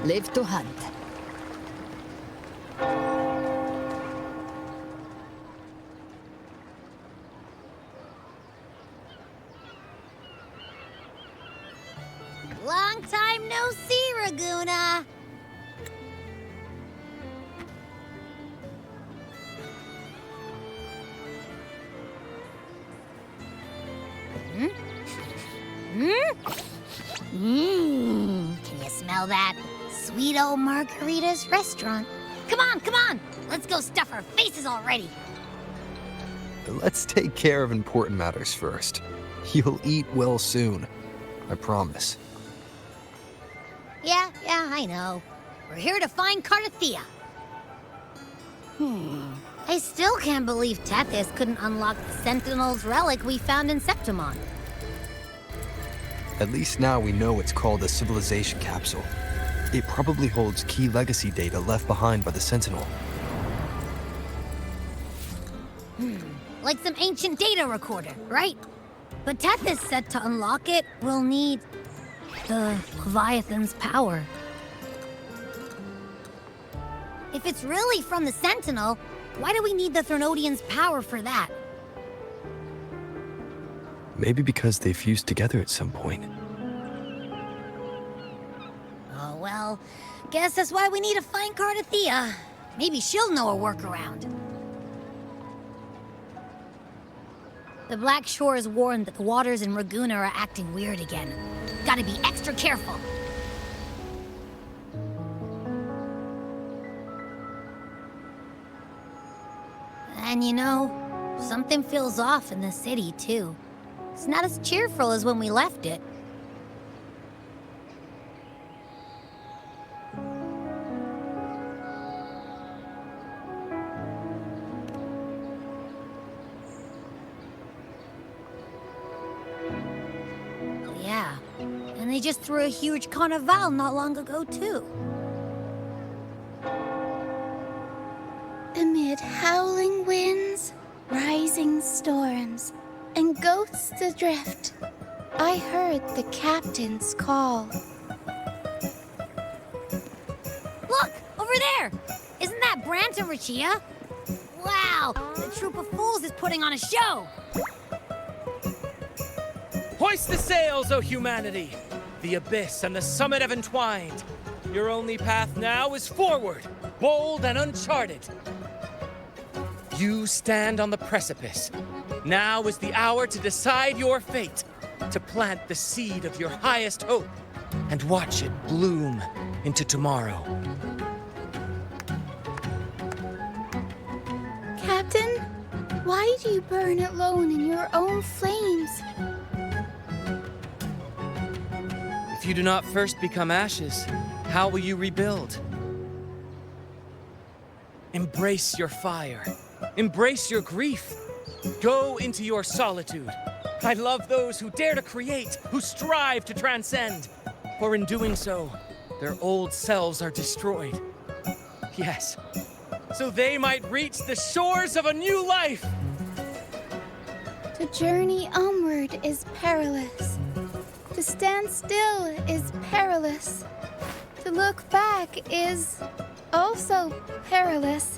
live to hunt. Long time no see, Raguna. Can you smell that? Sweet old Margarita's restaurant. Come on, come on! Let's go stuff our faces already. Let's take care of important matters first. You'll eat well soon. I promise. Yeah, I know. We're here to find Cardathia. I still can't believe Tethys couldn't unlock the Sentinel's relic we found in Septimon. At least now we know it's called a civilization capsule. It probably holds key legacy data left behind by the Sentinel. Like some ancient data recorder, right? But Tethys said to unlock it, we'll need the Leviathan's power. If it's really from the Sentinel, why do we need the Thrnodian's power for that? Maybe because they fused together at some point. Oh, well, guess that's why we need to find Cardathia. Maybe she'll know a workaround. The Black Shore is warned that the waters in Raguna are acting weird again. Gotta be extra careful. And you know, something feels off in the city, too. It's not as cheerful as when we left it. Oh, yeah. And they just threw a huge carnival not long ago, too. Amid howling winds, rising storms, and ghosts adrift, I heard the captain's call. Look! Over there! Isn't that Brant and Rachia? Wow! The troop of fools is putting on a show! Hoist the sails, O humanity! The abyss and the summit have entwined. Your only path now is forward, bold and uncharted. You stand on the precipice. Now is the hour to decide your fate, to plant the seed of your highest hope, and watch it bloom into tomorrow. Captain, why do you burn alone in your own flames? If you do not first become ashes, how will you rebuild? Embrace your fire. Embrace your grief. Go into your solitude. I love those who dare to create, who strive to transcend. For in doing so, their old selves are destroyed. Yes, so they might reach the shores of a new life. To journey onward is perilous. To stand still is perilous. To look back is also perilous.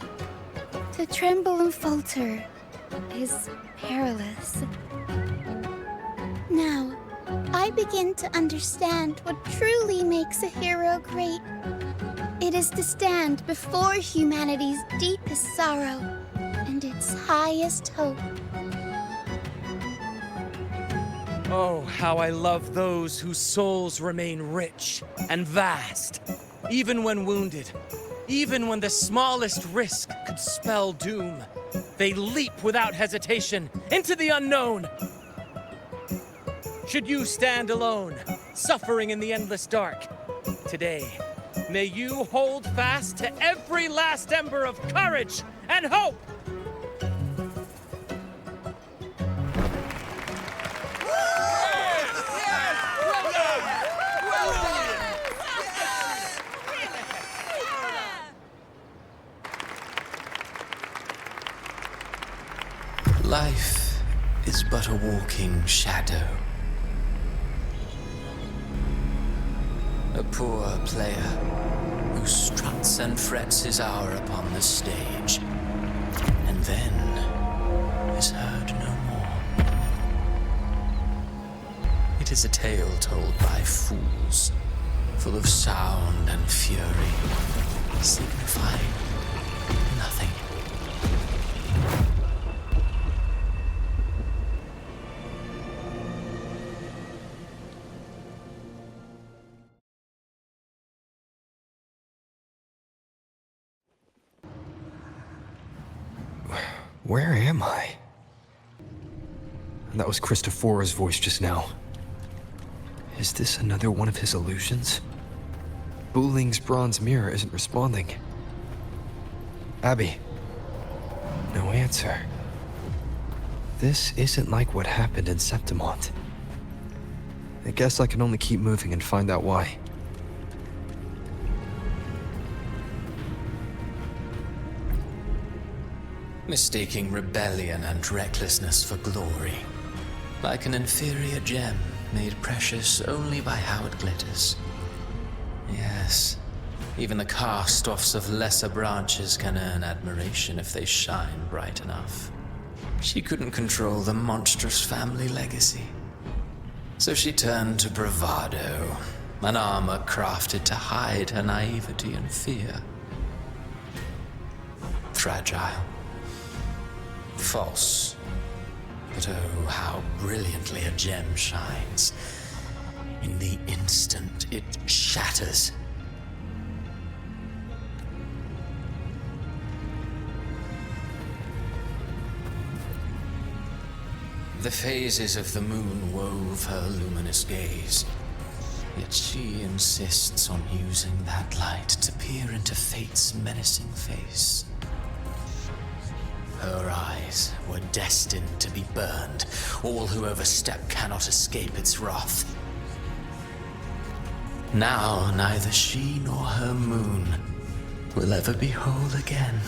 To tremble and falter is perilous. Now, I begin to understand what truly makes a hero great. It is to stand before humanity's deepest sorrow and its highest hope. Oh, how I love those whose souls remain rich and vast, even when wounded. Even when the smallest risk could spell doom, they leap without hesitation into the unknown. Should you stand alone, suffering in the endless dark, today, may you hold fast to every last ember of courage and hope! Life is but a walking shadow. A poor player who struts and frets his hour upon the stage, and then is heard no more. It is a tale told by fools, full of sound and fury, signifying nothing. Where am I? That was Christophora's voice just now. Is this another one of his illusions? Buling's bronze mirror isn't responding. Abby. No answer. This isn't like what happened in Septimont. I guess I can only keep moving and find out why. Mistaking rebellion and recklessness for glory, like an inferior gem made precious only by how it glitters. Yes, even the cast-offs of lesser branches can earn admiration if they shine bright enough. She couldn't control the monstrous family legacy, so she turned to bravado, an armor crafted to hide her naivety and fear. Fragile. False. But oh, how brilliantly a gem shines. In the instant it shatters. The phases of the moon wove her luminous gaze. Yet she insists on using that light to peer into fate's menacing face. Her eyes were destined to be burned. All who overstep cannot escape its wrath. Now neither she nor her moon will ever be whole again.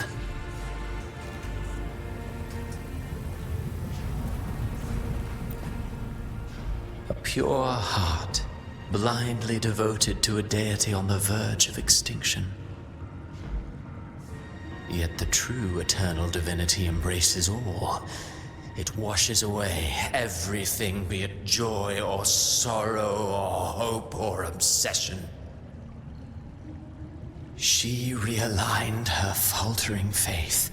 A pure heart, blindly devoted to a deity on the verge of extinction. Yet the true eternal divinity embraces all. It washes away everything, be it joy or sorrow or hope or obsession. She realigned her faltering faith,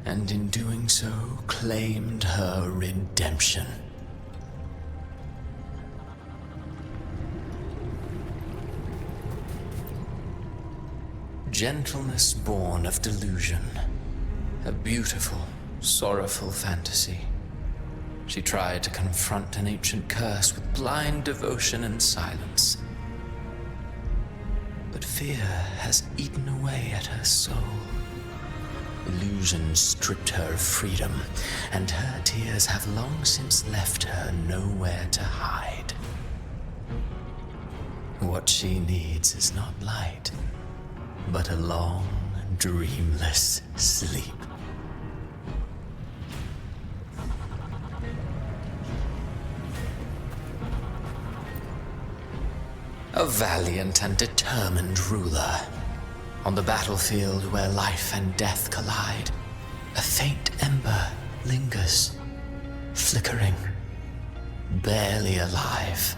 and in doing so claimed her redemption. Gentleness born of delusion. A beautiful, sorrowful fantasy. She tried to confront an ancient curse with blind devotion and silence. But fear has eaten away at her soul. Illusion stripped her of freedom, and her tears have long since left her nowhere to hide. What she needs is not light, but a long, dreamless sleep. A valiant and determined ruler. On the battlefield where life and death collide, a faint ember lingers, flickering, barely alive.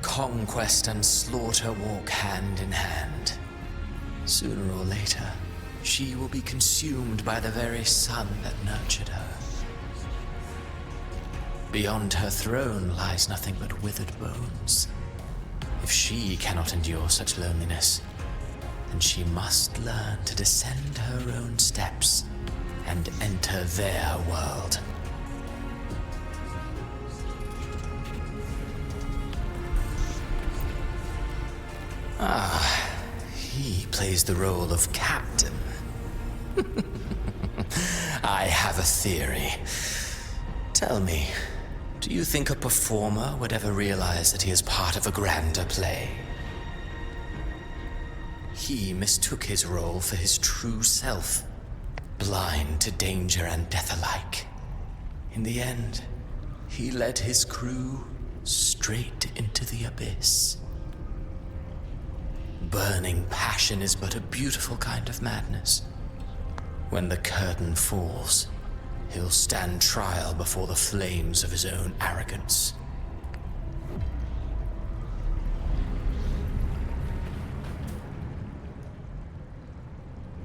Conquest and slaughter walk hand in hand. Sooner or later, she will be consumed by the very sun that nurtured her. Beyond her throne lies nothing but withered bones. If she cannot endure such loneliness, then she must learn to descend her own steps and enter their world. Ah, he plays the role of captain. I have a theory. Tell me, do you think a performer would ever realize that he is part of a grander play? He mistook his role for his true self, blind to danger and death alike. In the end, he led his crew straight into the abyss. Burning passion is but a beautiful kind of madness. When the curtain falls, he'll stand trial before the flames of his own arrogance.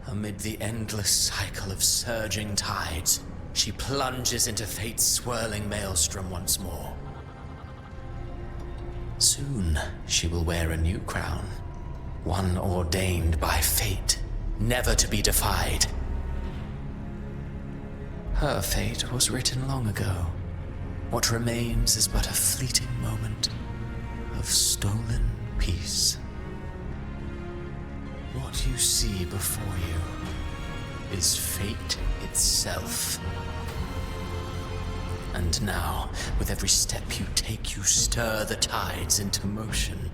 Amid the endless cycle of surging tides, she plunges into fate's swirling maelstrom once more. Soon, she will wear a new crown, one ordained by fate, never to be defied. Her fate was written long ago. What remains is but a fleeting moment of stolen peace. What you see before you is fate itself. And now, with every step you take, you stir the tides into motion.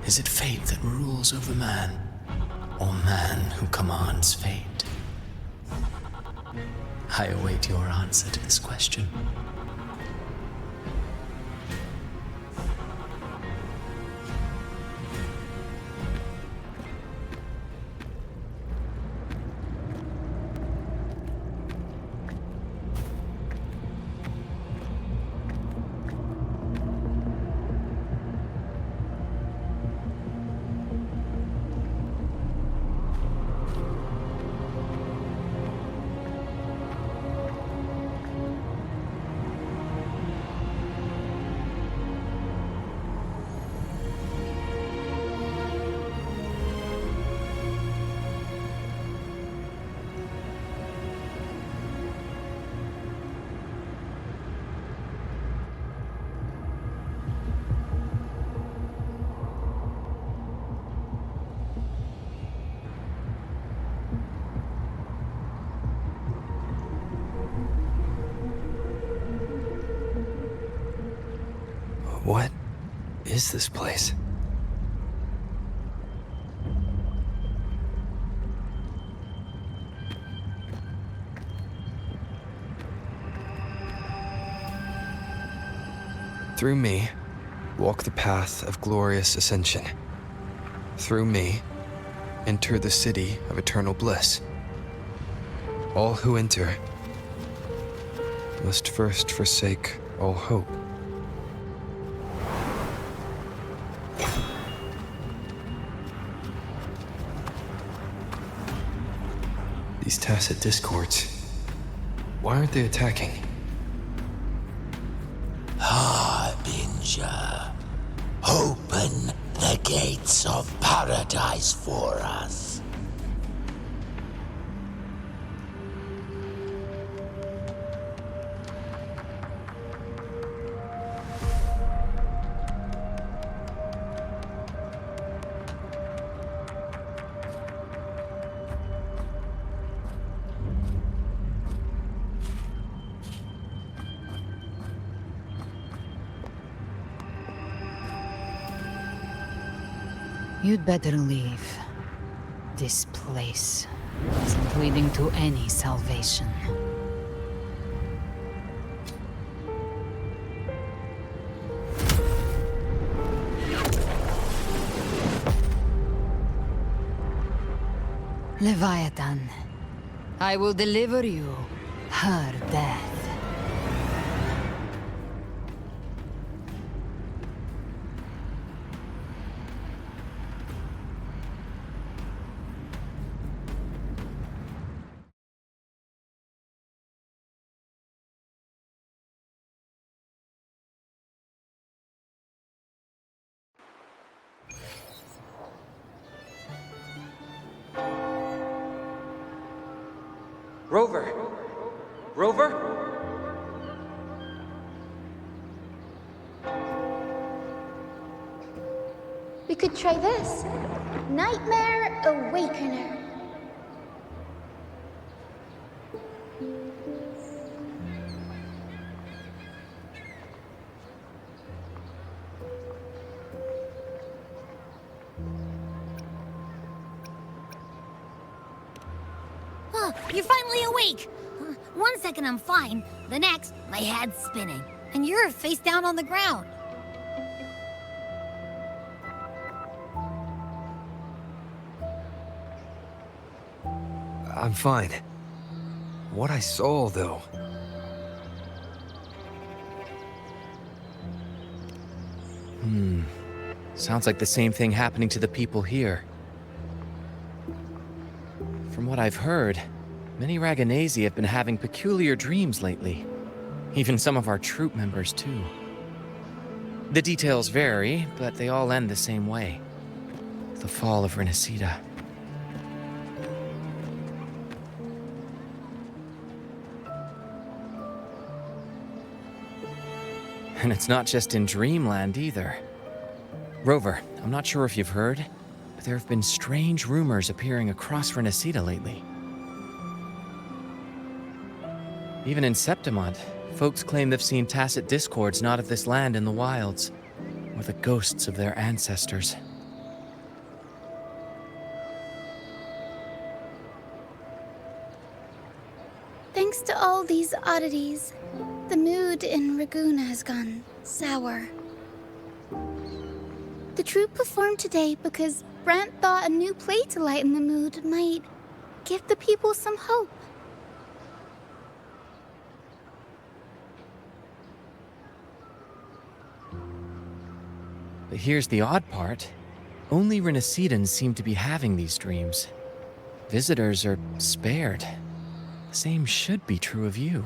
Is it fate that rules over man, or man who commands fate? I await your answer to this question. What is this place? Through me, walk the path of glorious ascension. Through me, enter the city of eternal bliss. All who enter must first forsake all hope. These tacit discords, why aren't they attacking? Harbinger, open the gates of paradise for us. You'd better leave. This place isn't leading to any salvation. Leviathan, I will deliver you her death. Rover! Rover? We could try this. Nightmare Awakener. Oh, you're finally awake! 1 second I'm fine, the next, my head's spinning. And you're face down on the ground. I'm fine. What I saw, though. Sounds like the same thing happening to the people here. From what I've heard, many Raganesi have been having peculiar dreams lately. Even some of our troop members, too. The details vary, but they all end the same way. The fall of Rinascita. And it's not just in Dreamland either. Rover, I'm not sure if you've heard, but there have been strange rumors appearing across Rinascita lately. Even in Septimont, folks claim they've seen tacit discords not of this land in the wilds, or the ghosts of their ancestors. Thanks to all these oddities, the mood in Bygone has gone sour. The troupe performed today because Brant thought a new play to lighten the mood might give the people some hope. But here's the odd part. Only Rinascitans seem to be having these dreams. Visitors are spared. The same should be true of you.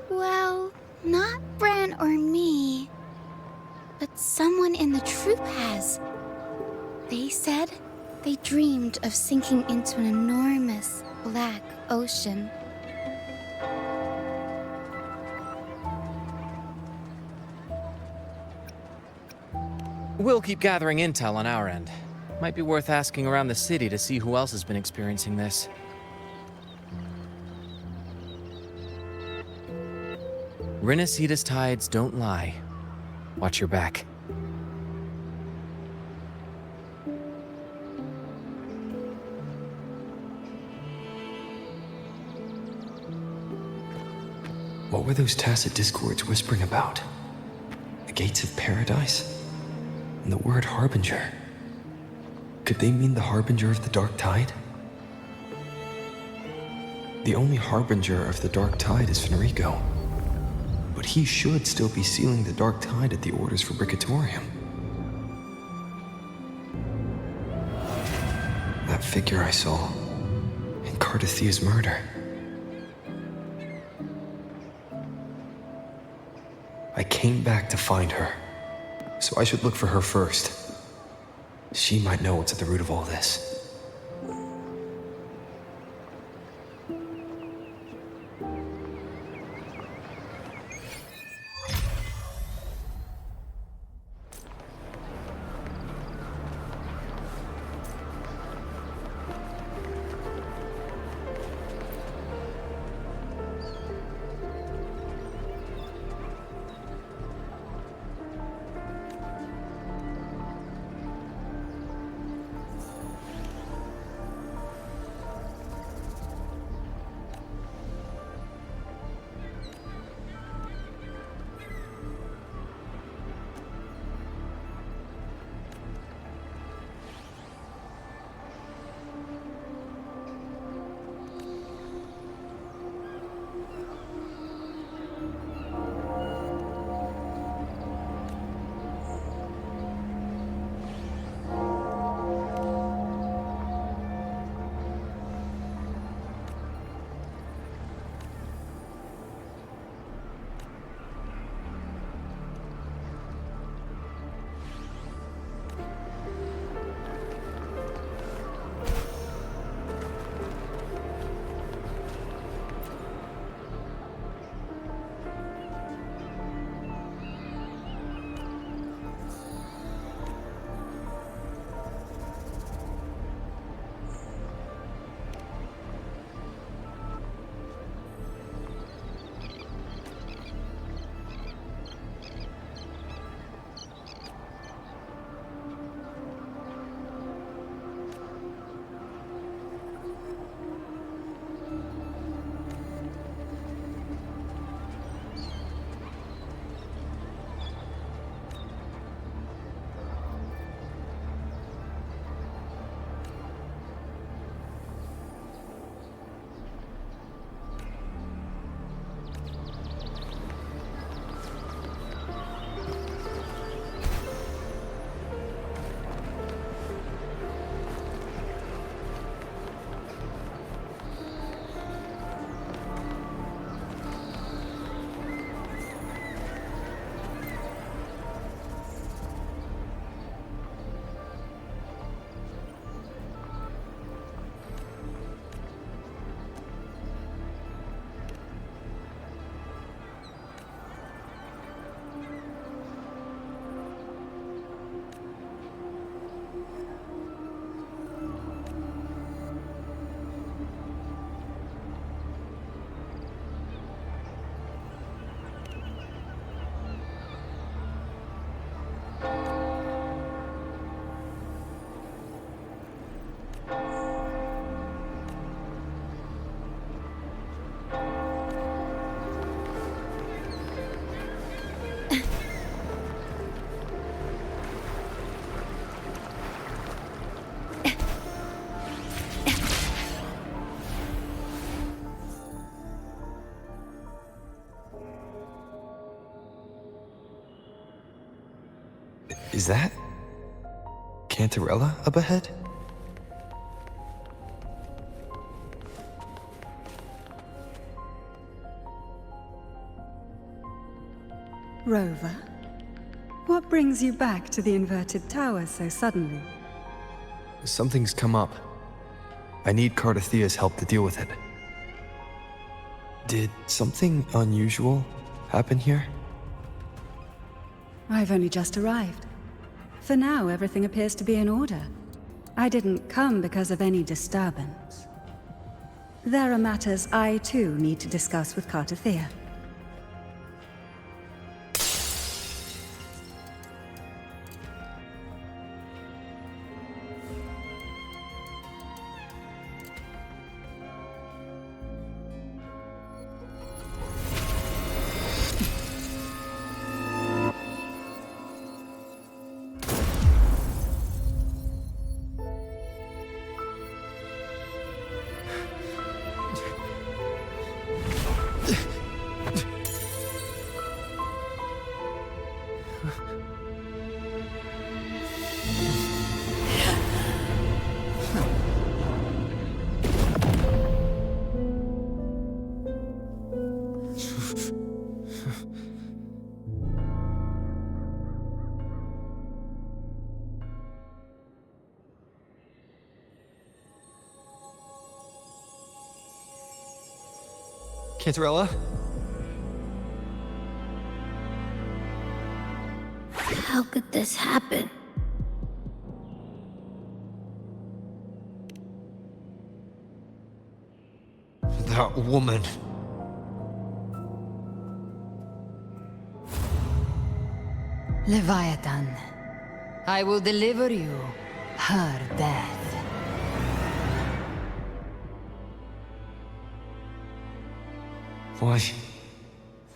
Well, not Bran or me, but someone in the troupe has. They said they dreamed of sinking into an enormous black ocean. We'll keep gathering intel on our end. Might be worth asking around the city to see who else has been experiencing this. Rinascita's tides don't lie. Watch your back. What were those tacit discords whispering about? The gates of paradise? And the word harbinger? Could they mean the harbinger of the dark tide? The only harbinger of the dark tide is Fenrico. But he should still be sealing the dark tide at the orders for Bricatorium. That figure I saw in Cardathia's murder. I came back to find her, so I should look for her first. She might know what's at the root of all this. Is that Cantarella up ahead? Rover, what brings you back to the inverted tower so suddenly? Something's come up. I need Cardathia's help to deal with it. Did something unusual happen here? I've only just arrived. For now, everything appears to be in order. I didn't come because of any disturbance. There are matters I, too, need to discuss with Cardathia. Cantarella? How could this happen? That woman. Leviathan, I will deliver you her death.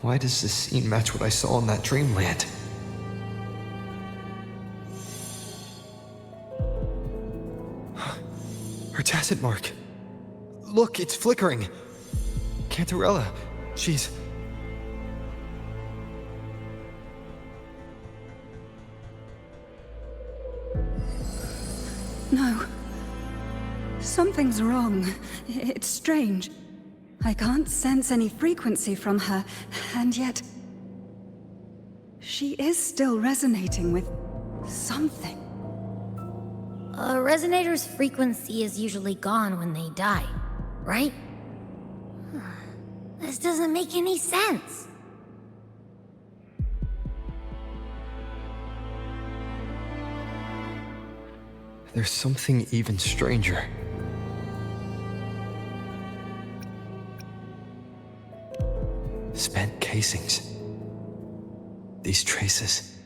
Why does this scene match what I saw in that dreamland? Her tacit mark. Look, it's flickering. Cantarella, she's... No. Something's wrong. It's strange. I can't sense any frequency from her, and yet... she is still resonating with something. A resonator's frequency is usually gone when they die, right? This doesn't make any sense. There's something even stranger. Spent casings. These traces.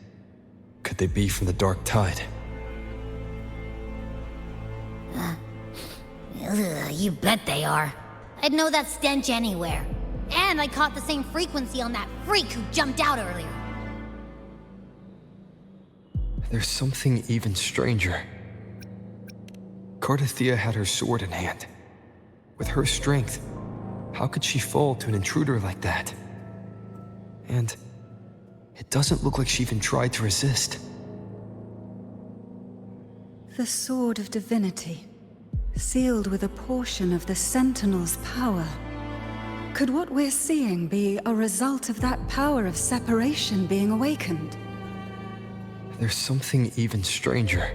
Could they be from the Dark Tide? You bet they are. I'd know that stench anywhere. And I caught the same frequency on that freak who jumped out earlier. There's something even stranger. Cardathia had her sword in hand. With her strength, how could she fall to an intruder like that? And it doesn't look like she even tried to resist. The Sword of Divinity, sealed with a portion of the Sentinel's power. Could what we're seeing be a result of that power of separation being awakened? There's something even stranger.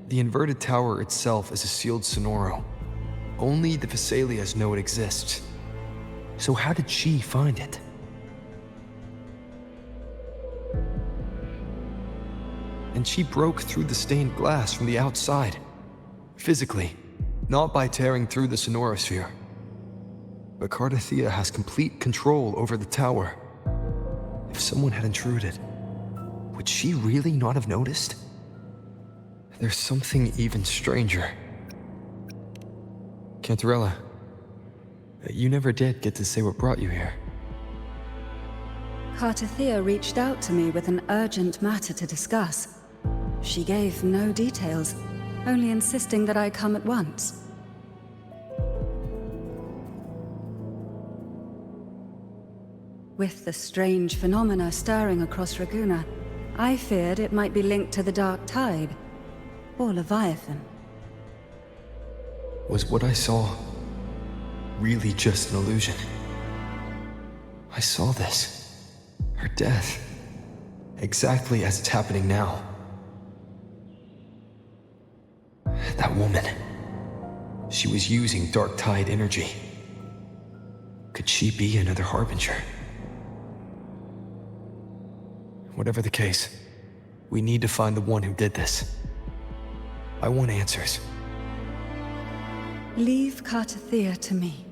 The inverted tower itself is a sealed sonoro. Only the Vesalias know it exists. So how did she find it? And she broke through the stained glass from the outside. Physically, not by tearing through the sonorosphere. But Cardathia has complete control over the tower. If someone had intruded, would she really not have noticed? There's something even stranger. Cantarella, you never did get to say what brought you here. Cardathia reached out to me with an urgent matter to discuss. She gave no details, only insisting that I come at once. With the strange phenomena stirring across Raguna, I feared it might be linked to the Dark Tide, or Leviathan. Was what I saw really just an illusion? I saw this. Her death. Exactly as it's happening now. That woman. She was using Dark Tide energy. Could she be another Harbinger? Whatever the case, we need to find the one who did this. I want answers. Leave Cartathea to me.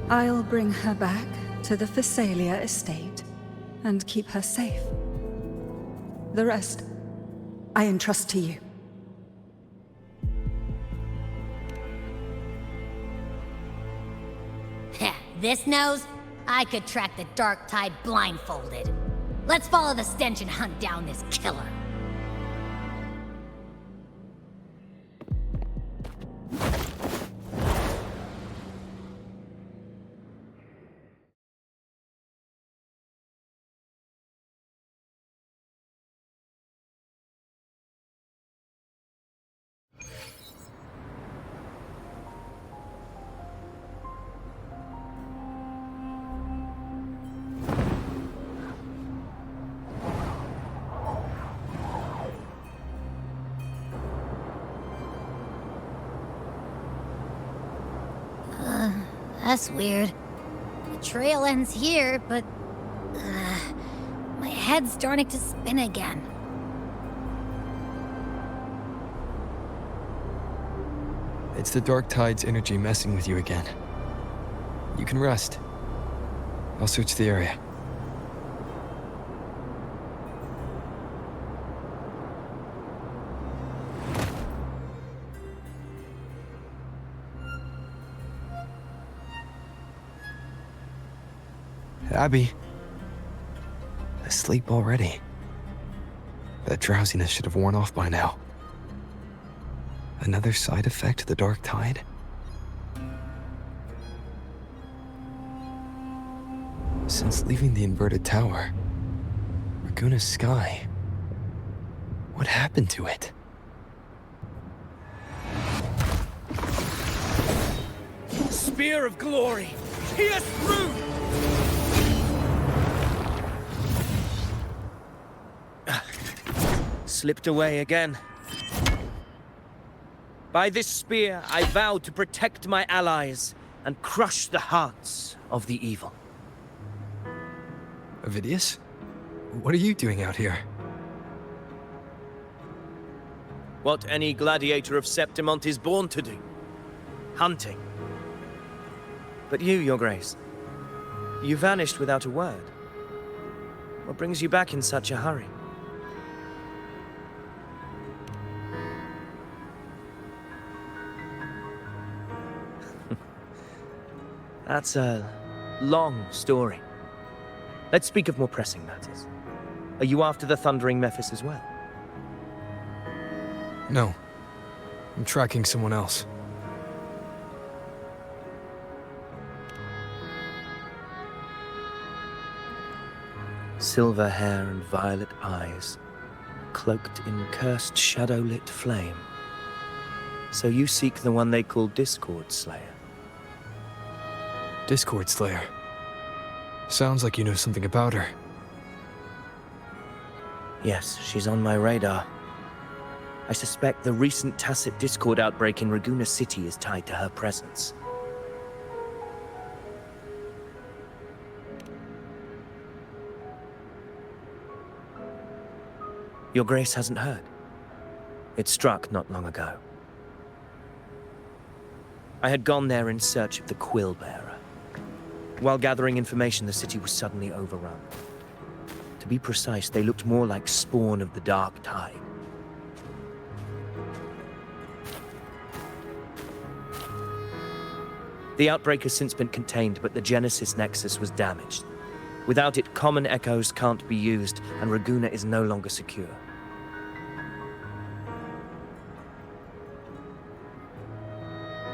I'll bring her back to the Phasalia estate and keep her safe. The rest, I entrust to you. Heh, this nose? I could track the Dark Tide blindfolded. Let's follow the stench and hunt down this killer. That's weird. The trail ends here, but... my head's starting to spin again. It's the Dark Tide's energy messing with you again. You can rest. I'll search the area. Abby. Asleep already. That drowsiness should have worn off by now. Another side effect of the Dark Tide? Since leaving the inverted tower, Raguna's sky... what happened to it? Spear of glory! Pierce through! Slipped away again. By this spear, I vow to protect my allies and crush the hearts of the evil. Avidius? What are you doing out here? What any gladiator of Septimont is born to do. Hunting. But you, Your Grace, you vanished without a word. What brings you back in such a hurry? That's a long story. Let's speak of more pressing matters. Are you after the Thundering Mephis as well? No. I'm tracking someone else. Silver hair and violet eyes, cloaked in cursed shadow-lit flame. So you seek the one they call Discord Slayer. Discord Slayer. Sounds like you know something about her. Yes, she's on my radar. I suspect the recent tacit Discord outbreak in Raguna City is tied to her presence. Your Grace hasn't heard. It struck not long ago. I had gone there in search of the Quill Bearer. While gathering information, the city was suddenly overrun. To be precise, they looked more like spawn of the Dark Tide. The outbreak has since been contained, but the Genesis Nexus was damaged. Without it, common echoes can't be used, and Raguna is no longer secure.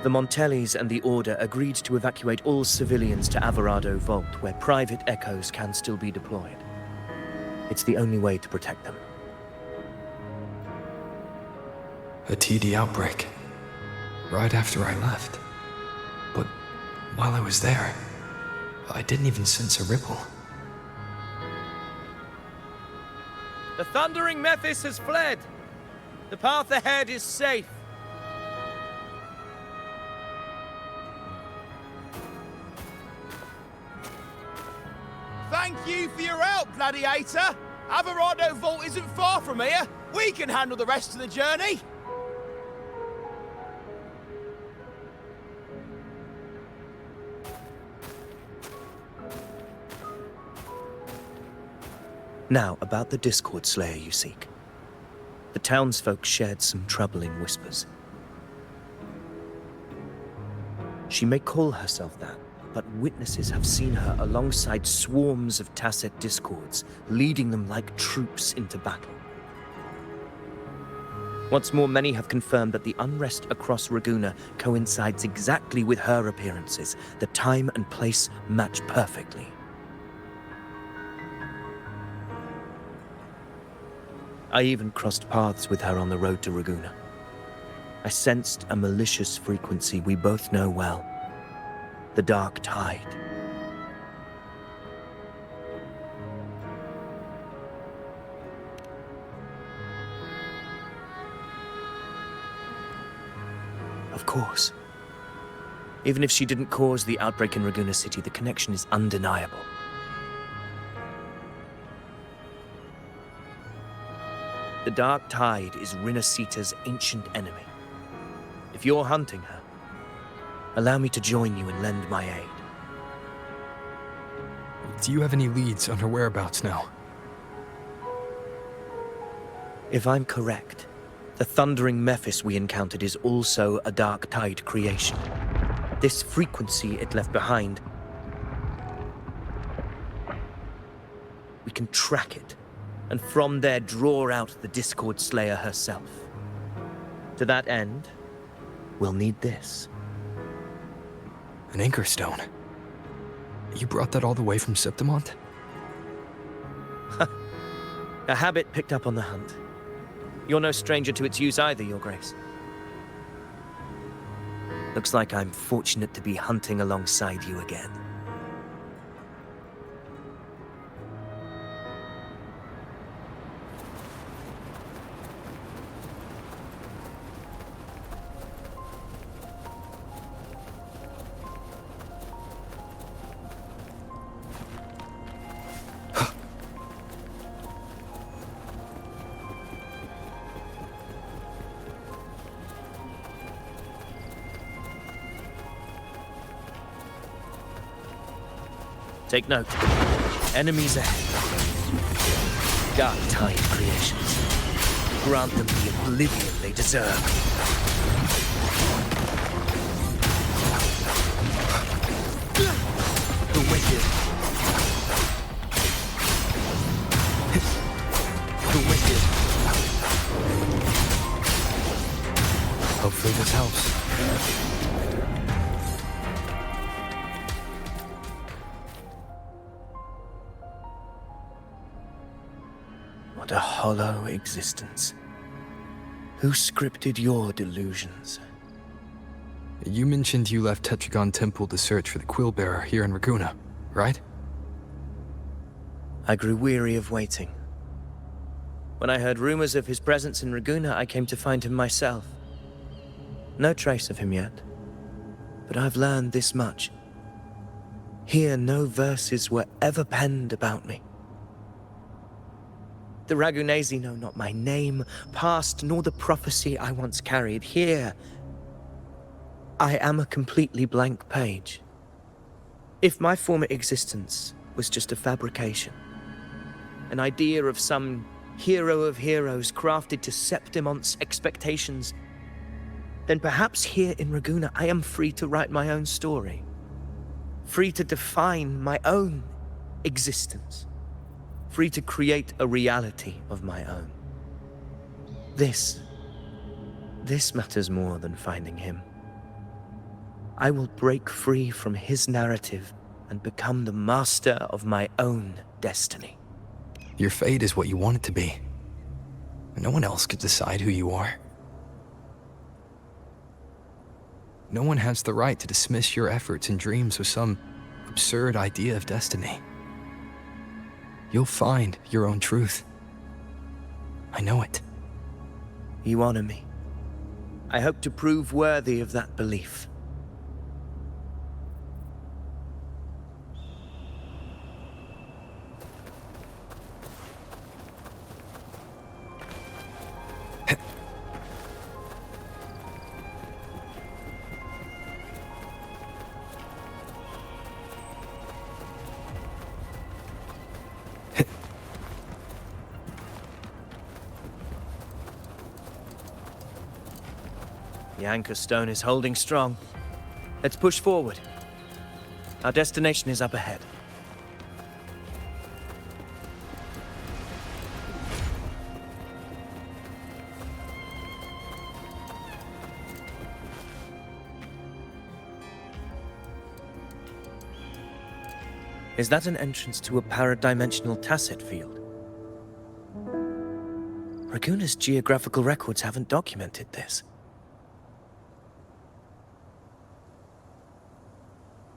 The Montellis and the Order agreed to evacuate all civilians to Alvarado Vault, where private echoes can still be deployed. It's the only way to protect them. A TD outbreak. Right after I left. But while I was there, I didn't even sense a ripple. The Thundering Mephis has fled. The path ahead is safe. Thank you for your help, Gladiator. Alvarado Vault isn't far from here. We can handle the rest of the journey. Now, about the Discord Slayer you seek. The townsfolk shared some troubling whispers. She may call herself that, but witnesses have seen her alongside swarms of Tacet Discords, leading them like troops into battle. What's more, many have confirmed that the unrest across Raguna coincides exactly with her appearances. The time and place match perfectly. I even crossed paths with her on the road to Raguna. I sensed a malicious frequency we both know well. The Dark Tide. Of course. Even if she didn't cause the outbreak in Raguna City, the connection is undeniable. The Dark Tide is Rinascita's ancient enemy. If you're hunting her, allow me to join you and lend my aid. Do you have any leads on her whereabouts now? If I'm correct, the Thundering Mephis we encountered is also a Dark Tide creation. This frequency it left behind, we can track it, and from there draw out the Discord Slayer herself. To that end, we'll need this. An Anchor Stone? You brought that all the way from Septimont? A habit picked up on the hunt. You're no stranger to its use either, Your Grace. Looks like I'm fortunate to be hunting alongside you again. Take note. Enemies ahead. Dark Tide creations. Grant them the oblivion they deserve. The wicked. The wicked. Hopefully this helps. What a hollow existence. Who scripted your delusions? You mentioned you left Tetragon Temple to search for the Quill Bearer here in Raguna, right? I grew weary of waiting. When I heard rumors of his presence in Raguna, I came to find him myself. No trace of him yet, but I've learned this much. Here, no verses were ever penned about me. The Ragunesi know not my name, past, nor the prophecy I once carried. Here, I am a completely blank page. If my former existence was just a fabrication, an idea of some hero of heroes crafted to Septimont's expectations, then perhaps here in Raguna I am free to write my own story, free to define my own existence, free to create a reality of my own. This matters more than finding him. I will break free from his narrative and become the master of my own destiny. Your fate is what you want it to be. No one else could decide who you are. No one has the right to dismiss your efforts and dreams with some absurd idea of destiny. You'll find your own truth. I know it. You honor me. I hope to prove worthy of that belief. The anchor stone is holding strong. Let's push forward. Our destination is up ahead. Is that an entrance to a paradimensional tacit field? Raguna's geographical records haven't documented this.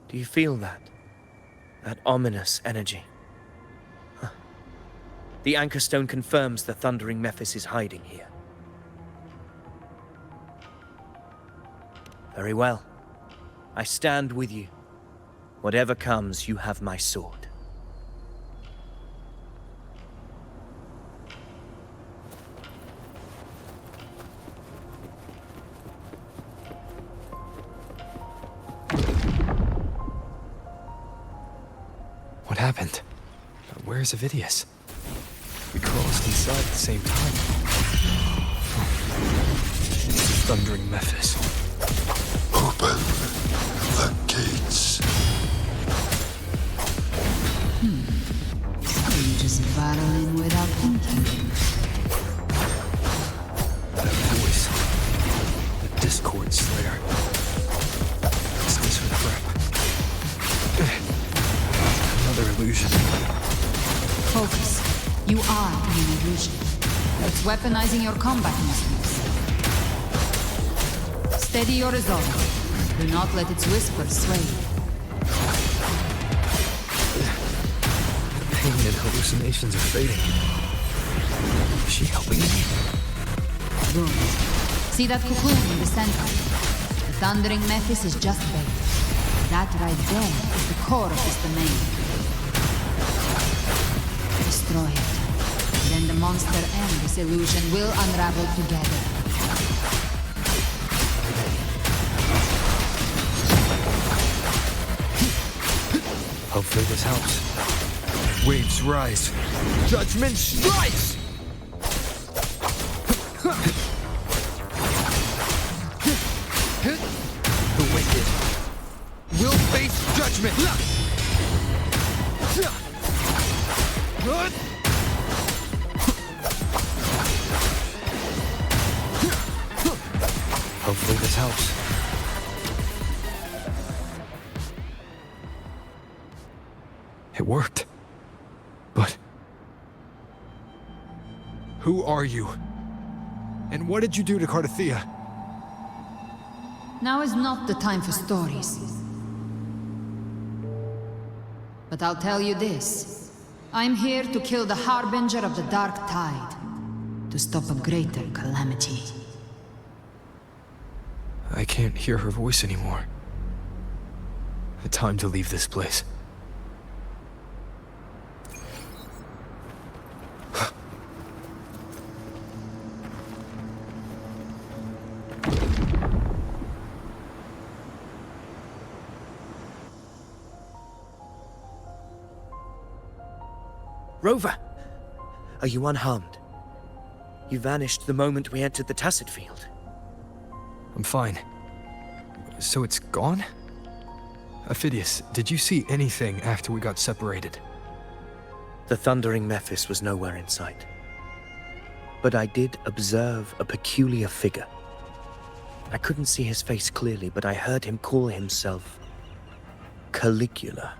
Do you feel that? That ominous energy? Huh. The anchor stone confirms the thundering Mephis is hiding here. Very well. I stand with you. Whatever comes, you have my sword. What happened? Where's Avidius? We crossed inside at the same time. Thundering Mephis. Open the gates. You just battling without thinking. That voice. The Discord Slayer. Sounds for the prep. Another illusion. Focus. You are an illusion. It's weaponizing your combat instincts. Steady your resolve. Do not let its whispers sway you. Pain and hallucinations are fading. Is she helping me? Good. See that cocoon in the center? The thundering Mephis is just bait. That right there is the core of this domain. Destroy it. Then the monster and this illusion will unravel together. Hopefully this helps. Waves rise. Judgment strikes! The wicked will face judgment! Hopefully this helps. It worked. But who are you? And what did you do to Cardathea? Now is not the time for stories. But I'll tell you this. I'm here to kill the Harbinger of the Dark Tide. To stop a greater calamity. I can't hear her voice anymore. Time to leave this place. Rover! Are you unharmed? You vanished the moment we entered the Tacit Field. I'm fine. So it's gone? Aphidius, did you see anything after we got separated? The thundering Mephis was nowhere in sight. But I did observe a peculiar figure. I couldn't see his face clearly, but I heard him call himself Caligula.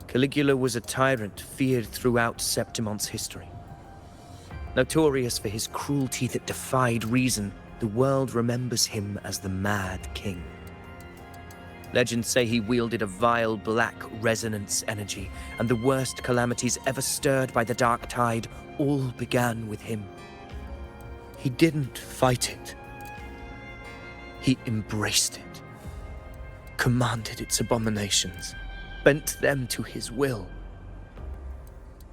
Caligula was a tyrant feared throughout Septimon's history. Notorious for his cruelty that defied reason, the world remembers him as the Mad King. Legends say he wielded a vile black resonance energy, and the worst calamities ever stirred by the Dark Tide all began with him. He didn't fight it. He embraced it, commanded its abominations, bent them to his will.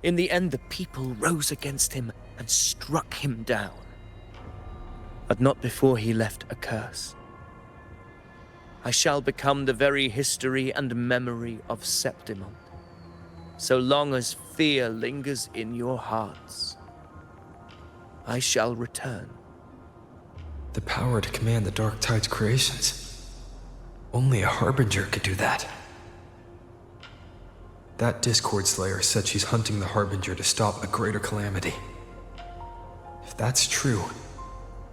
In the end, the people rose against him and struck him down. But not before he left a curse. I shall become the very history and memory of Septimon, so long as fear lingers in your hearts. I shall return. The power to command the Dark Tide's creations. Only a Harbinger could do that. That Discord Slayer said she's hunting the Harbinger to stop a greater calamity. If that's true,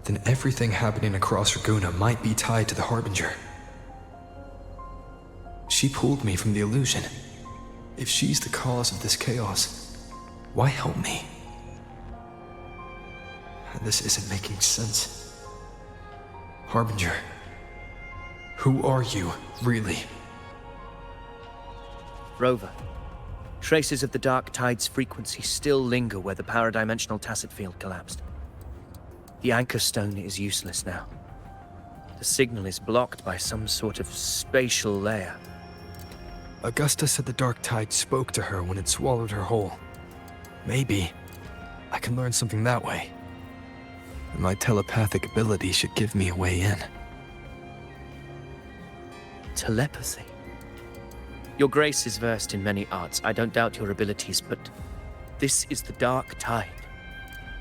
then everything happening across Raguna might be tied to the Harbinger. She pulled me from the illusion. If she's the cause of this chaos, why help me? This isn't making sense. Harbinger, who are you, really? Rover, traces of the Dark Tide's frequency still linger where the power-dimensional tacit field collapsed. The anchor stone is useless now. The signal is blocked by some sort of spatial layer. Augusta said the Dark Tide spoke to her when it swallowed her whole. Maybe I can learn something that way. My telepathic ability should give me a way in. Telepathy? Your Grace is versed in many arts. I don't doubt your abilities, but this is the Dark Tide.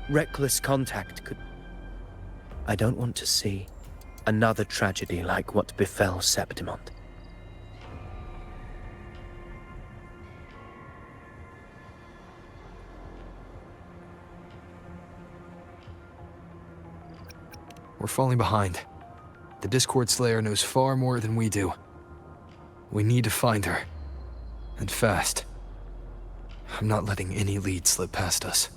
Reckless contact could... I don't want to see another tragedy like what befell Septimon. We're falling behind. The Discord Slayer knows far more than we do. We need to find her. And fast. I'm not letting any lead slip past us.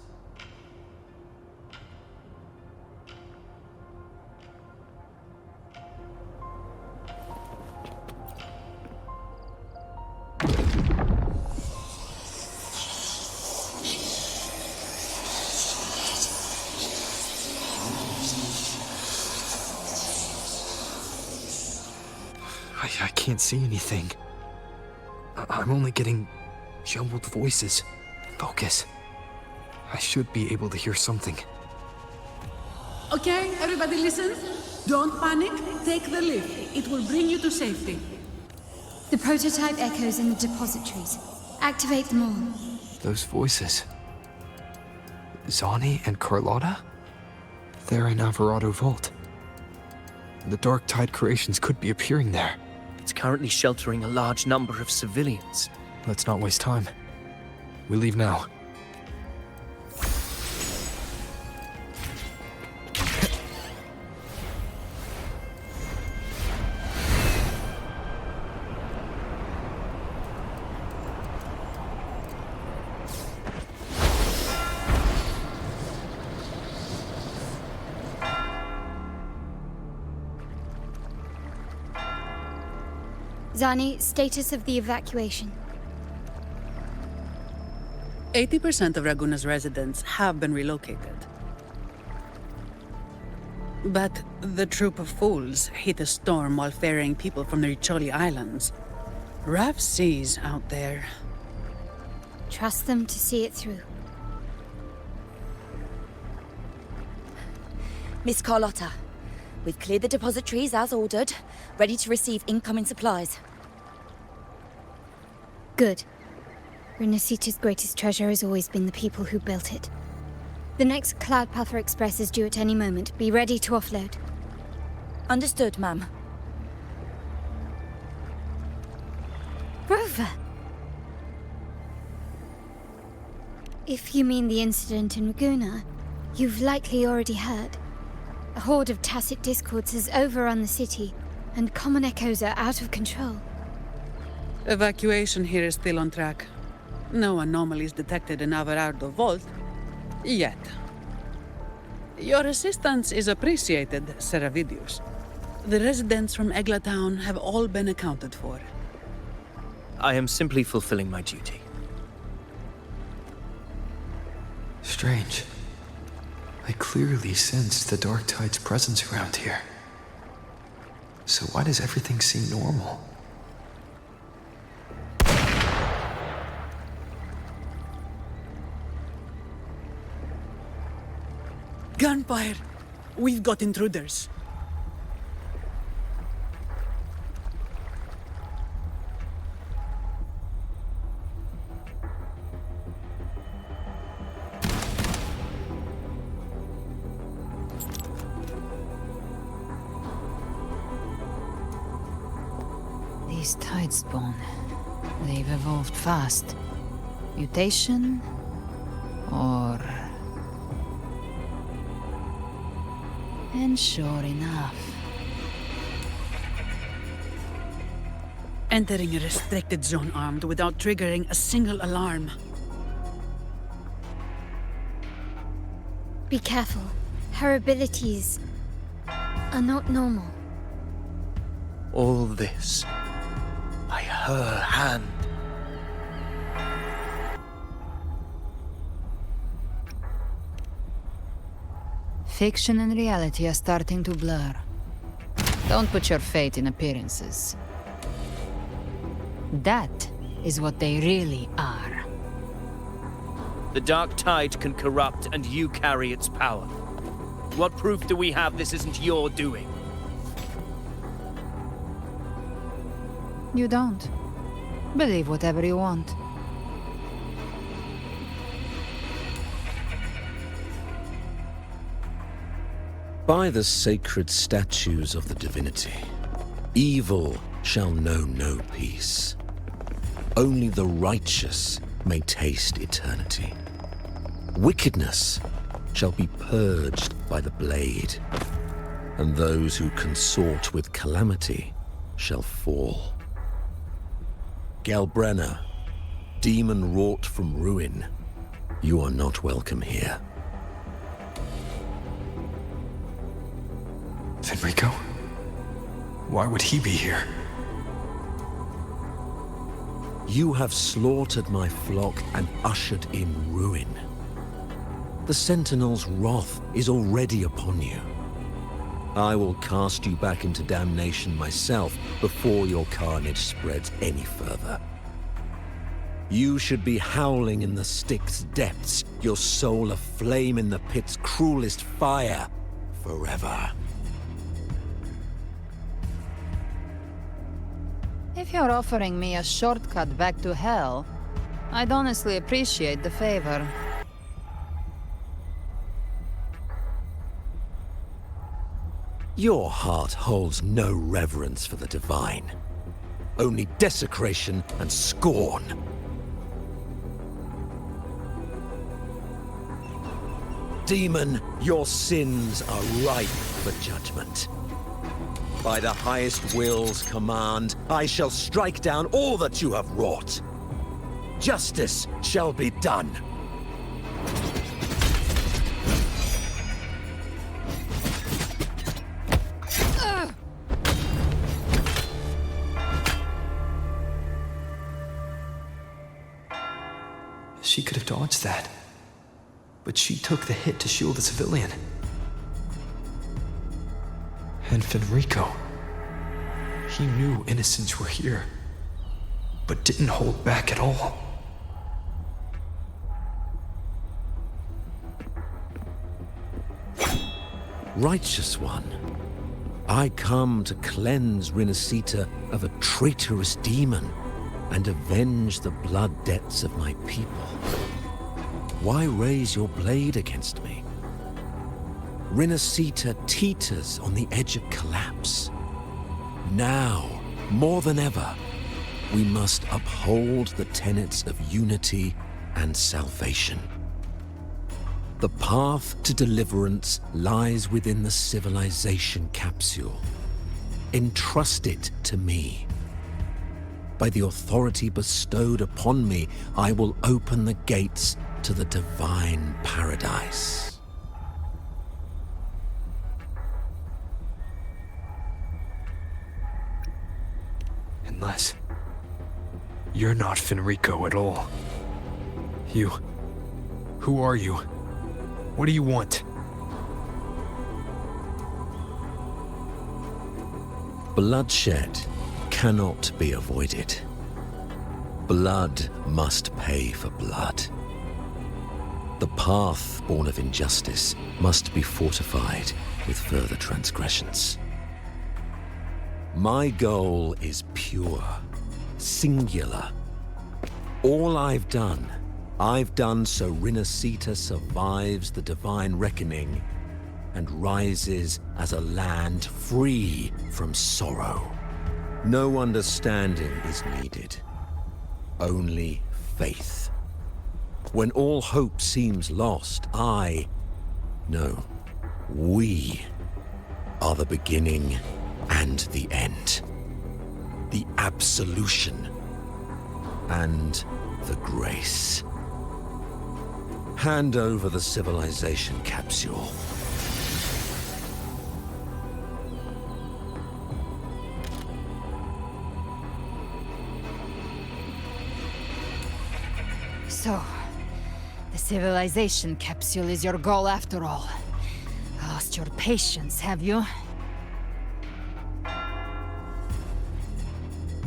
I can't see anything. I'm only getting jumbled voices. Focus. I should be able to hear something. Okay, everybody listen. Don't panic. Take the lift. It will bring you to safety. The prototype echoes in the depositories. Activate them all. Those voices. Zani and Carlotta? They're in Alvarado Vault. The Dark Tide creations could be appearing there. It's currently sheltering a large number of civilians. Let's not waste time. We leave now. Zani, status of the evacuation. 80% of Raguna's residents have been relocated. But the troop of fools hit a storm while ferrying people from the Riccioli Islands. Rough seas out there. Trust them to see it through. Miss Carlotta, we've cleared the depositories as ordered, ready to receive incoming supplies. Good. Rinascita's greatest treasure has always been the people who built it. The next Cloudpather Express is due at any moment. Be ready to offload. Understood, ma'am. Rover! If you mean the incident in Raguna, you've likely already heard. A horde of tacit discords has overrun the city, and common echoes are out of control. Evacuation here is still on track. No anomalies detected in Averardo Vault. Yet. Your assistance is appreciated, Seravidius. The residents from Eglatown have all been accounted for. I am simply fulfilling my duty. Strange. I clearly sensed the Dark Tide's presence around here. So why does everything seem normal? Gunfire! We've got intruders. These Tidespawn, they've evolved fast. Mutation? Or... And sure enough... Entering a restricted zone armed without triggering a single alarm. Be careful. Her abilities are not normal. All this by her hand. Fiction and reality are starting to blur. Don't put your faith in appearances. That is what they really are. The Dark Tide can corrupt, and you carry its power. What proof do we have this isn't your doing? You don't. Believe whatever you want. By the sacred statues of the divinity, evil shall know no peace. Only the righteous may taste eternity. Wickedness shall be purged by the blade, and those who consort with calamity shall fall. Galbrenna, demon wrought from ruin, you are not welcome here. Fenrico? Why would he be here? You have slaughtered my flock and ushered in ruin. The Sentinel's wrath is already upon you. I will cast you back into damnation myself before your carnage spreads any further. You should be howling in the Styx's depths, your soul aflame in the pit's cruelest fire, forever. If you're offering me a shortcut back to hell, I'd honestly appreciate the favor. Your heart holds no reverence for the divine. Only desecration and scorn. Demon, your sins are ripe for judgment. By the highest will's command, I shall strike down all that you have wrought. Justice shall be done. She could have dodged that. But she took the hit to shield the civilian. And Fenrico. He knew innocents were here, but didn't hold back at all. Righteous one, I come to cleanse Rinascita of a traitorous demon and avenge the blood debts of my people. Why raise your blade against me? Rinascita teeters on the edge of collapse. Now, more than ever, we must uphold the tenets of unity and salvation. The path to deliverance lies within the civilization capsule. Entrust it to me. By the authority bestowed upon me, I will open the gates to the divine paradise. Unless you're not Fenrico at all. Who are you? What do you want? Bloodshed cannot be avoided. Blood must pay for blood. The path born of injustice must be fortified with further transgressions. My goal is pure, singular. All I've done so Rinascita survives the divine reckoning and rises as a land free from sorrow. No understanding is needed, only faith. When all hope seems lost, we are the beginning and the end. The absolution and the grace. Hand over the civilization capsule. So, the civilization capsule is your goal after all. Lost your patience, have you?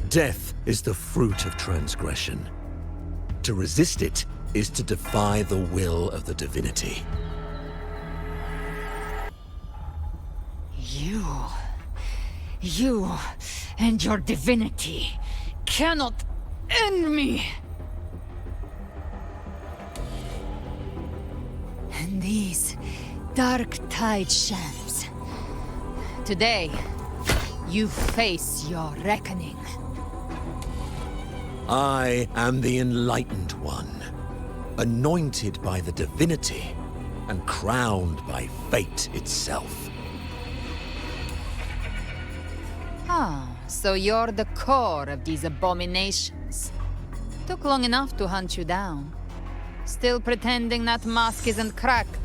Death is the fruit of transgression. To resist it is to defy the will of the divinity. You and your divinity cannot end me! And these dark tide shams. Today, you face your reckoning. I am the Enlightened One, anointed by the divinity and crowned by fate itself. So you're the core of these abominations. Took long enough to hunt you down. Still pretending that mask isn't cracked.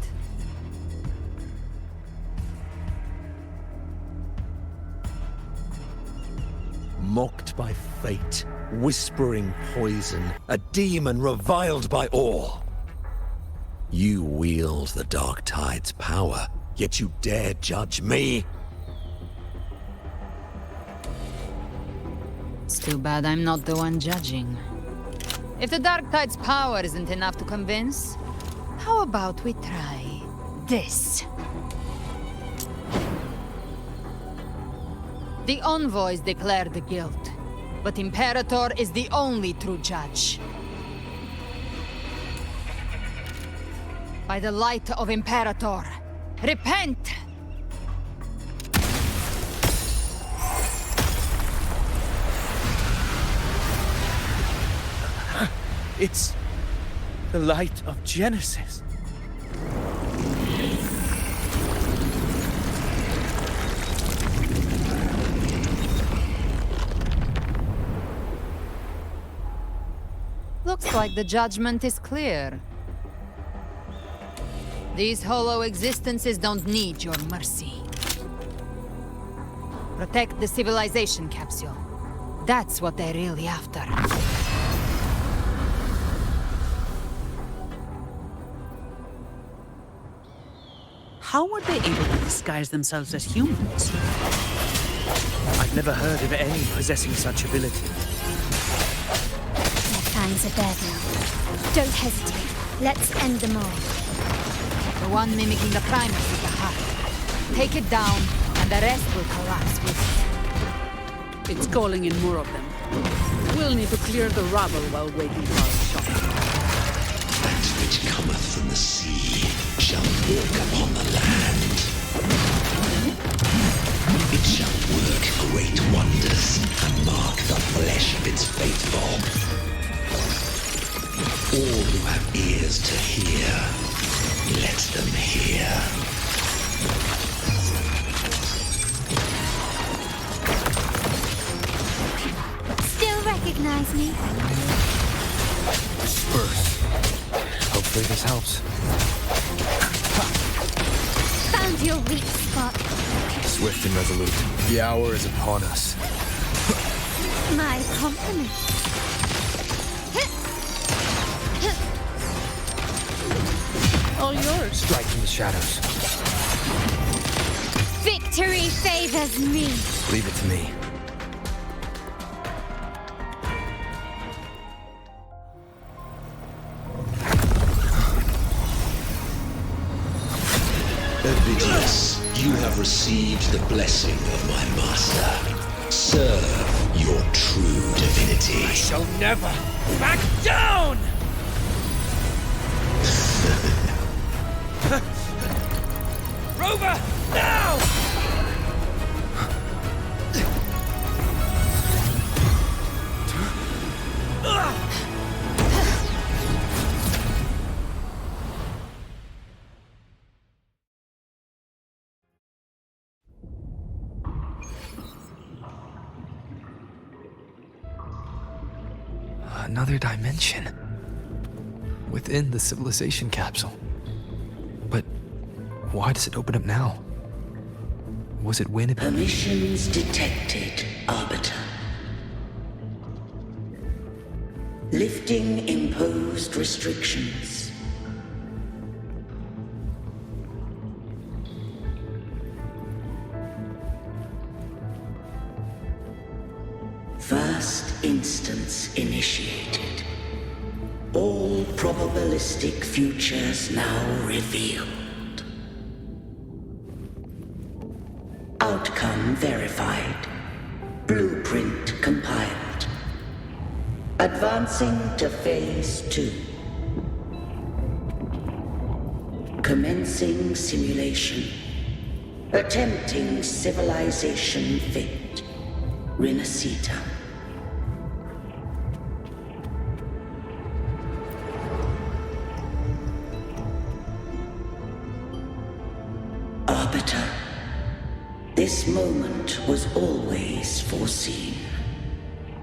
Mocked by fate, whispering poison, a demon reviled by all. You wield the Dark Tide's power, yet you dare judge me? It's too bad I'm not the one judging. If the Dark Tide's power isn't enough to convince, how about we try this? The envoys declare the guilt, but Imperator is the only true judge. By the light of Imperator, repent! It's the light of Genesis. Looks like the judgment is clear. These hollow existences don't need your mercy. Protect the civilization capsule. That's what they're really after. How were they able to disguise themselves as humans? I've never heard of any possessing such ability. Their fangs are bared now. Don't hesitate. Let's end them all. The one mimicking the Primus is the heart. Take it down, and the rest will collapse with it. It's calling in more of them. We'll need to clear the rubble while waiting for our shot. That which cometh from the sea shall walk upon the land. It shall work great wonders and mark the flesh of its faithful. All who have ears to hear, let Let them hear. Still recognize me? Disperse. Hopefully this helps. Found your weak spot. Swift and resolute. The hour is upon us. My compliments. All yours. Strike from the shadows. Victory favors me. Leave it to me. Ovidius, you have received the blessing of my master. Serve your true divinity. I shall never back down! Rover, now! Another dimension. Within the civilization capsule. But why does it open up now? Was it when it... Permissions detected, Arbiter. Lifting imposed restrictions. First instance initiated. All probabilistic futures now revealed. Outcome verified. Blueprint compiled. Advancing to Phase 2. Commencing simulation. Attempting civilization fit. Rinascita. Arbiter, this moment was always foreseen.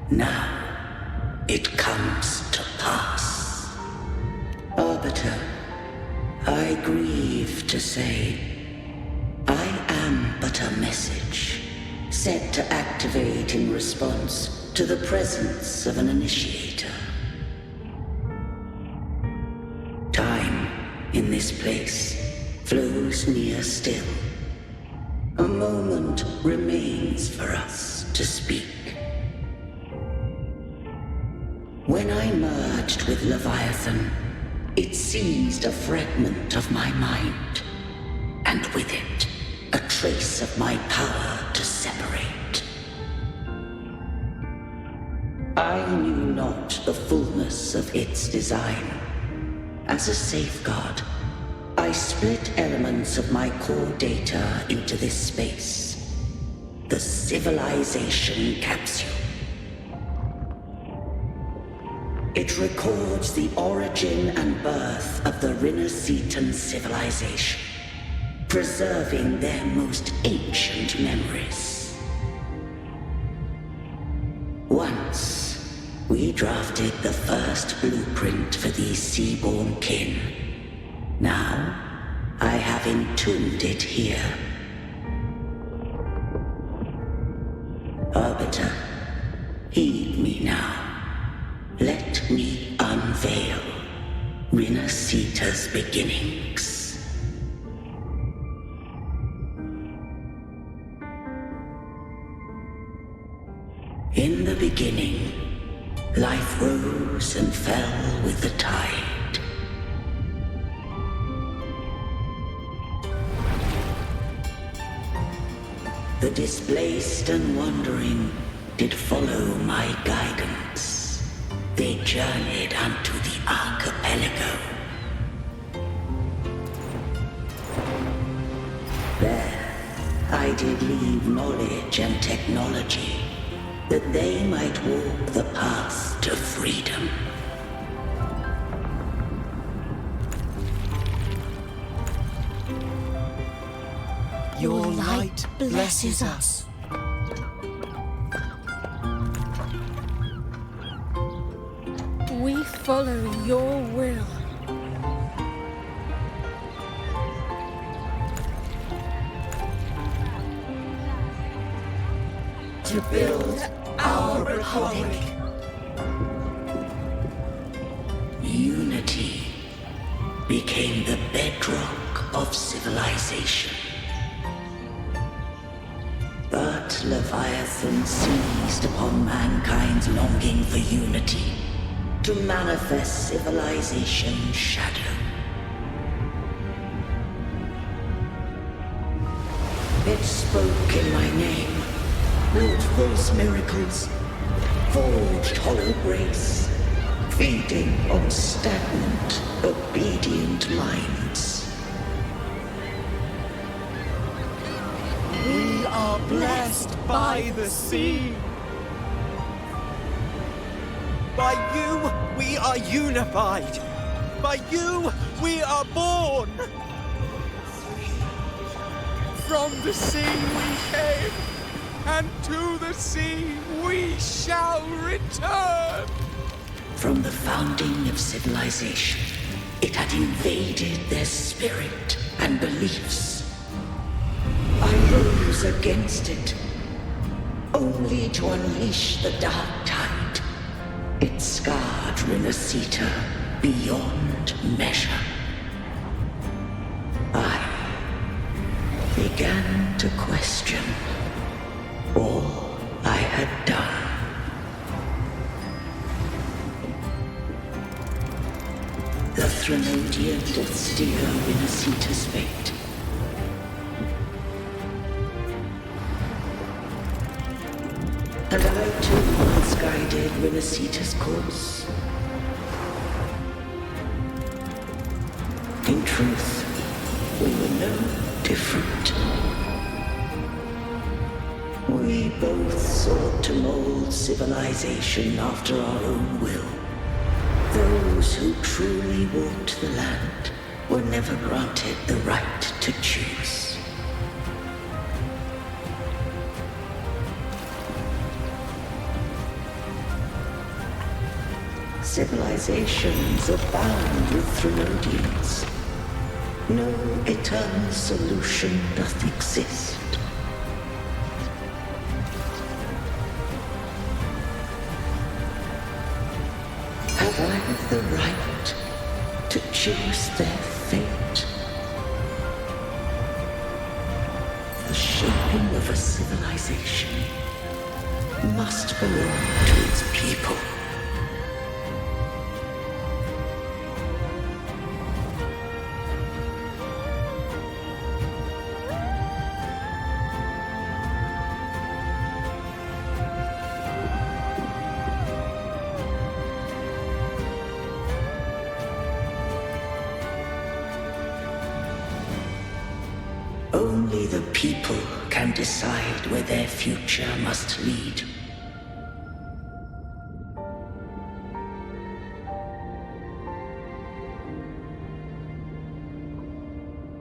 Now, it comes to pass. Arbiter, I grieve to say, I am but a message, set to activate in response to the presence of an initiator. Time, in this place, flows near still. A moment remains for us to speak. When I merged with Leviathan, it seized a fragment of my mind, and with it, a trace of my power to separate. I knew not the fullness of its design. As a safeguard, I split elements of my core data into this space, the civilization capsule. It records the origin and birth of the Rinascitan civilization, preserving their most ancient memories. Once, we drafted the first blueprint for these seaborn kin. Now, I have entombed it here. Arbiter, heed me now. Let me unveil Rinascita's beginnings. In the beginning, life rose and fell with the tide. The displaced and wandering did follow my guidance. They journeyed unto the archipelago. There, I did leave knowledge and technology, that they might walk the path to freedom. Your light blesses us. We follow your will. To build our republic. Unity became the bedrock of civilization. But Leviathan seized upon mankind's longing for unity to manifest civilization's shadow. It spoke in my name, wrought false miracles, forged hollow grace, feeding on stagnant, obedient minds. We are blessed by the sea. By you, we are unified. By you, we are born. From the sea we came, and to the sea we shall return. From the founding of civilization, it had invaded their spirit and beliefs. I rose against it, only to unleash the dark tide. It scarred Rinascita beyond measure. I began to question all I had done. The Threnodian doth steer Rinascita's fate. And I too once guided Rinascita's course. In truth, we were no different. We both sought to mold civilization after our own will. Those who truly walked the land were never granted the right to choose. Civilizations abound with Threnodians. No eternal solution doth exist. Have I the right to choose their fate? The shaping of a civilization must belong to its people. Only the people can decide where their future must lead.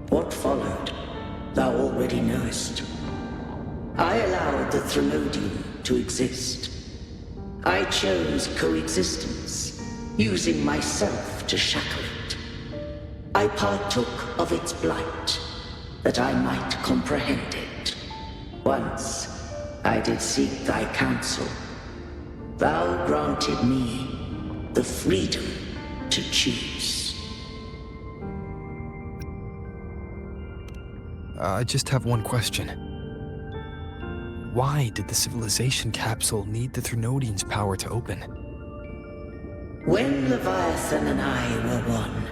What followed, thou already knowest. I allowed the Threnodian to exist. I chose coexistence, using myself to shackle it. I partook of its blight, that I might comprehend it. Once I did seek thy counsel. Thou granted me the freedom to choose. I just have one question. Why did the civilization capsule need the Threnodian's power to open? When Leviathan and I were one,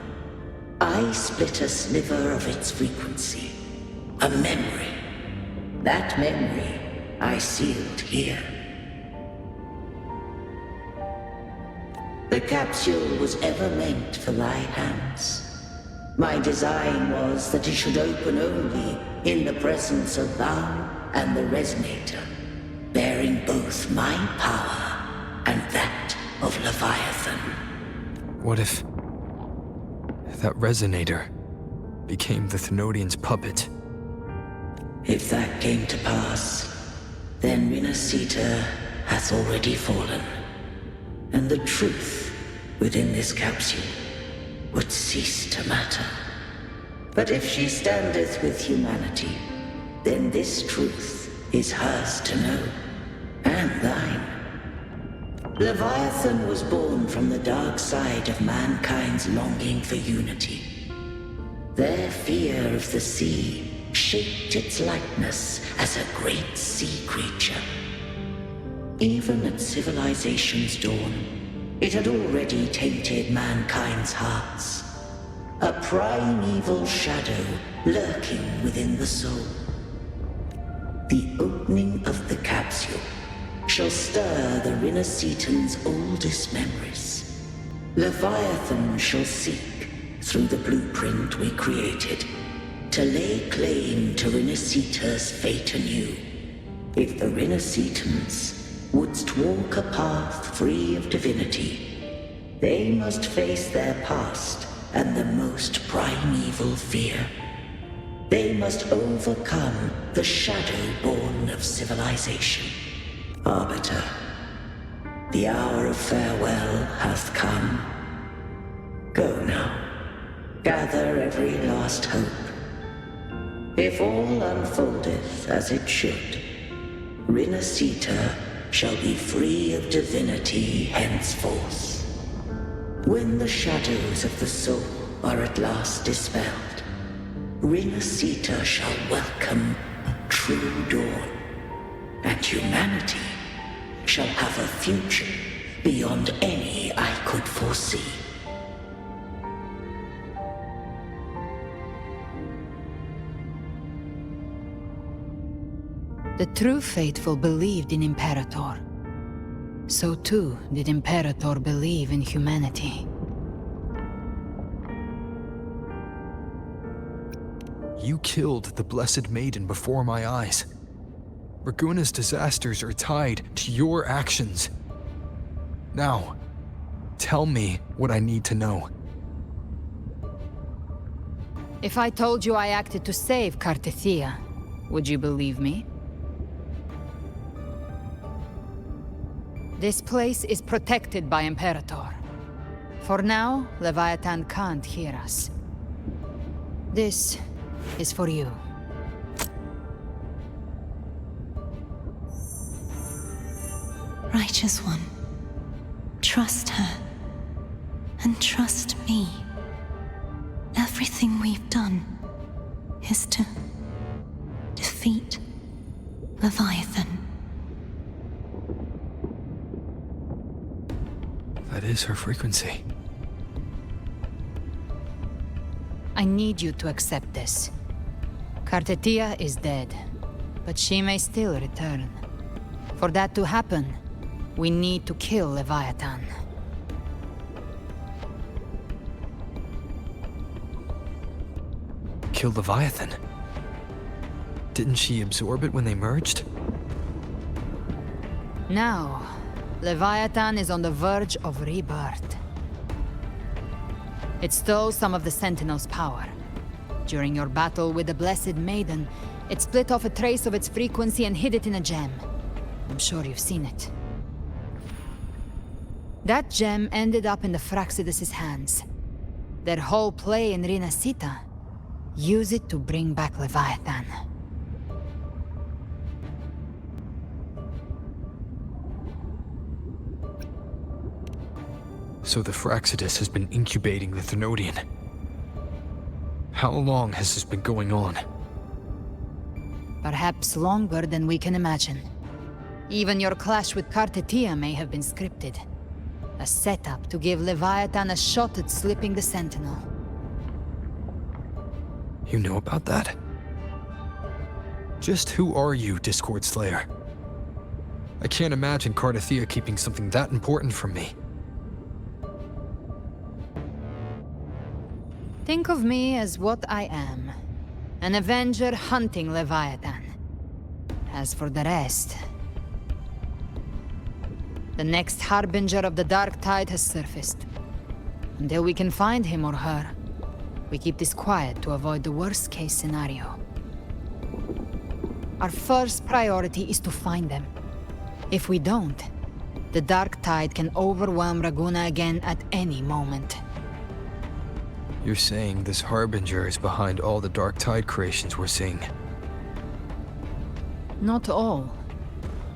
I split a sliver of its frequency. A memory. That memory I sealed here. The capsule was ever meant for thy hands. My design was that it should open only in the presence of thou and the Resonator, bearing both my power and that of Leviathan. What if that Resonator became the Threnodian's puppet? If that came to pass, then Rinascita hath already fallen, and the truth within this capsule would cease to matter. But if she standeth with humanity, then this truth is hers to know, and thine. Leviathan was born from the dark side of mankind's longing for unity. Their fear of the sea shaped its likeness as a great sea creature. Even at civilization's dawn, it had already tainted mankind's hearts. A primeval shadow lurking within the soul. The opening of the capsule shall stir the Rinascitan's oldest memories. Leviathan shall seek, through the blueprint we created, to lay claim to Rinascita's fate anew. If the Rinascitans wouldst walk a path free of divinity, they must face their past and the most primeval fear. They must overcome the shadow born of civilization. Arbiter, the hour of farewell hath come. Go now, gather every last hope. If all unfoldeth as it should, Rinascita shall be free of divinity henceforth. When the shadows of the soul are at last dispelled, Rinascita shall welcome a true dawn, and humanity shall have a future beyond any I could foresee. The true faithful believed in Imperator. So too did Imperator believe in humanity. You killed the Blessed Maiden before my eyes. Bygone's disasters are tied to your actions. Now, tell me what I need to know. If I told you I acted to save Cartethia, would you believe me? This place is protected by Imperator. For now, Leviathan can't hear us. This is for you. Righteous One, trust her, and trust me. Everything we've done is to defeat Leviathan. That is her frequency. I need you to accept this. Cartethia is dead, but she may still return. For that to happen, we need to kill Leviathan. Kill Leviathan? Didn't she absorb it when they merged? Now, Leviathan is on the verge of rebirth. It stole some of the Sentinel's power. During your battle with the Blessed Maiden, it split off a trace of its frequency and hid it in a gem. I'm sure you've seen it. That gem ended up in the Fraxidus' hands. Their whole play in Rinascita, use it to bring back Leviathan. So the Fraxidus has been incubating the Thenodian. How long has this been going on? Perhaps longer than we can imagine. Even your clash with Cartethia may have been scripted. A setup to give Leviathan a shot at slipping the Sentinel. You know about that? Just who are you, Discord Slayer? I can't imagine Cartethia keeping something that important from me. Think of me as what I am. An Avenger hunting Leviathan. As for the rest... The next Harbinger of the Dark Tide has surfaced. Until we can find him or her, we keep this quiet to avoid the worst-case scenario. Our first priority is to find them. If we don't, the Dark Tide can overwhelm Raguna again at any moment. You're saying this Harbinger is behind all the Dark Tide creations we're seeing? Not all.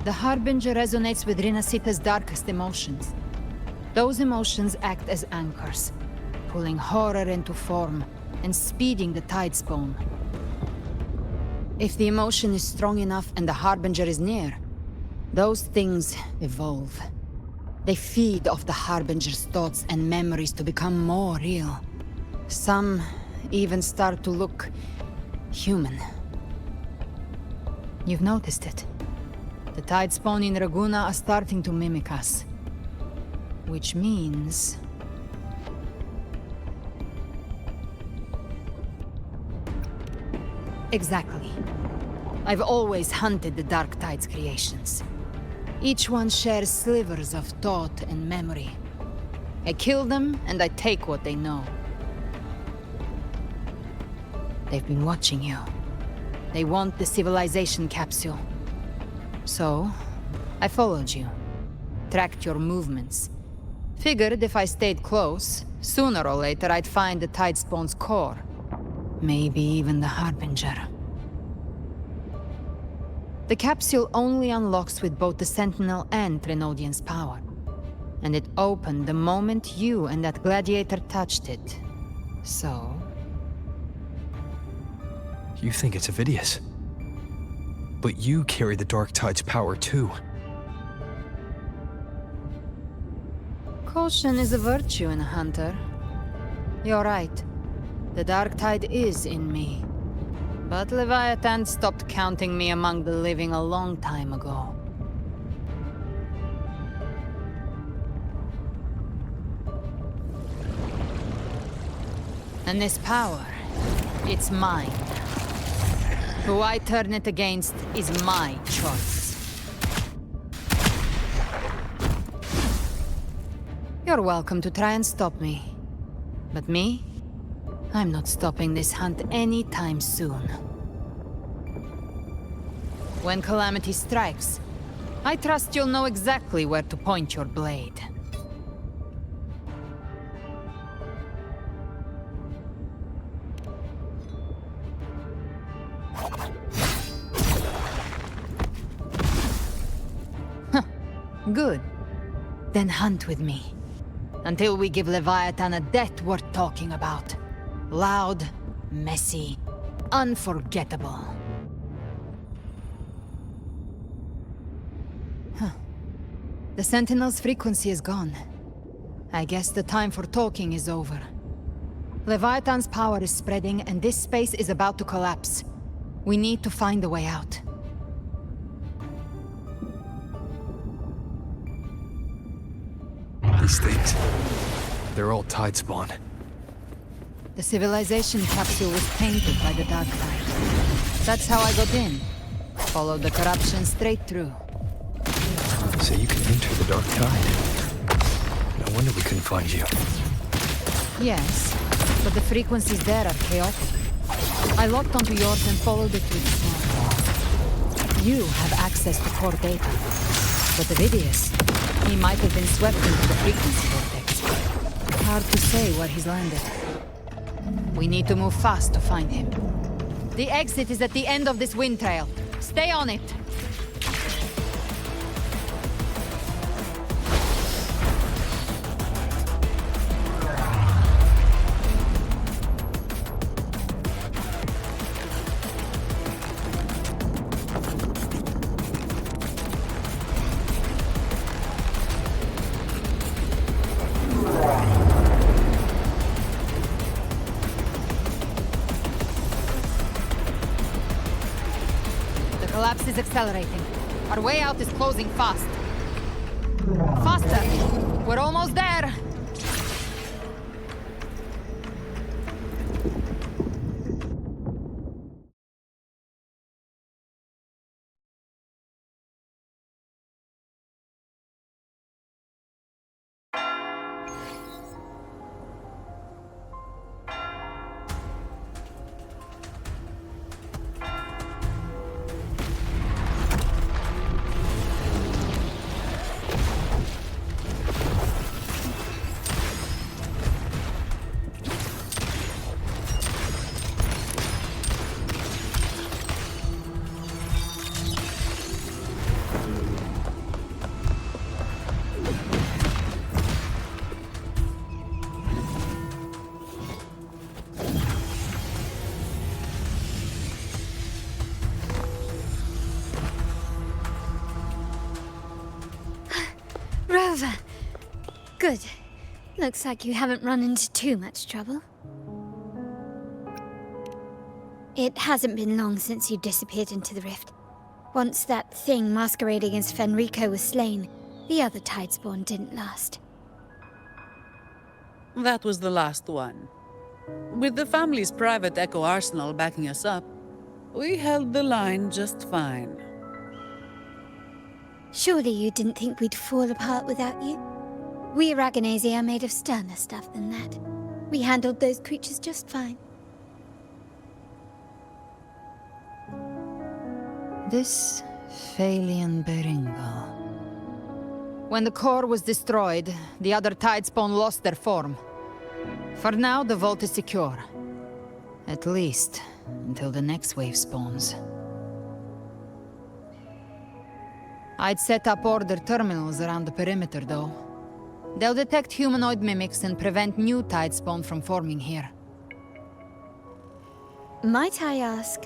The Harbinger resonates with Rinascita's darkest emotions. Those emotions act as anchors, pulling horror into form and speeding the tide spawn. If the emotion is strong enough and the Harbinger is near, those things evolve. They feed off the Harbinger's thoughts and memories to become more real. Some even start to look human. You've noticed it. The tide spawn in Raguna are starting to mimic us. Which means... Exactly. I've always hunted the Dark Tide's creations. Each one shares slivers of thought and memory. I kill them, and I take what they know. They've been watching you. They want the civilization capsule. So, I followed you. Tracked your movements. Figured if I stayed close, sooner or later I'd find the Tide Spawn's core. Maybe even the Harbinger. The capsule only unlocks with both the Sentinel and Trinodian's power. And it opened the moment you and that gladiator touched it. So... You think it's Avidius. But you carry the Dark Tide's power too. Caution is a virtue in a hunter. You're right. The Dark Tide is in me. But Leviathan stopped counting me among the living a long time ago. And this power, it's mine. Who I turn it against is my choice. You're welcome to try and stop me. But me? I'm not stopping this hunt anytime soon. When calamity strikes, I trust you'll know exactly where to point your blade. Good. Then hunt with me. Until we give Leviathan a death worth talking about. Loud, messy, unforgettable. The Sentinel's frequency is gone. I guess the time for talking is over. Leviathan's power is spreading and this space is about to collapse. We need to find a way out. These things, they're all Tide Spawn. The civilization capsule was tainted by the Dark Tide. That's how I got in. Followed the corruption straight through. So you can enter the Dark Tide. No wonder we couldn't find you. Yes, but the frequencies there are chaotic. I locked onto yours and followed it with smoke. You have access to core data. But Avidius, he might have been swept into the frequency vortex. Hard to say where he's landed. We need to move fast to find him. The exit is at the end of this wind trail. Stay on it! Collapse is accelerating. Our way out is closing fast. Faster! We're almost there! over. Good. Looks like you haven't run into too much trouble. It hasn't been long since you disappeared into the rift. Once that thing masquerading as Fenrico was slain, the other Tidespawn didn't last. That was the last one. With the family's private Echo arsenal backing us up, we held the line just fine. Surely you didn't think we'd fall apart without you? We Aragonese are made of sterner stuff than that. We handled those creatures just fine. This Phalian Beringal. When the core was destroyed, the other Tidespawn lost their form. For now, the vault is secure. At least, until the next wave spawns. I'd set up order terminals around the perimeter, though. They'll detect humanoid mimics and prevent new Tidespawn from forming here. Might I ask?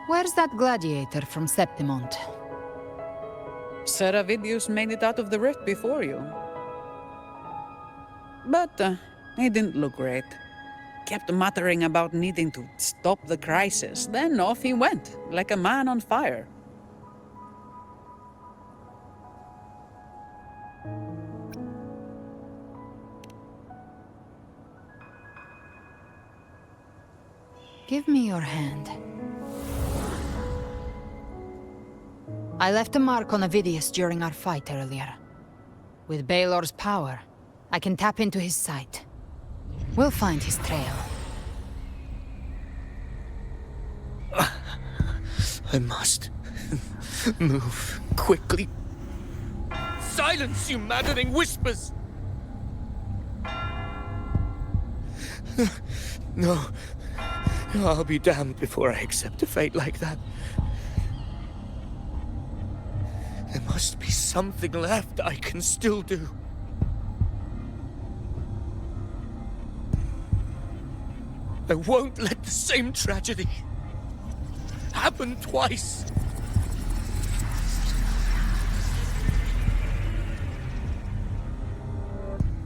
Where's that gladiator from Septimont? Seravidius made it out of the rift before you. But he didn't look great. Kept muttering about needing to stop the crisis, then off he went, like a man on fire. Give me your hand. I left a mark on Avidius during our fight earlier. With Baelor's power, I can tap into his sight. We'll find his trail. I must move quickly. Silence, you maddening whispers! No. I'll be damned before I accept a fate like that. There must be something left I can still do. I won't let the same tragedy happen twice.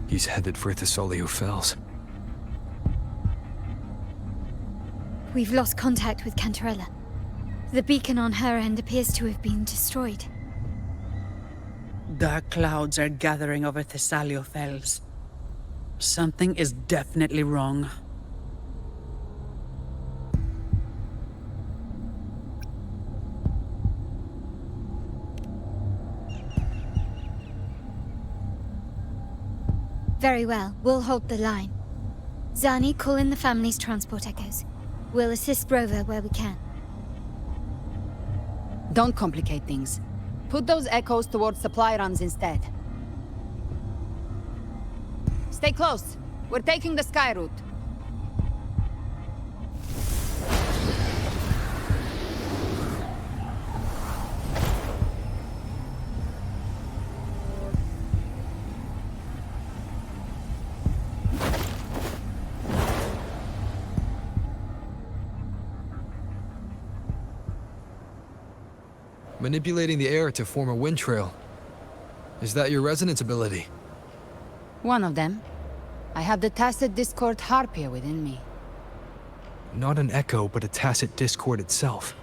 He's headed for Thessalio Fells. We've lost contact with Cantarella. The beacon on her end appears to have been destroyed. Dark clouds are gathering over Thessalio Fells. Something is definitely wrong. Very well, we'll hold the line. Zani, call in the family's transport echoes. We'll assist Rover where we can. Don't complicate things. Put those echoes towards supply runs instead. Stay close. We're taking the sky route. Manipulating the air to form a wind trail. Is that your resonance ability? One of them. I have the Tacit Discord Harpia within me. Not an echo, but a Tacit Discord itself.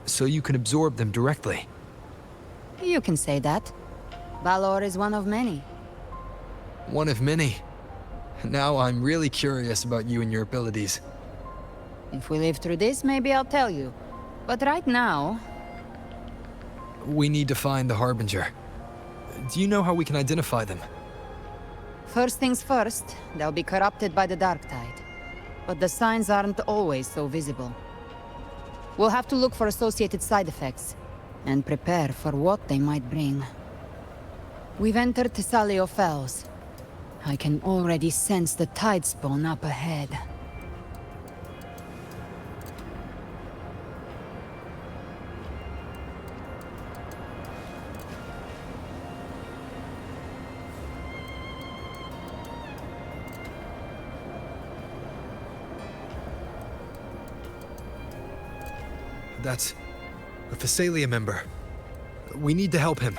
So you can absorb them directly. You can say that. Balor is one of many. One of many. Now I'm really curious about you and your abilities. If we live through this, maybe I'll tell you. But right now... We need to find the Harbinger. Do you know how we can identify them? First things first, they'll be corrupted by the Dark Tide. But the signs aren't always so visible. We'll have to look for associated side effects, and prepare for what they might bring. We've entered Thessalio Fells. I can already sense the Tidespawn up ahead. That's a Physalia member. We need to help him.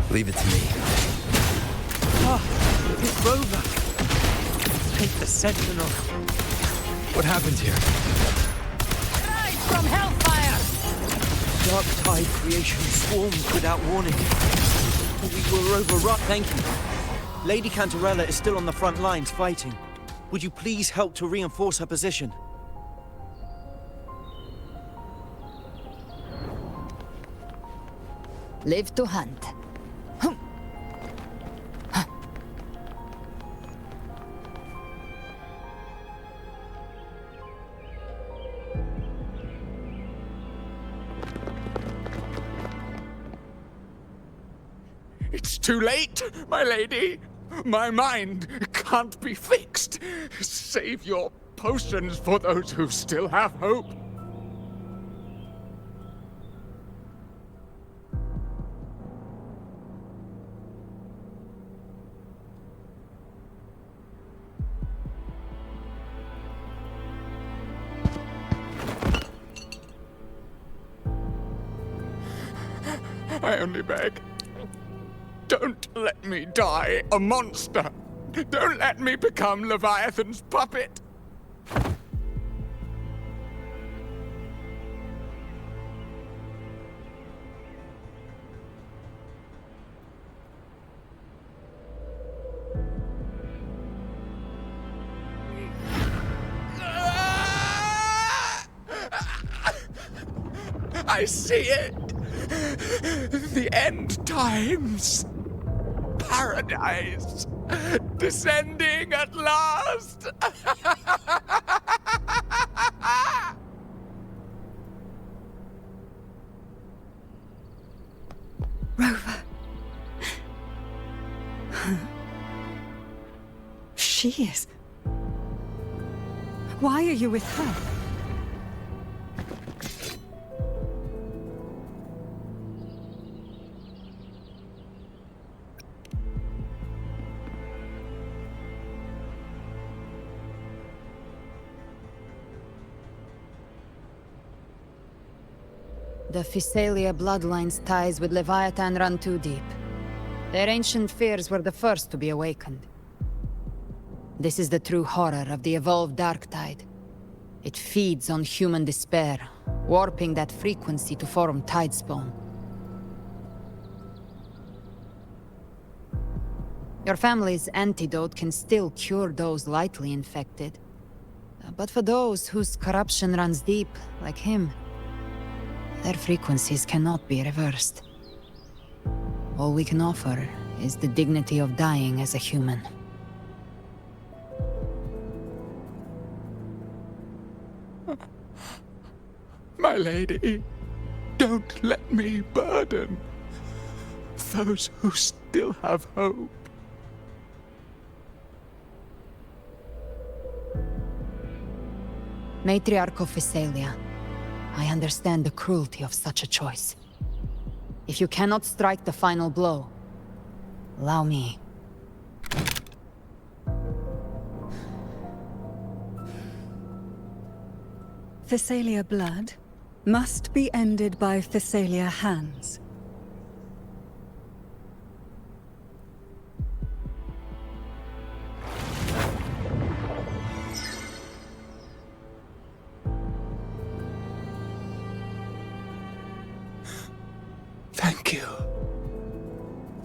Leave it to me. It's Rover! Take the Sentinel. What happened here? Rise from Hellfire! Dark Tide creation swarmed without warning. We were overrun. Thank you. Lady Cantarella is still on the front lines fighting. Would you please help to reinforce her position? Live to hunt. It's too late, my lady. My mind can't be fixed. Save your potions for those who still have hope. I only beg. Don't let me die a monster! Don't let me become Leviathan's puppet! I see it! The end times! Paradise! Descending at last! Rover. She is. Why are you with her? The Physalia bloodline's ties with Leviathan run too deep. Their ancient fears were the first to be awakened. This is the true horror of the evolved Dark Tide. It feeds on human despair, warping that frequency to form Tidespawn. Your family's antidote can still cure those lightly infected. But for those whose corruption runs deep, like him, their frequencies cannot be reversed. All we can offer is the dignity of dying as a human. My lady, don't let me burden those who still have hope. Matriarch of Physalia, I understand the cruelty of such a choice. If you cannot strike the final blow, allow me. Physalia blood must be ended by Physalia hands. Thank you.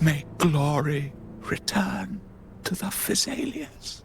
May glory return to the Physalians.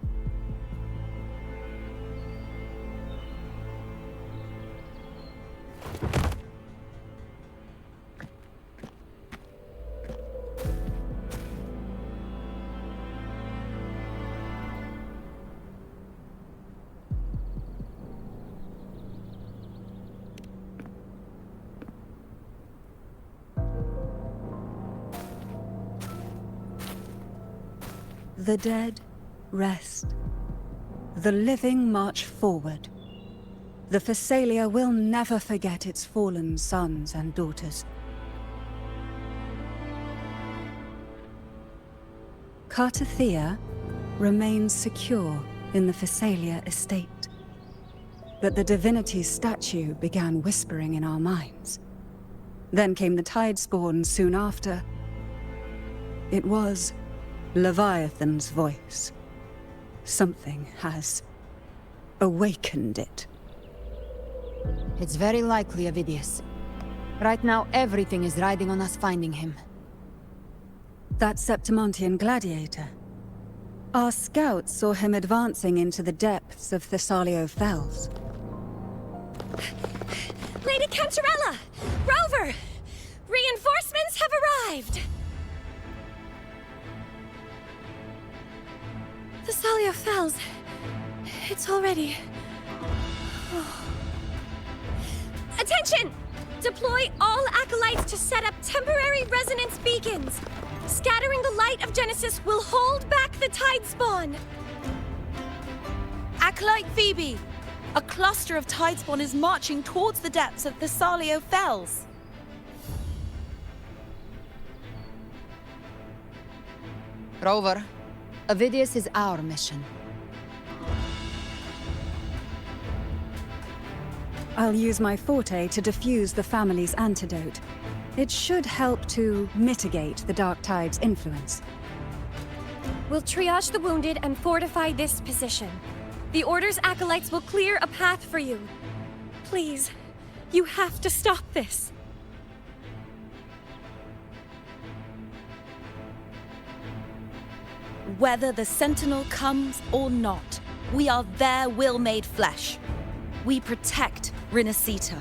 The dead rest. The living march forward. The Physalia will never forget its fallen sons and daughters. Cartathea remains secure in the Physalia estate. But the divinity's statue began whispering in our minds. Then came the Tidespawn soon after. It was Leviathan's voice. Something has awakened it. It's very likely, Avidius. Right now, everything is riding on us finding him. That Septimontian gladiator. Our scouts saw him advancing into the depths of Thessalio Fells. Lady Cantarella! Rover! Reinforcements have arrived! Thessalio Fells. It's already... Oh. Attention! Deploy all acolytes to set up temporary resonance beacons. Scattering the light of Genesis will hold back the Tidespawn. Acolyte Phoebe! A cluster of Tidespawn is marching towards the depths of Thessalio Fells. Rover, Avidius is our mission. I'll use my forte to defuse the family's antidote. It should help to mitigate the Dark Tide's influence. We'll triage the wounded and fortify this position. The Order's acolytes will clear a path for you. Please, you have to stop this. Whether the Sentinel comes or not, we are their will made flesh. We protect Rinascita.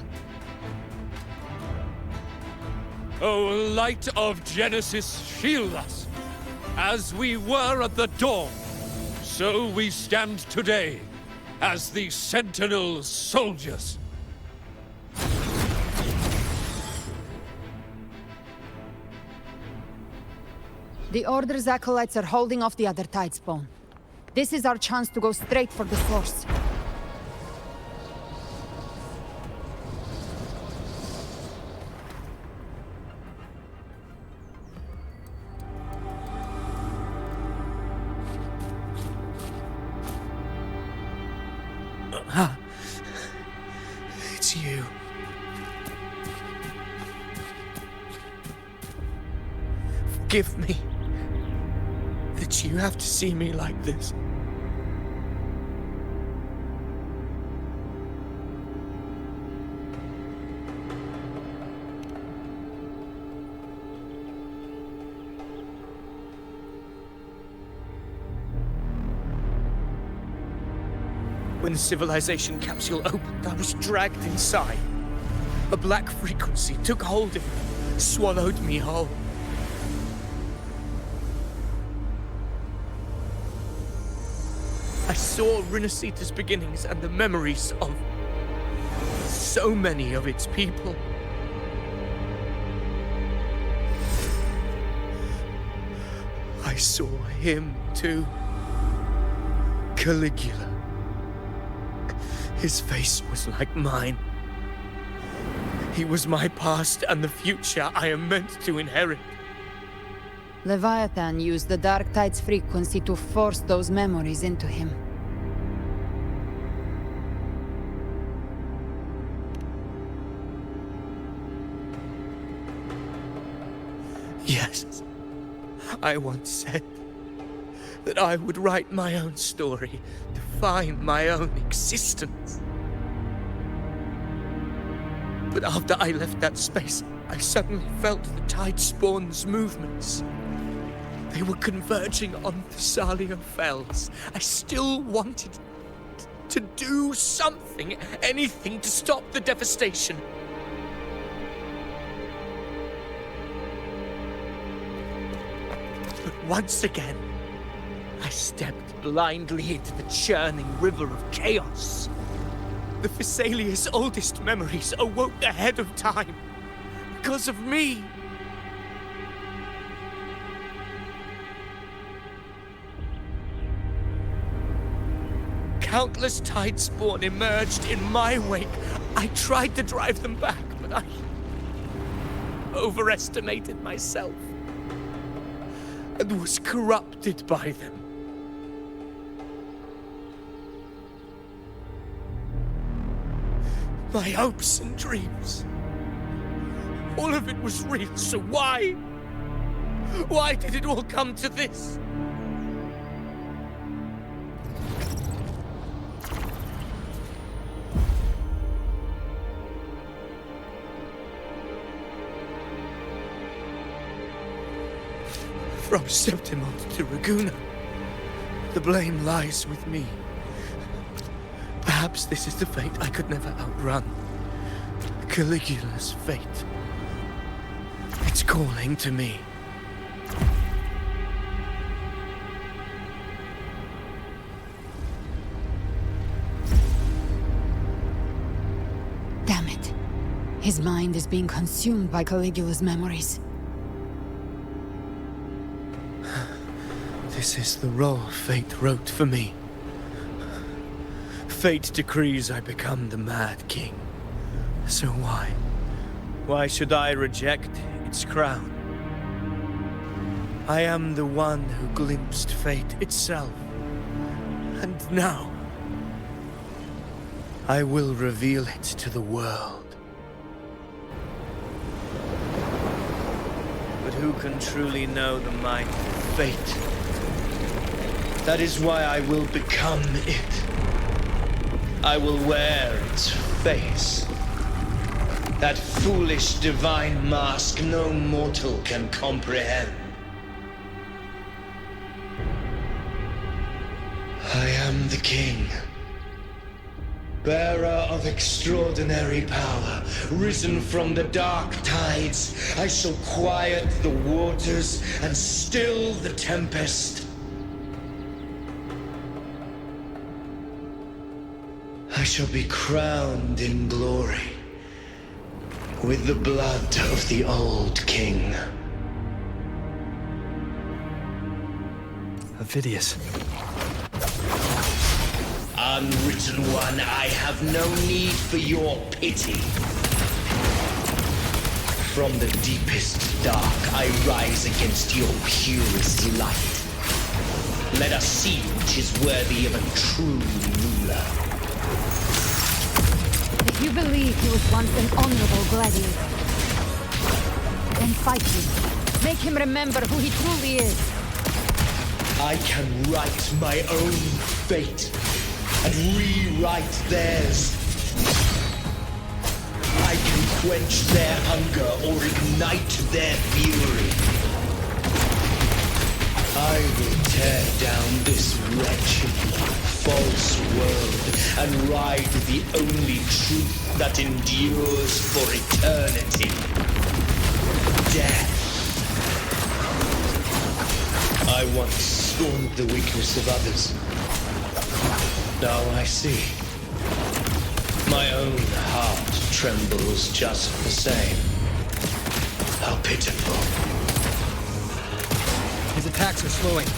O light of Genesis, shield us! As we were at the dawn, so we stand today, as the Sentinel's soldiers. The Order's acolytes are holding off the other Tidespawn. This is our chance to go straight for the source. It's you. Forgive me that you have to see me like this. When the civilization capsule opened, I was dragged inside. A black frequency took hold of me, swallowed me whole. I saw Rinascita's beginnings and the memories of so many of its people. I saw him too. Caligula. His face was like mine. He was my past and the future I am meant to inherit. Leviathan used the Dark Tide's frequency to force those memories into him. Yes, I once said that I would write my own story, define my own existence. But after I left that space, I suddenly felt the Tidespawn's movements. They were converging on Thessalio Fells. I still wanted to do something, anything to stop the devastation. But once again, I stepped blindly into the churning river of chaos. The Thessalia's oldest memories awoke ahead of time because of me. Countless Tidespawn emerged in my wake. I tried to drive them back, but I overestimated myself. and was corrupted by them. My hopes and dreams. All of it was real, so why? Why did it all come to this? From Septimont to Raguna, the blame lies with me. Perhaps this is the fate I could never outrun. Caligula's fate. It's calling to me. Damn it. His mind is being consumed by Caligula's memories. This is the role fate wrote for me. Fate decrees I become the Mad King. So why? Why should I reject its crown? I am the one who glimpsed fate itself. And now, I will reveal it to the world. But who can truly know the mind of fate? That is why I will become it. I will wear its face. That foolish divine mask no mortal can comprehend. I am the king, bearer of extraordinary power, risen from the dark tides. I shall quiet the waters and still the tempest. I shall be crowned in glory with the blood of the old king. Avidius. Unwritten one, I have no need for your pity. From the deepest dark, I rise against your purest light. Let us see which is worthy of a true ruler. If you believe he was once an honorable gladiator, then fight him. Make him remember who he truly is. I can write my own fate and rewrite theirs. I can quench their hunger or ignite their fury. I will tear down this wretched, false world and ride the only truth that endures for eternity. Death. I once scorned the weakness of others. Now I see. My own heart trembles just the same. How pitiful. His attacks are slowing.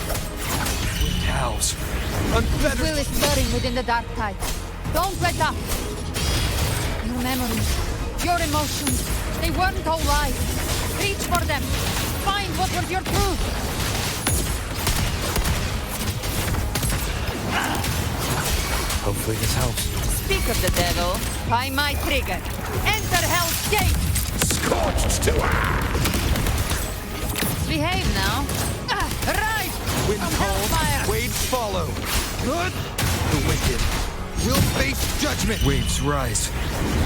Wind howls. Unfettered. Will is stirring within the dark tide. Don't let up. Your memories, your emotions, they weren't all lies. Reach for them. Find what was your truth. Hopefully this helps. Speak of the devil, by my trigger. Enter Hell's Gate! Scorched to earth! Behave now. Rise! Wind calls, waves follow. Good. The wicked will face judgment. Waves rise.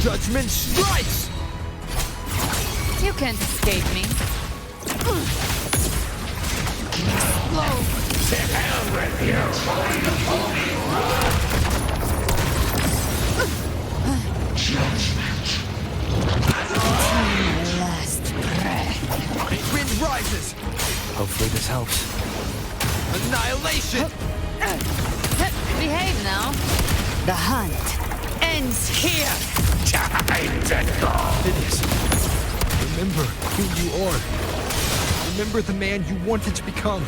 Judgment strikes! You can't escape me. Explode! To hell with you! Judgment. Last breath. Wind rises. Hopefully this helps. Annihilation! Behave now. The hunt ends here. Time to go! Avidius, remember who you are. Remember the man you wanted to become.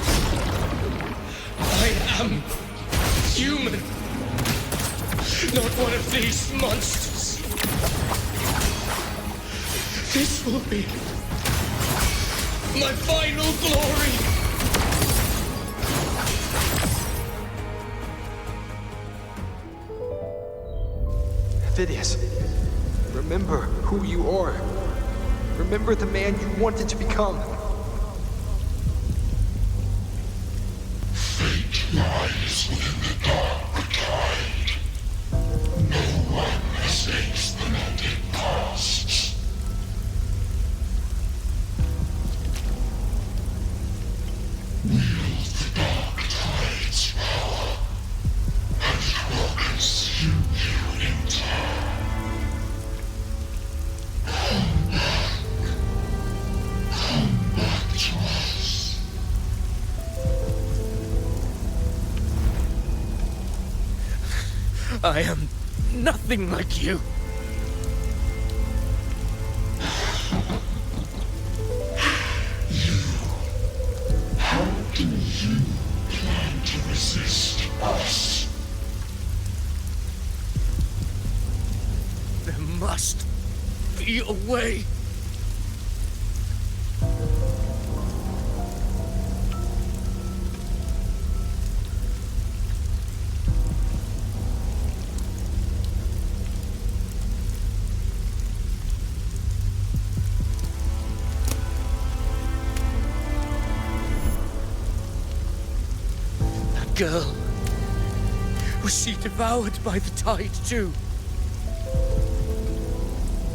I am human. Not one of these monsters. This will be my final glory. Phidias, remember who you are. Remember the man you wanted to become. Fate lies within the dark tide. No one escapes the melted past. Wield the dark tide's power, and it will consume you in turn. Come back to us. I am nothing like you. How do you plan to resist us? There must be a way. Girl. Was she devoured by the tide too?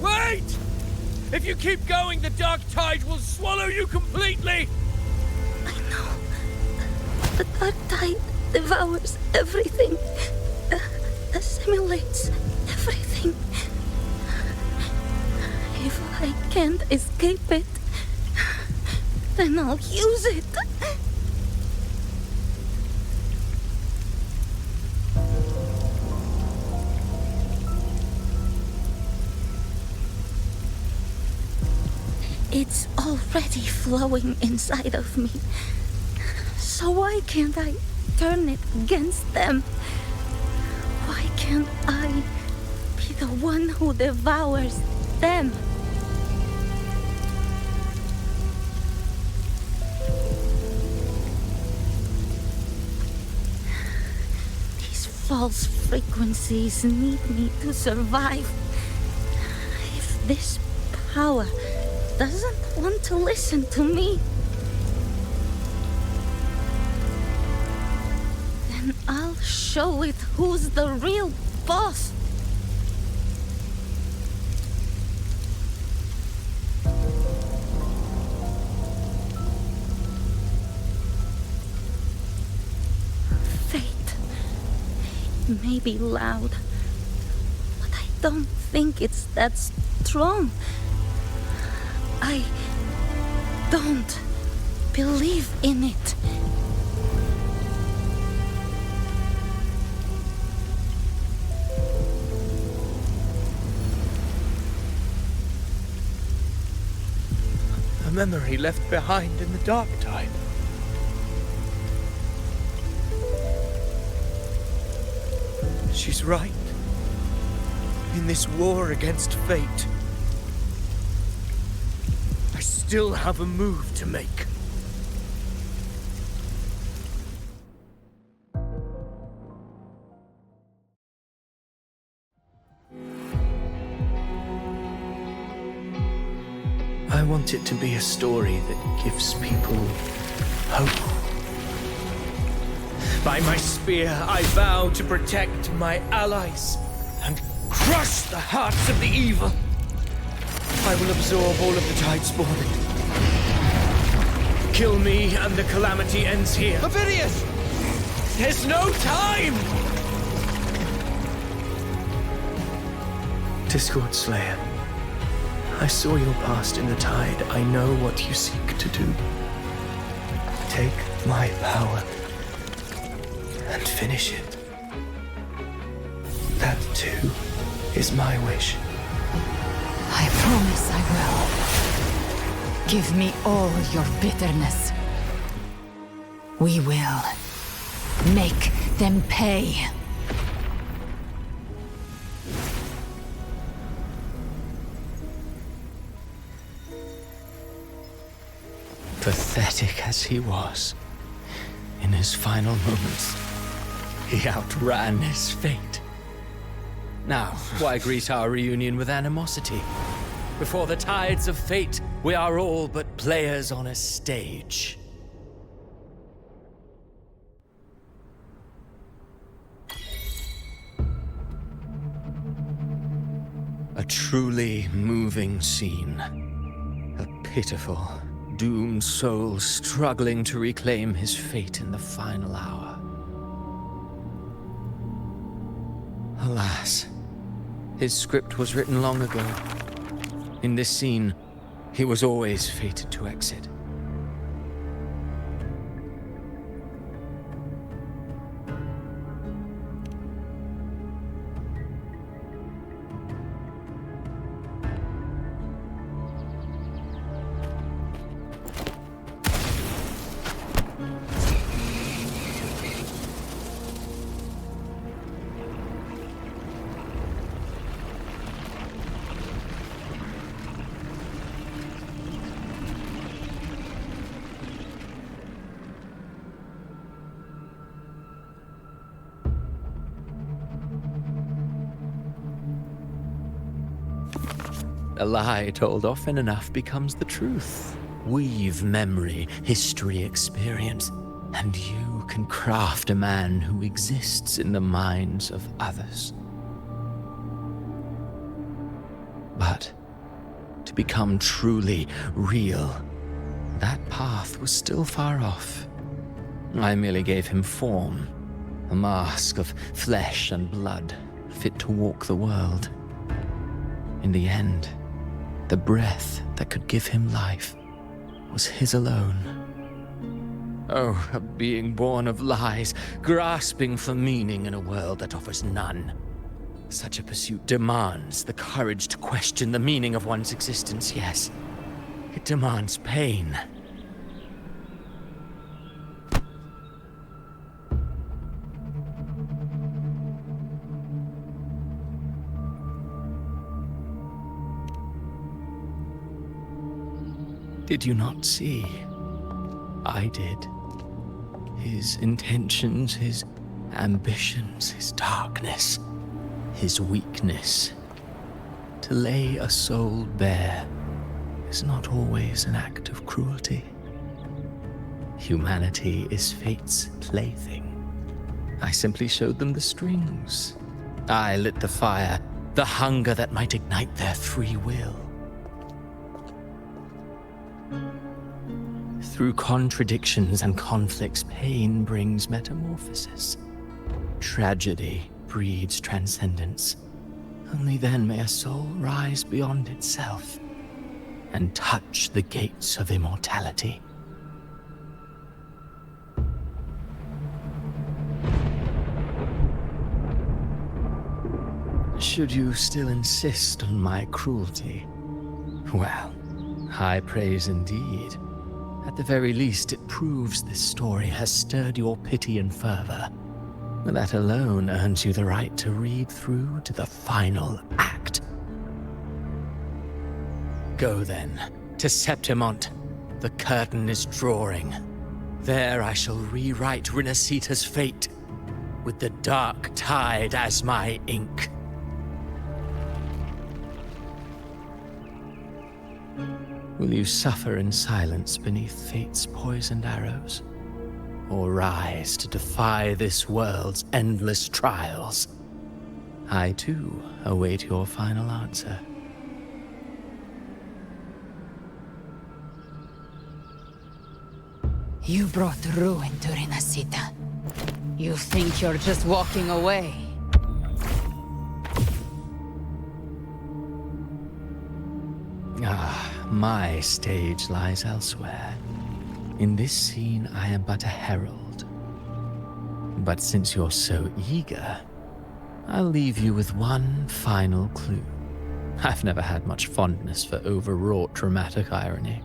Wait! If you keep going, the dark tide will swallow you completely! I know. The dark tide devours everything. Assimilates everything. If I can't escape it, then I'll use it. It's already flowing inside of me. So why can't I turn it against them? Why can't I be the one who devours them? These false frequencies need me to survive. If this power doesn't want to listen to me, then I'll show it who's the real boss. Fate may be loud, but I don't think it's that strong. I don't believe in it. A memory left behind in the dark tide. She's right. In this war against fate, I still have a move to make. I want it to be a story that gives people hope. By my spear, I vow to protect my allies and crush the hearts of the evil. I will absorb all of the tide spawn. Kill me and the calamity ends here. Phidias! There's no time! Discord Slayer, I saw your past in the tide. I know what you seek to do. Take my power and finish it. That too is my wish. I promise I will. Give me all your bitterness. We will make them pay. Pathetic as he was, in his final moments, he outran his fate. Now, why greet our reunion with animosity? Before the tides of fate, we are all but players on a stage. A truly moving scene. A pitiful, doomed soul struggling to reclaim his fate in the final hour. Alas, his script was written long ago. In this scene, he was always fated to exit. A lie told often enough becomes the truth. Weave memory, history, experience, and you can craft a man who exists in the minds of others. But to become truly real, that path was still far off. I merely gave him form, a mask of flesh and blood, fit to walk the world. In the end, the breath that could give him life was his alone. Oh, a being born of lies, grasping for meaning in a world that offers none. Such a pursuit demands the courage to question the meaning of one's existence, yes. It demands pain. Did you not see? I did. His intentions, his ambitions, his darkness, his weakness. To lay a soul bare is not always an act of cruelty. Humanity is fate's plaything. I simply showed them the strings. I lit the fire, the hunger that might ignite their free will. Through contradictions and conflicts, pain brings metamorphosis. Tragedy breeds transcendence. Only then may a soul rise beyond itself and touch the gates of immortality. Should you still insist on my cruelty? Well, high praise indeed. At the very least, it proves this story has stirred your pity and fervor. That alone earns you the right to read through to the final act. Go then, to Septimont. The curtain is drawing. There I shall rewrite Rinascita's fate, with the dark tide as my ink. Will you suffer in silence beneath fate's poisoned arrows? Or rise to defy this world's endless trials? I, too, await your final answer. You brought ruin to Rinascita. You think you're just walking away? My stage lies elsewhere. In this scene, I am but a herald. But since you're so eager, I'll leave you with one final clue. I've never had much fondness for overwrought dramatic irony.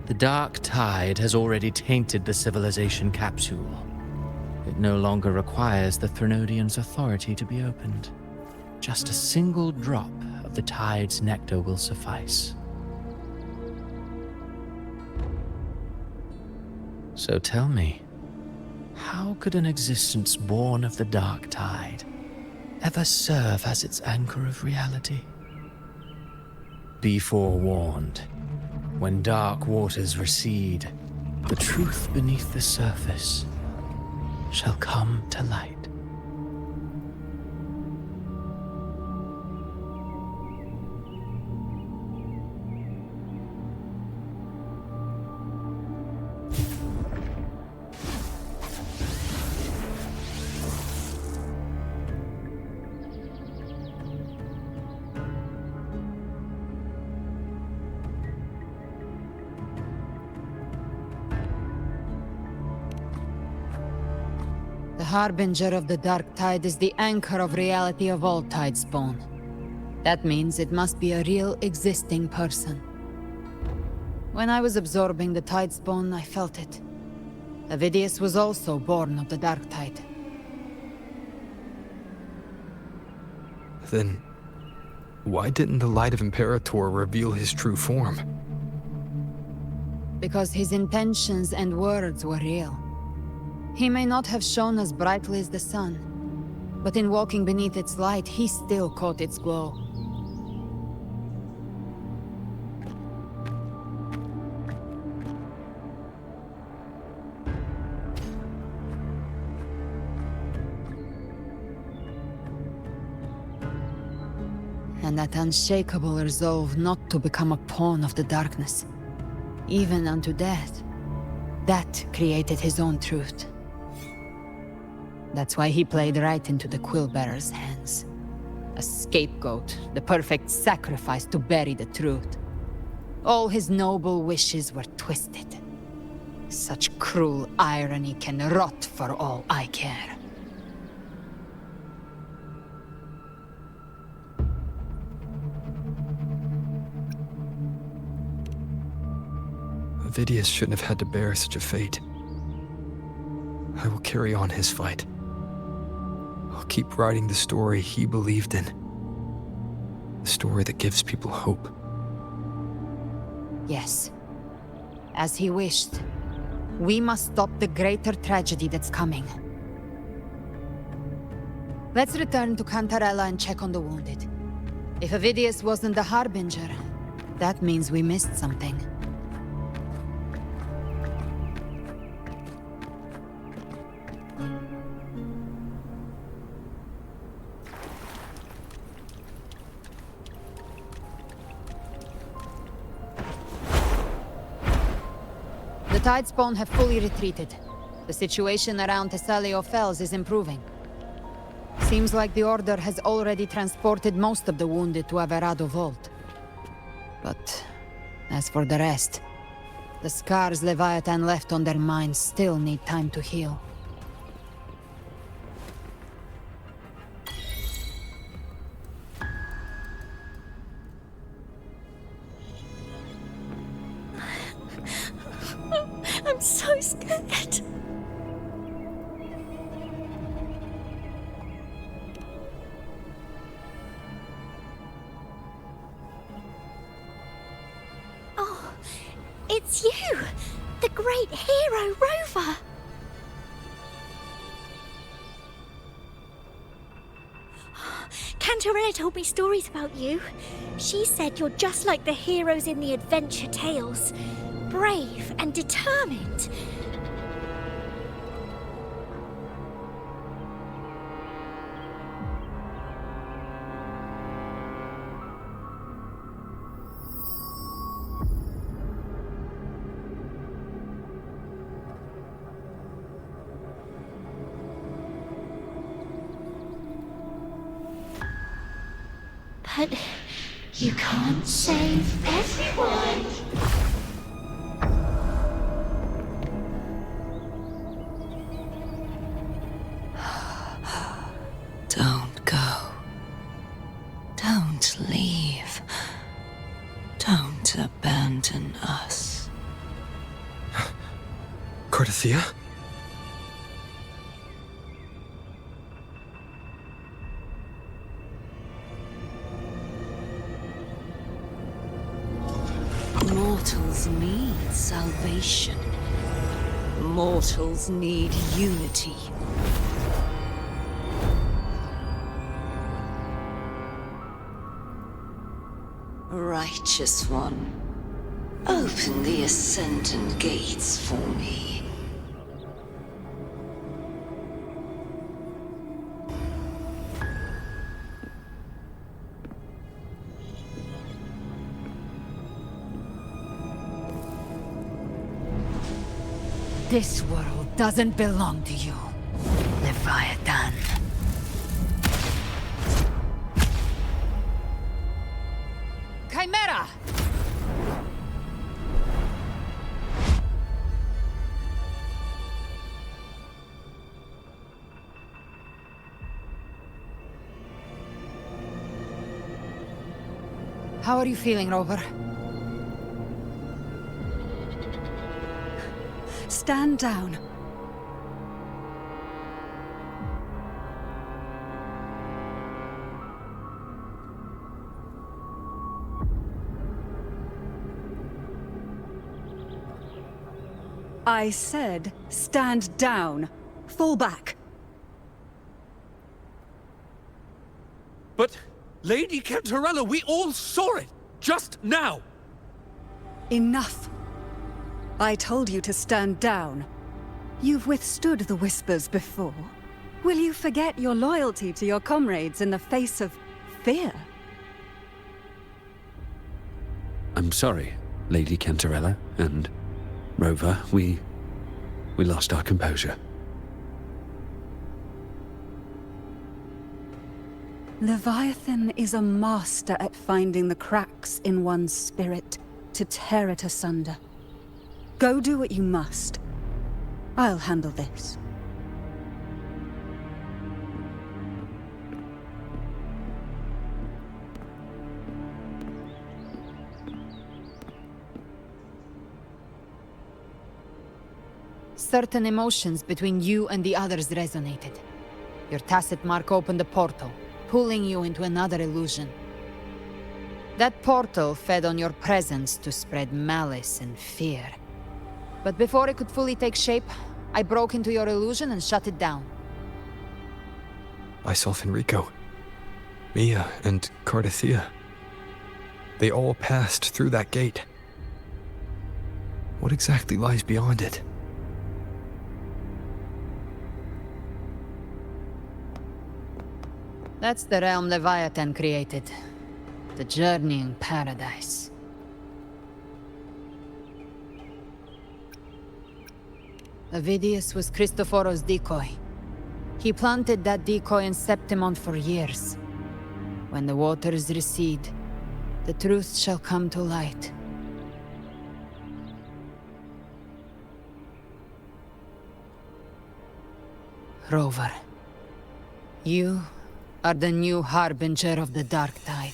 The dark tide has already tainted the civilization capsule. It no longer requires the Threnodians' authority to be opened. Just a single drop of the tide's nectar will suffice. So tell me, How could an existence born of the dark tide ever serve as its anchor of reality? Be forewarned. When dark waters recede, the truth beneath the surface shall come to light. The Harbinger of the Dark Tide is the anchor of reality of all Tidespawn. That means it must be a real, existing person. When I was absorbing the Tidespawn, I felt it. Avidius was also born of the Dark Tide. Then, why didn't the Light of Imperator reveal his true form? Because his intentions and words were real. He may not have shone as brightly as the sun, but in walking beneath its light, he still caught its glow. And that unshakable resolve not to become a pawn of the darkness, even unto death, that created his own truth. That's why he played right into the Quillbearer's hands. A scapegoat, the perfect sacrifice to bury the truth. All his noble wishes were twisted. Such cruel irony can rot for all I care. Avidius shouldn't have had to bear such a fate. I will carry on his fight. I'll keep writing the story he believed in. The story that gives people hope. Yes. As he wished. We must stop the greater tragedy that's coming. Let's return to Cantarella and check on the wounded. If Avidius wasn't the Harbinger, that means we missed something. The Tidespawn have fully retreated. The situation around Thessalio Fells is improving. Seems like the Order has already transported most of the wounded to Averado Vault. But as for the rest, the scars Leviathan left on their minds still need time to heal. I'm so scared. Oh, it's you! The great hero, Rover! Cantarella told me stories about you. She said you're just like the heroes in the adventure tales. Brave and determined. But you can't save everyone. Don't go. Don't leave. Don't abandon us. Cardathia? Mortals need salvation. Mortals need unity. Righteous One, open the Ascendant Gates for me. This world doesn't belong to you, Leviathan. Chimera! How are you feeling, Rover? Stand down. I said, stand down. Fall back. But, Lady Cantarella, we all saw it! Just now! Enough. I told you to stand down. You've withstood the whispers before. Will you forget your loyalty to your comrades in the face of fear? I'm sorry, Lady Cantarella, and Rover, we lost our composure. Leviathan is a master at finding the cracks in one's spirit to tear it asunder. Go do what you must. I'll handle this. Certain emotions between you and the others resonated. Your tacit mark opened a portal, pulling you into another illusion. That portal fed on your presence to spread malice and fear. But before it could fully take shape, I broke into your illusion and shut it down. I saw Fenrico, Mia, and Cardathia. They all passed through that gate. What exactly lies beyond it? That's the realm Leviathan created. The journeying paradise. Avidius was Cristoforo's decoy. He planted that decoy in Septimon for years. When the waters recede, the truth shall come to light. Rover, you are the new harbinger of the Dark Tide.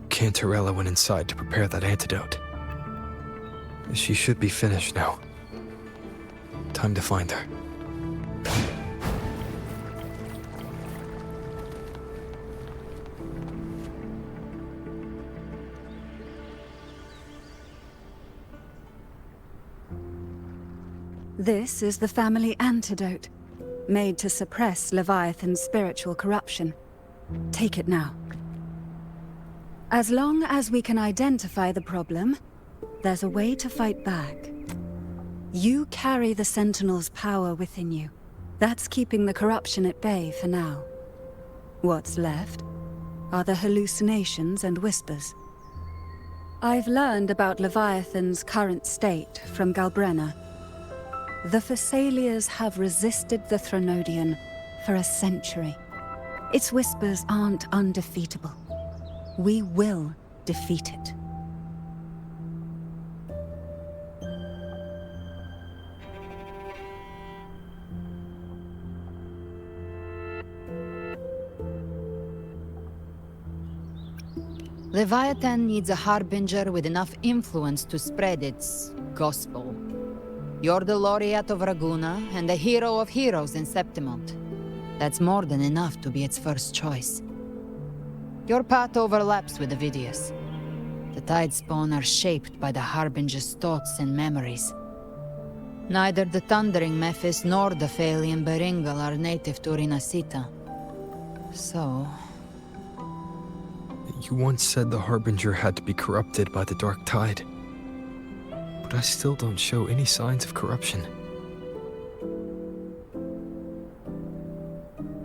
Cantarella went inside to prepare that antidote. She should be finished now. Time to find her. This is the family antidote, made to suppress Leviathan's spiritual corruption. Take it now. As long as we can identify the problem, there's a way to fight back. You carry the Sentinel's power within you. That's keeping the corruption at bay for now. What's left are the hallucinations and whispers. I've learned about Leviathan's current state from Galbrenna. The Thessalias have resisted the Threnodian for a century. Its whispers aren't undefeatable. We will defeat it. Leviathan needs a harbinger with enough influence to spread its gospel. You're the laureate of Raguna and the hero of heroes in Septimont. That's more than enough to be its first choice. Your path overlaps with Ovidius. The Tidespawn are shaped by the harbinger's thoughts and memories. Neither the Thundering Mephis nor the Phalian Beringal are native to Rinascita. So... You once said the Harbinger had to be corrupted by the Dark Tide. But I still don't show any signs of corruption.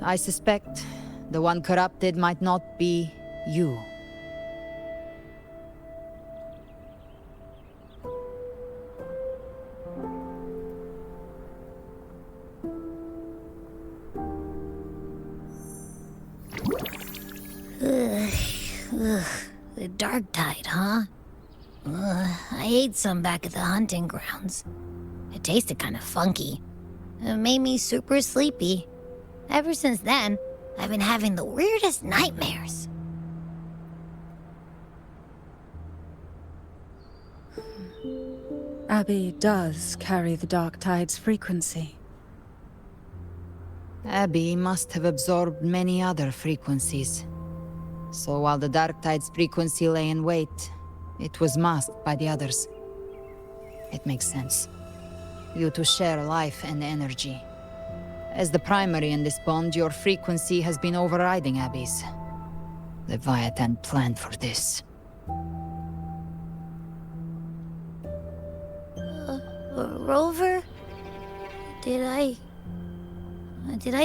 I suspect the one corrupted might not be you. The Dark Tide, huh? I ate some back at the hunting grounds. It tasted kind of funky. It made me super sleepy. Ever since then, I've been having the weirdest nightmares. Abby does carry the Dark Tide's frequency. Abby must have absorbed many other frequencies. So while the Dark Tide's frequency lay in wait, it was masked by the others. It makes sense. You two share life and energy. As the primary in this bond, your frequency has been overriding Abby's. Leviathan planned for this. Rover? Did I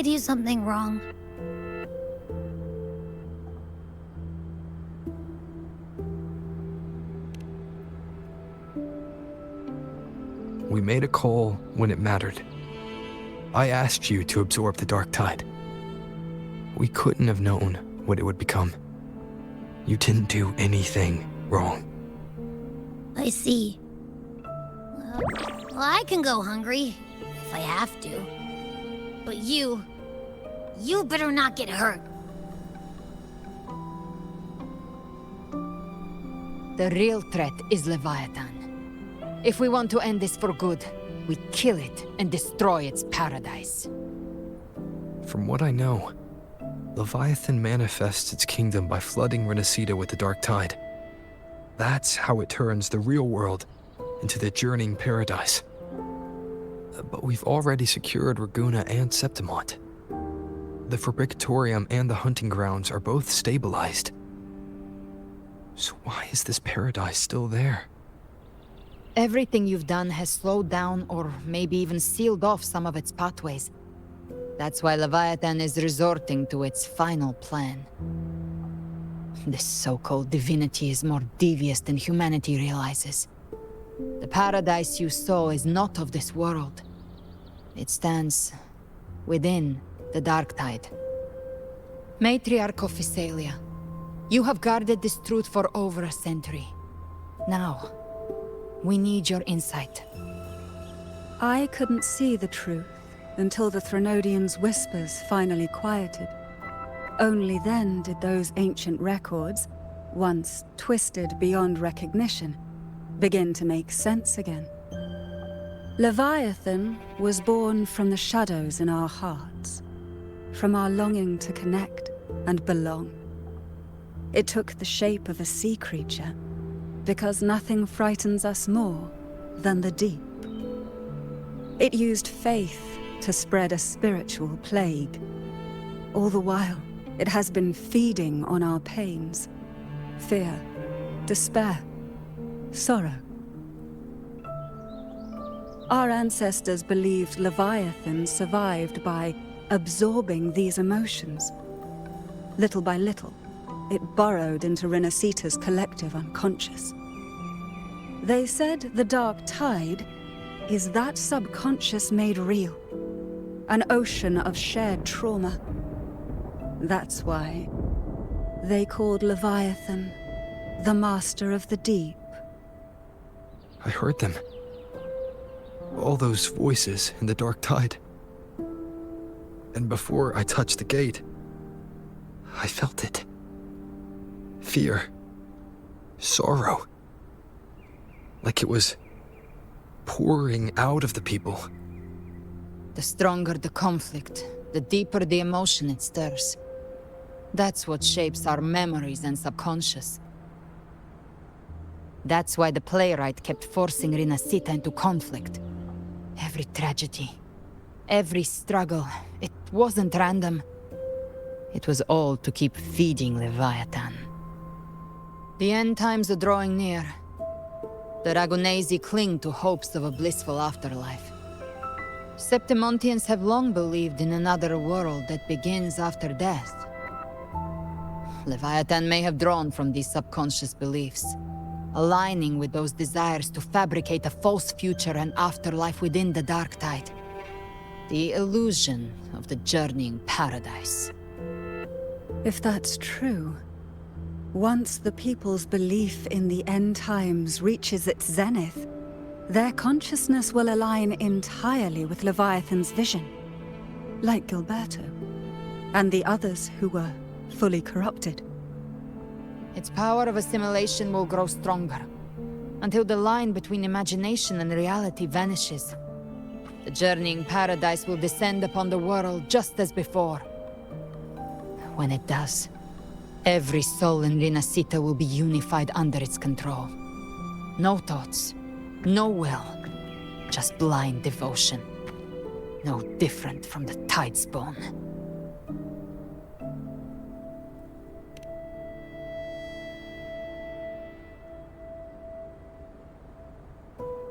do something wrong? We made a call when it mattered. I asked you to absorb the Dark Tide. We couldn't have known what it would become. You didn't do anything wrong. I see. Well, I can go hungry, if I have to. But you better not get hurt. The real threat is Leviathan. If we want to end this for good, we kill it and destroy its paradise. From what I know, Leviathan manifests its kingdom by flooding Rinascita with the Dark Tide. That's how it turns the real world into the journeying paradise. But we've already secured Raguna and Septimont. The Fabricatorium and the hunting grounds are both stabilized. So why is this paradise still there? Everything you've done has slowed down or maybe even sealed off some of its pathways. That's why Leviathan is resorting to its final plan. This so-called divinity is more devious than humanity realizes. The paradise you saw is not of this world. It stands within the Dark Tide. Matriarch of Physalia, you have guarded this truth for over a century. Now, we need your insight. I couldn't see the truth until the Threnodians' whispers finally quieted. Only then did those ancient records, once twisted beyond recognition, begin to make sense again. Leviathan was born from the shadows in our hearts, from our longing to connect and belong. It took the shape of a sea creature, because nothing frightens us more than the deep. It used faith to spread a spiritual plague. All the while, it has been feeding on our pains, fear, despair, sorrow. Our ancestors believed Leviathan survived by absorbing these emotions. Little by little, it burrowed into Rinascita's collective unconscious. They said the Dark Tide is that subconscious made real. An ocean of shared trauma. That's why they called Leviathan the Master of the Deep. I heard them. All those voices in the Dark Tide. And before I touched the gate, I felt it. Fear, sorrow. Like it was pouring out of the people. The stronger the conflict, the deeper the emotion it stirs. That's what shapes our memories and subconscious. That's why the playwright kept forcing Rinascita into conflict. Every tragedy, every struggle, it wasn't random. It was all to keep feeding Leviathan. The end times are drawing near. The Ragonesi cling to hopes of a blissful afterlife. Septimontians have long believed in another world that begins after death. Leviathan may have drawn from these subconscious beliefs, aligning with those desires to fabricate a false future and afterlife within the dark tide. The illusion of the journeying paradise. If that's true, once the people's belief in the end times reaches its zenith, their consciousness will align entirely with Leviathan's vision, like Gilberto, and the others who were fully corrupted. Its power of assimilation will grow stronger, until the line between imagination and reality vanishes. The journeying paradise will descend upon the world just as before. When it does, every soul in Rinascita will be unified under its control. No thoughts, no will, just blind devotion. No different from the Tidespawn.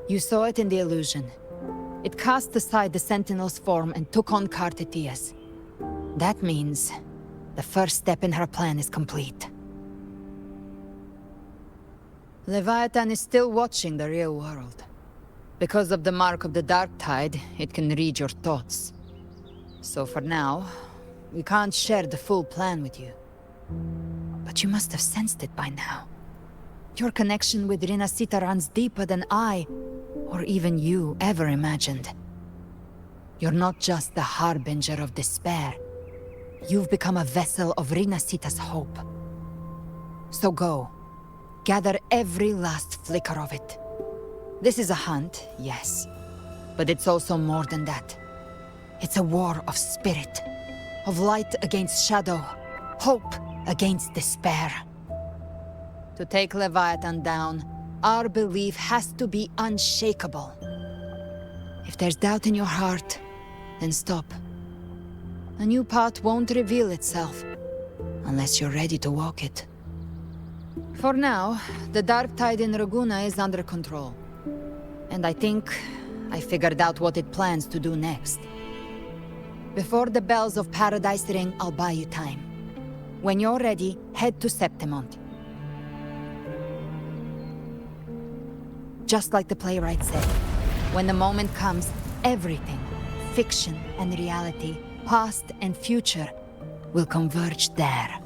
You saw it in the illusion. It cast aside the Sentinel's form and took on Cartetia's. That means the first step in her plan is complete. Leviathan is still watching the real world. Because of the mark of the Dark Tide, it can read your thoughts. So for now, we can't share the full plan with you. But you must have sensed it by now. Your connection with Rinascita runs deeper than I, or even you, ever imagined. You're not just the harbinger of despair. You've become a vessel of Rinascita's hope. So go. Gather every last flicker of it. This is a hunt, yes. But it's also more than that. It's a war of spirit. Of light against shadow. Hope against despair. To take Leviathan down, our belief has to be unshakable. If there's doubt in your heart, then stop. A new path won't reveal itself, unless you're ready to walk it. For now, the dark tide in Raguna is under control. And I think I figured out what it plans to do next. Before the bells of Paradise ring, I'll buy you time. When you're ready, head to Septimont. Just like the playwright said, when the moment comes, everything, fiction and reality, past and future, will converge there.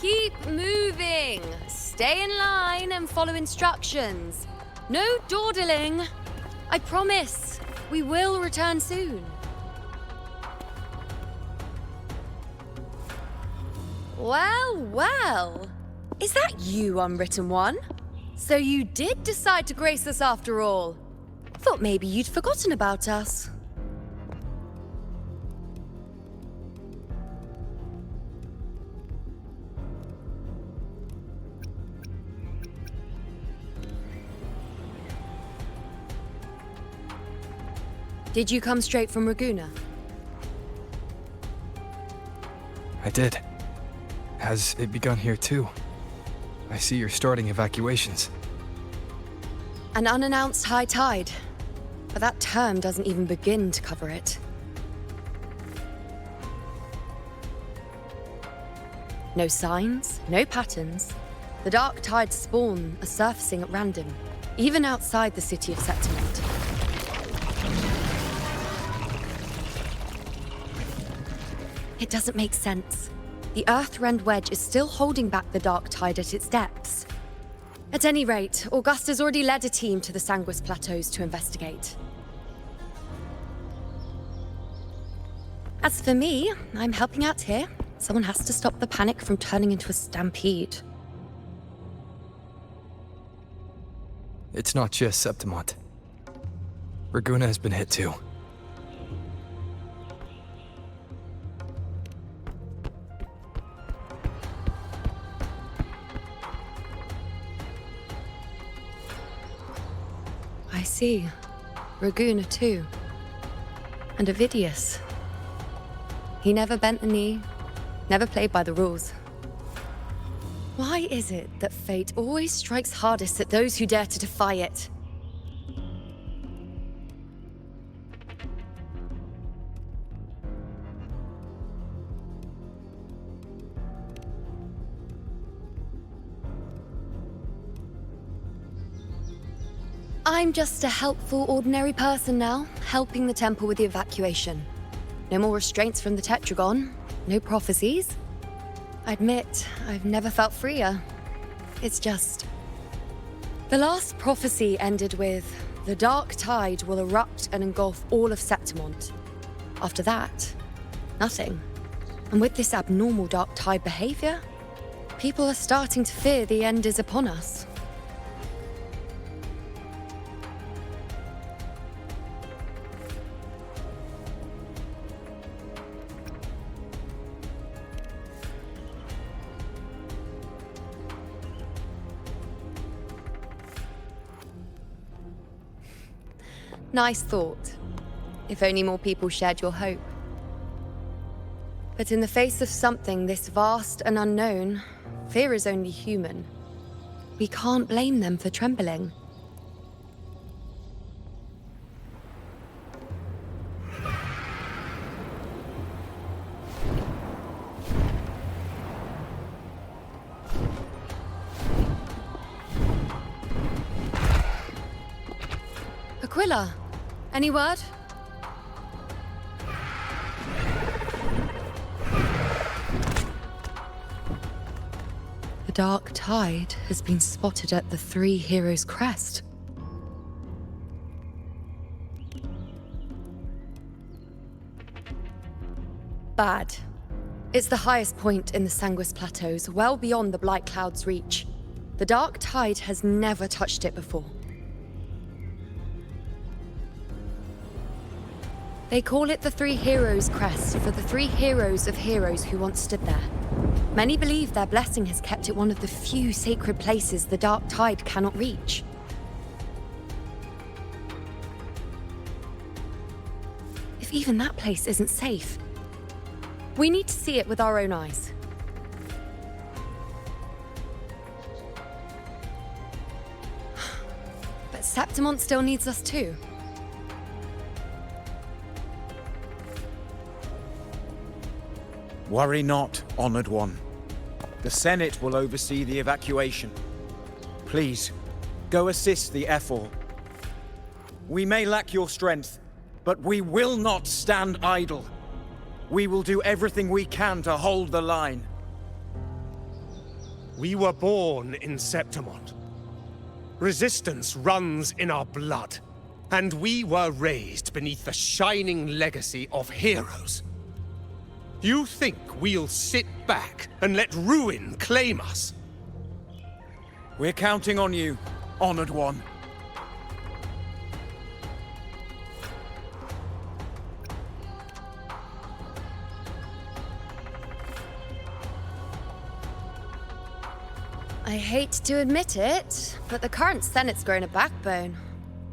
Keep moving! Stay in line and follow instructions. No dawdling. I promise, we will return soon. Well, well. Is that you, Unwritten One? So you did decide to grace us after all. Thought maybe you'd forgotten about us. Did you come straight from Raguna? I did. Has it begun here too? I see you're starting evacuations. An unannounced high tide. But that term doesn't even begin to cover it. No signs, no patterns. The dark tide's spawn are surfacing at random, even outside the city of Septimont. It doesn't make sense. The Earth-rend wedge is still holding back the dark tide at its depths. At any rate, Augusta's already led a team to the Sanguis Plateaus to investigate. As for me, I'm helping out here. Someone has to stop the panic from turning into a stampede. It's not just Septimont. Raguna has been hit too. I see. Raguna too. And Ovidius. He never bent a knee, never played by the rules. Why is it that fate always strikes hardest at those who dare to defy it? I'm just a helpful, ordinary person now, helping the temple with the evacuation. No more restraints from the Tetragon, no prophecies. I admit, I've never felt freer. It's just... The last prophecy ended with, the dark tide will erupt and engulf all of Septimont. After that, nothing. And with this abnormal dark tide behavior, people are starting to fear the end is upon us. Nice thought. If only more people shared your hope. But in the face of something this vast and unknown, fear is only human. We can't blame them for trembling. Aquila, any word? The dark tide has been spotted at the Three Heroes' Crest. Bad. It's the highest point in the Sanguis Plateaus, well beyond the Blight Cloud's reach. The dark tide has never touched it before. They call it the Three Heroes' Crest for the three heroes of heroes who once stood there. Many believe their blessing has kept it one of the few sacred places the dark tide cannot reach. If even that place isn't safe, we need to see it with our own eyes. But Septimont still needs us too. Worry not, Honored One. The Senate will oversee the evacuation. Please, go assist the Ephor. We may lack your strength, but we will not stand idle. We will do everything we can to hold the line. We were born in Septimont. Resistance runs in our blood. And we were raised beneath the shining legacy of heroes. You think we'll sit back and let ruin claim us? We're counting on you, Honored One. I hate to admit it, but the current Senate's grown a backbone.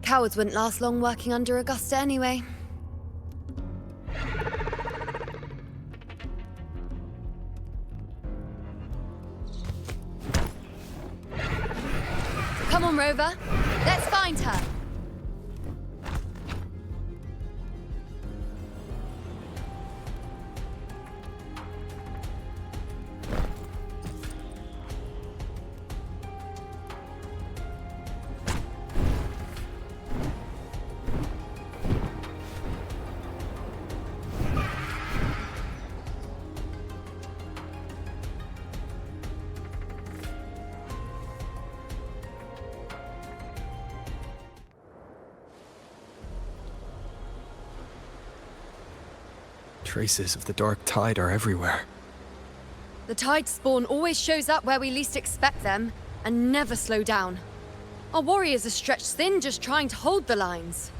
Cowards wouldn't last long working under Augusta anyway. Come on, Rover. Let's find her. Traces of the dark tide are everywhere. The tide spawn always shows up where we least expect them, and never slow down. Our warriors are stretched thin just trying to hold the lines.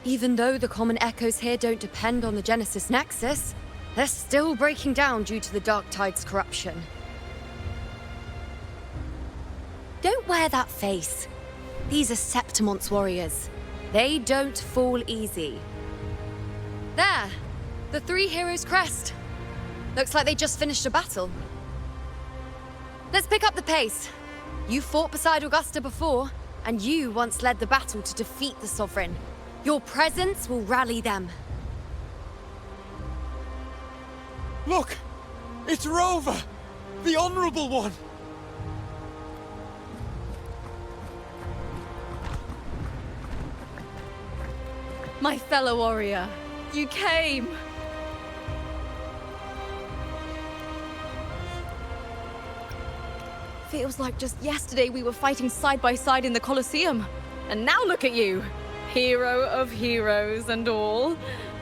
Even though the common echoes here don't depend on the Genesis Nexus, they're still breaking down due to the dark tide's corruption. Don't wear that face. These are Septimon's warriors. They don't fall easy. There! The three heroes' crest. Looks like they just finished a battle. Let's pick up the pace. You fought beside Augusta before, and you once led the battle to defeat the Sovereign. Your presence will rally them. Look! It's Rover! The Honorable One! My fellow warrior, you came! Feels like just yesterday we were fighting side by side in the Colosseum. And now look at you! Hero of heroes and all.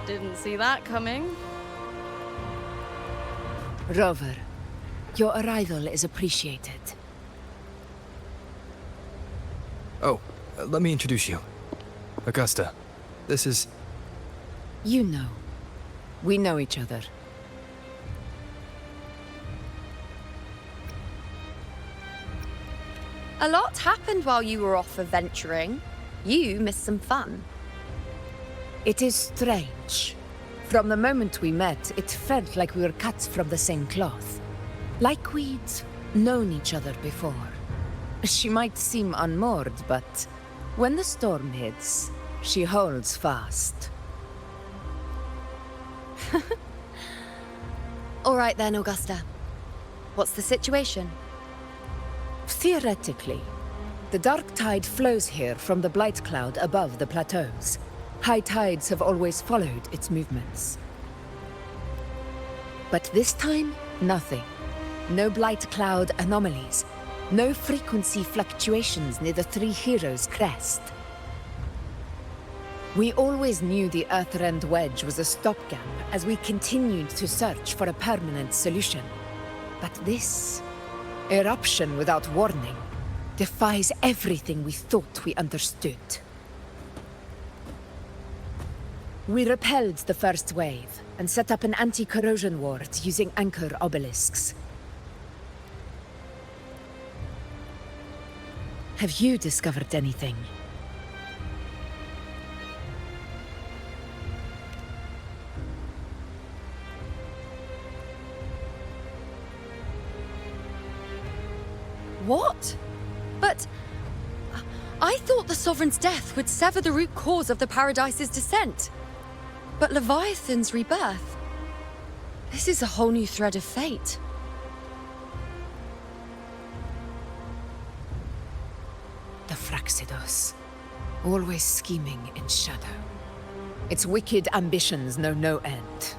Didn't see that coming. Rover, your arrival is appreciated. Oh, let me introduce you. Augusta, this is... You know. We know each other. A lot happened while you were off adventuring. You missed some fun. It is strange. From the moment we met, it felt like we were cut from the same cloth. Like we'd known each other before. She might seem unmoored, but when the storm hits, she holds fast. All right then, Augusta. What's the situation? Theoretically, the dark tide flows here from the blight cloud above the plateaus. High tides have always followed its movements. But this time, nothing. No blight cloud anomalies. No frequency fluctuations near the Three Heroes' crest. We always knew the Earthrend Wedge was a stopgap as we continued to search for a permanent solution. But this eruption without warning defies everything we thought we understood. We repelled the first wave and set up an anti-corrosion ward using anchor obelisks. Have you discovered anything? What? But... I thought the Sovereign's death would sever the root cause of the Paradise's descent. But Leviathan's rebirth... This is a whole new thread of fate. The Fraxidos. Always scheming in shadow. Its wicked ambitions know no end.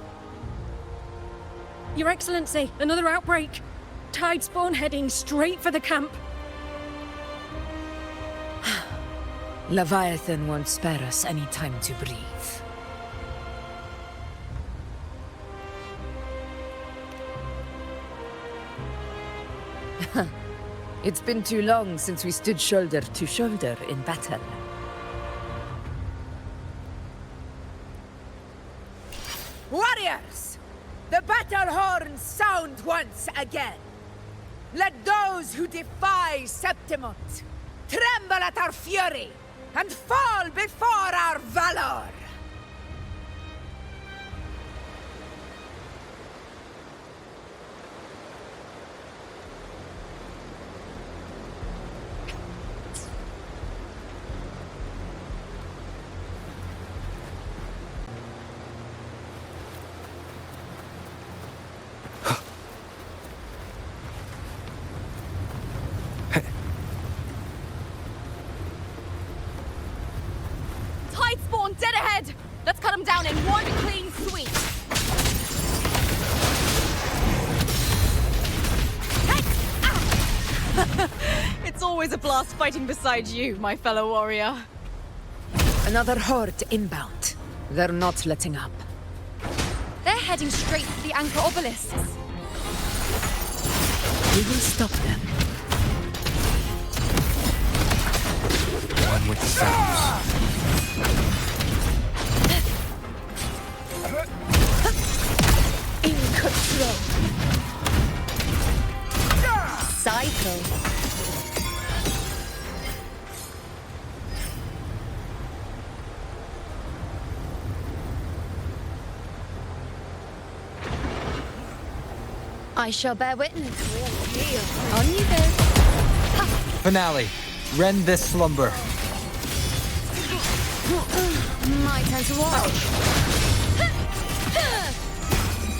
Your Excellency, another outbreak. Tide spawn heading straight for the camp. Leviathan won't spare us any time to breathe. It's been too long since we stood shoulder to shoulder in battle. Warriors! The battle horns sound once again! Let those who defy Septimont tremble at our fury and fall before our valor! down in one clean sweep. It's always a blast fighting beside you, my fellow warrior. Another horde inbound. They're not letting up. They're heading straight for the anchor obelisks. We will stop them. One with the sounds. In control. Cycle. I shall bear witness. On you go. Finale. Rend this slumber. My turn to watch.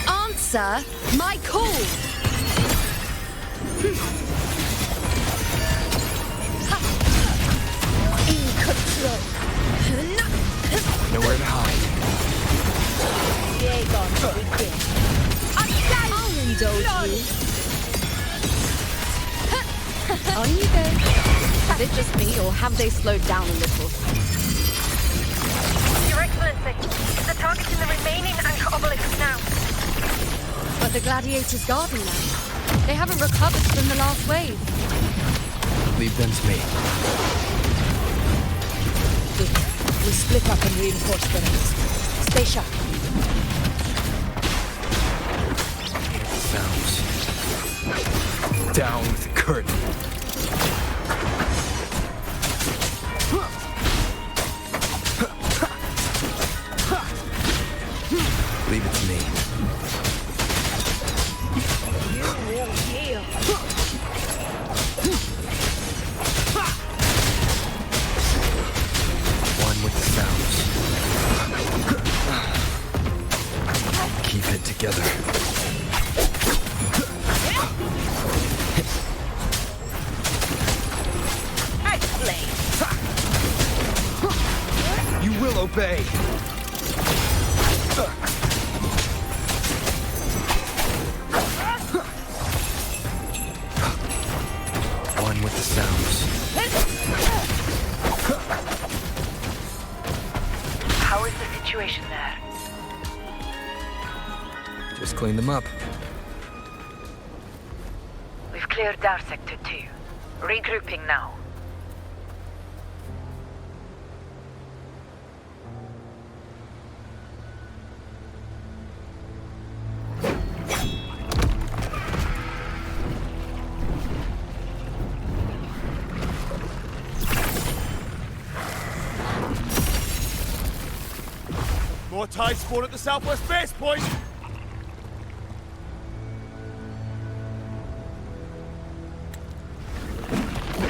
Answer my call. In control. Nowhere to hide. Bygone, begin. I'll indulge you. On you go. Is it just me, or have they slowed down a little? Your Excellency, they're targeting the remaining anchor obelisks now. But the gladiators guard them now. They haven't recovered from the last wave. Leave them to me. We split up and reinforce the rest. Stay sharp. Sounds. Down with the curtain. Leave it to me. One with the sounds. Keep it together. You will obey. One with the sounds. How is the situation there? Just clean them up. We've cleared our sector 2. Regrouping now. More tide spawn at the southwest base point!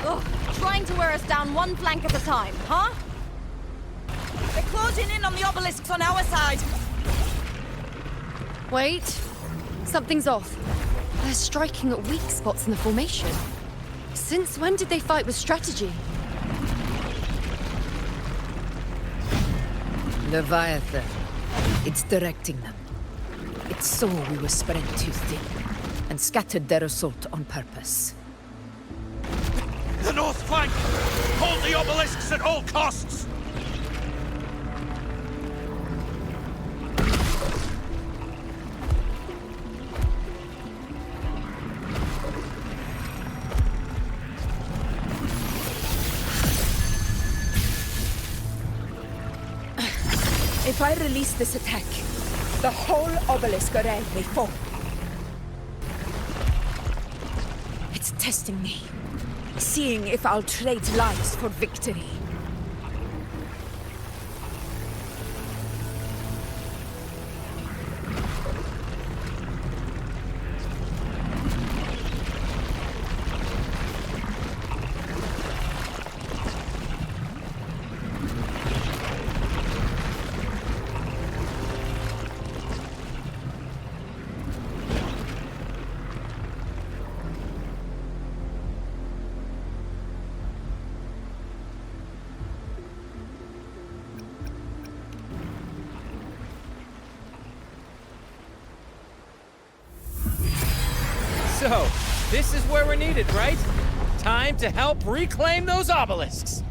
Ugh, trying to wear us down one flank at a time, huh? They're closing in on the obelisks on our side. Wait. Something's off. They're striking at weak spots in the formation. Since when did they fight with strategy? Leviathan. It's directing them. It saw we were spread too thin, and scattered their assault on purpose. The north flank! Hold the obelisks at all costs! If I release this attack, the whole obelisk array may fall. It's testing me, seeing if I'll trade lives for victory. So, this is where we're needed, right? Time to help reclaim those obelisks.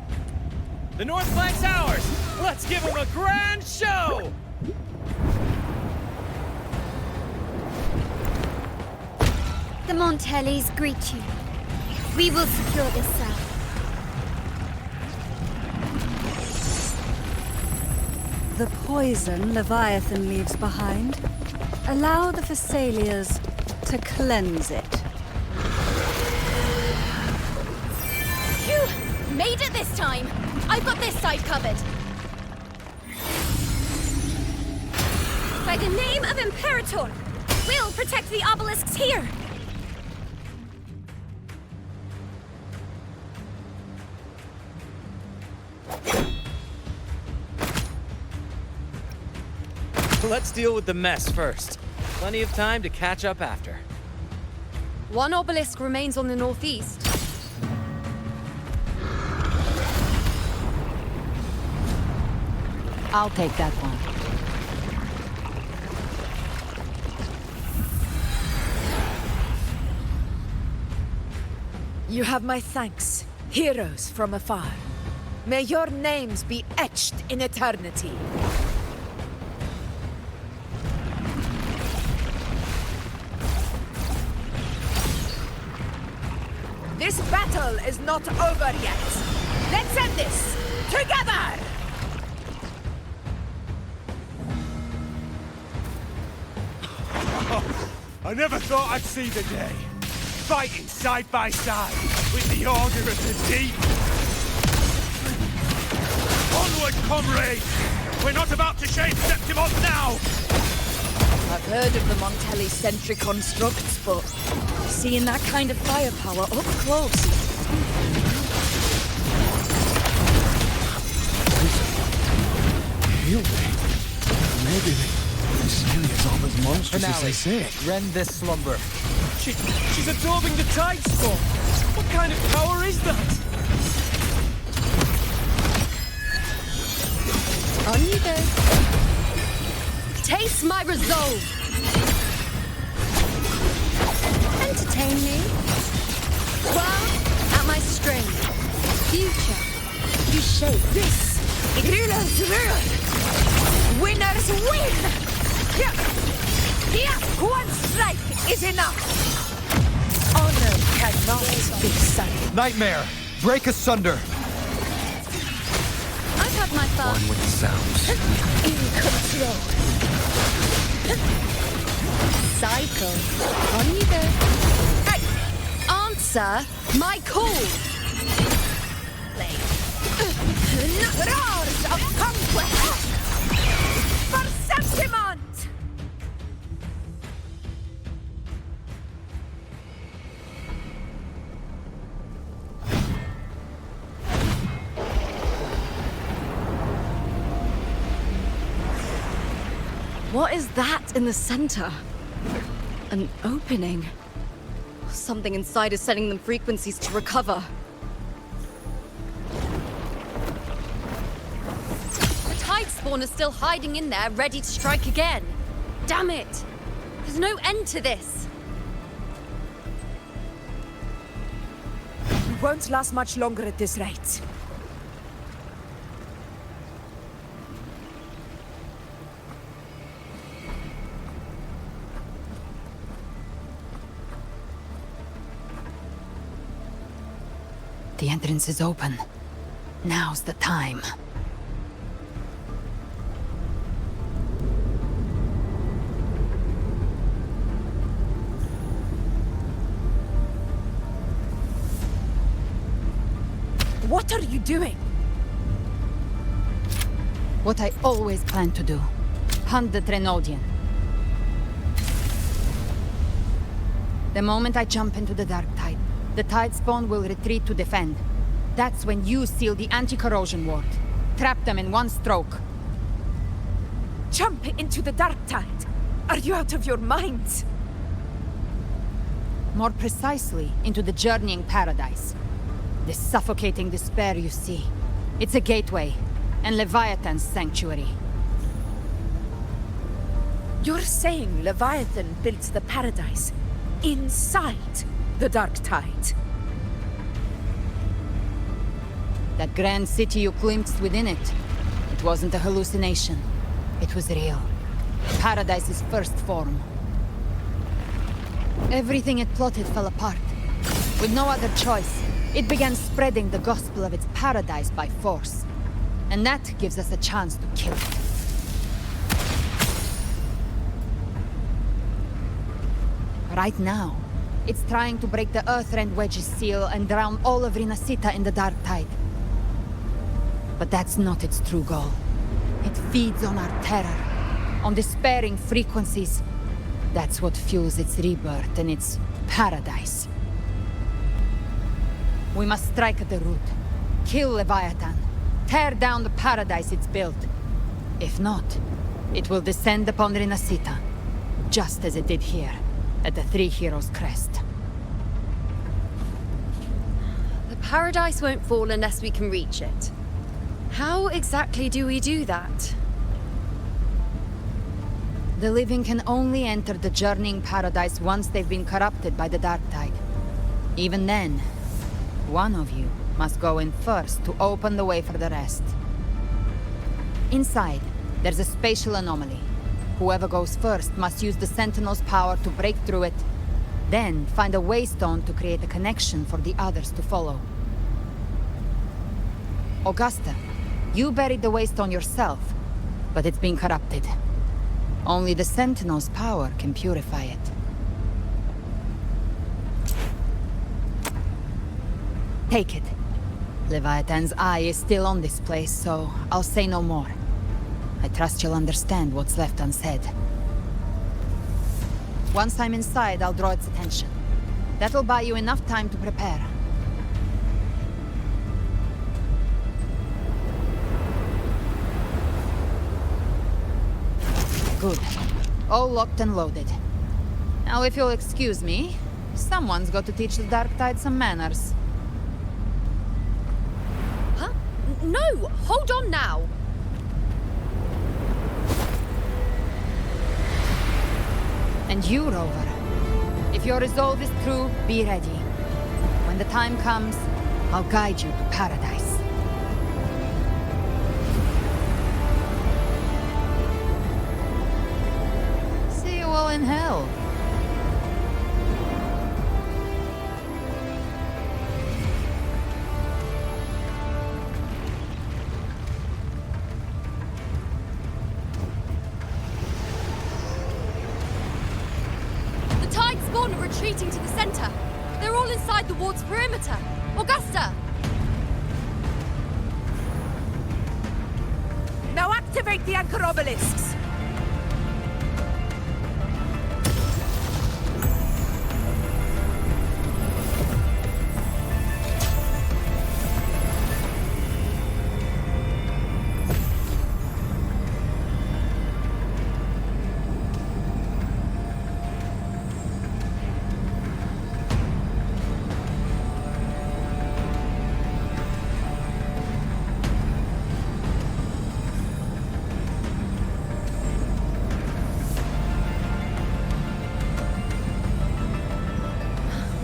The North Flank's ours. Let's give them a grand show! The Montellis greet you. We will secure this cell. The poison Leviathan leaves behind, allow the Thessalians to cleanse it. Phew! Made it this time! I've got this side covered. By the name of Imperator, we'll protect the obelisks here! Let's deal with the mess first. Plenty of time to catch up after. One obelisk remains on the northeast. I'll take that one. You have my thanks, heroes from afar. May your names be etched in eternity. This battle is not over yet. Let's end this together! I never thought I'd see the day. Fighting side by side with the Order of the Deep. Onward, comrades! We're not about to shade Septimos now! I've heard of the Montelli sentry constructs, but seeing that kind of firepower up close. Heal me. Maybe this really is all as monstrous as they say. Rend this slumber. She's absorbing the tide storm. What kind of power is that? On you go. Taste my resolve. Entertain me. World at my strength. Future. You shape this. Rulers rule. Winners win. Here, one strike is enough. Honor cannot be silent. Nightmare! Break asunder! I've had my fun. One with the sounds. In control. Cycle. On you go. Hey! Answer my call. Roars of conquest. For Septimont! What is that in the center? An opening. Something inside is sending them frequencies to recover. The tide spawn is still hiding in there, ready to strike again. Damn it! There's no end to this. We won't last much longer at this rate. The entrance is open. Now's the time. What are you doing? What I always planned to do. Hunt the Trenodian. The moment I jump into the dark tide, the tide spawn will retreat to defend. That's when you seal the anti-corrosion ward. Trap them in one stroke. Jump into the dark tide. Are you out of your mind? More precisely, into the journeying paradise. The suffocating despair you see. It's a gateway, and Leviathan's sanctuary. You're saying Leviathan built the paradise, inside the Dark Tide. That grand city you glimpsed within it, it wasn't a hallucination. It was real. Paradise's first form. Everything it plotted fell apart. With no other choice, it began spreading the gospel of its paradise by force. And that gives us a chance to kill it. Right now, it's trying to break the Earthrend Wedge's seal and drown all of Rinascita in the Dark Tide. But that's not its true goal. It feeds on our terror, on despairing frequencies. That's what fuels its rebirth and its paradise. We must strike at the root, kill Leviathan, tear down the paradise it's built. If not, it will descend upon Rinascita, just as it did here, at the Three Heroes' Crest. The paradise won't fall unless we can reach it. How exactly do we do that? The living can only enter the journeying paradise once they've been corrupted by the Dark Tide. Even then, one of you must go in first to open the way for the rest. Inside, there's a spatial anomaly. Whoever goes first must use the Sentinel's power to break through it, then find a waystone to create a connection for the others to follow. Augusta, you buried the waystone yourself, but it's been corrupted. Only the Sentinel's power can purify it. Take it. Leviathan's eye is still on this place, so I'll say no more. I trust you'll understand what's left unsaid. Once I'm inside, I'll draw its attention. That'll buy you enough time to prepare. Good. All locked and loaded. Now, if you'll excuse me, someone's got to teach the Dark Tide some manners. Huh? No! Hold on now! And you, Rover. If your resolve is true, be ready. When the time comes, I'll guide you to paradise. See you all in hell. Retreating to the center. They're all inside the ward's perimeter. Augusta! Now activate the anchor obelisks!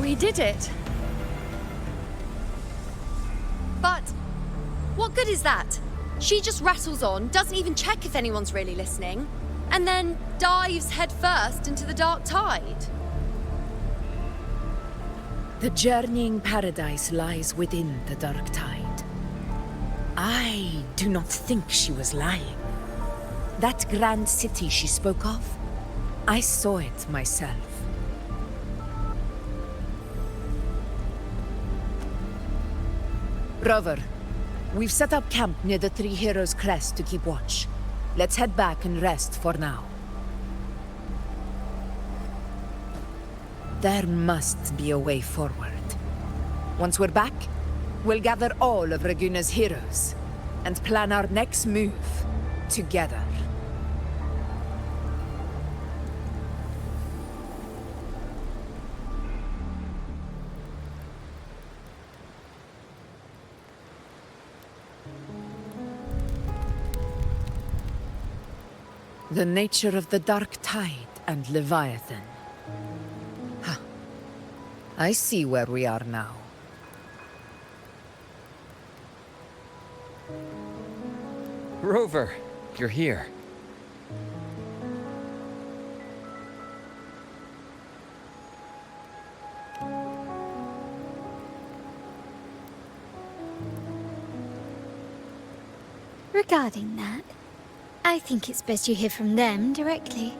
We did it. But what good is that? She just rattles on, doesn't even check if anyone's really listening, and then dives headfirst into the Dark Tide. The journeying paradise lies within the Dark Tide. I do not think she was lying. That grand city she spoke of, I saw it myself. Rover, we've set up camp near the Three Heroes' Crest to keep watch. Let's head back and rest for now. There must be a way forward. Once we're back, we'll gather all of Raguna's heroes and plan our next move together. The nature of the Dark Tide and Leviathan. I see where we are now. Rover, you're here. Regarding that, I think it's best you hear from them directly.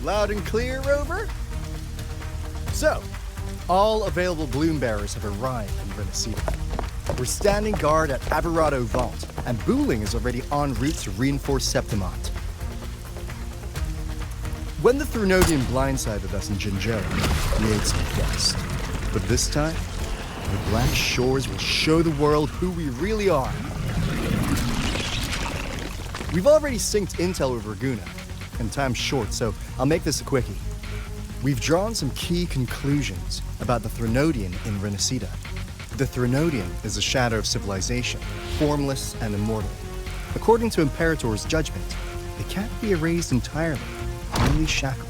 Loud and clear, Rover? So, all available bloom bearers have arrived in Rinascita. We're standing guard at Aberrado Vault, and Wutheing is already en route to reinforce Septimont. When the Threnodian blindsided us in Jinzhou, we ate some dust. But this time, the Black Shores will show the world who we really are. We've already synced intel with Raguna, and time's short, so I'll make this a quickie. We've drawn some key conclusions about the Threnodian in Rinascita. The Threnodian is a shadow of civilization, formless and immortal. According to Imperator's judgment, they can't be erased entirely, only shackled.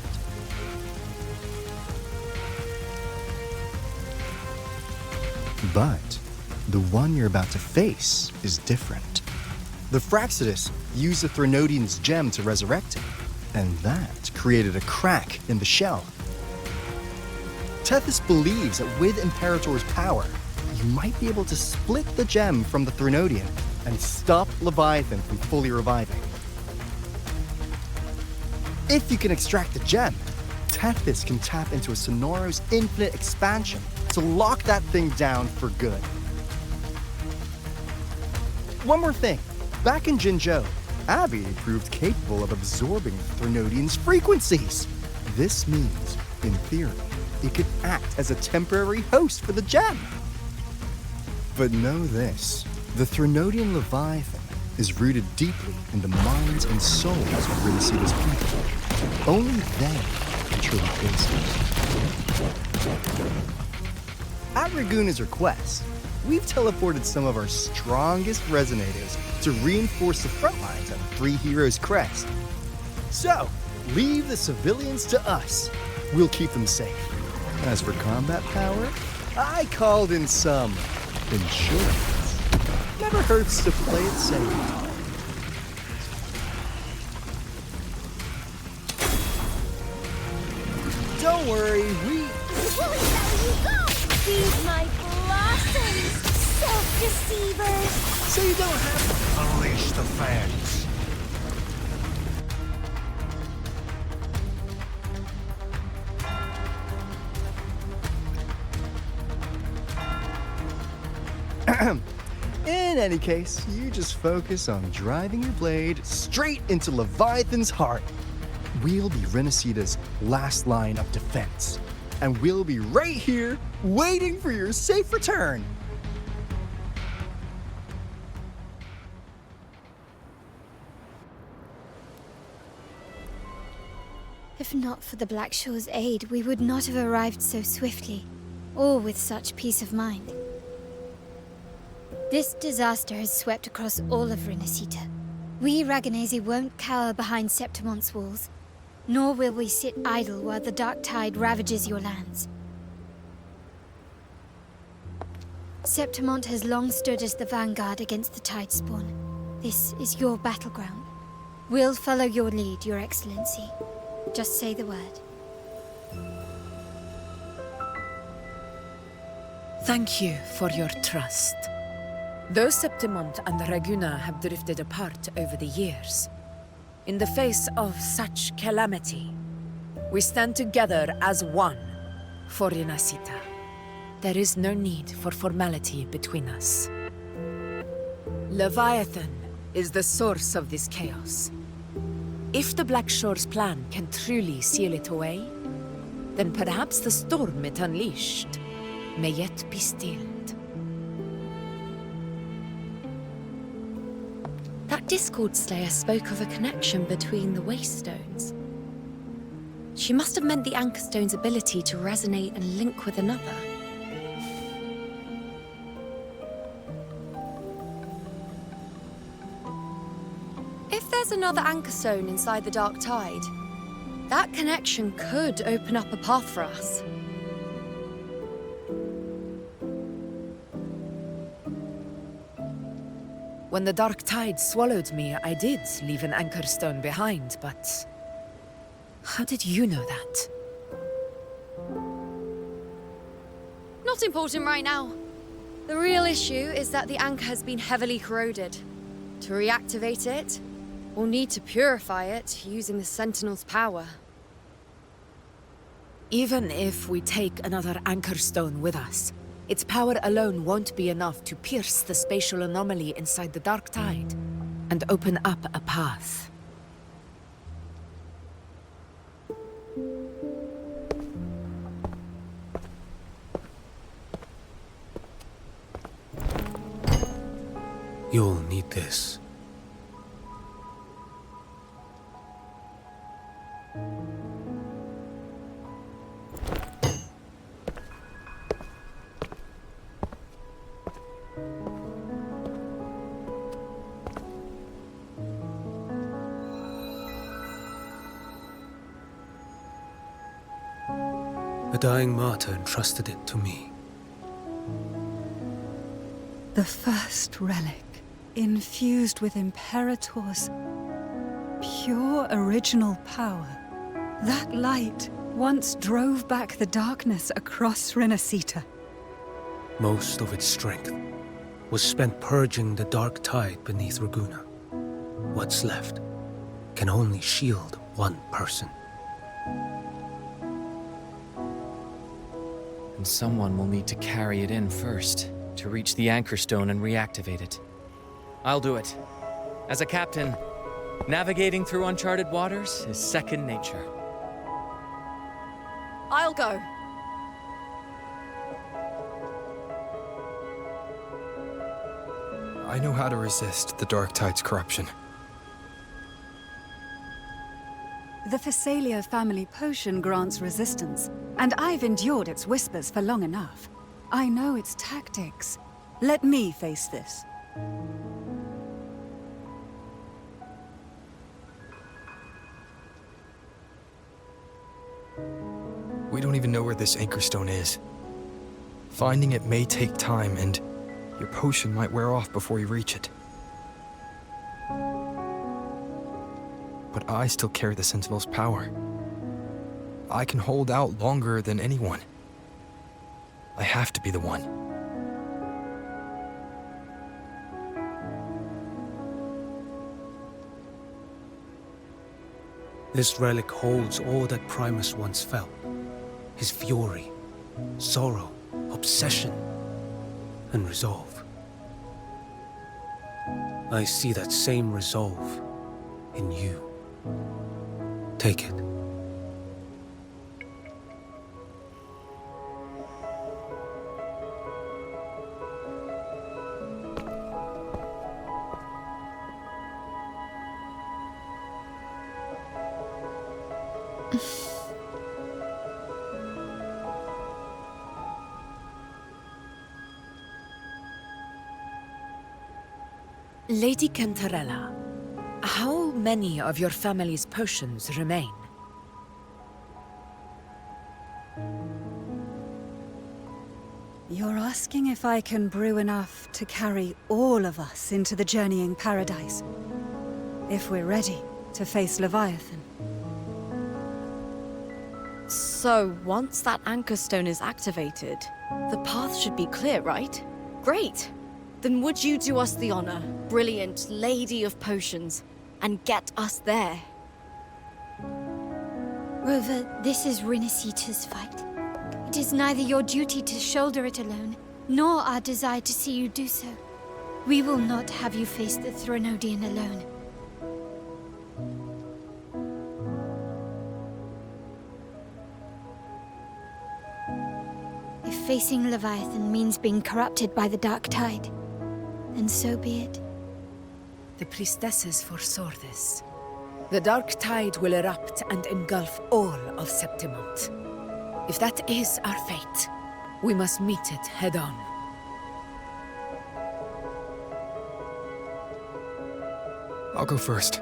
But the one you're about to face is different. The Fraxidus used the Threnodian's gem to resurrect him, and that created a crack in the shell. Tethys believes that with Imperator's power, you might be able to split the gem from the Threnodian and stop Leviathan from fully reviving. If you can extract the gem, Tethys can tap into a Sonoros infinite expansion to lock that thing down for good. One more thing. Back in Jinzhou, Abby proved capable of absorbing the Threnodian's frequencies. This means, in theory, it could act as a temporary host for the gem. But know this, the Threnodian Leviathan is rooted deeply in the minds and souls of Rinascita's people. Only they can truly face it. At Raguna's request, we've teleported some of our strongest resonators to reinforce the front lines at Three Heroes Crest. So, leave the civilians to us. We'll keep them safe. As for combat power, I called in some insurance. Never hurts to play it safe. Don't worry, we... Feed my blossoms, self-deceivers! So you don't have to unleash the fans. In any case, you just focus on driving your blade straight into Leviathan's heart. We'll be Rinascita's last line of defense, and we'll be right here waiting for your safe return. If not for the Black Shore's aid, we would not have arrived so swiftly, or with such peace of mind. This disaster has swept across all of Rinascita. We Raganese won't cower behind Septimont's walls, nor will we sit idle while the dark tide ravages your lands. Septimont has long stood as the vanguard against the Tidespawn. This is your battleground. We'll follow your lead, Your Excellency. Just say the word. Thank you for your trust. Though Septimont and Raguna have drifted apart over the years, in the face of such calamity, we stand together as one for Rinascita. There is no need for formality between us. Leviathan is the source of this chaos. If the Black Shore's plan can truly seal it away, then perhaps the storm it unleashed may yet be stilled. That Discord Slayer spoke of a connection between the Wastestones. She must have meant the Anchor Stone's ability to resonate and link with another. If there's another Anchor Stone inside the Dark Tide, that connection could open up a path for us. When the Dark Tide swallowed me, I did leave an Anchor Stone behind, but... how did you know that? Not important right now. The real issue is that the anchor has been heavily corroded. To reactivate it, we'll need to purify it using the Sentinel's power. Even if we take another Anchor Stone with us, its power alone won't be enough to pierce the spatial anomaly inside the Dark Tide and open up a path. You'll need this. A dying martyr entrusted it to me. The first relic, infused with Imperator's pure original power. That light once drove back the darkness across Rinascita. Most of its strength was spent purging the dark tide beneath Raguna. What's left can only shield one person. And someone will need to carry it in first, to reach the Anchor Stone and reactivate it. I'll do it. As a captain, navigating through uncharted waters is second nature. I'll go. I know how to resist the Dark Tide's corruption. The Phasalia family potion grants resistance, and I've endured its whispers for long enough. I know its tactics. Let me face this. We don't even know where this Anchor Stone is. Finding it may take time, and your potion might wear off before you reach it. But I still carry the Sentinel's power. I can hold out longer than anyone. I have to be the one. This relic holds all that Primus once felt. His fury, sorrow, obsession, and resolve. I see that same resolve in you. Take it. Lady Cantarella, how many of your family's potions remain? You're asking if I can brew enough to carry all of us into the journeying paradise. If we're ready to face Leviathan. So, once that Anchor Stone is activated, the path should be clear, right? Great! Then would you do us the honor, brilliant Lady of Potions, and get us there? Rover, this is Rinascita's fight. It is neither your duty to shoulder it alone, nor our desire to see you do so. We will not have you face the Threnodian alone. If facing Leviathan means being corrupted by the Dark Tide, then so be it. The priestesses foresaw this. The Dark Tide will erupt and engulf all of Septimont. If that is our fate, we must meet it head-on. I'll go first.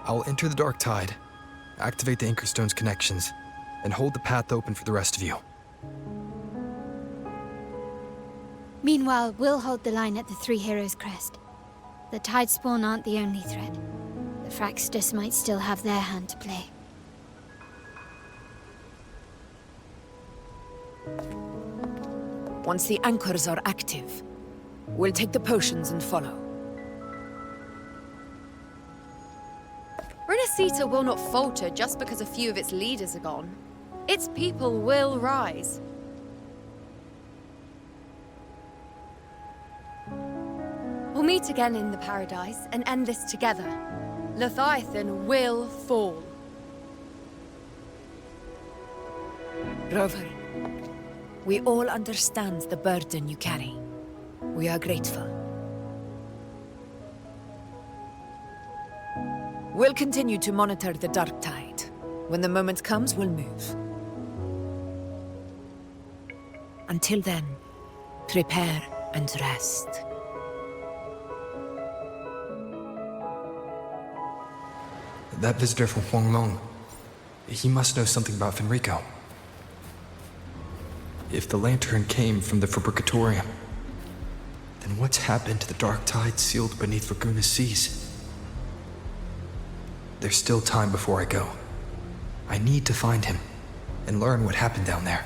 I'll enter the Dark Tide, activate the Anchorstone's connections, and hold the path open for the rest of you. Meanwhile, we'll hold the line at the Three Heroes Crest. The Tidespawn aren't the only threat. The Fraxtus might still have their hand to play. Once the anchors are active, we'll take the potions and follow. Rinascita will not falter just because a few of its leaders are gone. Its people will rise. We'll meet again in the Paradise and end this together. Leviathan will fall. Rover, we all understand the burden you carry. We are grateful. We'll continue to monitor the Dark Tide. When the moment comes, we'll move. Until then, prepare and rest. That visitor from Huanglong, he must know something about Fenrico. If the lantern came from the Fabricatorium, then what's happened to the Dark Tide sealed beneath Raguna's seas? There's still time before I go. I need to find him and learn what happened down there.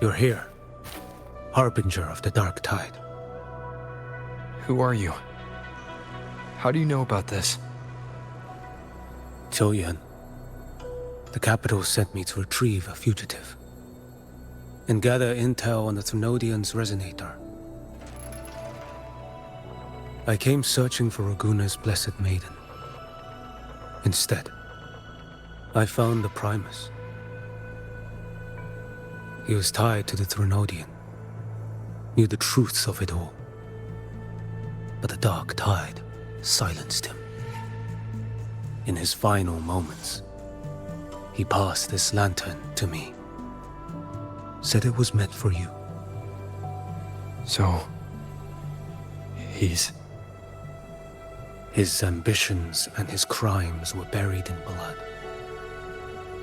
You're here. Harbinger of the Dark Tide. Who are you? How do you know about this? Choyan. The capital sent me to retrieve a fugitive and gather intel on the Thrunodian's resonator. I came searching for Raguna's Blessed Maiden. Instead, I found the Primus. He was tied to the Thrunodian, knew the truths of it all. But the Dark Tide silenced him. In his final moments, he passed this lantern to me. Said it was meant for you. So... he's... His ambitions and his crimes were buried in blood.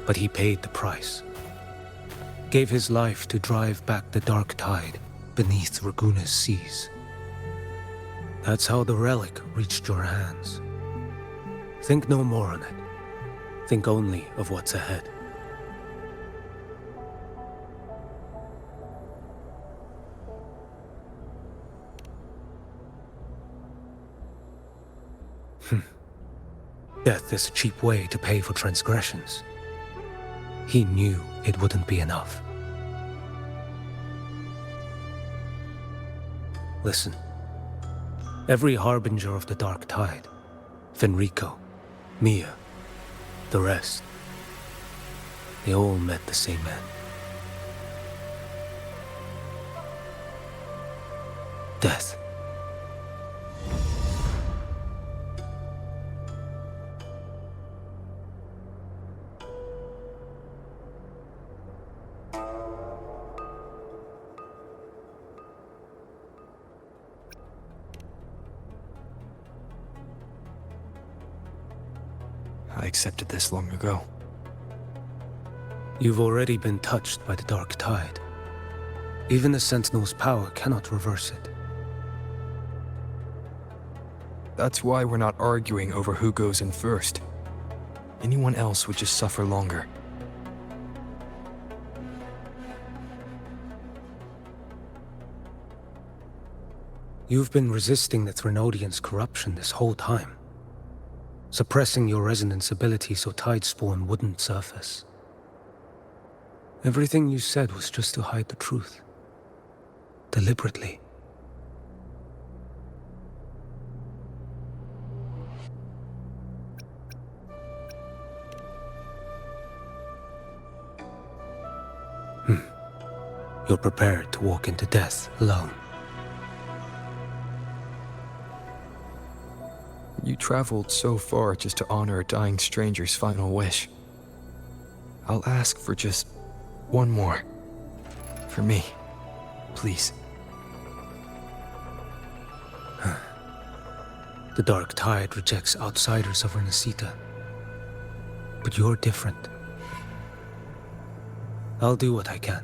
But he paid the price. Gave his life to drive back the Dark Tide beneath Raguna's seas. That's how the relic reached your hands. Think no more on it. Think only of what's ahead. Death is a cheap way to pay for transgressions. He knew it wouldn't be enough. Listen. Every Harbinger of the Dark Tide, Fenrico, Mia, the rest, they all met the same end. Death. I accepted this long ago. You've already been touched by the Dark Tide. Even the Sentinel's power cannot reverse it. That's why we're not arguing over who goes in first. Anyone else would just suffer longer. You've been resisting the Thrunodian's corruption this whole time. Suppressing your resonance ability so Tidespawn wouldn't surface. Everything you said was just to hide the truth. Deliberately. You're prepared to walk into death alone. You traveled so far just to honor a dying stranger's final wish. I'll ask for just one more. For me. Please. The Dark Tide rejects outsiders of Rinascita. But you're different. I'll do what I can.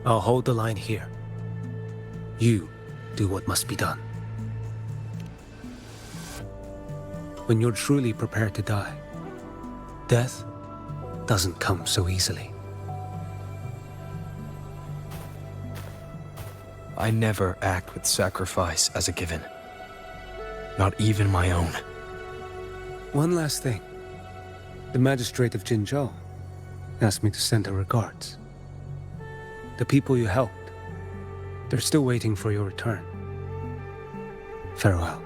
I'll hold the line here. You do what must be done. When you're truly prepared to die, death doesn't come so easily. I never act with sacrifice as a given. Not even my own. One last thing. The magistrate of Jinzhou asked me to send her regards. The people you helped, they're still waiting for your return. Farewell.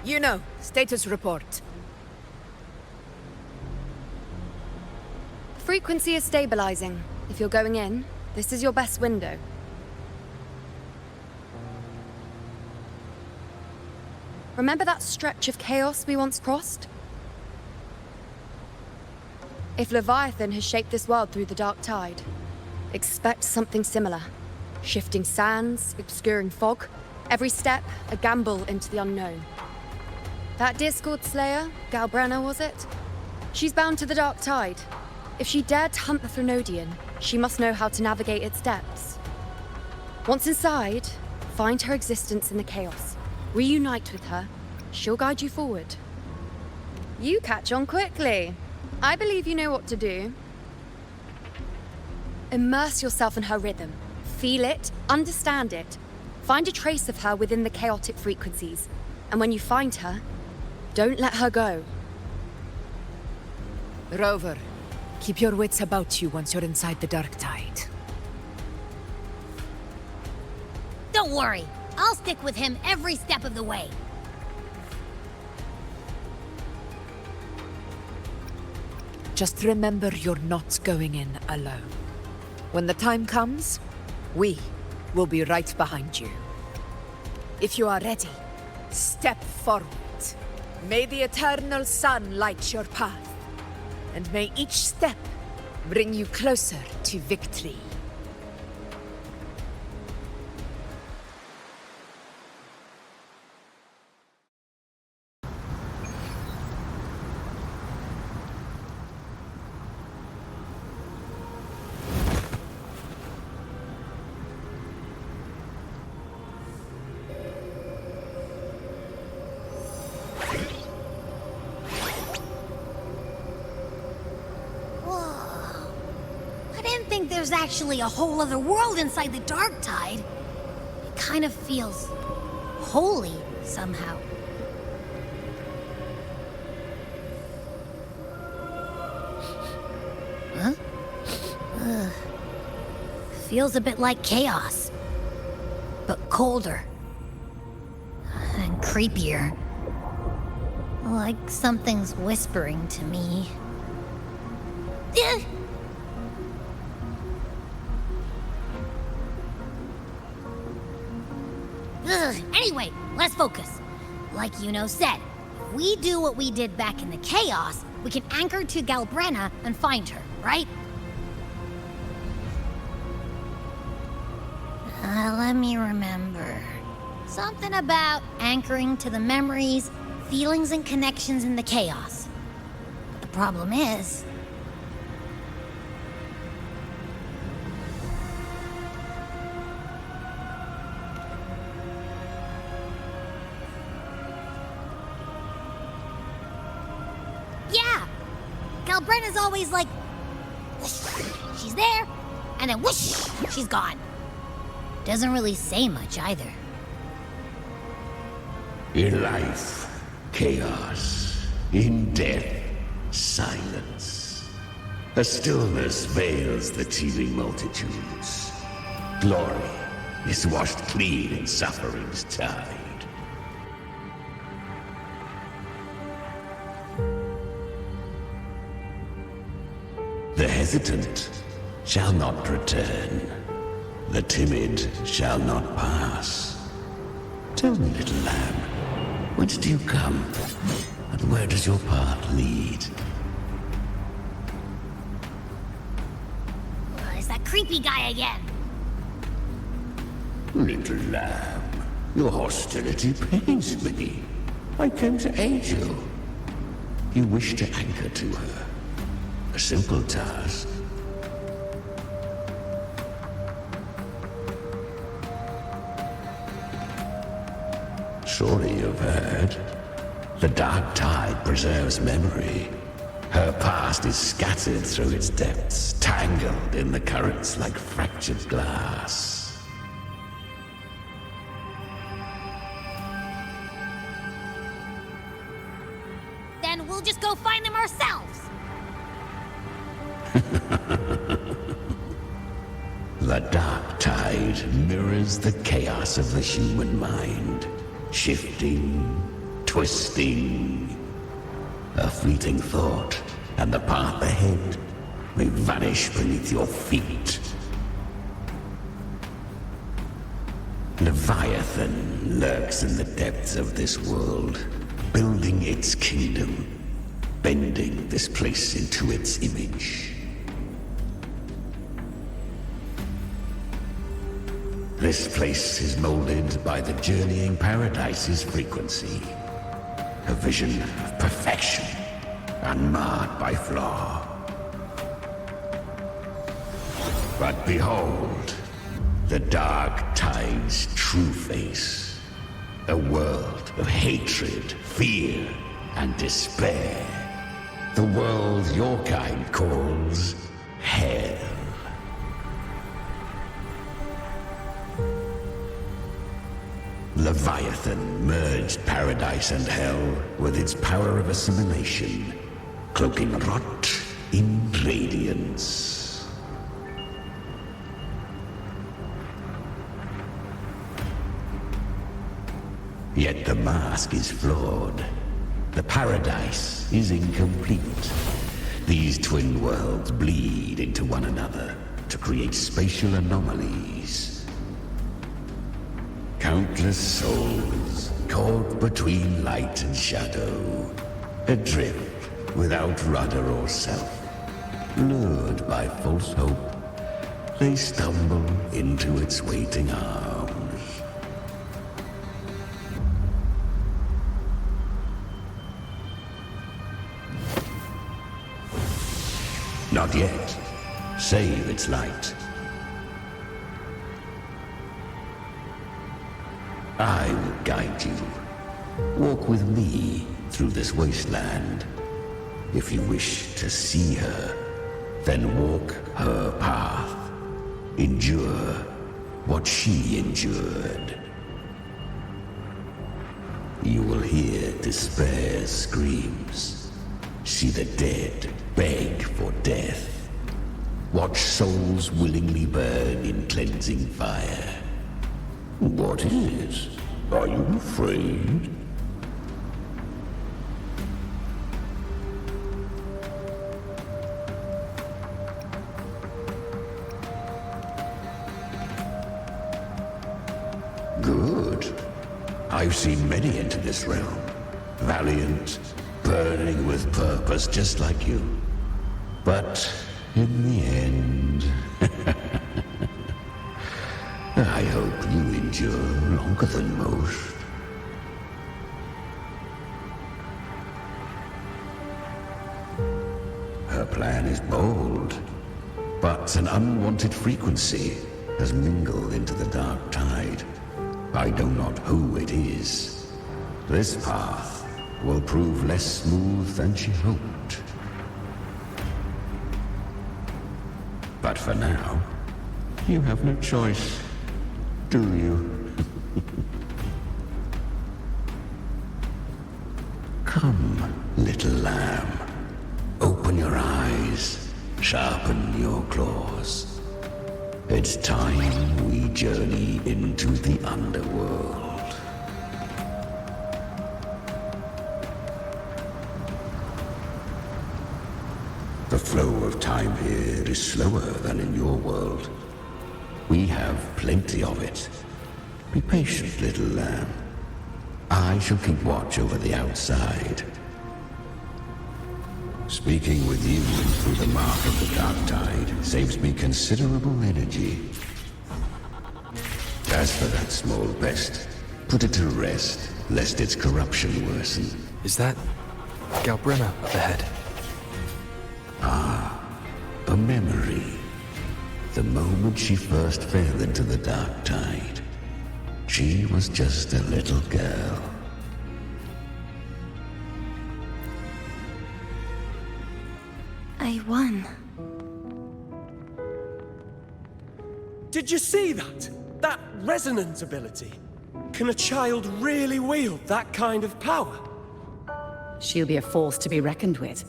You know, status report. Frequency is stabilizing. If you're going in, this is your best window. Remember that stretch of chaos we once crossed? If Leviathan has shaped this world through the dark tide, expect something similar. Shifting sands, obscuring fog, every step a gamble into the unknown. That Discord Slayer, Galbrenna was it? She's bound to the dark tide. If she dared to hunt the Threnodian, she must know how to navigate its depths. Once inside, find her existence in the chaos. Reunite with her. She'll guide you forward. You catch on quickly. I believe you know what to do. Immerse yourself in her rhythm. Feel it, understand it. Find a trace of her within the chaotic frequencies. And when you find her, don't let her go. Rover, keep your wits about you once you're inside the dark tide. Don't worry. I'll stick with him every step of the way. Just remember you're not going in alone. When the time comes, we will be right behind you. If you are ready, step forward. May the eternal sun light your path, and may each step bring you closer to victory. There's actually a whole other world inside the dark tide. It kind of feels holy somehow. Huh? Ugh. Feels a bit like chaos, but colder and creepier. Like something's whispering to me. Anyway, let's focus. Like Yuno said, if we do what we did back in the chaos, we can anchor to Galbrenna and find her, right? Let me remember. Something about anchoring to the memories, feelings, and connections in the chaos. But the problem is... Galbrenna's always like, whoosh, she's there, and then whoosh, she's gone. Doesn't really say much either. In life, chaos. In death, silence. A stillness veils the teeming multitudes. Glory is washed clean in suffering's tide. The hesitant shall not return. The timid shall not pass. Tell me, little lamb, whence do you come? And where does your path lead? It's that creepy guy again. Little lamb, your hostility pains me. I came to aid you. You wish to anchor to her. A simple task. Surely you've heard. The dark tide preserves memory. Her past is scattered through its depths, tangled in the currents like fractured glass. Then we'll just go find them ourselves. The dark tide mirrors the chaos of the human mind, shifting, twisting. A fleeting thought, and the path ahead may vanish beneath your feet. Leviathan lurks in the depths of this world, building its kingdom, bending this place into its image. This place is molded by the journeying paradise's frequency, a vision of perfection, unmarred by flaw. But behold, the dark tide's true face, a world of hatred, fear, and despair. The world your kind calls hell. Leviathan merged paradise and hell with its power of assimilation, cloaking rot in radiance. Yet the mask is flawed. The paradise is incomplete. These twin worlds bleed into one another to create spatial anomalies. Countless souls caught between light and shadow, adrift without rudder or self, lured by false hope, they stumble into its waiting arms. Not yet. Save its light. I will guide you. Walk with me through this wasteland. If you wish to see her, then walk her path. Endure what she endured. You will hear despair's screams. See the dead beg for death. Watch souls willingly burn in cleansing fire. What is it? Are you afraid? Good. I've seen many enter this realm. Valiant, burning with purpose just like you. But in the end... I hope you endure longer than most. Her plan is bold, but an unwanted frequency has mingled into the dark tide. I know not who it is. This path will prove less smooth than she hoped. But for now, you have no choice. Do you? Come, little lamb. Open your eyes. Sharpen your claws. It's time we journey into the underworld. The flow of time here is slower than in your world. We have plenty of it. Be patient, little lamb. I shall keep watch over the outside. Speaking with you through the mark of the dark tide saves me considerable energy. As for that small pest, put it to rest, lest its corruption worsen. Is that Galbrenna up ahead? Ah, a memory. The moment she first fell into the dark tide, she was just a little girl. I won. Did you see that? That resonance ability? Can a child really wield that kind of power? She'll be a force to be reckoned with.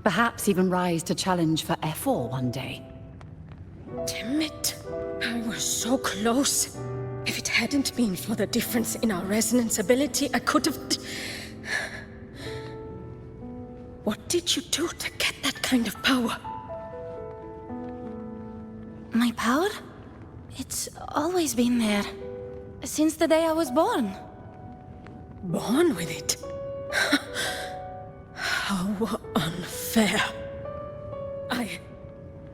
Perhaps even rise to challenge for F4 one day. Damn it. I was so close. If it hadn't been for the difference in our resonance ability, I could have... What did you do to get that kind of power? My power? It's always been there. Since the day I was born. Born with it? How unfair.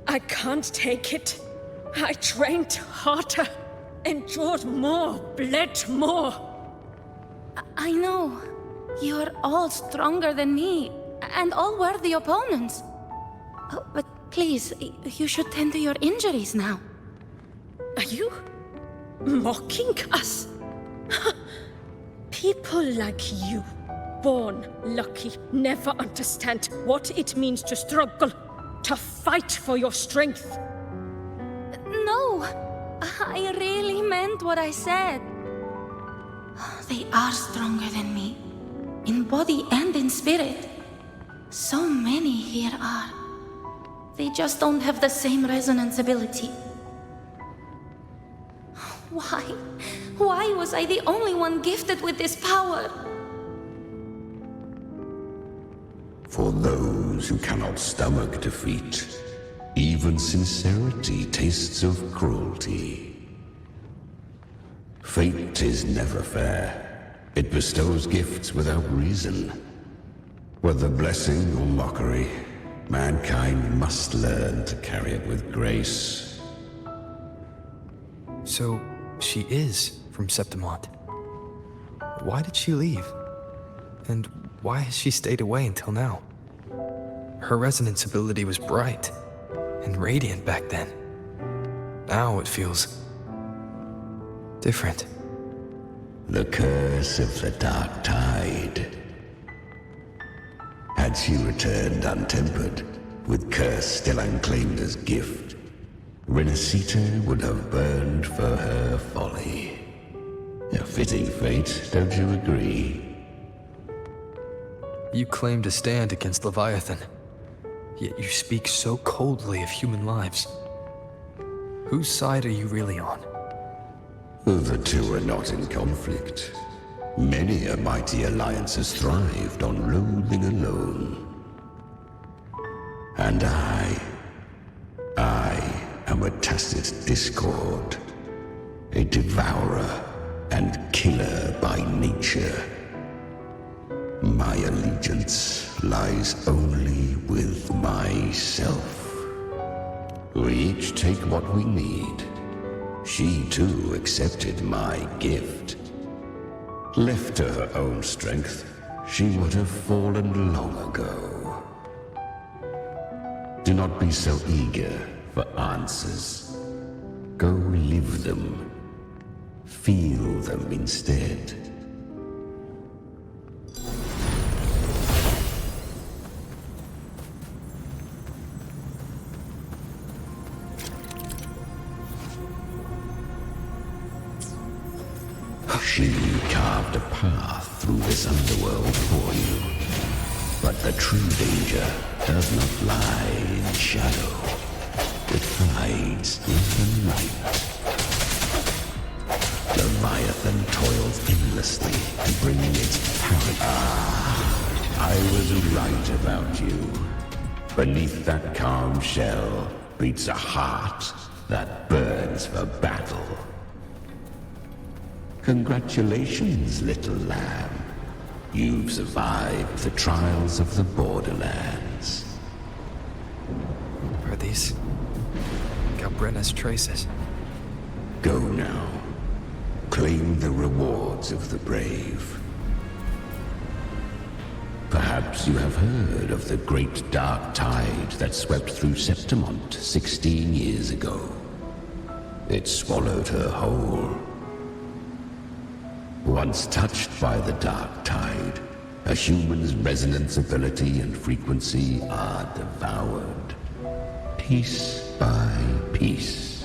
I can't take it. I trained harder, endured more, bled more. I know. You're all stronger than me, and all worthy opponents. Oh, but please, you should tend to your injuries now. Are you mocking us? People like you, born lucky, never understand what it means to struggle, to fight for your strength. No, I really meant what I said. They are stronger than me, in body and in spirit. So many here are. They just don't have the same resonance ability. Why? Why was I the only one gifted with this power? For those who cannot stomach defeat, even sincerity tastes of cruelty. Fate is never fair. It bestows gifts without reason. Whether blessing or mockery, mankind must learn to carry it with grace. So, she is from Septimont. Why did she leave? And why has she stayed away until now? Her resonance ability was bright and radiant back then. Now it feels different. The curse of the Dark Tide. Had she returned untempered, with curse still unclaimed as gift, Rinascita would have burned for her folly. A fitting fate, don't you agree? You claim to stand against Leviathan, yet you speak so coldly of human lives. Whose side are you really on? The two are not in conflict. Many a mighty alliance has thrived on loathing alone. And I am a tacit discord, a devourer and killer by nature. My allegiance lies only with myself. We each take what we need. She too accepted my gift. Left to her own strength, she would have fallen long ago. Do not be so eager for answers. Go live them. Feel them instead. She carved a path through this underworld for you. But the true danger does not lie in shadow. It hides in the night. Leviathan toils endlessly to bring its paradise. I was right about you. Beneath that calm shell beats a heart that burns for battle. Congratulations, little lamb. You've survived the trials of the Borderlands. Are these Galbrenna's traces? Go now. Claim the rewards of the brave. Perhaps you have heard of the great dark tide that swept through Septimont 16 years ago. It swallowed her whole. Once touched by the dark tide, a human's resonance ability and frequency are devoured, piece by piece.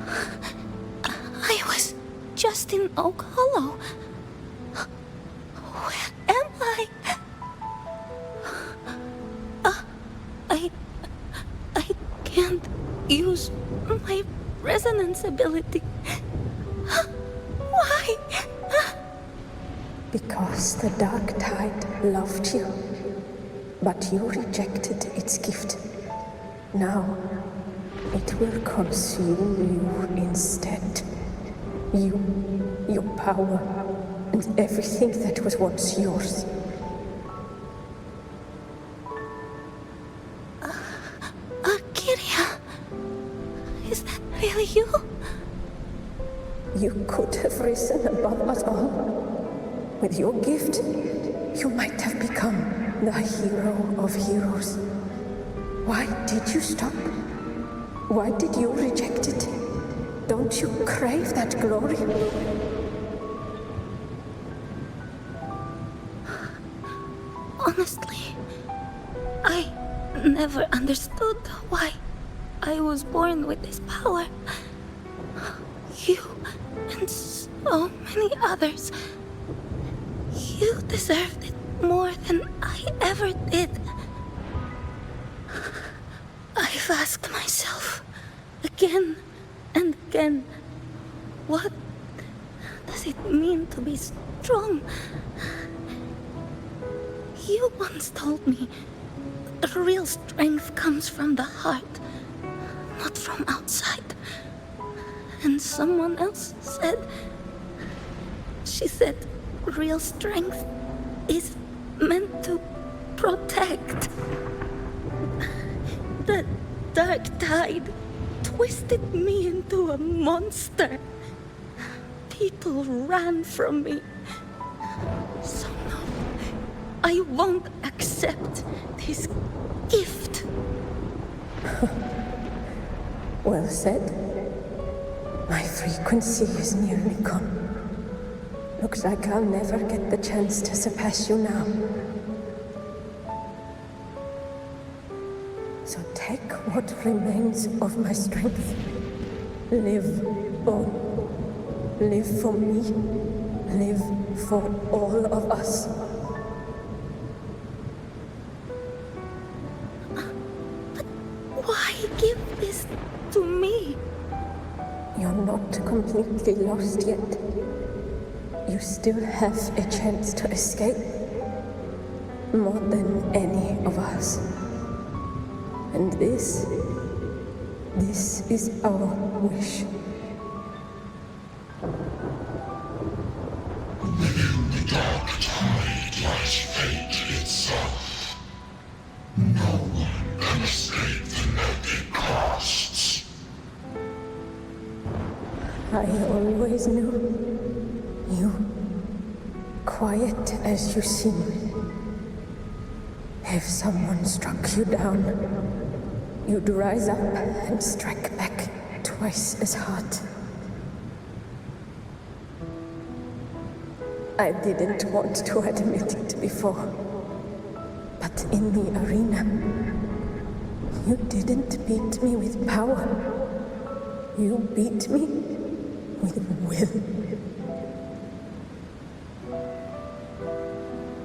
I was just in Oak Hollow. Where am I? I can't use my resonance ability. Why? Because the Dark Tide loved you, but you rejected its gift. Now, it will consume you instead. You, your power, and everything that was once yours. Kyria, is that really you? You could have risen above us all. With your gift, you might have become the hero of heroes. Why did you stop? Why did you reject it? Don't you crave that glory? Honestly, I never understood why I was born with this power. You and so many others, you deserved it more than I ever did. I've asked myself again and again, what does it mean to be strong? You once told me that real strength comes from the heart, not from outside. And someone else said, she said, real strength is meant to protect. The Dark Tide twisted me into a monster. People ran from me. So no, I won't accept this gift. Well said. My frequency is nearly gone. Looks like I'll never get the chance to surpass you now. So take what remains of my strength. Live on. Live for me. Live for all of us. But why give this to me? You're not completely lost yet. You still have a chance to escape. More than any of us. And this is our wish. Within the Dark Tide lies fate itself. No one can escape the net it casts. I always knew you, quiet as you seem. If someone struck you down, you'd rise up and strike back twice as hard. I didn't want to admit it before, but in the arena, you didn't beat me with power. You beat me with will.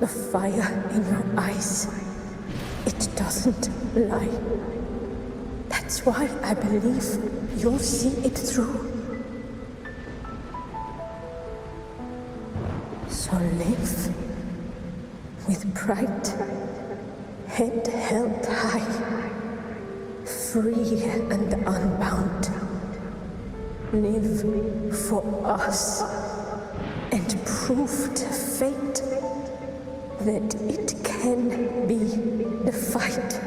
The fire in your eyes, it doesn't lie. That's why I believe you'll see it through. So live with pride, head held high, free and unbound. Live for us and prove to fate that it can be defied.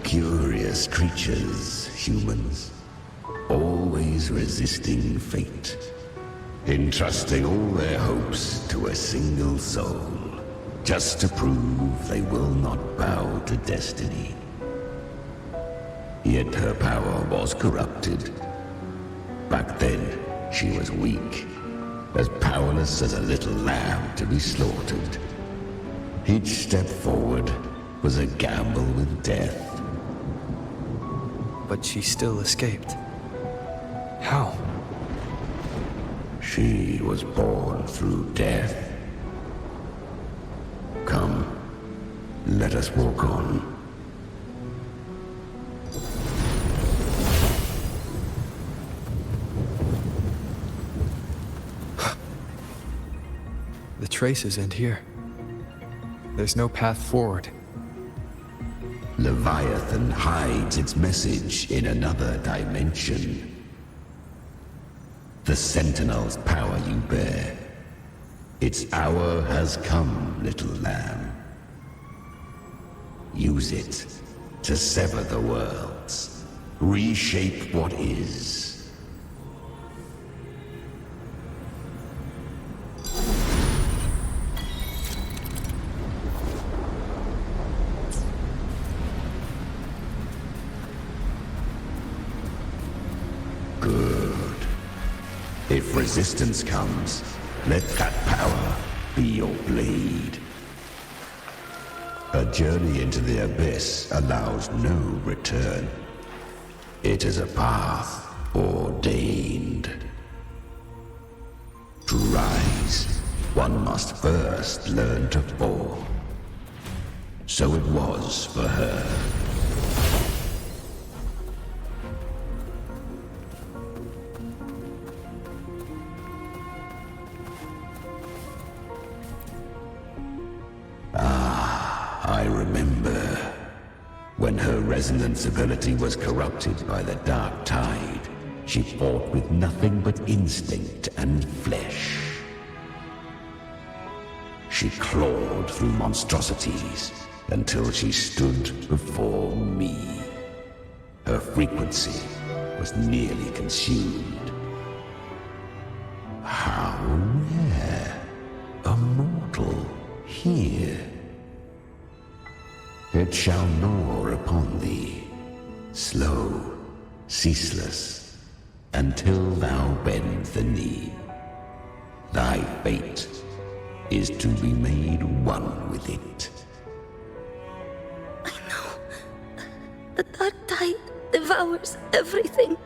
Curious creatures, humans, always resisting fate, entrusting all their hopes to a single soul, just to prove they will not bow to destiny. Yet her power was corrupted. Back then, she was weak, as powerless as a little lamb to be slaughtered. Each step forward was a gamble with death. But she still escaped. How? She was born through death. Come, let us walk on. traces end here. There's no path forward. Leviathan hides its message in another dimension. The Sentinel's power you bear. Its hour has come, little lamb. Use it to sever the worlds, reshape what is. Good. If resistance comes, let that power be your blade. A journey into the abyss allows no return. It is a path ordained. To rise, one must first learn to fall. So it was for her. I remember when her resonance ability was corrupted by the dark tide. She fought with nothing but instinct and flesh. She clawed through monstrosities until she stood before me. Her frequency was nearly consumed. How rare a mortal here. It shall gnaw upon thee, slow, ceaseless, until thou bend the knee. Thy fate is to be made one with it. I know. The dark tide devours everything,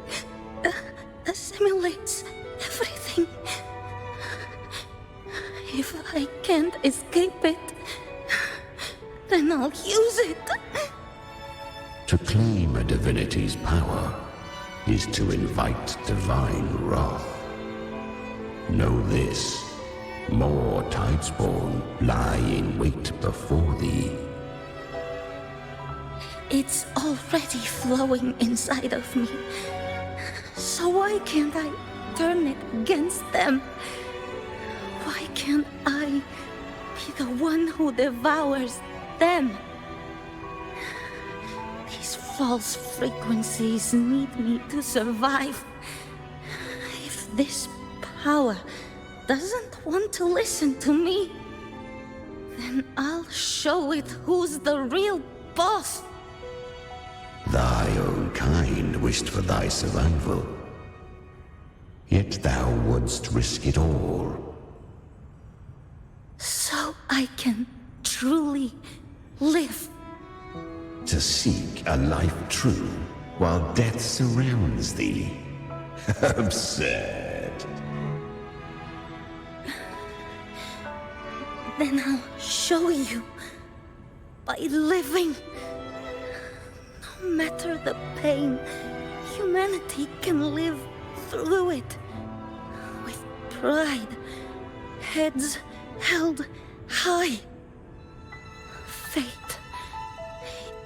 assimilates everything. If I can't escape it, then I'll use it. To claim a divinity's power is to invite divine wrath. Know this, more Tidespawn lie in wait before thee. It's already flowing inside of me. So why can't I turn it against them? Why can't I be the one who devours them? These false frequencies need me to survive. If this power doesn't want to listen to me, then I'll show it who's the real boss. Thy own kind wished for thy survival. Yet thou wouldst risk it all. So I can truly live. To seek a life true while death surrounds thee. Absurd. Then I'll show you. By living. No matter the pain, humanity can live through it. With pride. Heads held high. Fate.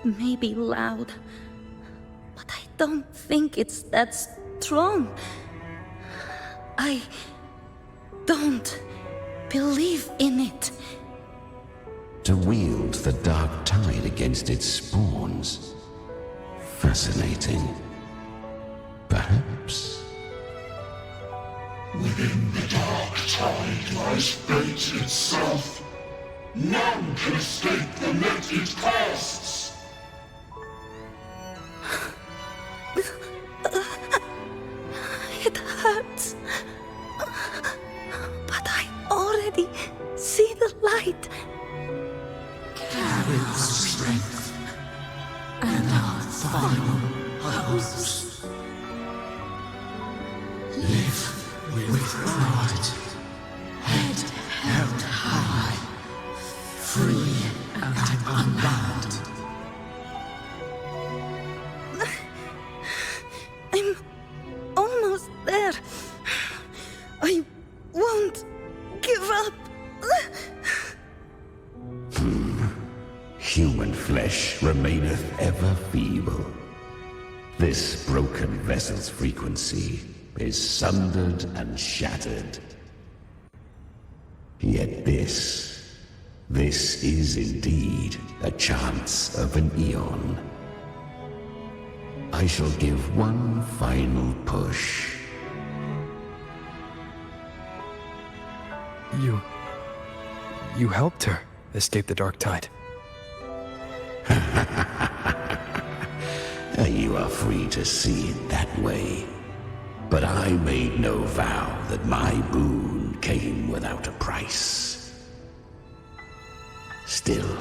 It may be loud, but I don't think it's that strong. I don't believe in it. To wield the dark tide against its spawns. Fascinating. Perhaps. Within the dark tide lies fate itself. None can escape the net it casts. It hurts. But I already see the light. Carry the strength and our final hopes. Live with pride, head held high, free and unbound. I'm almost there. I won't give up. feeble. This broken vessel's frequency is sundered and shattered. Yet this is indeed a chance of an eon. I shall give one final push. You helped her escape the dark tide. You are free to see it that way. But I made no vow that my boon came without a price. Still,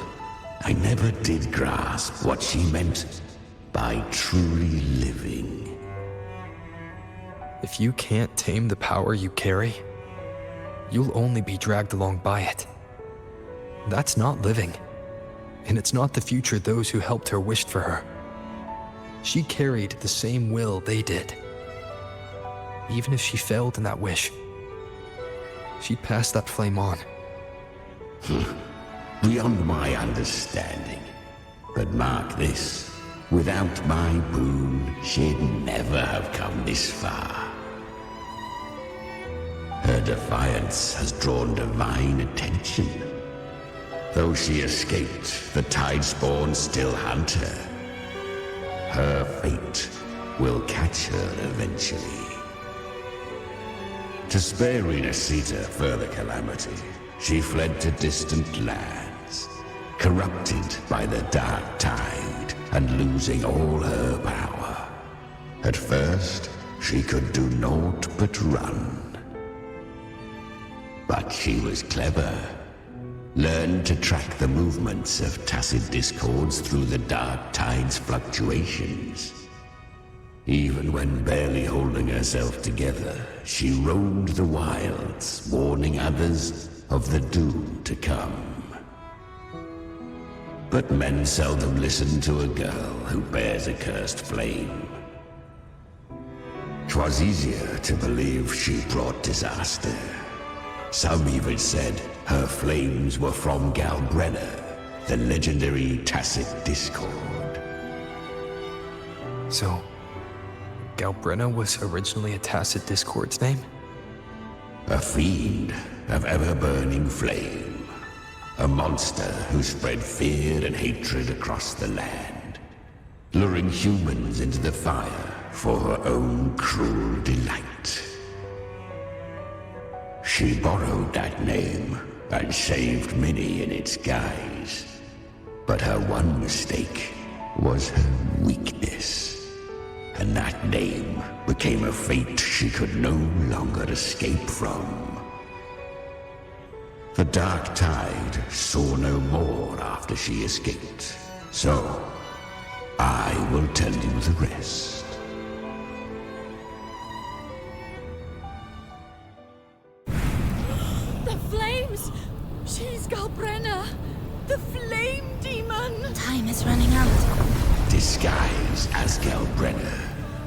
I never did grasp what she meant by truly living. If you can't tame the power you carry, you'll only be dragged along by it. That's not living. And it's not the future those who helped her wished for her. She carried the same will they did. Even if she failed in that wish, she'd pass that flame on. Beyond my understanding. But mark this, without my boon, she'd never have come this far. Her defiance has drawn divine attention. Though she escaped, the Tidespawn still hunt her. Her fate will catch her eventually. To spare Rinascita further calamity, she fled to distant lands, corrupted by the dark tide and losing all her power. At first, she could do naught but run. But she was clever. Learned to track the movements of tacit discords through the dark tide's fluctuations. Even when barely holding herself together, she roamed the wilds, warning others of the doom to come. But men seldom listen to a girl who bears a cursed flame. 'Twas easier to believe she brought disaster. Some even said her flames were from Galbrenna, the legendary tacit discord. So, Galbrenna was originally a tacit discord's name? A fiend of ever-burning flame. A monster who spread fear and hatred across the land, luring humans into the fire for her own cruel delight. She borrowed that name and saved many in its guise. But her one mistake was her weakness. And that name became a fate she could no longer escape from. The dark tide saw no more after she escaped. So, I will tell you the rest. She's Galbrenna, the flame demon! Time is running out. Disguise as Galbrenna.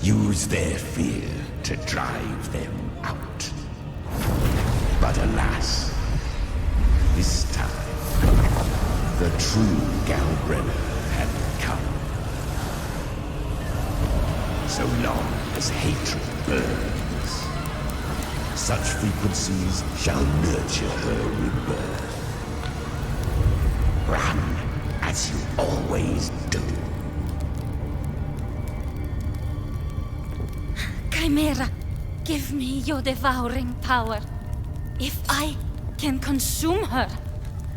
Use their fear to drive them out. But alas, this time, the true Galbrenna had come. So long as hatred burns, such frequencies shall nurture her rebirth. Run, as you always do. Chimera, give me your devouring power. If I can consume her,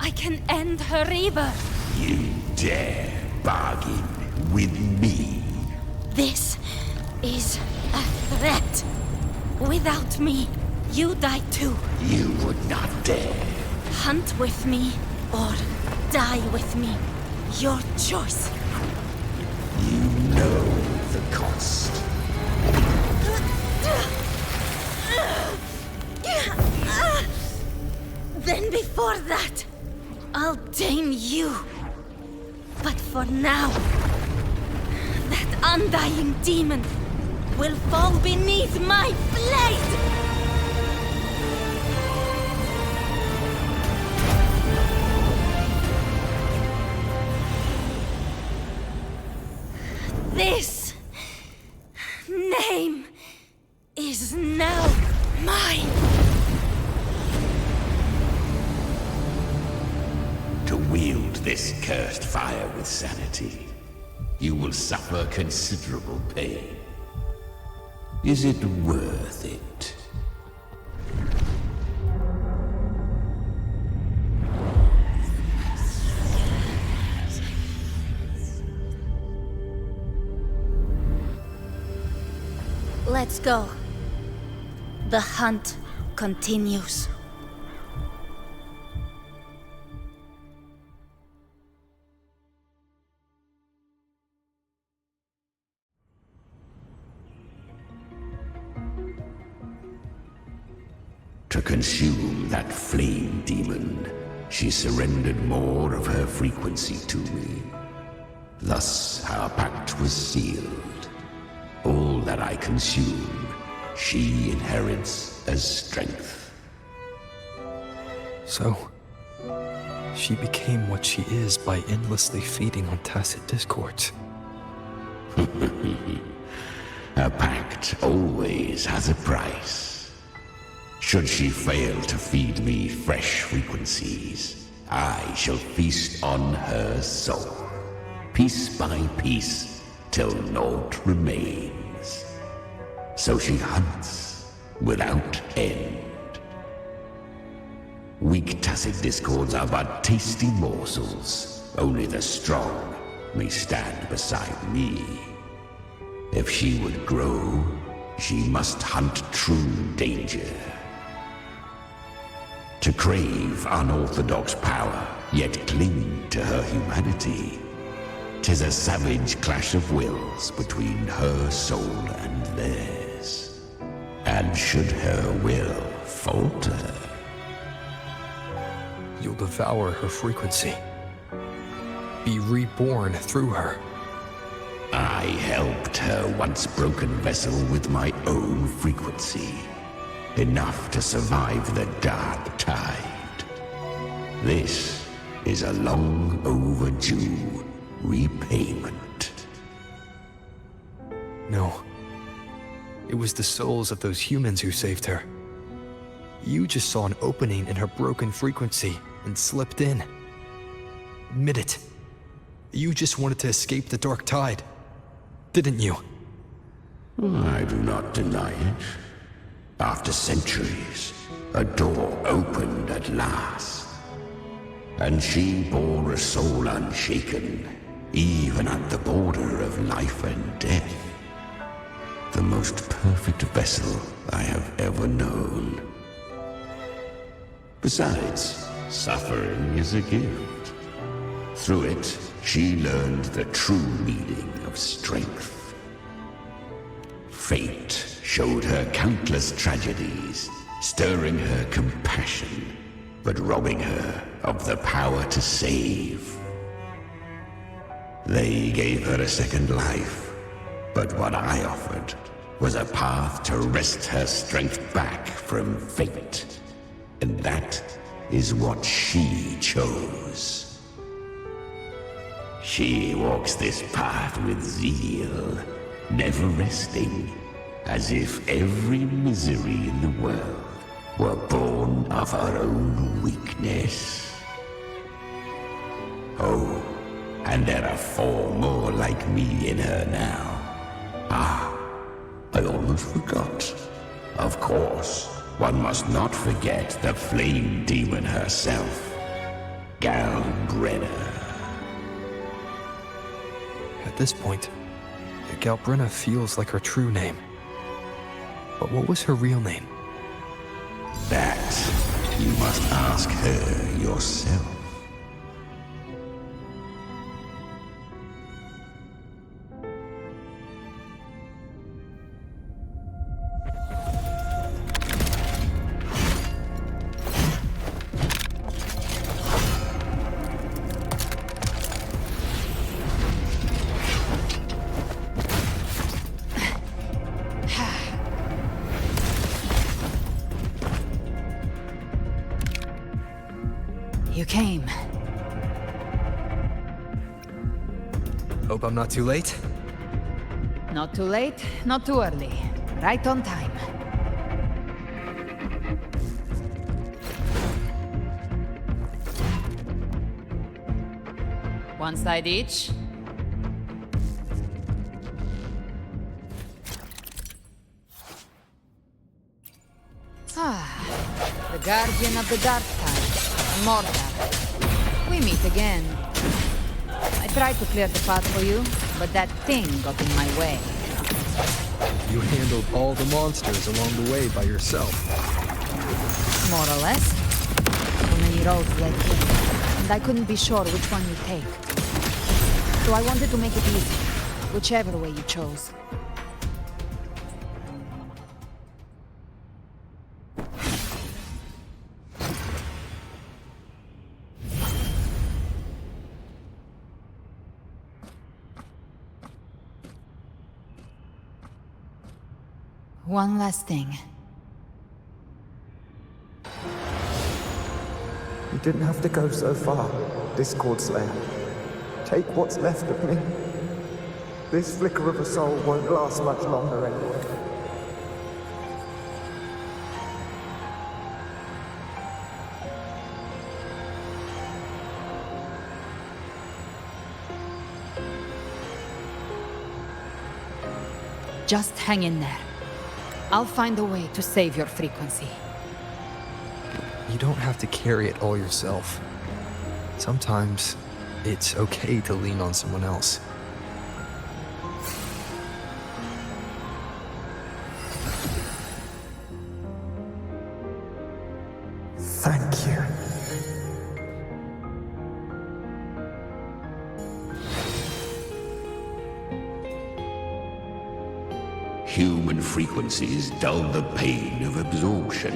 I can end her rebirth. You dare bargain with me? This is a threat. Without me, you die too. You would not dare. Hunt with me, or die with me. Your choice. You know the cost. Then before that, I'll tame you. But for now, that undying demon will fall beneath my blade! sanity. You will suffer considerable pain. Is it worth it? Let's go. The hunt continues. To consume that flame demon, she surrendered more of her frequency to me. Thus our pact was sealed. All that I consume, she inherits as strength. So, she became what she is by endlessly feeding on tacit discords. A pact always has a price. Should she fail to feed me fresh frequencies, I shall feast on her soul, piece by piece, till naught remains. So she hunts without end. Weak tacit discords are but tasty morsels. Only the strong may stand beside me. If she would grow, she must hunt true danger. To crave unorthodox power, yet cling to her humanity. 'Tis a savage clash of wills between her soul and theirs. And should her will falter, you'll devour her frequency. Be reborn through her. I helped her once broken vessel with my own frequency. Enough to survive the dark tide. This is a long overdue repayment. No. It was the souls of those humans who saved her. You just saw an opening in her broken frequency and slipped in. Admit it. You just wanted to escape the dark tide, didn't you? I do not deny it. After centuries, a door opened at last. And she bore a soul unshaken, even at the border of life and death. The most perfect vessel I have ever known. Besides, suffering is a gift. Through it, she learned the true meaning of strength. Fate showed her countless tragedies, stirring her compassion, but robbing her of the power to save. They gave her a second life, but what I offered was a path to wrest her strength back from fate. And that is what she chose. She walks this path with zeal, never resting, as if every misery in the world were born of her own weakness. Oh, and there are 4 more like me in her now. Ah, I almost forgot. Of course, one must not forget the flame demon herself, Galbrenna. At this point, Galbrenna feels like her true name. But what was her real name? That you must ask her yourself. You came. Hope I'm not too late? Not too late, not too early. Right on time. One side each. The Guardian of the Dark Tide, Mortar. We meet again. I tried to clear the path for you, but that thing got in my way. You handled all the monsters along the way by yourself. More or less. So many roads led here, and I couldn't be sure which one you'd take. So I wanted to make it easy, whichever way you chose. One last thing. You didn't have to go so far, Discord Slayer. Take what's left of me. This flicker of a soul won't last much longer anyway. Just hang in there. I'll find a way to save your frequency. You don't have to carry it all yourself. Sometimes it's okay to lean on someone else. Thank you. Human frequencies dull the pain of absorption.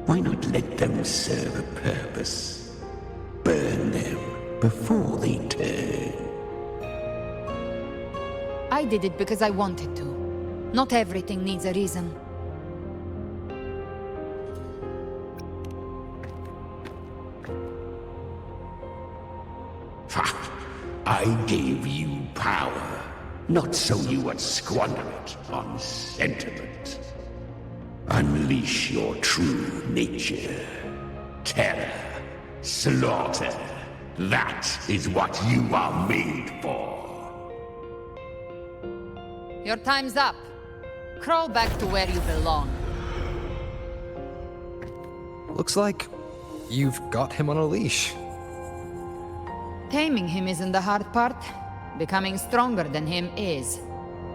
Why not let them serve a purpose? Burn them before they turn. I did it because I wanted to. Not everything needs a reason. Ha! I gave you power. Not so you would squander it on sentiment. Unleash your true nature. Terror. Slaughter. That is what you are made for. Your time's up. Crawl back to where you belong. Looks like you've got him on a leash. Taming him isn't the hard part. Becoming stronger than him is.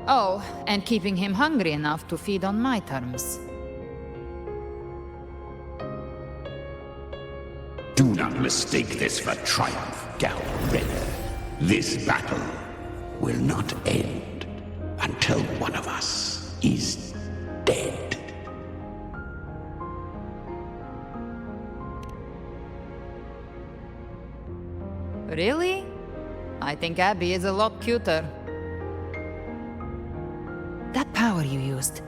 Oh, and keeping him hungry enough to feed on my terms. Do not mistake this for triumph, Galred. This battle will not end until one of us is dead. Really? I think Abby is a lot cuter. That power you used,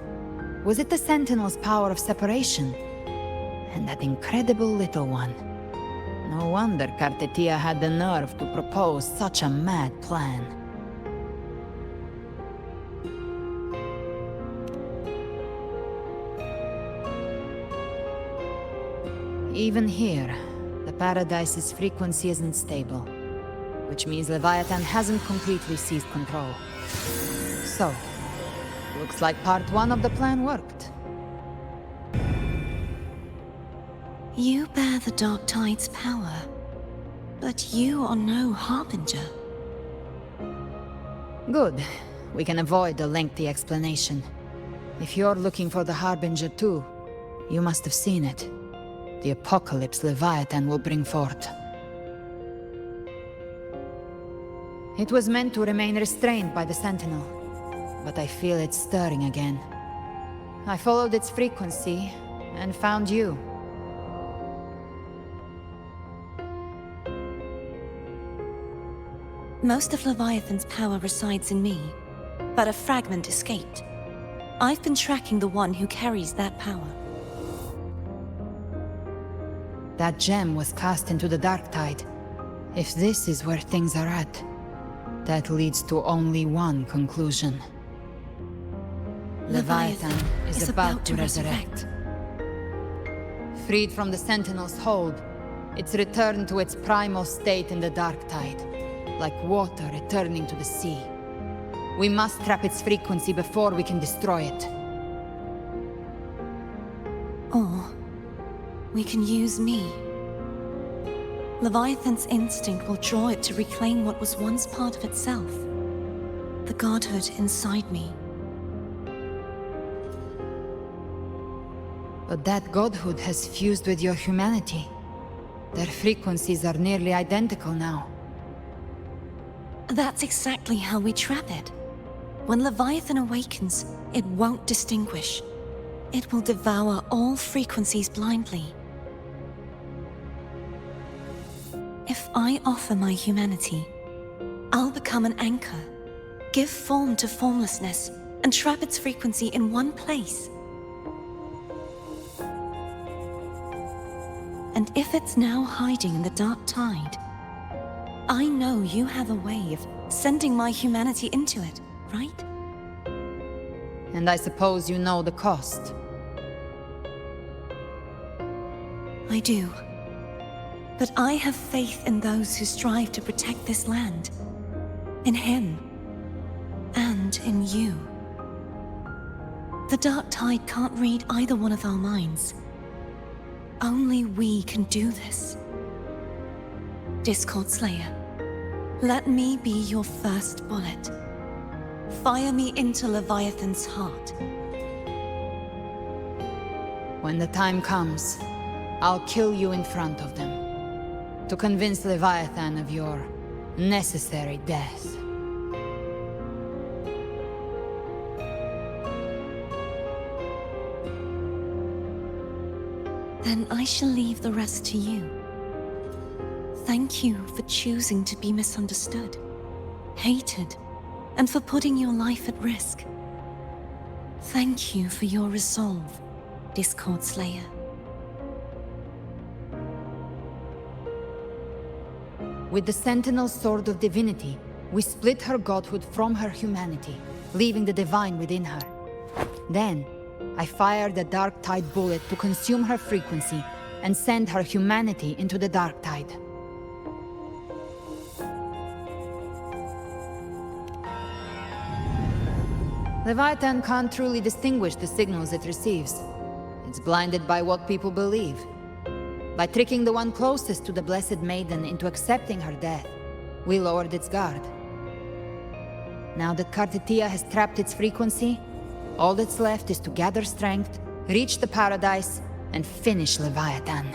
was it the Sentinel's power of separation? And that incredible little one. No wonder Cartetia had the nerve to propose such a mad plan. Even here, the Paradise's frequency isn't stable. Which means Leviathan hasn't completely seized control. So, looks like part 1 of the plan worked. You bear the Dark Tide's power, but you are no Harbinger. Good. We can avoid a lengthy explanation. If you're looking for the Harbinger too, you must have seen it. The apocalypse Leviathan will bring forth. It was meant to remain restrained by the Sentinel, but I feel it stirring again. I followed its frequency, and found you. Most of Leviathan's power resides in me, but a fragment escaped. I've been tracking the one who carries that power. That gem was cast into the Dark Tide. If this is where things are at, that leads to only one conclusion. Leviathan is about to resurrect. Freed from the Sentinel's hold, it's returned to its primal state in the Dark Tide. like water returning to the sea. We must trap its frequency before we can destroy it. Or we can use me. Leviathan's instinct will draw it to reclaim what was once part of itself. The godhood inside me. But that godhood has fused with your humanity. Their frequencies are nearly identical now. That's exactly how we trap it. When Leviathan awakens, it won't distinguish. It will devour all frequencies blindly. If I offer my humanity, I'll become an anchor, give form to formlessness, and trap its frequency in one place. And if it's now hiding in the dark tide, I know you have a way of sending my humanity into it, right? And I suppose you know the cost. I do. But I have faith in those who strive to protect this land. In him. And in you. The dark tide can't read either one of our minds. Only we can do this. Discord Slayer, let me be your first bullet. Fire me into Leviathan's heart. When the time comes, I'll kill you in front of them. To convince Leviathan of your necessary death. Then I shall leave the rest to you. Thank you for choosing to be misunderstood, hated, and for putting your life at risk. Thank you for your resolve, Discord Slayer. With the Sentinel Sword of Divinity, we split her godhood from her humanity, leaving the divine within her. Then, I fired a Dark Tide bullet to consume her frequency and send her humanity into the Dark Tide. Leviathan can't truly distinguish the signals it receives. It's blinded by what people believe. By tricking the one closest to the Blessed Maiden into accepting her death, we lowered its guard. Now that Kartetia has trapped its frequency, all that's left is to gather strength, reach the paradise, and finish Leviathan.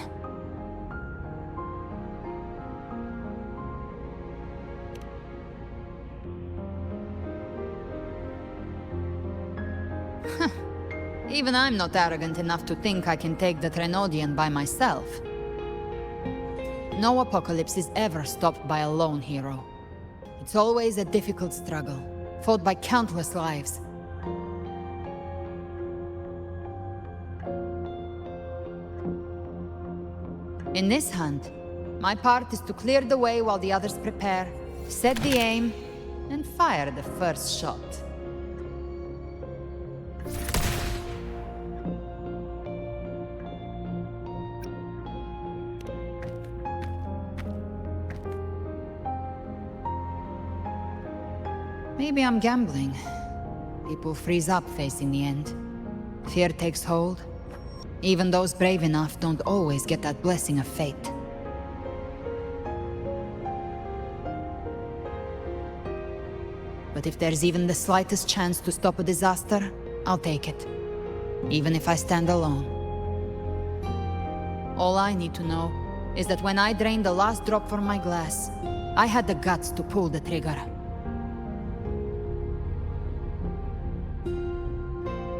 Even I'm not arrogant enough to think I can take the Trenodian by myself. No apocalypse is ever stopped by a lone hero. It's always a difficult struggle, fought by countless lives. In this hunt, my part is to clear the way while the others prepare, set the aim, and fire the first shot. Maybe I'm gambling. People freeze up facing the end. Fear takes hold. Even those brave enough don't always get that blessing of fate. But if there's even the slightest chance to stop a disaster, I'll take it. Even if I stand alone. All I need to know is that when I drained the last drop from my glass, I had the guts to pull the trigger.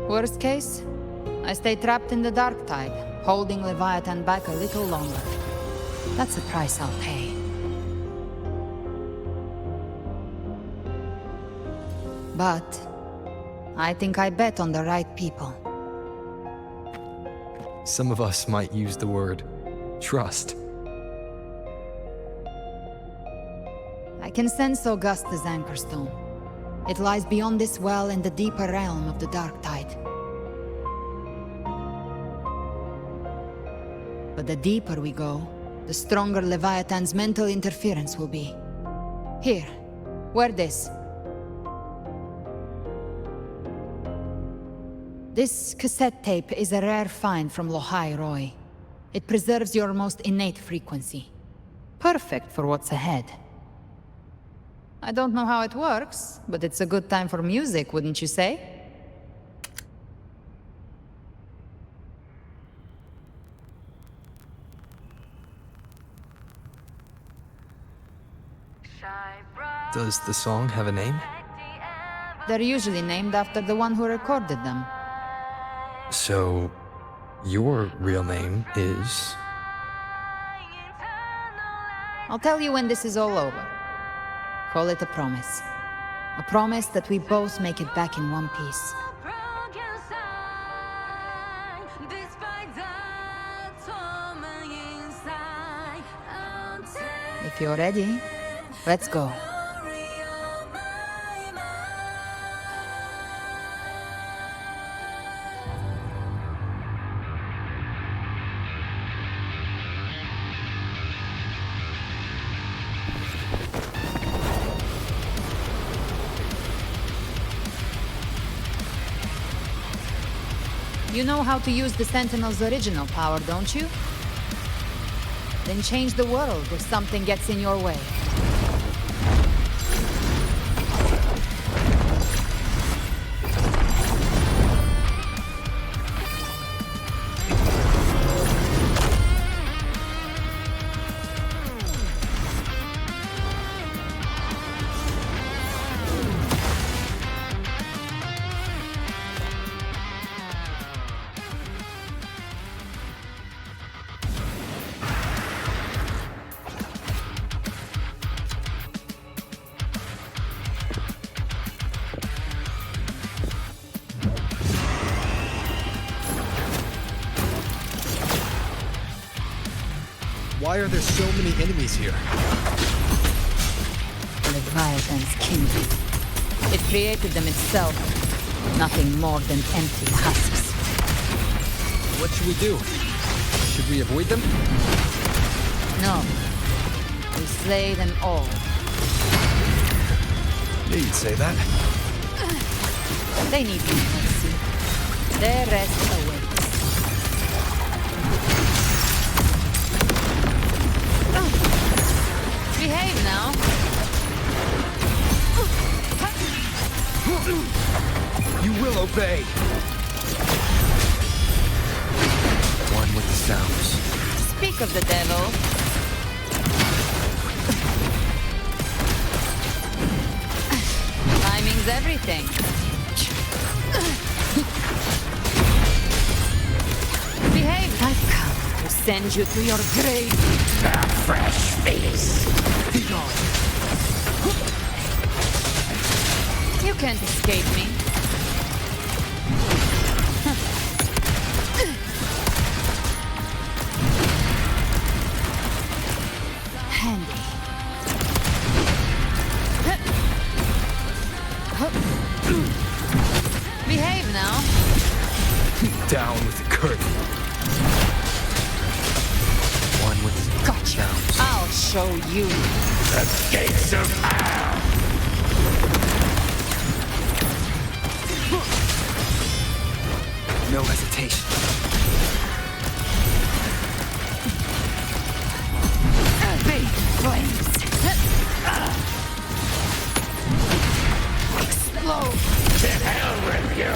Worst case, I stay trapped in the Dark Tide, holding Leviathan back a little longer. That's the price I'll pay. But I think I bet on the right people. Some of us might use the word trust. I can sense Augusta's Anchorstone. It lies beyond this well in the deeper realm of the Dark Tide. But the deeper we go, the stronger Leviathan's mental interference will be. Here, wear this. This cassette tape is a rare find from Lohai Roy. It preserves your most innate frequency. Perfect for what's ahead. I don't know how it works, but it's a good time for music, wouldn't you say? Does the song have a name? They're usually named after the one who recorded them. So, your real name is... I'll tell you when this is all over. Call it a promise. A promise that we both make it back in one piece. If you're ready, let's go. You know how to use the Sentinel's original power, don't you? Then change the world if something gets in your way. Why are there so many enemies here? Leviathan's kingdom. It created them itself. Nothing more than empty husks. What should we do? Should we avoid them? No. We slay them all. Yeah, you'd say that. They need no mercy. Their rest awaits. Behave now. You will obey. One with the sounds. Speak of the devil. Timing's everything. Behave. I've come to send you to your grave. A fresh face. Bygone. You can't escape me. Handy. Behave now. Down with the curtain. One with the sounds. I'll show you. The gates of hell. No hesitation. Big flames. Explode. To hell with you.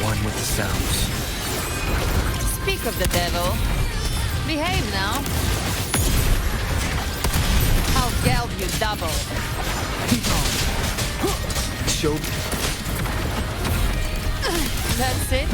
One with the sounds. Speak of the devil. Behave now. I'll geld you double. Show me. That's it.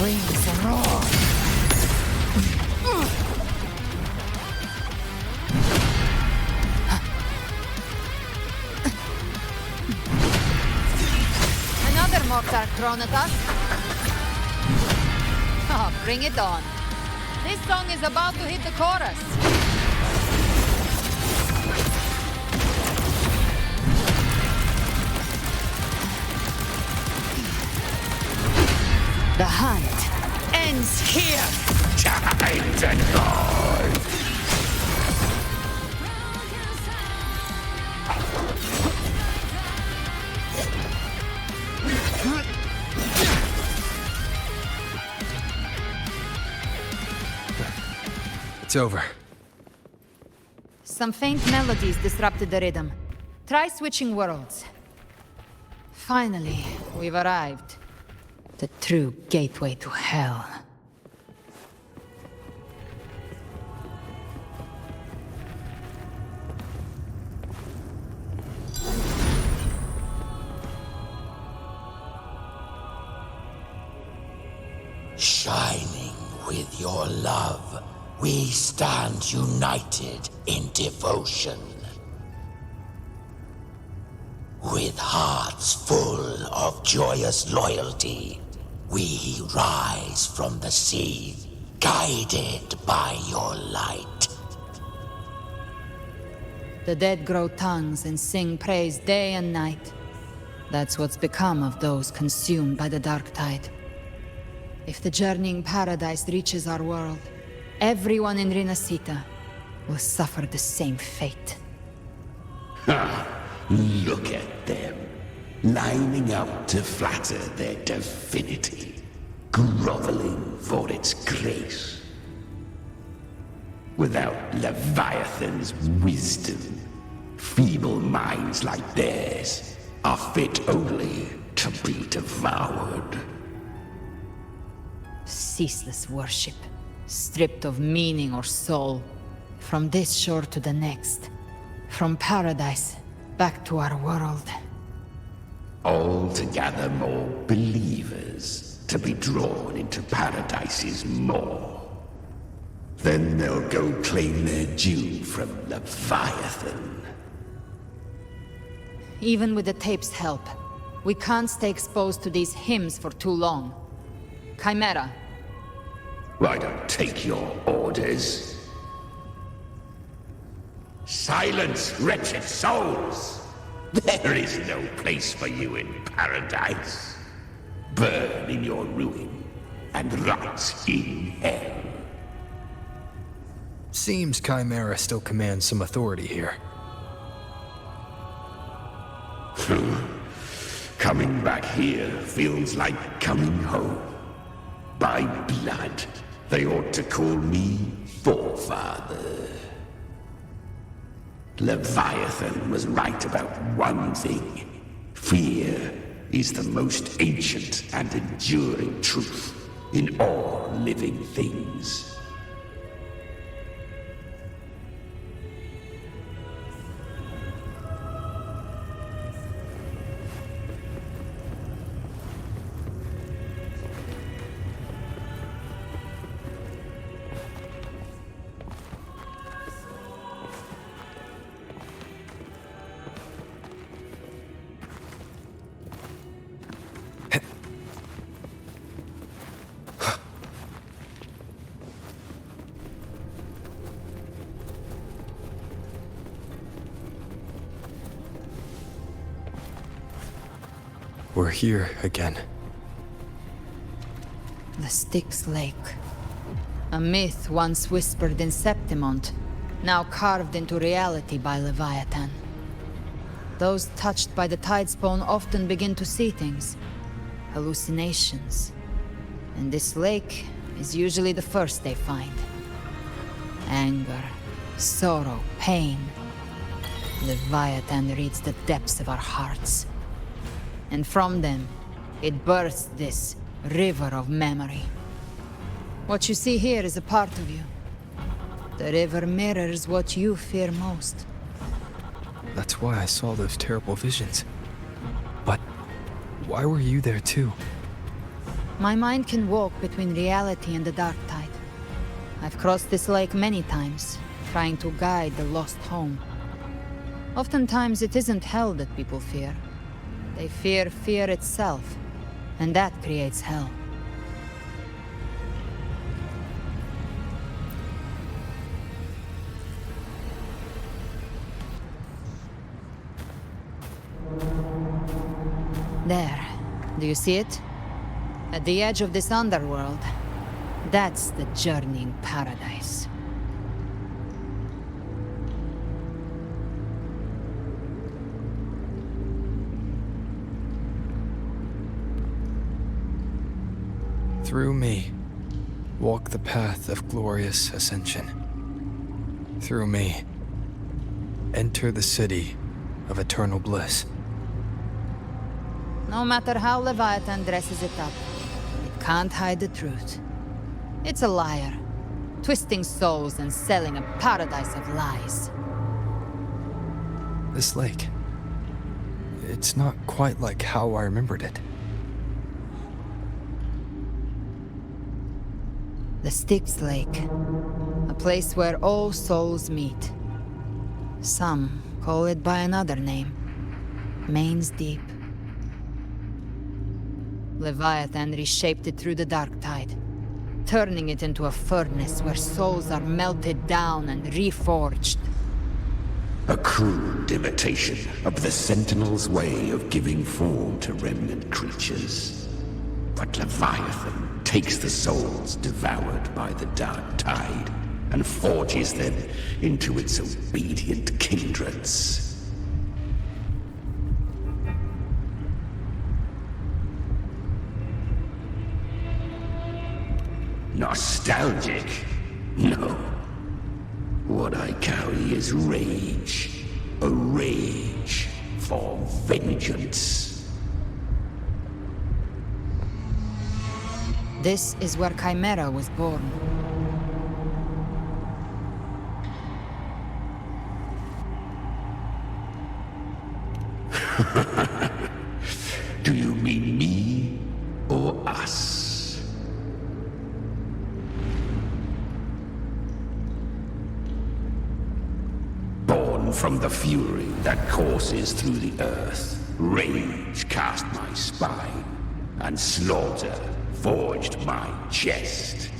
screams and roars. Another mortar thrown at us. Oh, bring it on. This song is about to hit the chorus. The hunt ends here. Time to die. It's over. Some faint melodies disrupted the rhythm. Try switching worlds. Finally, we've arrived. The true gateway to hell. Shining with your love, we stand united in devotion. With hearts full of joyous loyalty, we rise from the sea, guided by your light. The dead grow tongues and sing praise day and night. That's what's become of those consumed by the dark tide. If the journeying paradise reaches our world, everyone in Rinascita will suffer the same fate. Ha! Look at them, lining up to flatter their divinity, groveling for its grace. Without Leviathan's wisdom, feeble minds like theirs are fit only to be devoured. Ceaseless worship, stripped of meaning or soul, from this shore to the next, from paradise back to our world. All to gather more believers, to be drawn into Paradise's maw. Then they'll go claim their due from Leviathan. Even with the tape's help, we can't stay exposed to these hymns for too long. Chimera. I don't take your orders. Silence, wretched souls! There is no place for you in paradise. Burn in your ruin, and rot in hell. Seems Chimera still commands some authority here. Coming back here feels like coming home. By blood, they ought to call me Forefather. Leviathan was right about one thing. Fear is the most ancient and enduring truth in all living things. We're here again. The Styx Lake. A myth once whispered in Septimont, now carved into reality by Leviathan. Those touched by the Tidespawn often begin to see things. Hallucinations. And this lake is usually the first they find. Anger, sorrow, pain. Leviathan reads the depths of our hearts. And from them, it births this river of memory. What you see here is a part of you. The river mirrors what you fear most. That's why I saw those terrible visions. But why were you there too? My mind can walk between reality and the dark tide. I've crossed this lake many times, trying to guide the lost home. Oftentimes it isn't hell that people fear. They fear fear itself, and that creates hell. There. Do you see it? At the edge of this underworld, that's the journeying paradise. Through me, walk the path of glorious ascension. Through me, enter the city of eternal bliss. No matter how Leviathan dresses it up, it can't hide the truth. It's a liar, twisting souls and selling a paradise of lies. This lake, it's not quite like how I remembered it. The Styx Lake, a place where all souls meet. Some call it by another name, Main's Deep. Leviathan reshaped it through the dark tide, turning it into a furnace where souls are melted down and reforged. A crude imitation of the Sentinel's way of giving form to remnant creatures. But Leviathan takes the souls devoured by the dark tide and forges them into its obedient kindreds. Nostalgic? No. What I carry is rage. A rage for vengeance. This is where Chimera was born. Do you mean me or us? From the fury that courses through the earth, rage cast my spine, and slaughter forged my chest.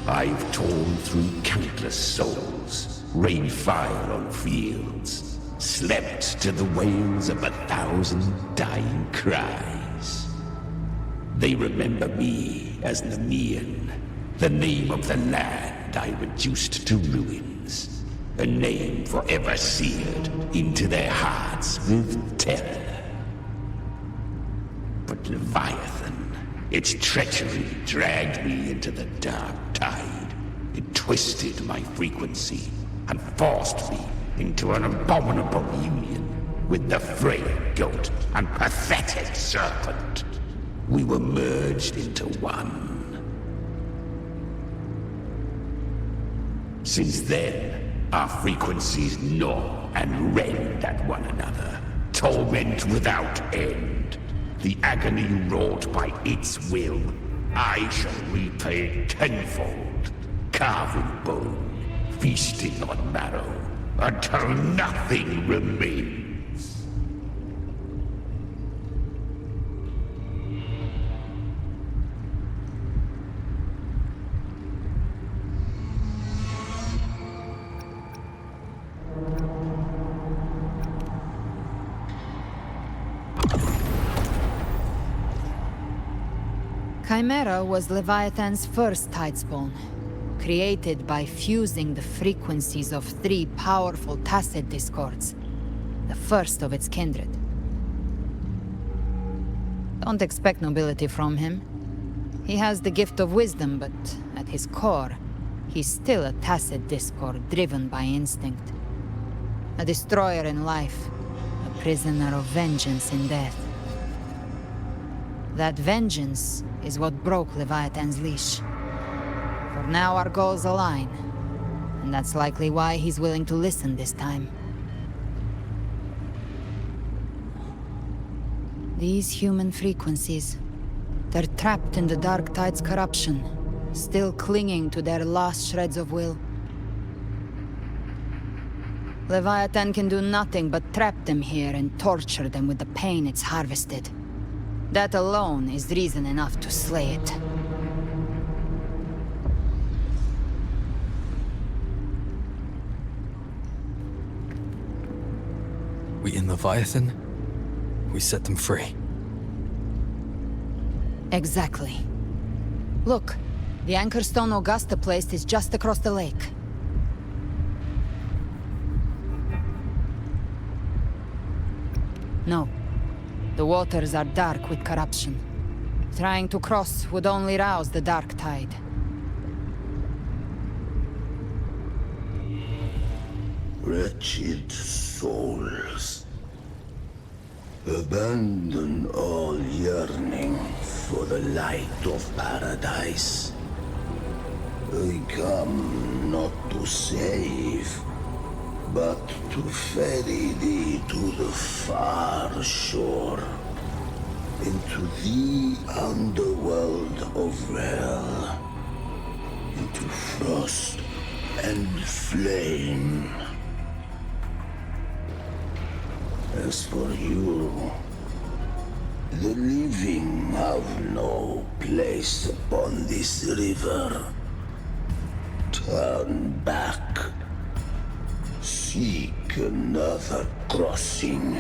I've torn through countless souls, rained fire on fields, slept to the wails of 1,000 dying cries. They remember me as Nemean, the name of the land I reduced to ruins, a name forever seared into their hearts with terror. But Leviathan, its treachery dragged me into the dark tide. It twisted my frequency and forced me into an abominable union with the frail goat and pathetic serpent. We were merged into one. Since then, our frequencies gnaw and rend at one another, torment without end. The agony wrought by its will, I shall repay tenfold, carving bone, feasting on marrow, until nothing remains. Chimera was Leviathan's first tidespawn, created by fusing the frequencies of 3 powerful tacit discords, the first of its kindred. Don't expect nobility from him. He has the gift of wisdom, but at his core, he's still a tacit discord driven by instinct. A destroyer in life, a prisoner of vengeance in death. That vengeance is what broke Leviathan's leash. For now our goals align, and that's likely why he's willing to listen this time. These human frequencies, they're trapped in the Dark Tide's corruption, still clinging to their last shreds of will. Leviathan can do nothing but trap them here and torture them with the pain it's harvested. That alone is reason enough to slay it. We in Leviathan? We set them free. Exactly. Look, the anchor stone Augusta placed is just across the lake. No. The waters are dark with corruption. Trying to cross would only rouse the Dark Tide. Wretched souls, abandon all yearning for the light of paradise. I come not to save, but to ferry thee to the far shore, into the underworld of hell, into frost and flame. As for you, the living have no place upon this river. Turn back. Seek another crossing.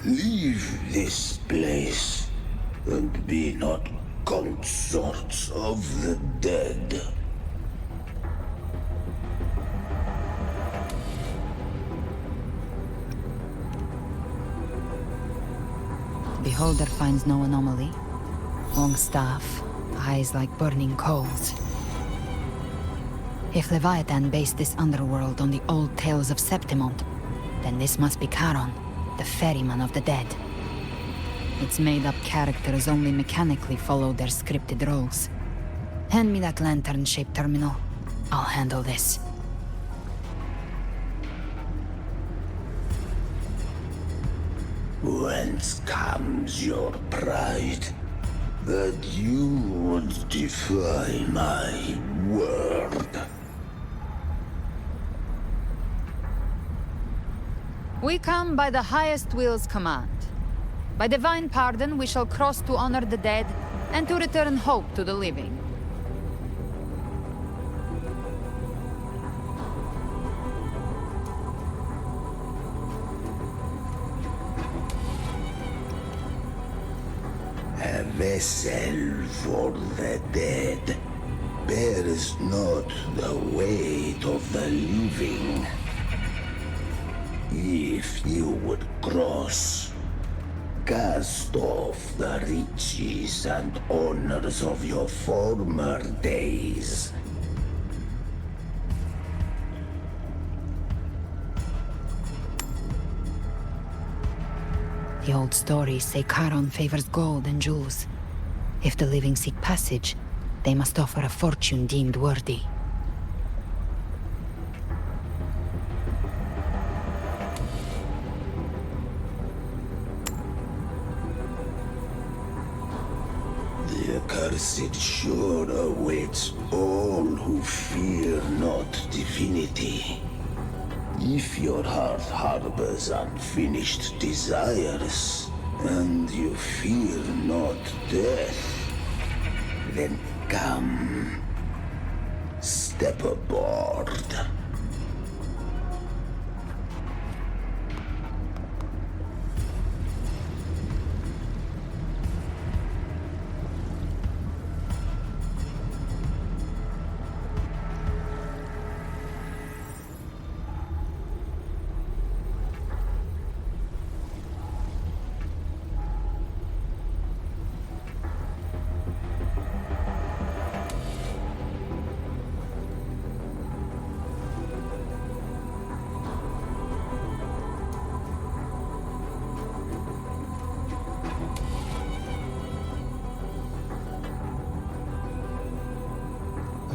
Leave this place, and be not consorts of the dead. Beholder finds no anomaly. Long staff, eyes like burning coals. If Leviathan based this underworld on the old tales of Septimont, then this must be Charon, the ferryman of the dead. Its made-up characters only mechanically follow their scripted roles. Hand me that lantern-shaped terminal. I'll handle this. Whence comes your pride? That you would defy my word? We come by the highest will's command. By divine pardon, we shall cross to honor the dead, and to return hope to the living. A vessel for the dead bears not the weight of the living. If you would cross, cast off the riches and honors of your former days. The old stories say Charon favors gold and jewels. If the living seek passage, they must offer a fortune deemed worthy. The accursed shore awaits all who fear not divinity. If your heart harbors unfinished desires, and you fear not death, then come, step aboard.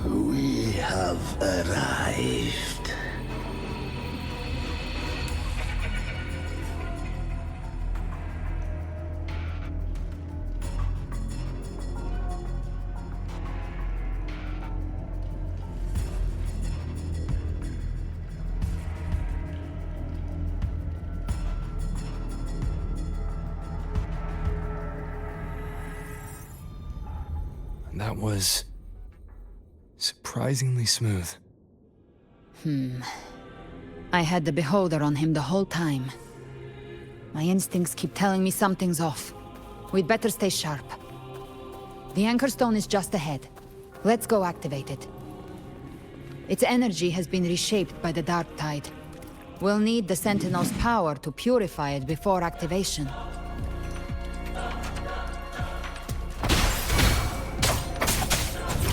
We have arrived. That was surprisingly smooth. I had the beholder on him the whole time. My instincts keep telling me something's off. We'd better stay sharp. The Anchor Stone is just ahead. Let's go activate it. Its energy has been reshaped by the Dark Tide. We'll need the Sentinel's power to purify it before activation.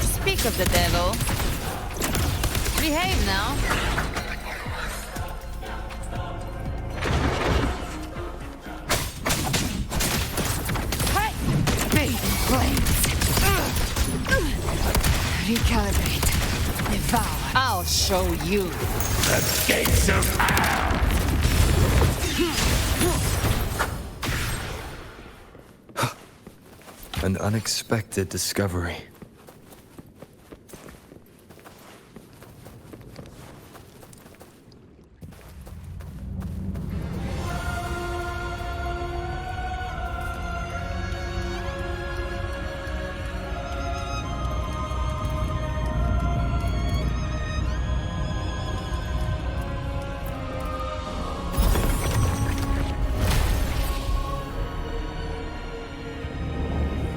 Speak of the devil. Behave now. Recalibrate. Devour. I'll show you. The gates of hell! An unexpected discovery.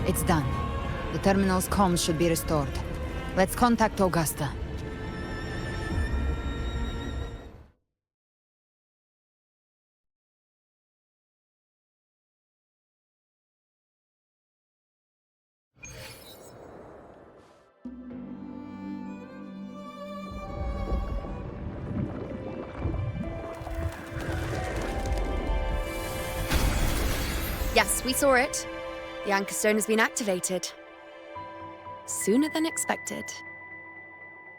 It's done. The terminal's comms should be restored. Let's contact Augusta. Yes, we saw it. The Anchor Stone has been activated. Sooner than expected.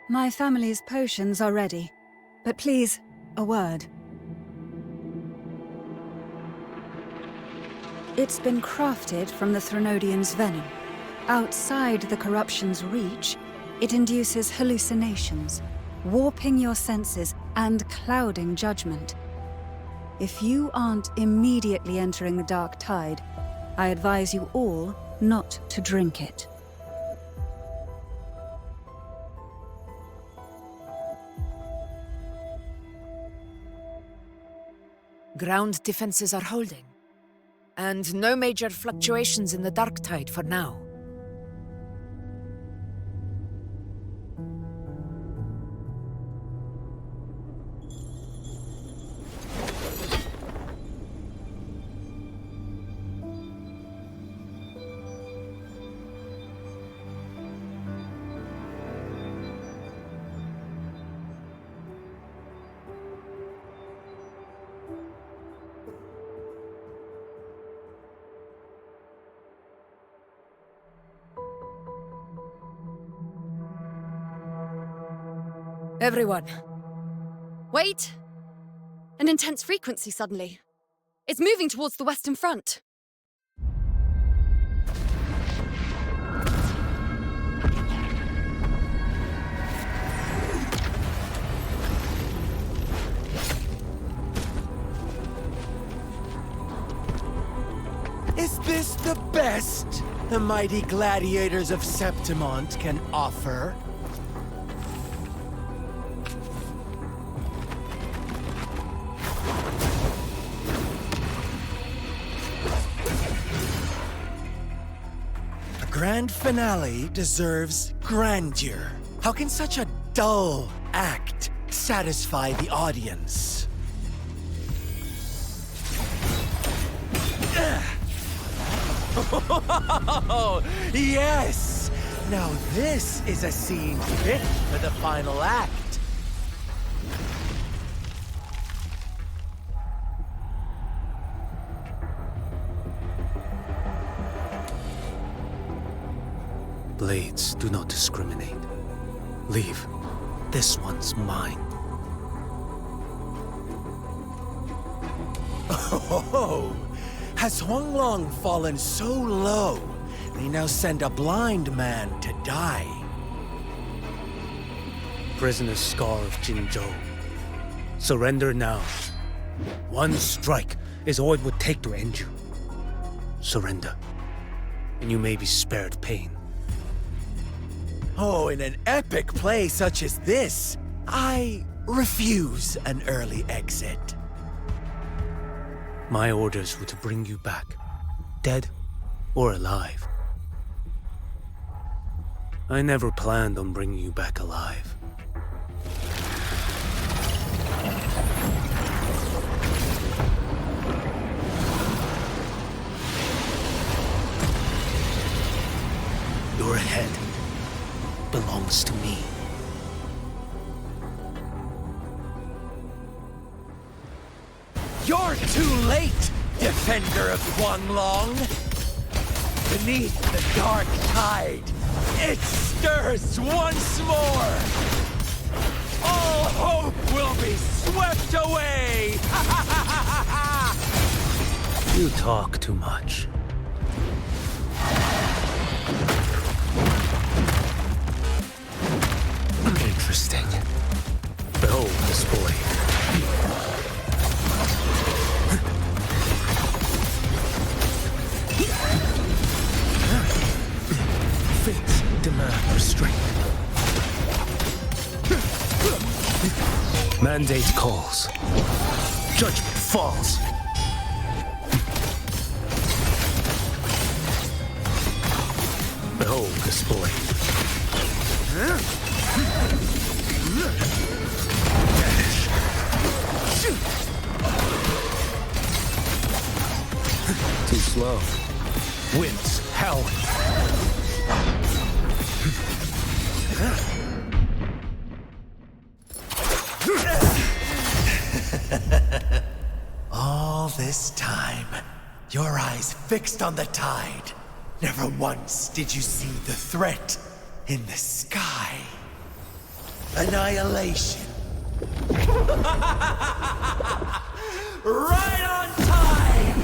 My family's potions are ready. But please, a word. It's been crafted from the Threnodian's venom. Outside the corruption's reach, it induces hallucinations, warping your senses and clouding judgment. If you aren't immediately entering the Dark Tide, I advise you all not to drink it. Ground defenses are holding. And no major fluctuations in the Dark Tide for now. Everyone. Wait! An intense frequency suddenly. It's moving towards the Western Front. Is this the best the mighty gladiators of Septimont can offer? Grand finale deserves grandeur. How can such a dull act satisfy the audience? Yes! Now this is a scene fit for the final act. Blades do not discriminate. Leave. This one's mine. Oh, has Huanglong fallen so low, they now send a blind man to die? Prisoner Scar of Jinzhou. Surrender now. One strike is all it would take to end you. Surrender, and you may be spared pain. Oh, in an epic play such as this, I refuse an early exit. My orders were to bring you back, dead or alive. I never planned on bringing you back alive. Your head belongs to me. You're too late, defender of Guanglong! Beneath the dark tide, it stirs once more! All hope will be swept away! You talk too much. Interesting. Behold this boy. Fates demand restraint. Mandate calls. Judgment falls. Behold this boy. Too slow. Winds howling. All this time, your eyes fixed on the tide. Never once did you see the threat in the sky. Annihilation. Right on time!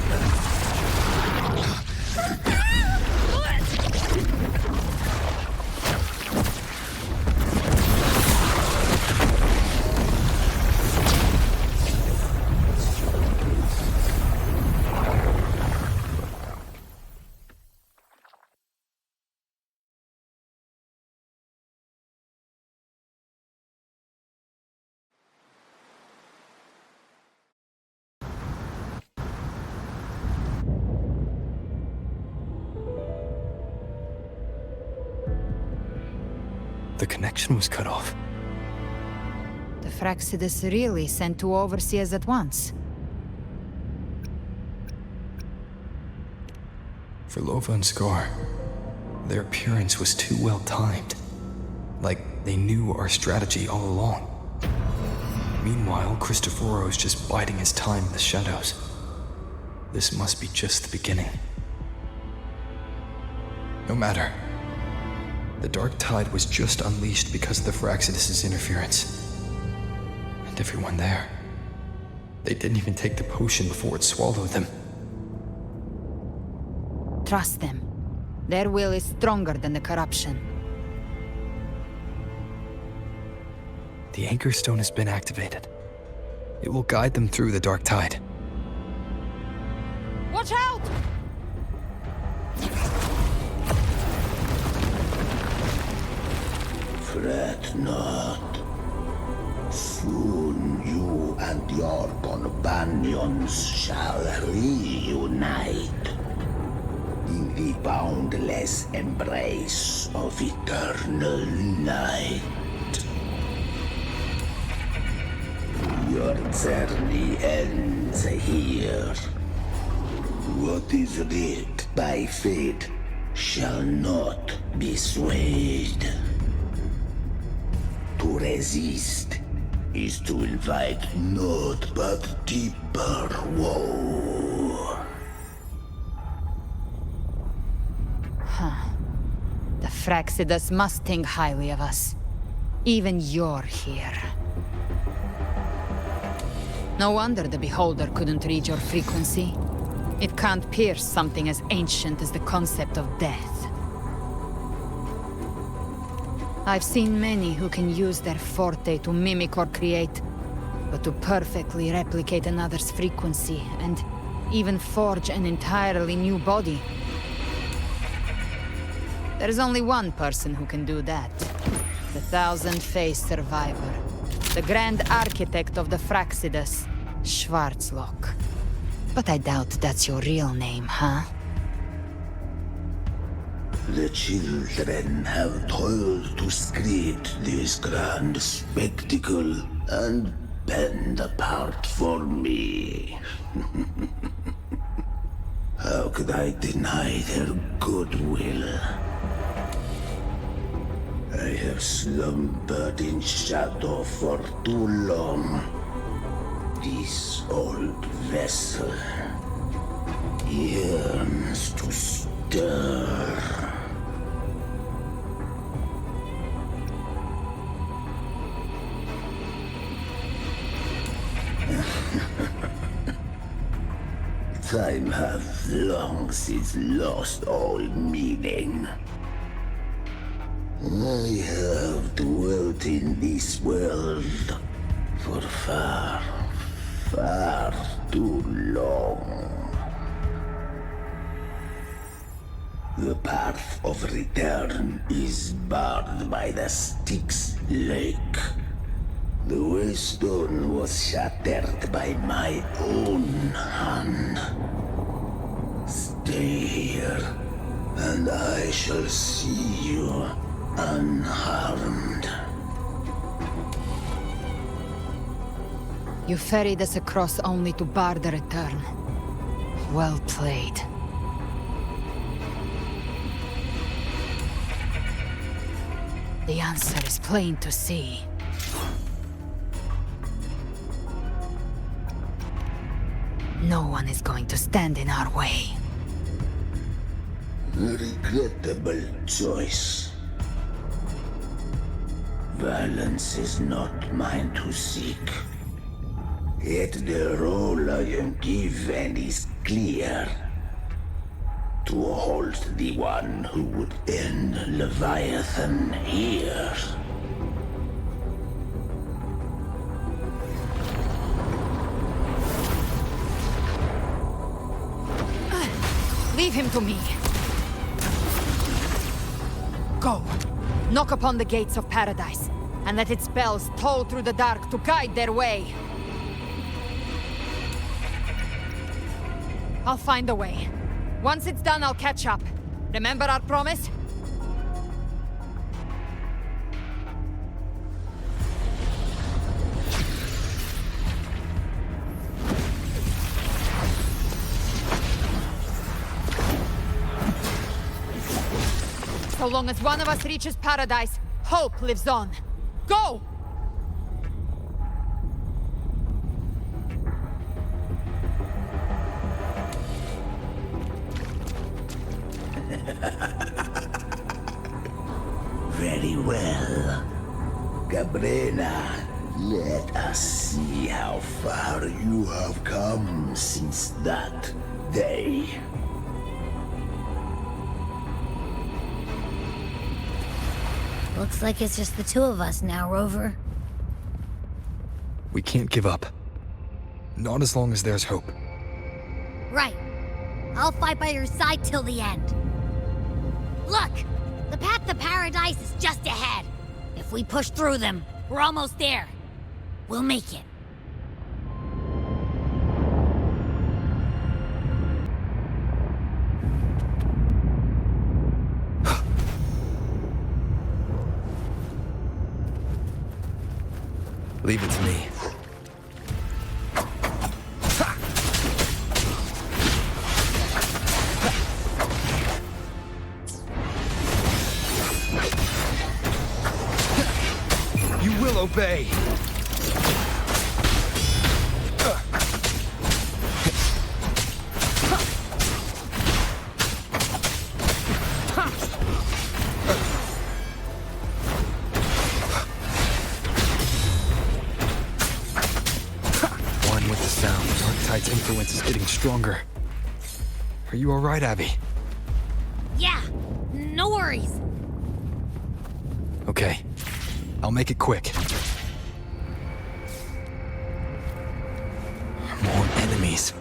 The connection was cut off. The Fraxidus really sent two overseers at once. For Lova and Scar, their appearance was too well timed. Like they knew our strategy all along. Meanwhile, Cristoforo's just biding his time in the shadows. This must be just the beginning. No matter. The Dark Tide was just unleashed because of the Fraxidus' interference. And everyone there. They didn't even take the potion before it swallowed them. Trust them. Their will is stronger than the corruption. The Anchor Stone has been activated. It will guide them through the Dark Tide. Watch out! Fret not. Soon you and your companions shall reunite in the boundless embrace of eternal night. Your journey ends here. What is writ by fate shall not be swayed. To resist is to invite naught but deeper woe. Huh. The Fraxidus must think highly of us. Even you're here. No wonder the Beholder couldn't read your frequency. It can't pierce something as ancient as the concept of death. I've seen many who can use their forte to mimic or create, but to perfectly replicate another's frequency and even forge an entirely new body. There's only one person who can do that. The thousand-faced survivor. The Grand Architect of the Fraxidus, Schwarzlock. But I doubt that's your real name, huh? The children have toiled to create this grand spectacle and bend apart for me. How could I deny their goodwill? I have slumbered in shadow for too long. This old vessel yearns to stir. Time hath long since lost all meaning. I have dwelt in this world for far, far too long. The path of return is barred by the Styx Lake. The waystone was shattered by my own hand. Stay here, and I shall see you unharmed. You ferried us across only to bar the return. Well played. The answer is plain to see. No one is going to stand in our way. A regrettable choice. Violence is not mine to seek. Yet the role I am given is clear. To halt the one who would end Leviathan here. Leave him to me. Go. Knock upon the gates of paradise, and let its bells toll through the dark to guide their way. I'll find a way. Once it's done, I'll catch up. Remember our promise? So long as one of us reaches paradise, hope lives on. Go! Very well. Cabrera, let us see how far you have come since that day. Looks like it's just the two of us now, Rover. We can't give up. Not as long as there's hope. Right. I'll fight by your side till the end. Look! The path to paradise is just ahead. If we push through them, we're almost there. We'll make it. Leave it to me. You will obey. Tide's influence is getting stronger. Are you all right, Abby? Yeah, no worries. Okay, I'll make it quick. More enemies.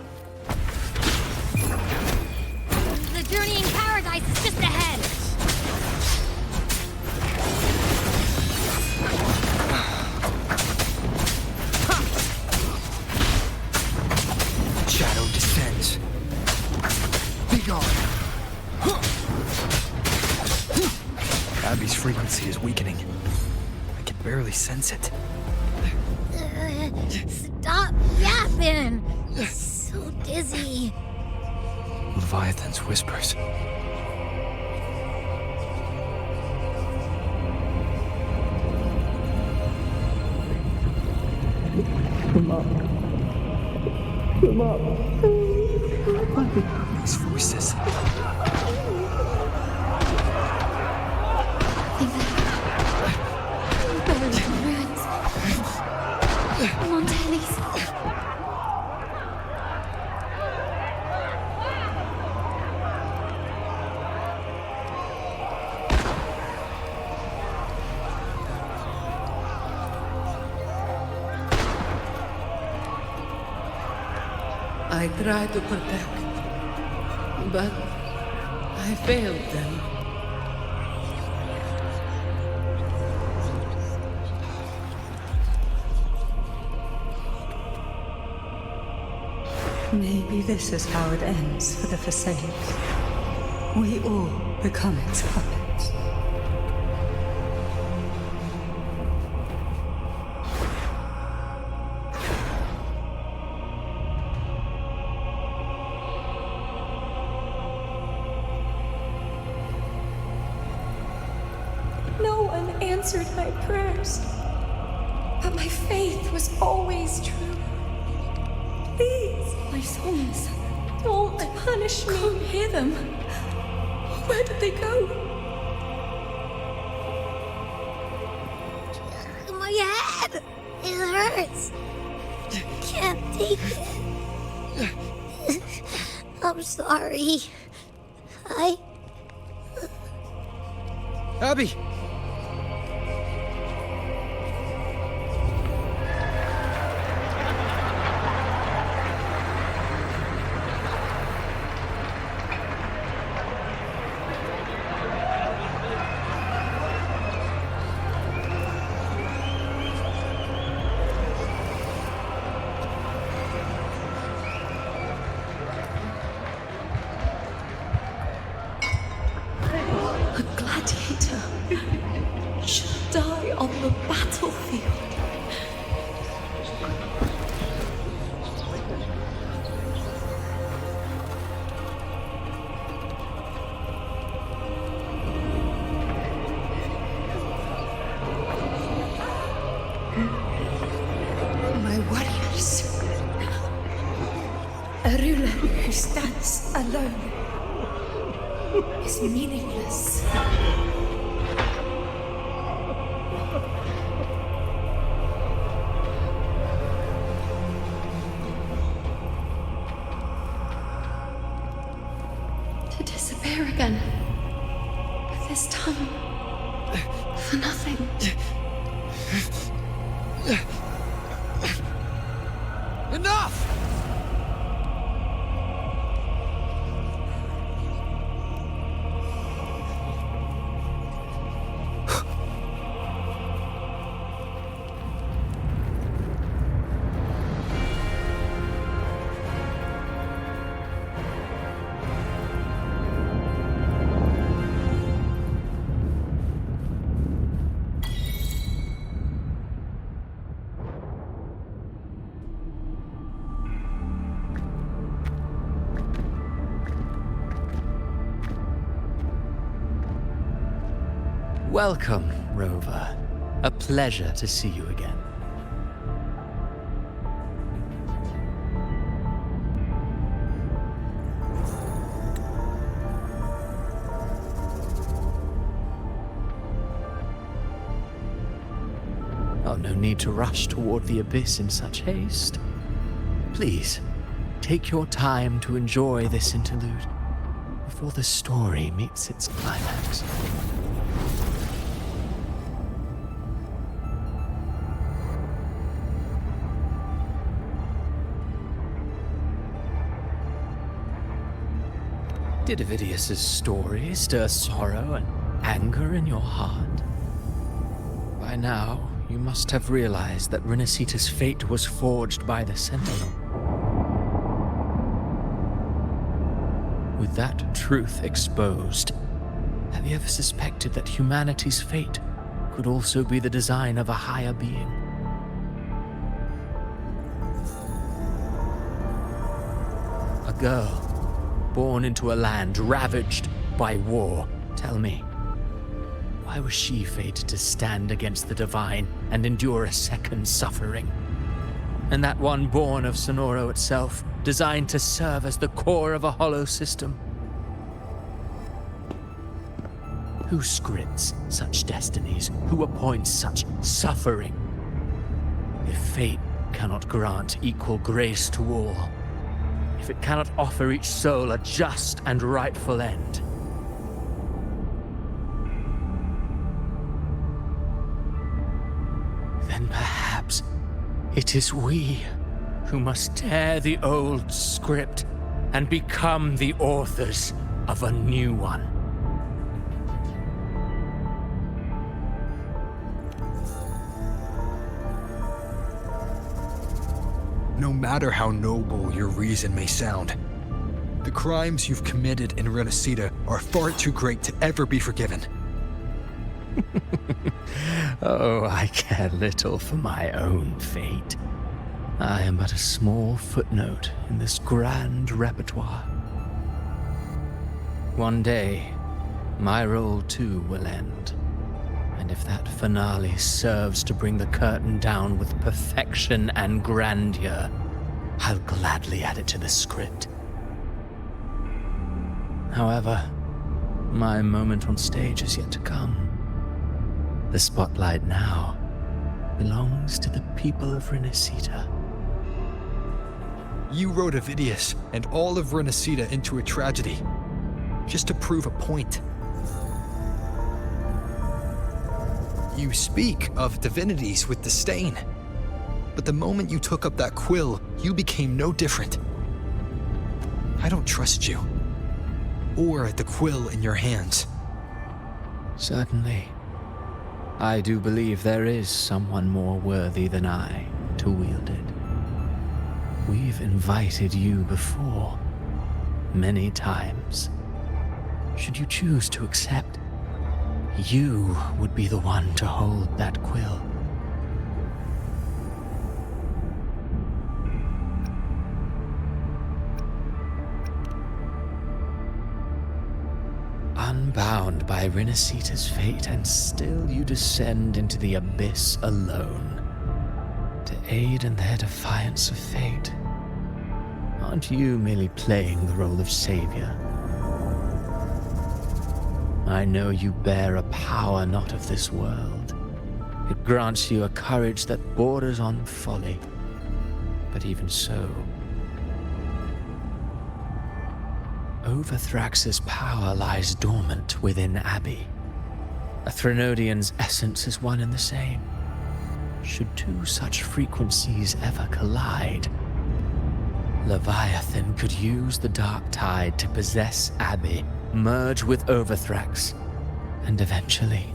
The journey in paradise is just ahead. sense it. Stop yapping! So dizzy. Leviathan's whispers. Come up. Come up. These voices. Buried in ruins. Montelli's. I tried to protect, but I failed them. Maybe this is how it ends for the Forsaken. We all become its puppets. No one answered my prayers, but my faith was always true. Please, my sons, don't punish me. Can't hear them. Where did they go? My head! It hurts! Can't take it. I'm sorry. Abby! A gladiator should die on the battlefield. My warriors. A ruler who stands alone is meaningless. To disappear again. This time, for nothing. Enough! Welcome, Rover. A pleasure to see you again. Oh, no need to rush toward the abyss in such haste. Please, take your time to enjoy this interlude before the story meets its climax. Did Ovidius's story stir sorrow and anger in your heart? By now, you must have realized that Rinascita's fate was forged by the Sentinel. With that truth exposed, have you ever suspected that humanity's fate could also be the design of a higher being. A girl, born into a land ravaged by war. Tell me, why was she fated to stand against the divine and endure a second suffering? And that one born of Sonoro itself, designed to serve as the core of a hollow system? Who scripts such destinies? Who appoints such suffering? If fate cannot grant equal grace to all, if it cannot offer each soul a just and rightful end, then perhaps it is we who must tear the old script and become the authors of a new one. No matter how noble your reason may sound, the crimes you've committed in Rinascita are far too great to ever be forgiven. Oh, I care little for my own fate. I am but a small footnote in this grand repertoire. One day, my role too will end. And if that finale serves to bring the curtain down with perfection and grandeur, I'll gladly add it to the script. However, my moment on stage is yet to come. The spotlight now belongs to the people of Rinascita. You wrote Avidius and all of Rinascita into a tragedy, just to prove a point. You speak of divinities with disdain, but the moment you took up that quill, you became no different. I don't trust you, or the quill in your hands. Certainly. I do believe there is someone more worthy than I to wield it. We've invited you before, many times. Should you choose to accept, you would be the one to hold that quill. Unbound by Rinascita's fate, and still you descend into the abyss alone, to aid in their defiance of fate. Aren't you merely playing the role of savior? I know you bear a power not of this world. It grants you a courage that borders on folly. But even so, Overthrax's power lies dormant within Abbey. A Threnodian's essence is one and the same. Should two such frequencies ever collide, Leviathan could use the dark tide to possess Abbey, merge with Overthrax, and eventually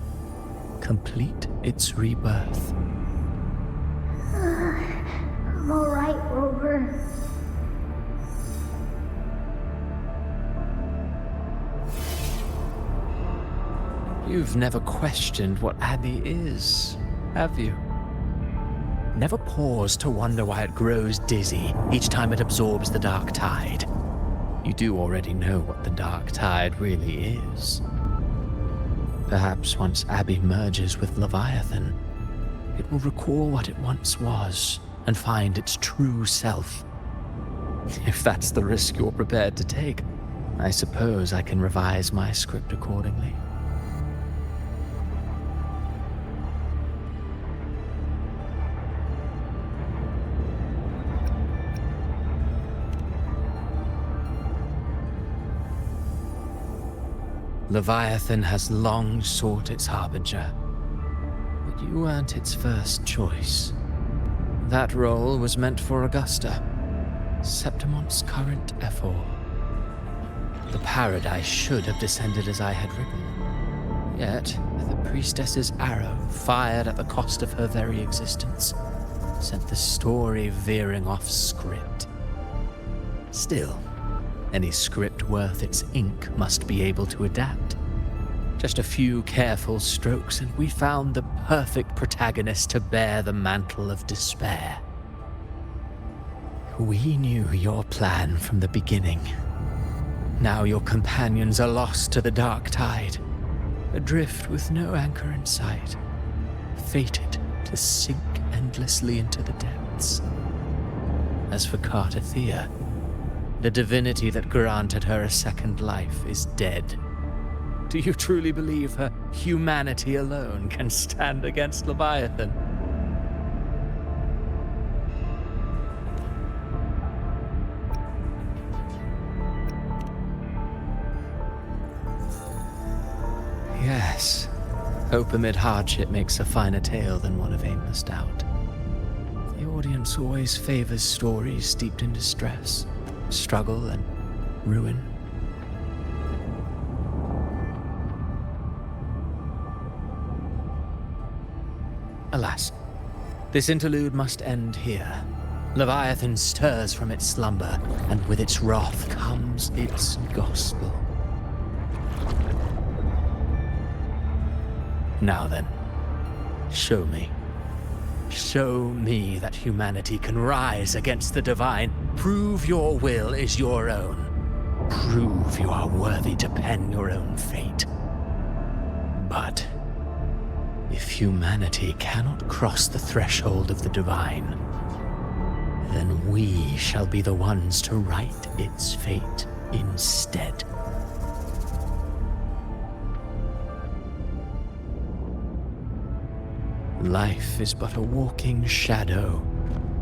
complete its rebirth. I'm alright, Rover. You've never questioned what Abbey is, have you? Never paused to wonder why it grows dizzy each time it absorbs the dark tide. You do already know what the dark tide really is. Perhaps once Abbey merges with Leviathan, it will recall what it once was and find its true self. If that's the risk you're prepared to take, I suppose I can revise my script accordingly. Leviathan has long sought its harbinger, but you weren't its first choice. That role was meant for Augusta, Septimon's current Ephor. The paradise should have descended as I had written. Yet, the priestess's arrow, fired at the cost of her very existence, sent the story veering off script. Still, any script worth its ink must be able to adapt. Just a few careful strokes, and we found the perfect protagonist to bear the mantle of despair. We knew your plan from the beginning. Now your companions are lost to the dark tide, adrift with no anchor in sight, fated to sink endlessly into the depths. As for Cartathea, the divinity that granted her a second life is dead. Do you truly believe her humanity alone can stand against Leviathan? Yes. Hope amid hardship makes a finer tale than one of aimless doubt. The audience always favors stories steeped in distress, struggle, and ruin. Alas, this interlude must end here. Leviathan stirs from its slumber, and with its wrath comes its gospel. Now then, show me. Show me that humanity can rise against the divine. Prove your will is your own. Prove you are worthy to pen your own fate. But if humanity cannot cross the threshold of the divine, then we shall be the ones to write its fate instead. Life is but a walking shadow,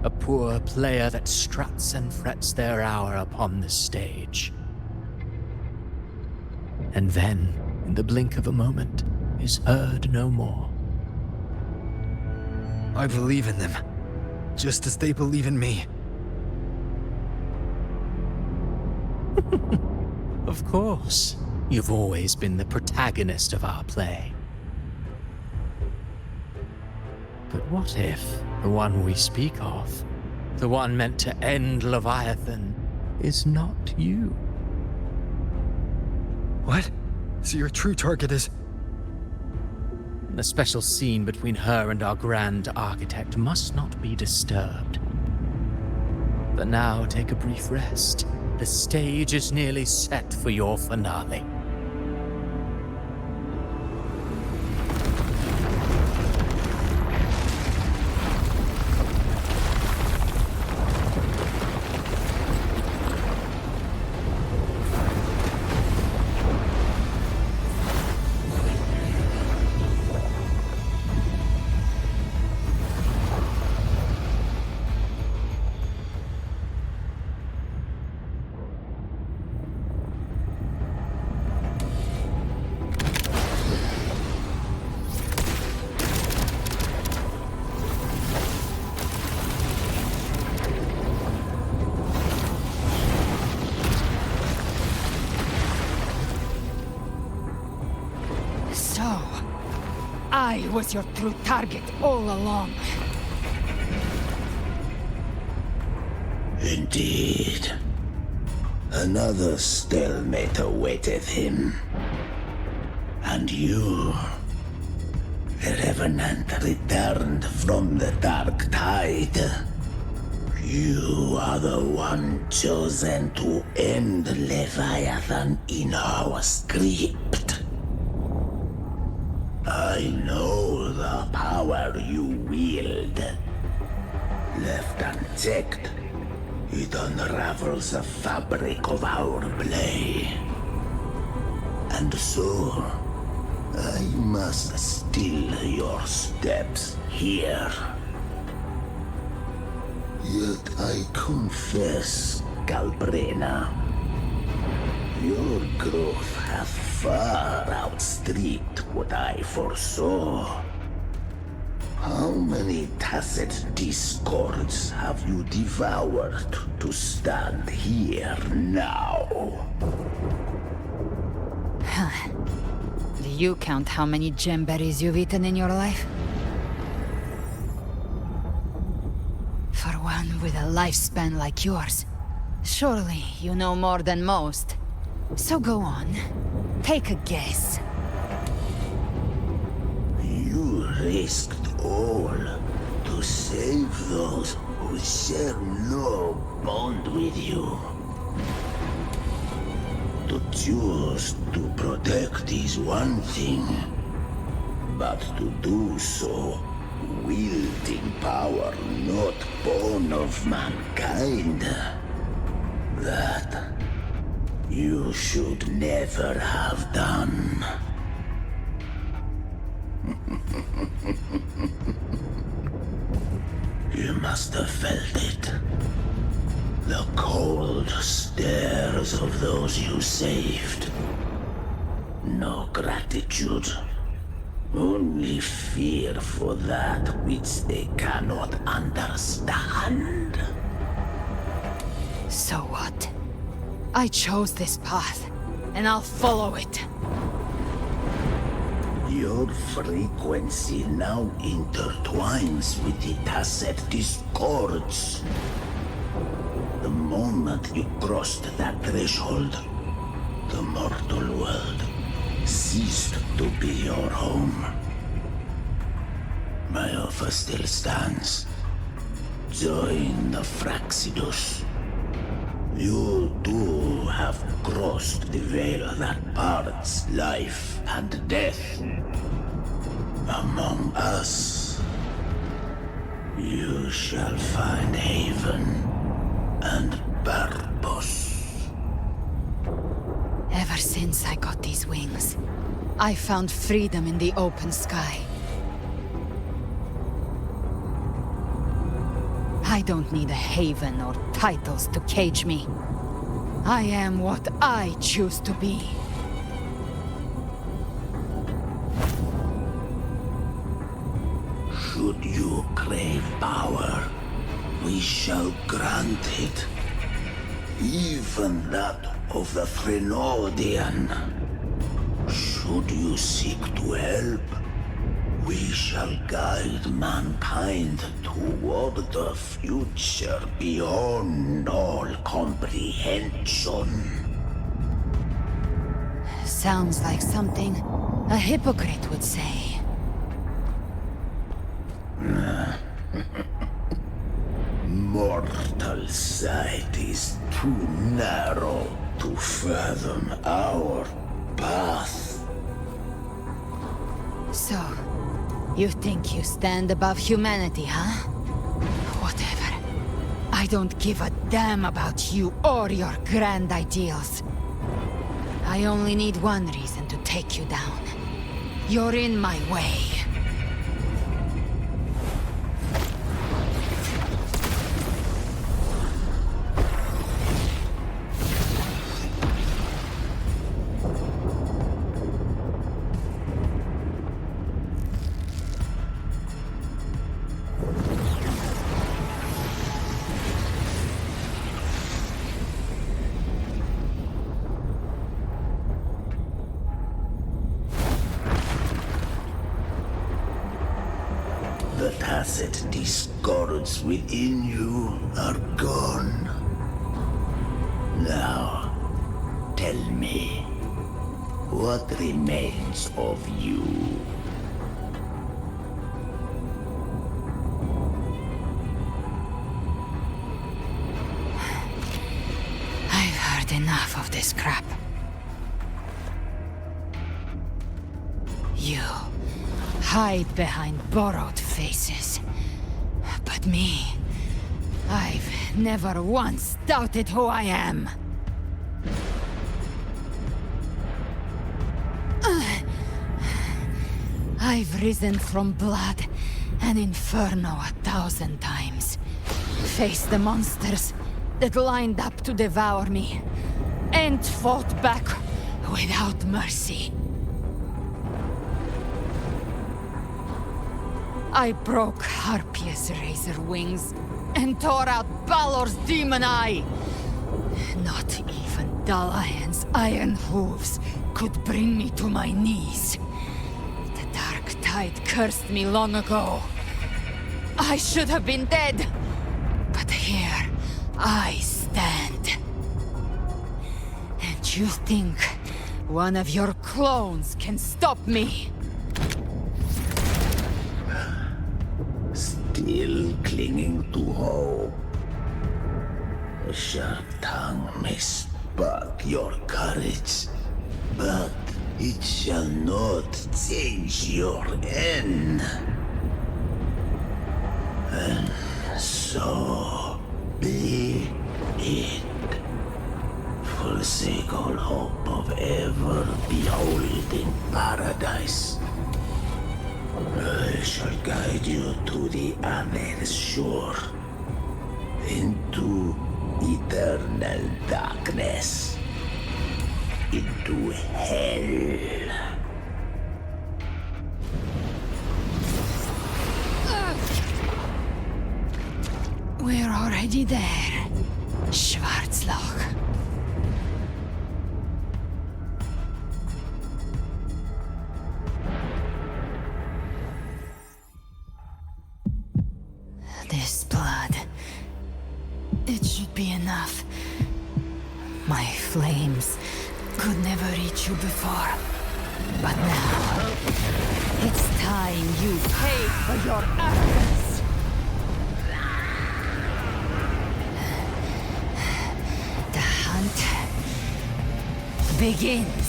a poor player that struts and frets their hour upon the stage. And then, in the blink of a moment, is heard no more. I believe in them, just as they believe in me. Of course. You've always been the protagonist of our play. But what if the one we speak of, the one meant to end Leviathan, is not you? What? So your true target is... The special scene between her and our grand architect must not be disturbed. But now take a brief rest. The stage is nearly set for your finale. I was your true target all along. Indeed. Another stalemate awaiteth him. And you, the Revenant returned from the dark tide. You are the one chosen to end Leviathan in our script. I know the power you wield. Left unchecked, it unravels the fabric of our play. And so, I must still your steps here. Yet I confess, Galbrena, your growth hath far outstripped what I foresaw. How many tacit discords have you devoured to stand here now? Do you count how many gemberries you've eaten in your life? For one with a lifespan like yours, surely you know more than most. So go on, take a guess. risked all to save those who share no bond with you. To choose to protect is one thing, but to do so wielding power not born of mankind, that you should never have done. You must have felt it. The cold stares of those you saved. No gratitude. Only fear for that which they cannot understand. So what? I chose this path, and I'll follow it. Your frequency now intertwines with the Tacet discords. The moment you crossed that threshold, the mortal world ceased to be your home. My offer still stands. Join the Fraxidus. You too have crossed the veil that parts life and death. Among us, you shall find haven and purpose. Ever since I got these wings, I found freedom in the open sky. I don't need a haven or titles to cage me. I am what I choose to be. Should you crave power, we shall grant it. Even that of the Frenodian. Should you seek to help, we shall guide mankind toward the future beyond all comprehension. Sounds like something a hypocrite would say. Mortal sight is too narrow to fathom our path. So, you think you stand above humanity, huh? Whatever. I don't give a damn about you or your grand ideals. I only need one reason to take you down. You're in my way. The Tacet discords within you are gone. Now, tell me, what remains of you? I've heard enough of this crap. You hide behind borrowed faces. But me, I've never once doubted who I am. I've risen from blood and inferno 1,000 times. Faced the monsters that lined up to devour me, and fought back without mercy. I broke Harpia's razor wings and tore out Balor's demon eye. Not even Dalahan's iron hooves could bring me to my knees. The dark tide cursed me long ago. I should have been dead, but here I stand. And you think one of your clones can stop me? still clinging to hope. A sharp tongue may spark your courage, but it shall not change your end. And so be it. Forsake all hope of ever beholding paradise. I shall guide you to the other shore, into eternal darkness, into hell. We're already there, Schwarzloch. This blood... it should be enough. My flames could never reach you before. But now... it's time you pay for your arrogance! The hunt... begins!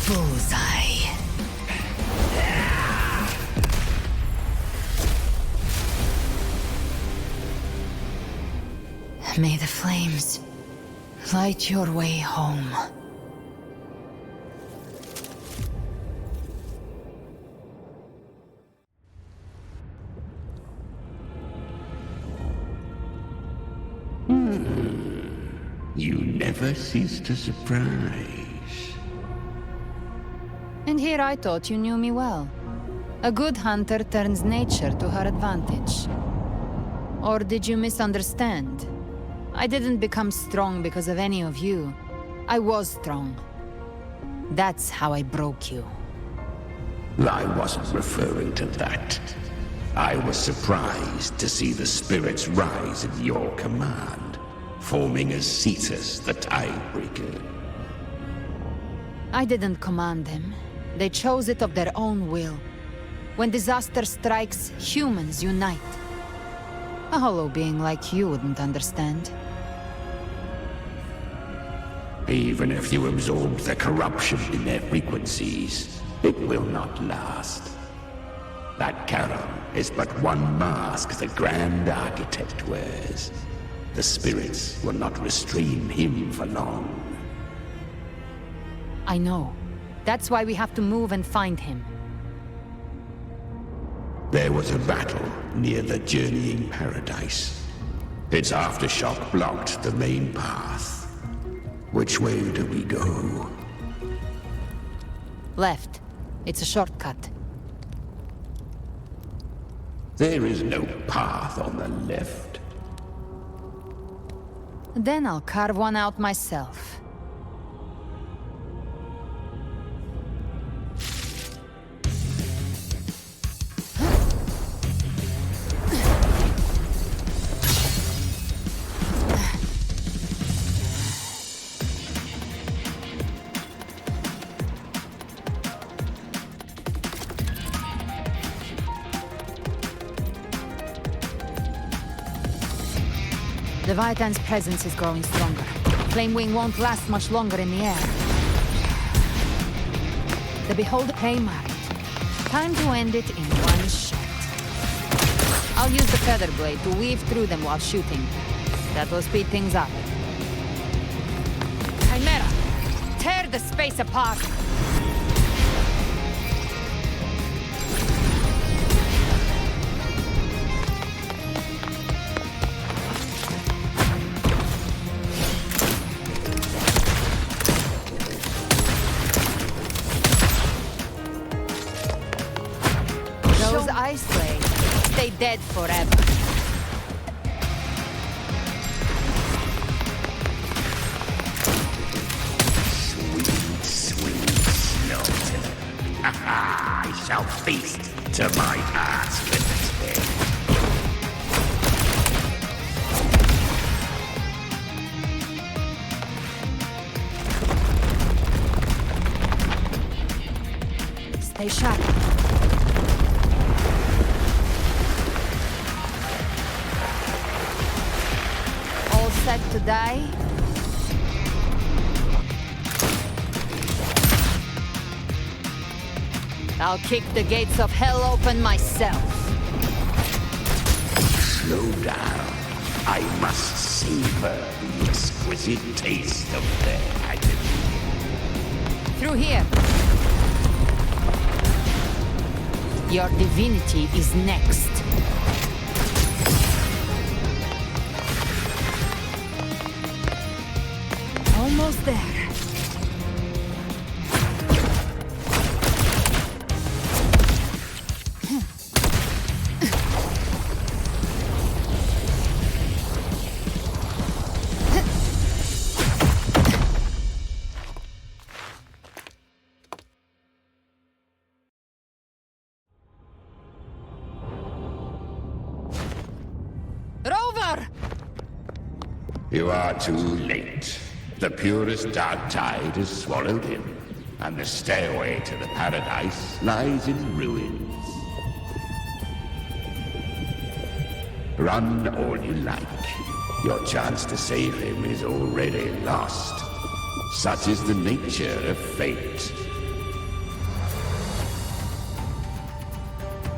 Bullseye. May the flames light your way home. You never cease to surprise. And here I thought you knew me well. A good hunter turns nature to her advantage. Or did you misunderstand? I didn't become strong because of any of you. I was strong. That's how I broke you. I wasn't referring to that. I was surprised to see the spirits rise at your command, forming as Cetus the Tidebreaker. I didn't command them. They chose it of their own will. When disaster strikes, humans unite. A hollow being like you wouldn't understand. Even if you absorb the corruption in their frequencies, it will not last. That Charon is but one mask the Grand Architect wears. The spirits will not restrain him for long. I know. That's why we have to move and find him. There was a battle near the Journeying Paradise. Its aftershock blocked the main path. Which way do we go? Left. It's a shortcut. There is no path on the left. Then I'll carve one out myself. The Leviathan's presence is growing stronger. Flamewing won't last much longer in the air. The Beholder Haymarked. Time to end it in one shot. I'll use the feather blade to weave through them while shooting. That will speed things up. Chimera! Tear the space apart! stay dead forever. Sweet, sweet slaughter. I shall feast to my heart's content. Stay sharp. All set to die? I'll kick the gates of hell open myself. Slow down. I must savor the exquisite taste of their agony. Through here. Your divinity is next. Almost there. You are too late. The purest dark tide has swallowed him, and the stairway to the paradise lies in ruins. Run all you like. Your chance to save him is already lost. Such is the nature of fate.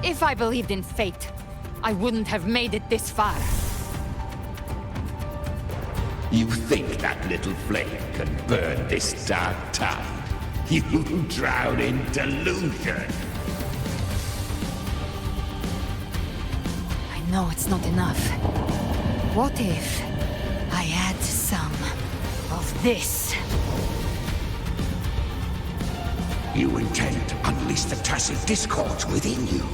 If I believed in fate, I wouldn't have made it this far. You think that little flame can burn this dark tide? You drown in delusion. I know it's not enough. What if I add some of this? You intend to unleash the tacit discord within you.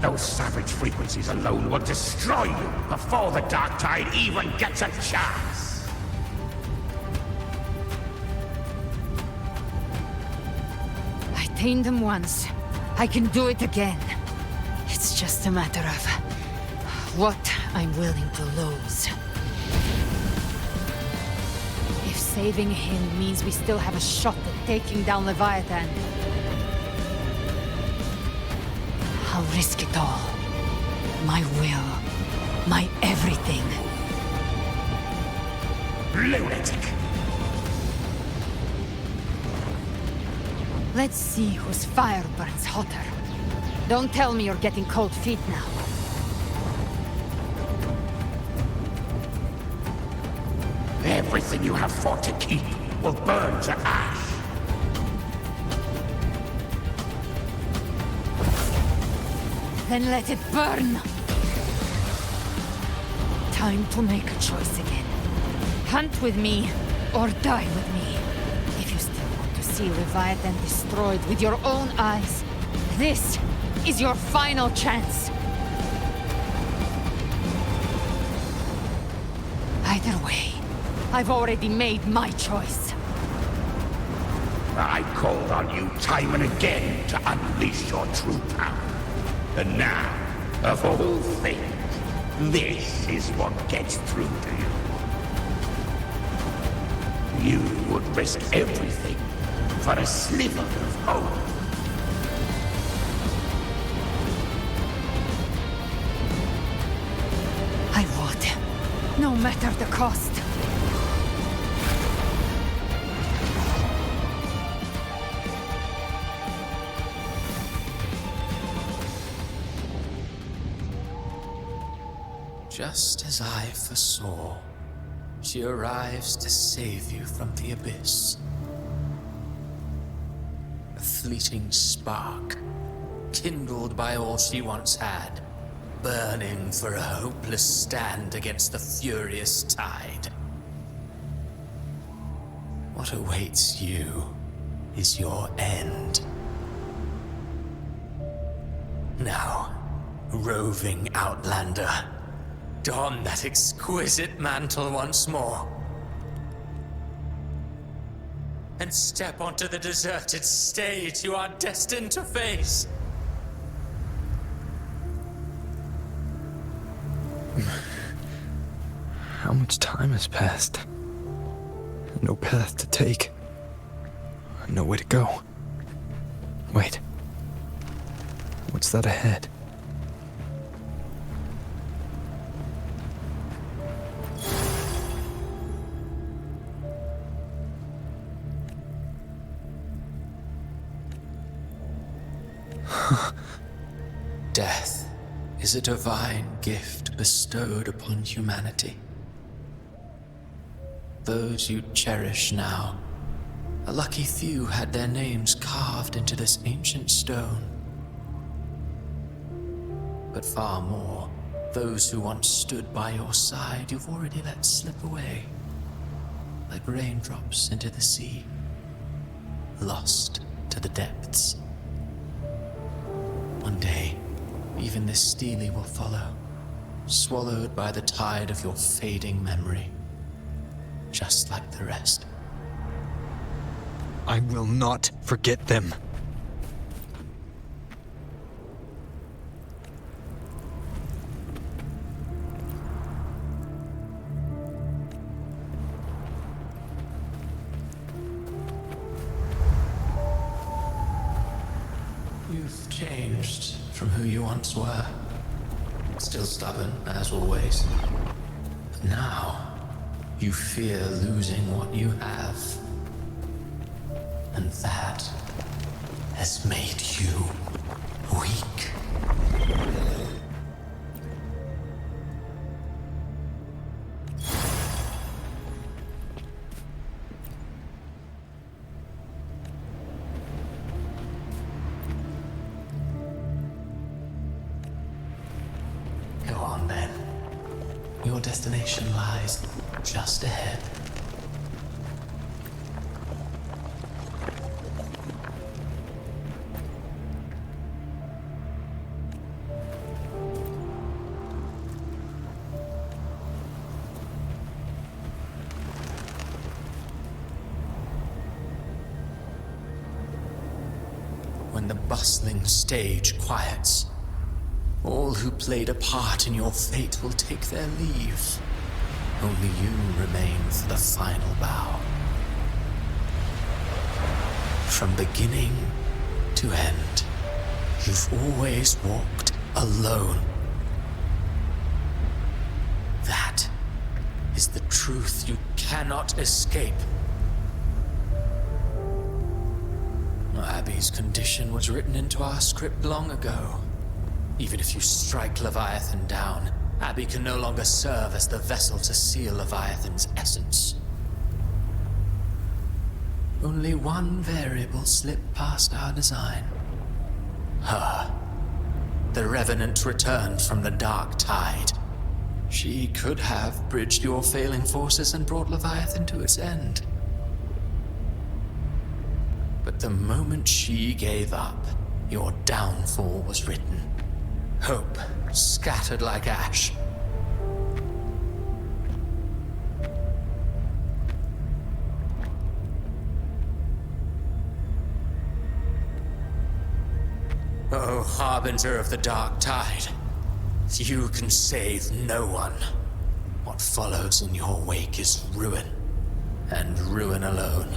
Those savage frequencies alone will destroy you before the dark tide even gets a chance. I tamed them once. I can do it again. It's just a matter of what I'm willing to lose. If saving him means we still have a shot at taking down Leviathan, I'll risk it all. My will. My everything. Lunatic! Let's see whose fire burns hotter. Don't tell me you're getting cold feet now. Everything you have fought to keep will burn to ash. Then let it burn! Time to make a choice again. Hunt with me, or die with me. If you still want to see Leviathan destroyed with your own eyes, this is your final chance. Either way, I've already made my choice. I called on you time and again to unleash your true power. And now, of all things, this is what gets through to you. You would risk everything for a sliver of hope. I would, no matter the cost. Just as I foresaw, she arrives to save you from the abyss. A fleeting spark, kindled by all she once had, burning for a hopeless stand against the furious tide. What awaits you is your end. Now, roving outlander, don that exquisite mantle once more. And step onto the deserted stage you are destined to face. How much time has passed? No path to take. No way to go. Wait. What's that ahead? Death is a divine gift bestowed upon humanity. Those you cherish now, a lucky few had their names carved into this ancient stone. But far more, those who once stood by your side you've already let slip away, like raindrops into the sea, lost to the depths. One day, even this stele will follow, swallowed by the tide of your fading memory, just like the rest. I will not forget them. You've changed from who you once were. Still stubborn, as always. But now, you fear losing what you have. And that has made you weak. Go on then. Your destination lies just ahead. When the bustling stage quiets, all who played a part in your fate will take their leave. Only you remain for the final bow. From beginning to end, you've always walked alone. That is the truth you cannot escape. Abby's condition was written into our script long ago. Even if you strike Leviathan down, Abby can no longer serve as the vessel to seal Leviathan's essence. Only one variable slipped past our design. Her. The Revenant returned from the dark tide. She could have bridged your failing forces and brought Leviathan to its end. But the moment she gave up, your downfall was written. Hope scattered like ash. Oh, harbinger of the dark tide, you can save no one. What follows in your wake is ruin, and ruin alone.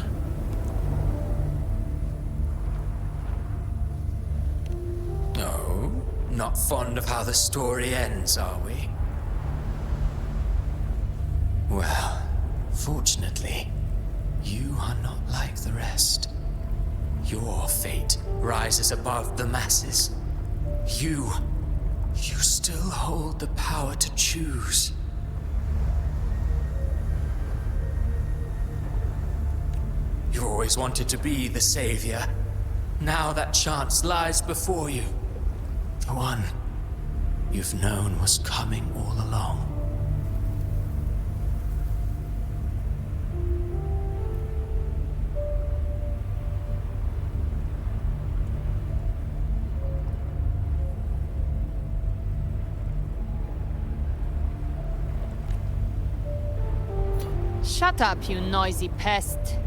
Not fond of how the story ends, are we? Well, fortunately, you are not like the rest. Your fate rises above the masses. You still hold the power to choose. You always wanted to be the savior. Now that chance lies before you. The one you've known was coming all along. Shut up, you noisy pest.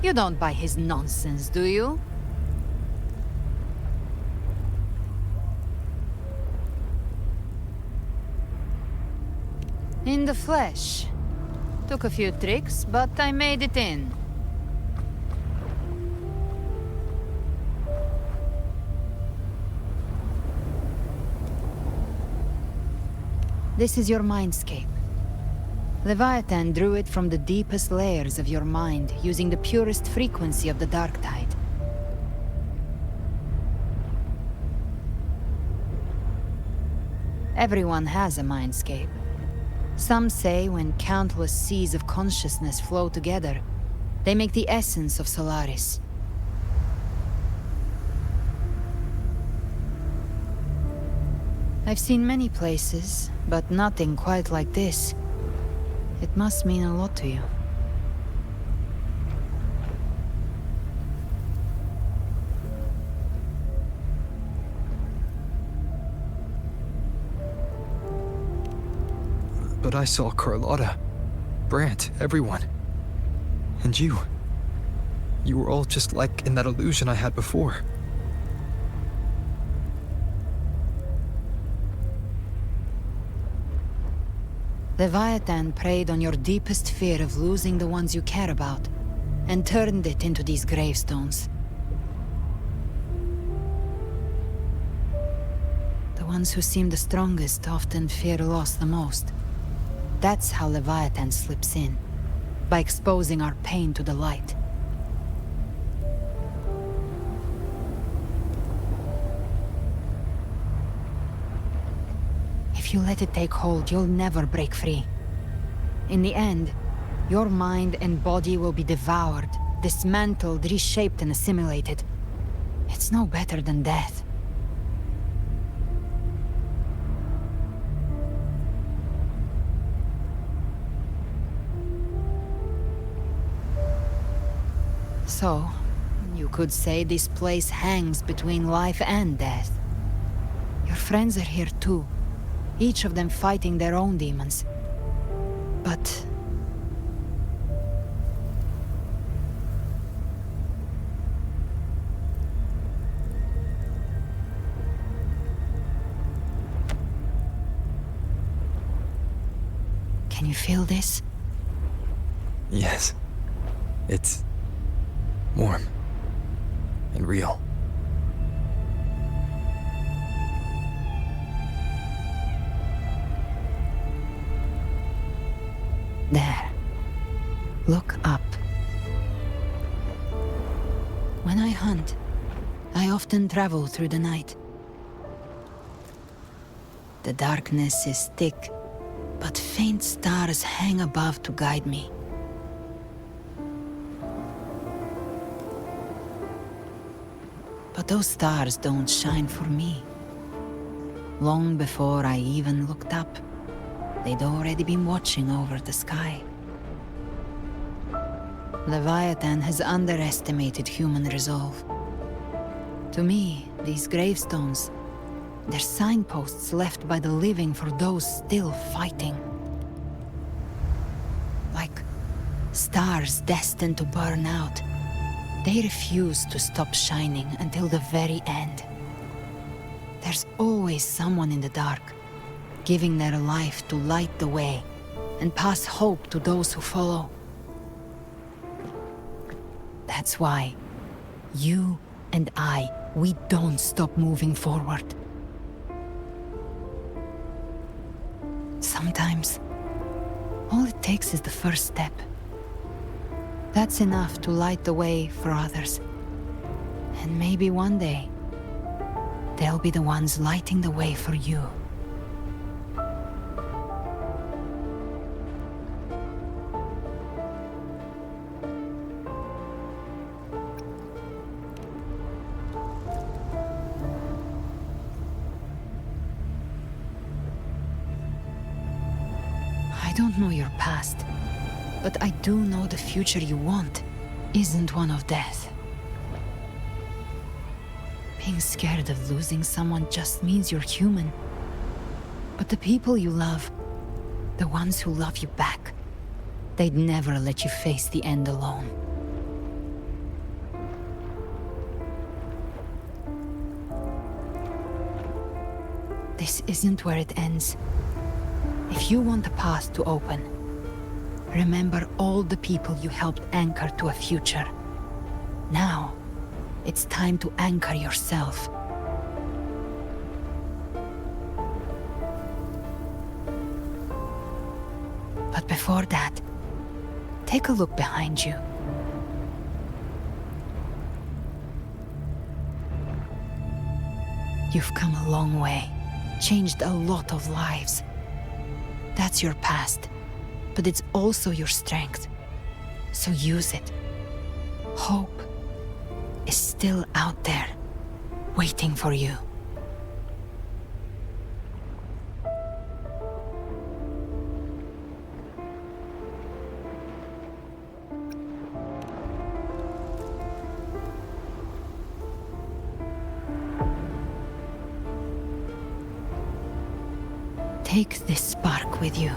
You don't buy his nonsense, do you? In the flesh. Took a few tricks, but I made it in. This is your mindscape. Leviathan drew it from the deepest layers of your mind, using the purest frequency of the dark tide. Everyone has a mindscape. Some say when countless seas of consciousness flow together, they make the essence of Solaris. I've seen many places, but nothing quite like this. It must mean a lot to you. But I saw Carlotta, Brant, everyone. And you. You were all just like in that illusion I had before. Leviathan preyed on your deepest fear of losing the ones you care about, and turned it into these gravestones. The ones who seem the strongest often fear loss the most. That's how Leviathan slips in, by exposing our pain to the light. If you let it take hold, you'll never break free. In the end, your mind and body will be devoured, dismantled, reshaped, and assimilated. It's no better than death. So, you could say this place hangs between life and death. Your friends are here too, each of them fighting their own demons. But... can you feel this? Yes. It's warm and real. There. Look up. When I hunt, I often travel through the night. The darkness is thick, but faint stars hang above to guide me. But those stars don't shine for me. Long before I even looked up, they'd already been watching over the sky. Leviathan has underestimated human resolve. To me, these gravestones, they're signposts left by the living for those still fighting. Like stars destined to burn out. They refuse to stop shining until the very end. There's always someone in the dark, giving their life to light the way and pass hope to those who follow. That's why you and I, we don't stop moving forward. Sometimes, all it takes is the first step. That's enough to light the way for others. And maybe one day, they'll be the ones lighting the way for you. I don't know your past, but I do know the future you want isn't one of death. Being scared of losing someone just means you're human. But the people you love, the ones who love you back, they'd never let you face the end alone. This isn't where it ends. If you want the path to open, remember all the people you helped anchor to a future. Now, it's time to anchor yourself. But before that, take a look behind you. You've come a long way, changed a lot of lives. That's your past, but it's also your strength. So use it. Hope is still out there, waiting for you. Take this spark with you.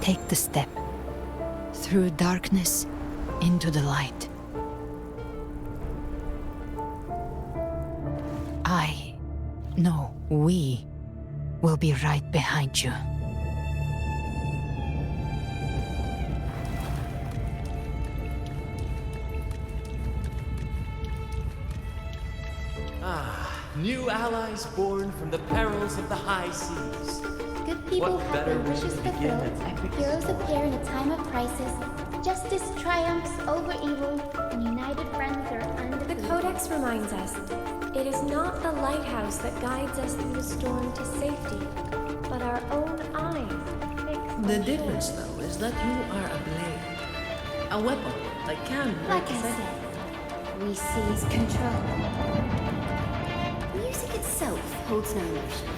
Take the step through darkness into the light. We will be right behind you. New allies born from the perils of the high seas. Good people What have better their way wishes to begin fulfilled. an epic Heroes appear in a time of crisis. Justice triumphs over evil, and united friends are undefeated. The Codex reminds us, it is not the lighthouse that guides us through the storm to safety, but our own eyes fixed The on difference, shore. though, is that you are a blade. A weapon that can Like break I fate. said, we seize control. Music itself holds no emotion.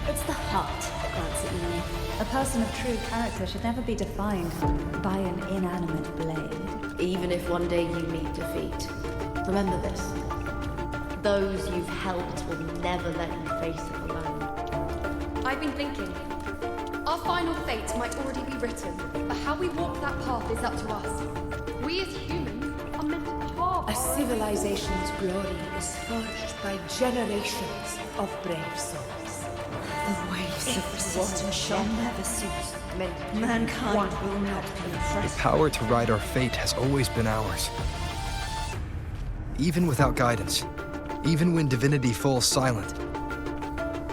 It's the heart that grants it meaning. A person of true character should never be defined by an inanimate blade. Even if one day you meet defeat, remember this. Those you've helped will never let you face it alone. I've been thinking. Our final fate might already be written, but how we walk that path is up to us. We as humans are meant to carve A civilization's glory is forged by generations of brave souls. The waves of resistance shall never cease. Mankind will not be The oppressed. power to ride our fate has always been ours. Even without guidance, even when divinity falls silent,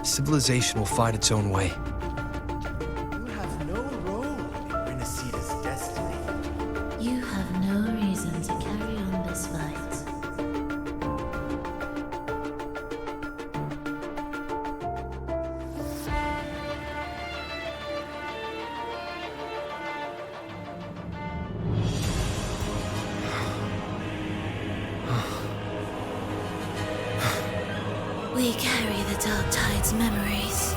civilization will find its own way. You have no role in Rinascita's destiny. You have no reason to carry on this fight. We carry the Dark Tide's memories.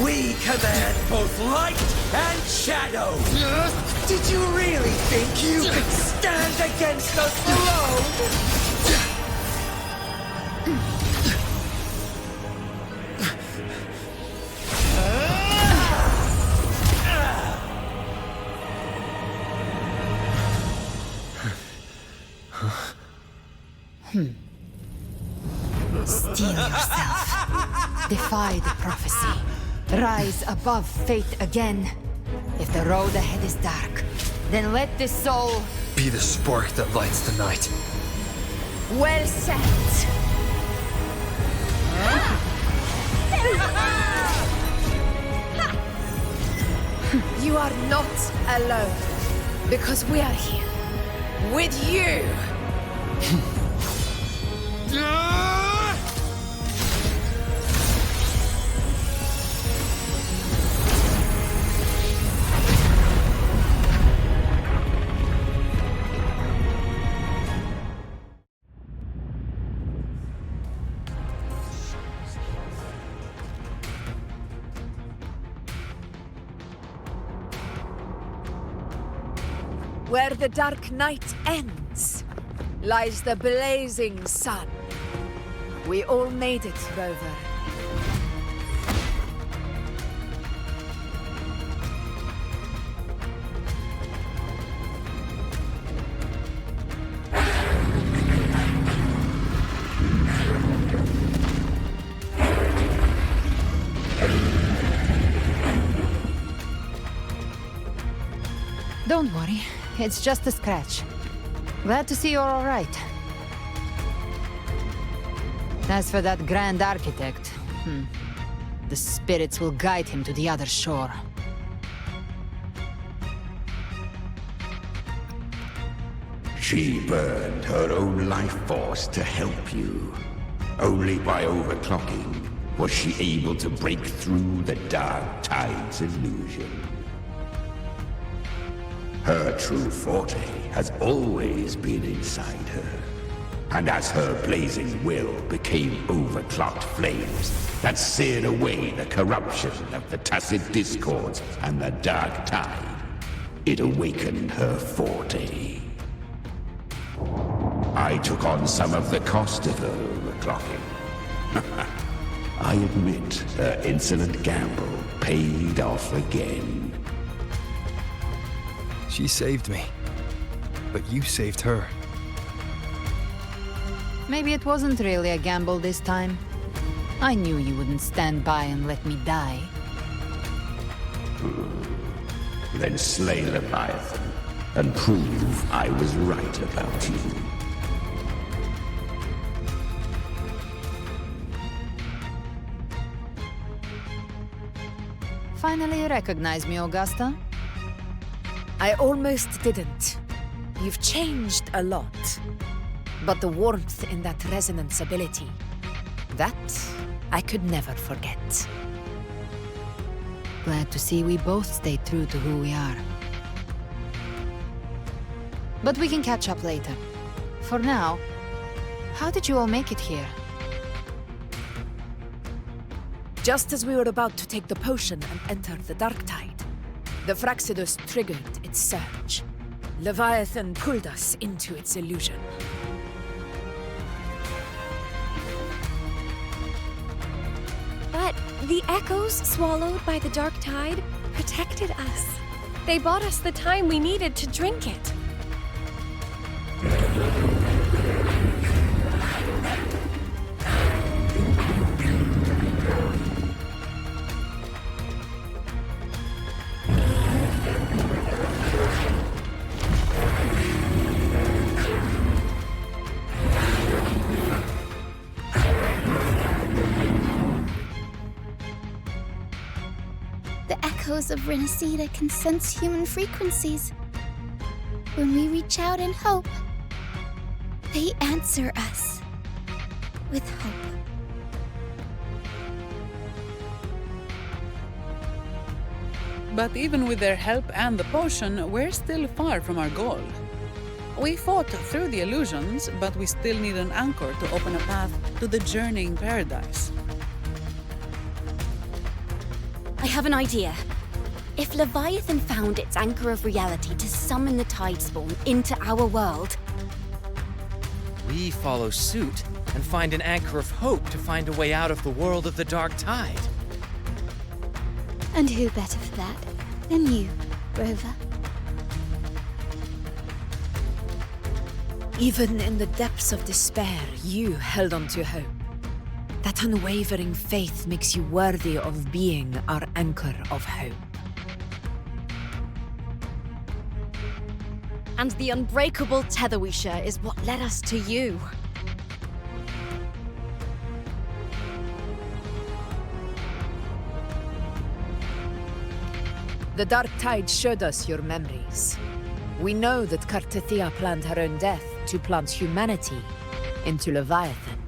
We command both light and shadow. Did you really think you could stand against us alone? Steel yourself. Defy the prophecy. Rise above fate again. If the road ahead is dark, then let this soul... Be the spark that lights the night. Well said. You are not alone, because we are here with you. Where the dark night ends, lies the blazing sun. We all made it, Rover. Don't worry, it's just a scratch. Glad to see you're all right. As for that Grand Architect, the spirits will guide him to the other shore. She burned her own life force to help you. Only by overclocking was she able to break through the Dark Tide's illusion. Her true forte has always been inside her. And as her blazing will became overclocked flames that seared away the corruption of the tacit discords and the Dark Tide, it awakened her forte. I took on some of the cost of her overclocking. I admit her insolent gamble paid off again. She saved me, but you saved her. Maybe it wasn't really a gamble this time. I knew you wouldn't stand by and let me die. Then slay Leviathan and prove I was right about you. Finally recognize me, Augusta? I almost didn't. You've changed a lot. But the warmth in that resonance ability, that I could never forget. Glad to see we both stayed true to who we are. But we can catch up later. For now, how did you all make it here? Just as we were about to take the potion and enter the Dark Tide, the Fraxidus triggered its surge. Leviathan pulled us into its illusion. But the echoes swallowed by the Dark Tide protected us. They bought us the time we needed to drink it. The echoes of Rinascita can sense human frequencies. When we reach out in hope, they answer us with hope. But even with their help and the potion, we're still far from our goal. We fought through the illusions, but we still need an anchor to open a path to the journeying paradise. I have an idea. If Leviathan found its anchor of reality to summon the Tidespawn into our world, we follow suit and find an anchor of hope to find a way out of the world of the Dark Tide. And who better for that than you, Rover? Even in the depths of despair, you held on to hope. That unwavering faith makes you worthy of being our anchor of hope. and the unbreakable tether we share is what led us to you. The Dark Tide showed us your memories. We know that Cartithia planned her own death to plant humanity into Leviathan.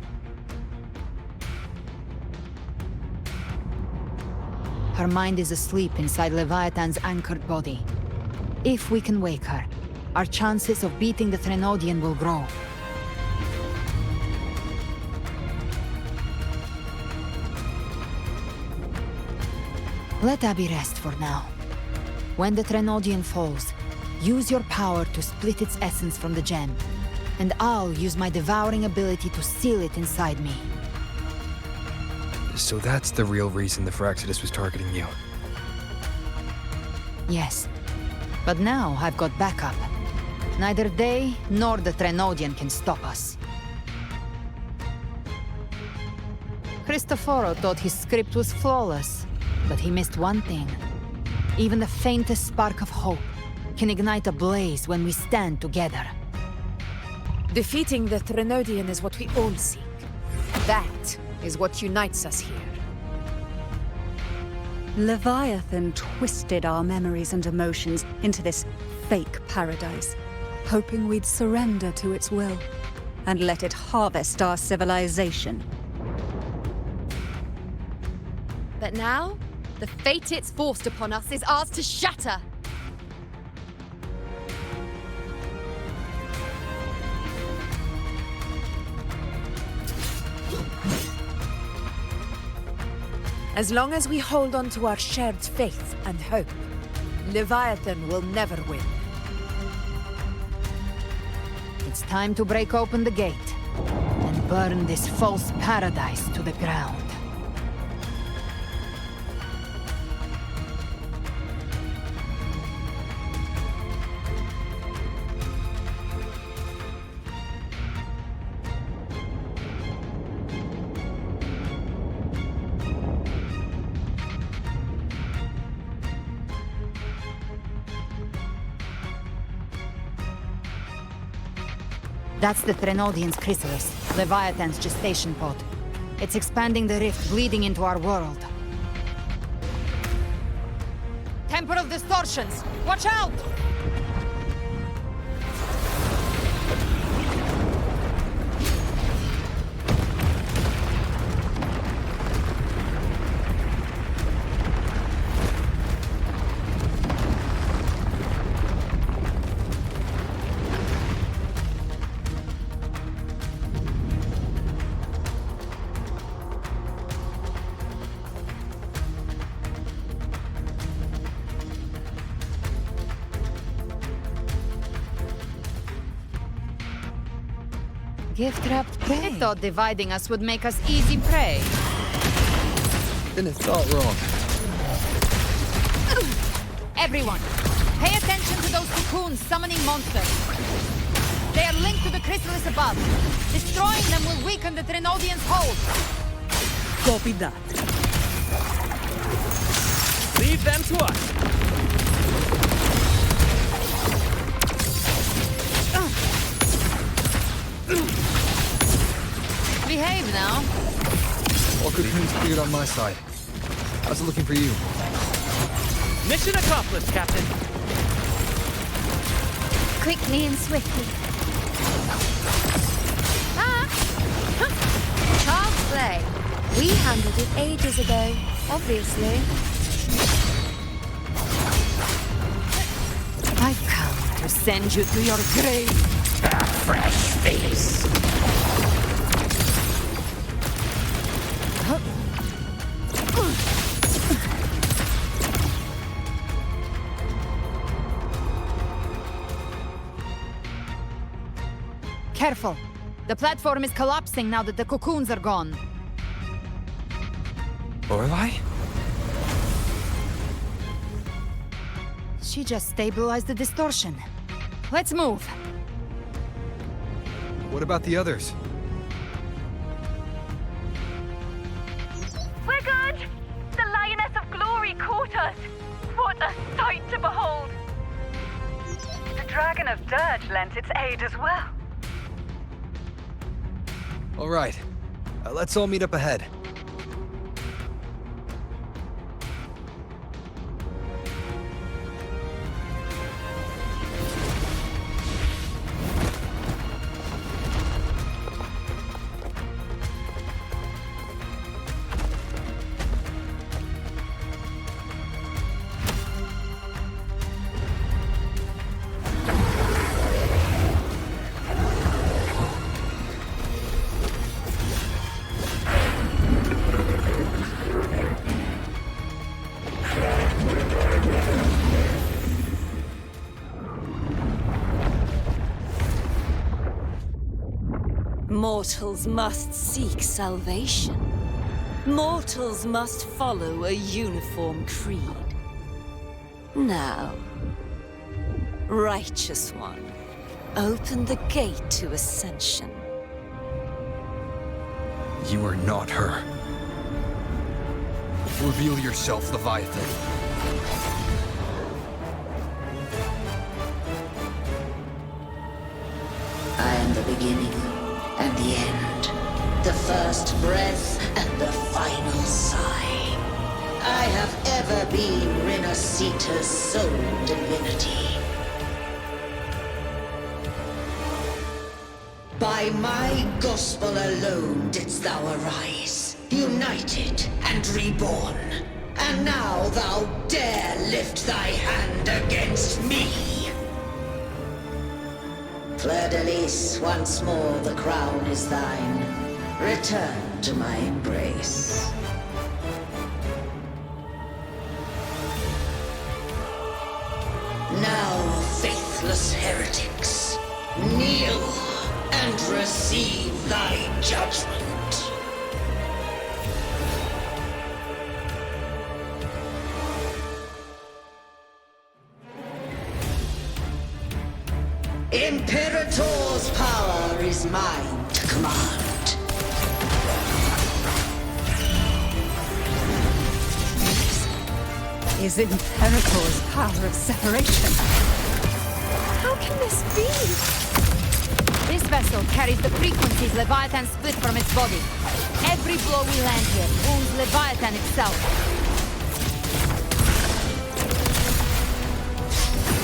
Her mind is asleep inside Leviathan's anchored body. If we can wake her, our chances of beating the Threnodian will grow. Let Abby rest for now. When the Threnodian falls, Use your power to split its essence from the gem, and I'll use my devouring ability to seal it inside me. So that's the real reason the Fraxidus was targeting you. Yes, but now I've got backup. Neither they nor the Trenodian can stop us. Cristoforo thought his script was flawless, but he missed one thing. Even the faintest spark of hope can ignite a blaze when we stand together. Defeating the Trenodian is what we all seek. That is what unites us here. Leviathan twisted our memories and emotions into this fake paradise, hoping we'd surrender to its will and let it harvest our civilization. But now, the fate it's forced upon us is ours to shatter. As long as we hold on to our shared faith and hope, Leviathan will never win. It's time to break open the gate and burn this false paradise to the ground. That's the Trenodian's chrysalis, Leviathan's gestation pod. It's expanding the rift, bleeding into our world. Temporal distortions! Watch out! Gift-wrapped prey. I thought dividing us would make us easy prey. Then it's all wrong. Everyone, pay attention to those cocoons summoning monsters. They are linked to the chrysalis above. Destroying them will weaken the Trenodian's hold. Copy that. Leave them to us. Behave now. All cocoons cleared on my side. How's it looking for you? Mission accomplished, Captain. Quickly and swiftly. Child's play. We handled it ages ago, obviously. I've come to send you to your grave. A fresh face. Careful. The platform is collapsing now that the cocoons are gone. Lorelei? She just stabilized the distortion. Let's move. What about the others? We're good! The Lioness of Glory caught us! What a sight to behold! The Dragon of Dirge lent its aid as well. All right. Let's all meet up ahead. Mortals must seek salvation. Mortals must follow a uniform creed. Now, Righteous One, open the gate to ascension. You are not her. Reveal yourself, Leviathan. I am the beginning and the end, the first breath and the final sigh. I have ever been Rinascita's sole divinity. By my gospel alone didst thou arise, united and reborn. And now thou dare lift thy hand against me! Fleur-de-Lis, once more the crown is thine. Return to my embrace. Now, faithless heretics, kneel and receive thy judgment. Imperator's power is mine to command. Is Imperator's power of separation. How can this be? This vessel carries the frequencies Leviathan split from its body. Every blow we land here wounds Leviathan itself.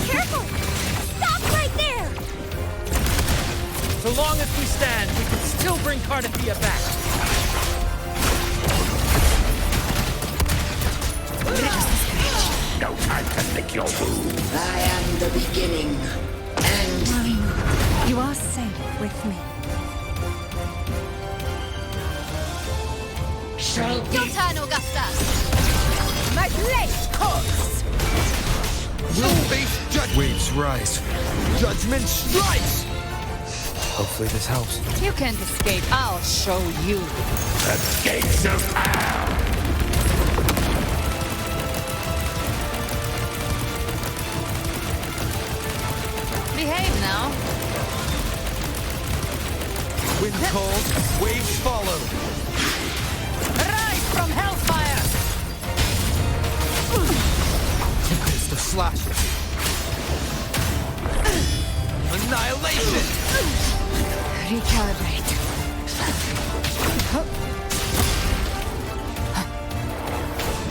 Careful! Stop right there! So long as we stand, we can still bring Cardathia back. No time to lick your wounds. I am the beginning and the... You are safe with me. Shall be... Your turn, Augusta! My blade calls! Will face judgment. Waves rise. Judgment strikes! Hopefully this helps. You can't escape. I'll show you. The gates of hell! Behave now. Wind calls, waves follow. Rise from hellfire! Tempest of slashes. Annihilation! Recalibrate.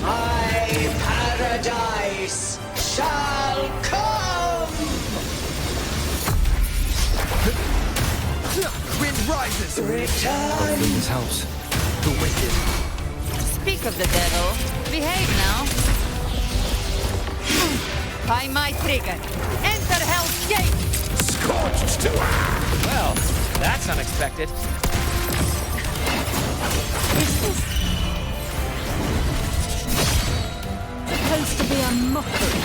My paradise shall come! Wind rises! Return! Hopefully this helps. The wicked. Speak of the devil. Behave now. By my trigger. Enter Hell's Gate! Scorched to earth! Well, that's unexpected. Is this supposed to be a mockery?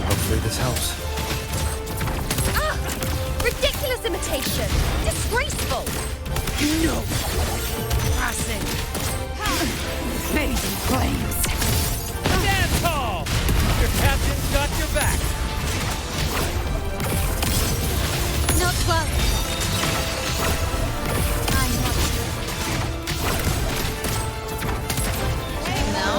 Hopefully this helps. Ah! Ridiculous imitation! Disgraceful! No! Passing. Fading flames. Stand tall! Your captain's got your back. Not well. I'm not. Now,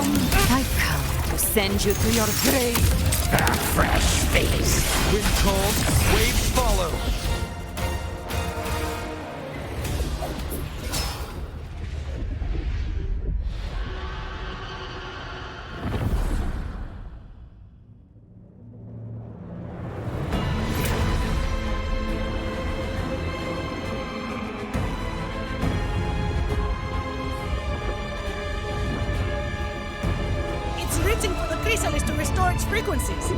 I've come to send you to your grave. A fresh feast! Wind calls, waves follow. It's written for the chrysalis to restore its frequencies.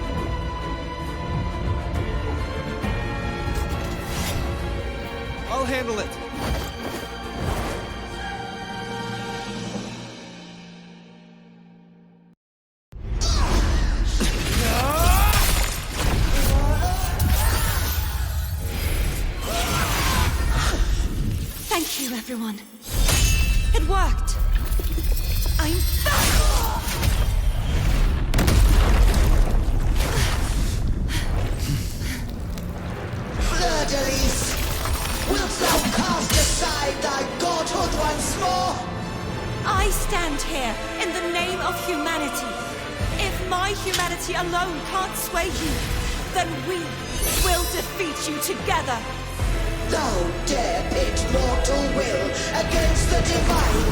I'll handle it. everyone. It worked. I'm back! Fleur-de-lis, wilt thou cast aside thy godhood once more? I stand here in the name of humanity. If my humanity alone can't sway you, then we will defeat you together. Thou dare pit mortal will against the divine.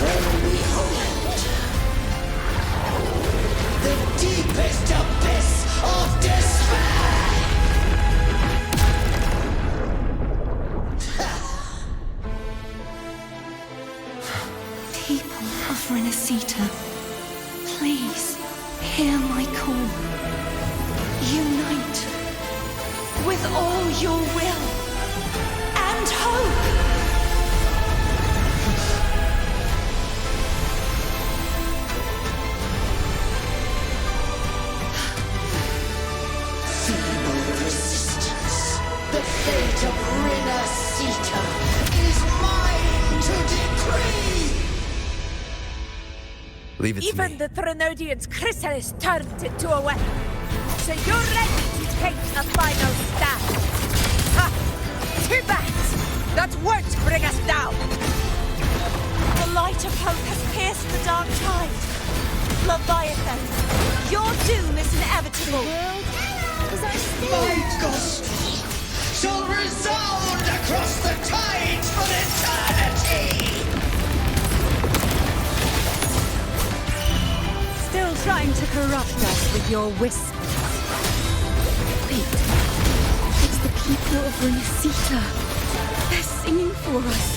When behold the deepest abyss of despair. People of Rinascita, please hear my call. Unite with all your will and hope. Feeble resistance. The fate of Rinascita is mine to decree. Leave it to Even me. the Threnodian's chrysalis turned into a weapon. So you're ready to take a final stand. Ha! Too bad! That won't bring us down! The light of hope has pierced the dark tide. Leviathan, your doom is inevitable. My gospel shall resound across the tides for eternity! Still trying to corrupt us with your whispers. Wait. It's the people of Rinascita. They're singing for us.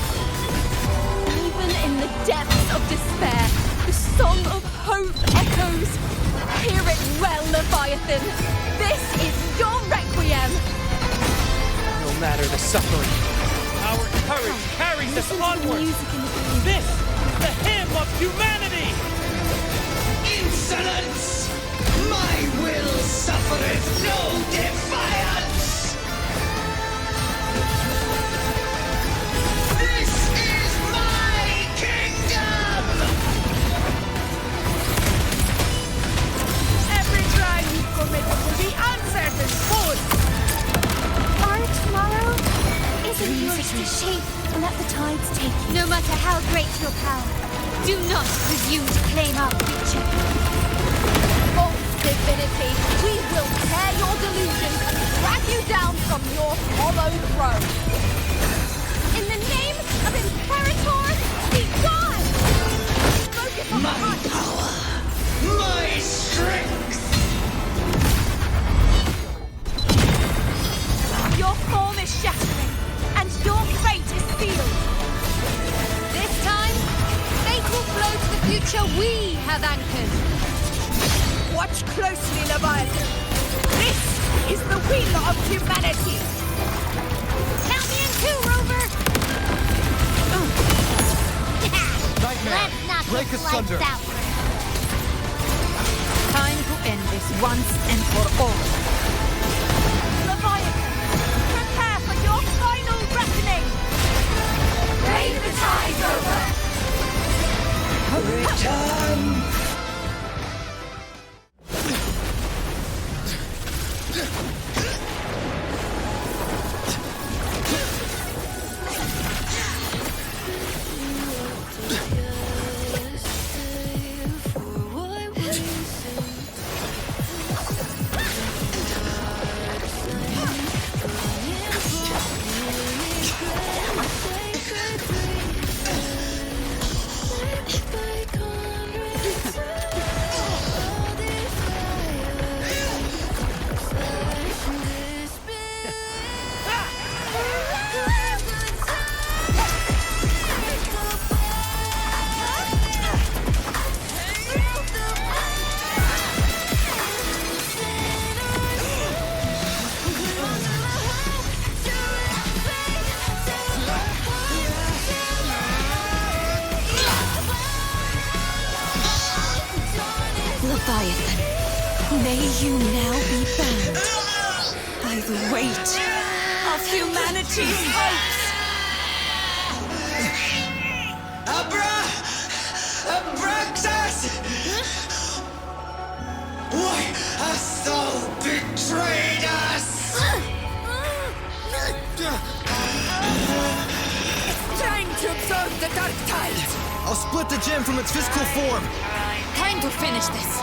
Even in the depths of despair, the song of hope echoes. Hear it well, Leviathan. This is your requiem. No matter the suffering, our courage carries us onward. This is the hymn of humanity. Insolence! My will suffereth no defiance! This is my kingdom! Every crime you committed will be answered in full! Our tomorrow isn't yours to shape and let the tides take you. No matter how great your power, do not presume to claim our future. False divinity, we will tear your delusions and drag you down from your hollow throne. In the name of Imperator, be gone! Focus on My the heart. power! My strength! Your form is shattering, and your fate is sealed. This time, fate will flow to the future we have anchored. Watch closely, Leviathan. This is the will of humanity. Count me in two, Rover! Nightmare! Let's knock Break his asunder! lights out. Time to end this once and for all. Leviathan, prepare for your final reckoning. Rain the tide over! Return! Leviathan, may you now be bound by the weight of humanity's hopes. betrayed us! It's trying to absorb the dark tide! I'll split the gem from its physical form! Time to finish this!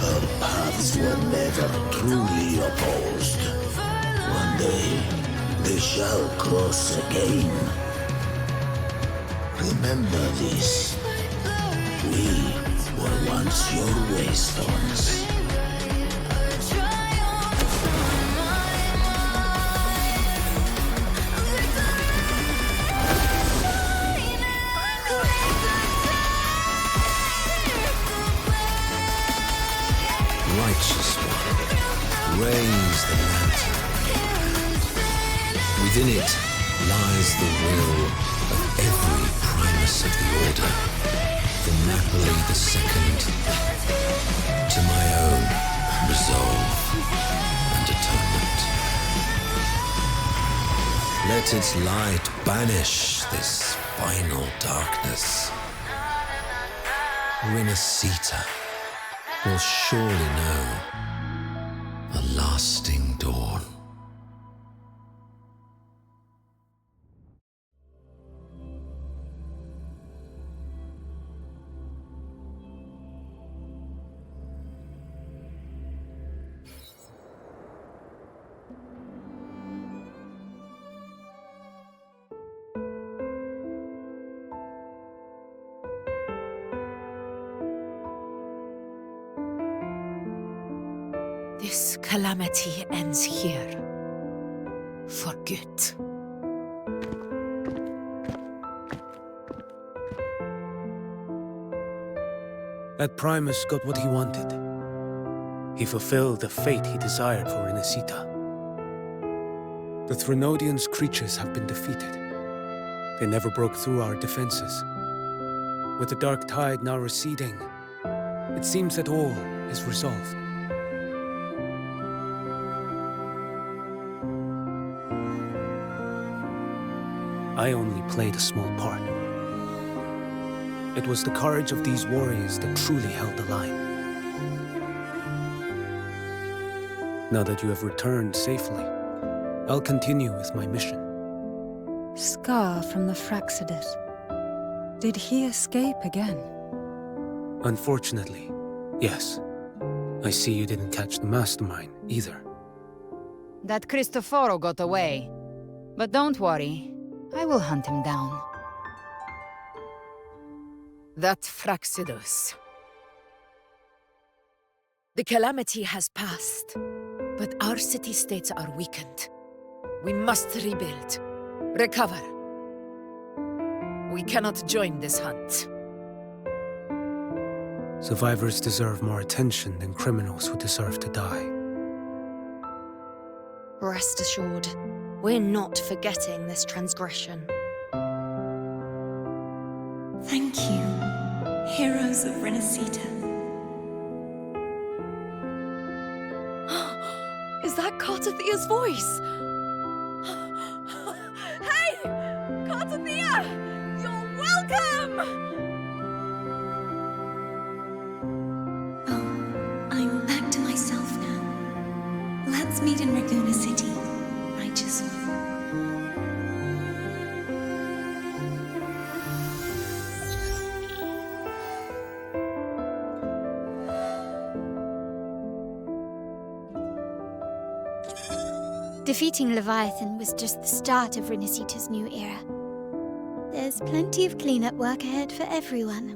Our paths were never truly opposed. One day, they shall cross again. Remember this. We were once your waystones. Righteous one, raise the lantern. Within it lies the will of every primus of the Order, from Napoli II to my own resolve and atonement. Let its light banish this final darkness. Rinascita will surely know a lasting dawn. This calamity ends here. For good. That Primus got what he wanted. He fulfilled the fate he desired for Rinascita. The Threnodian's creatures have been defeated. They never broke through our defenses. With the dark tide now receding, it seems that all is resolved. I only played a small part. It was the courage of these warriors that truly held the line. Now that you have returned safely, I'll continue with my mission. Scar from the Fraxidus. Did he escape again? Unfortunately, yes. I see you didn't catch the mastermind either. That Cristoforo got away. But don't worry, I will hunt him down. That Fraxidus. The calamity has passed, but our city-states are weakened. We must rebuild, recover. We cannot join this hunt. Survivors deserve more attention than criminals who deserve to die. Rest assured, we're not forgetting this transgression. Thank you, heroes of Rinascita. Is that Cartathia's voice? Hey! Cartathia! You're welcome! I'm back to myself now. Let's meet in Raguna City, righteous one. Defeating Leviathan was just the start of Rinascita's new era. There's plenty of cleanup work ahead for everyone.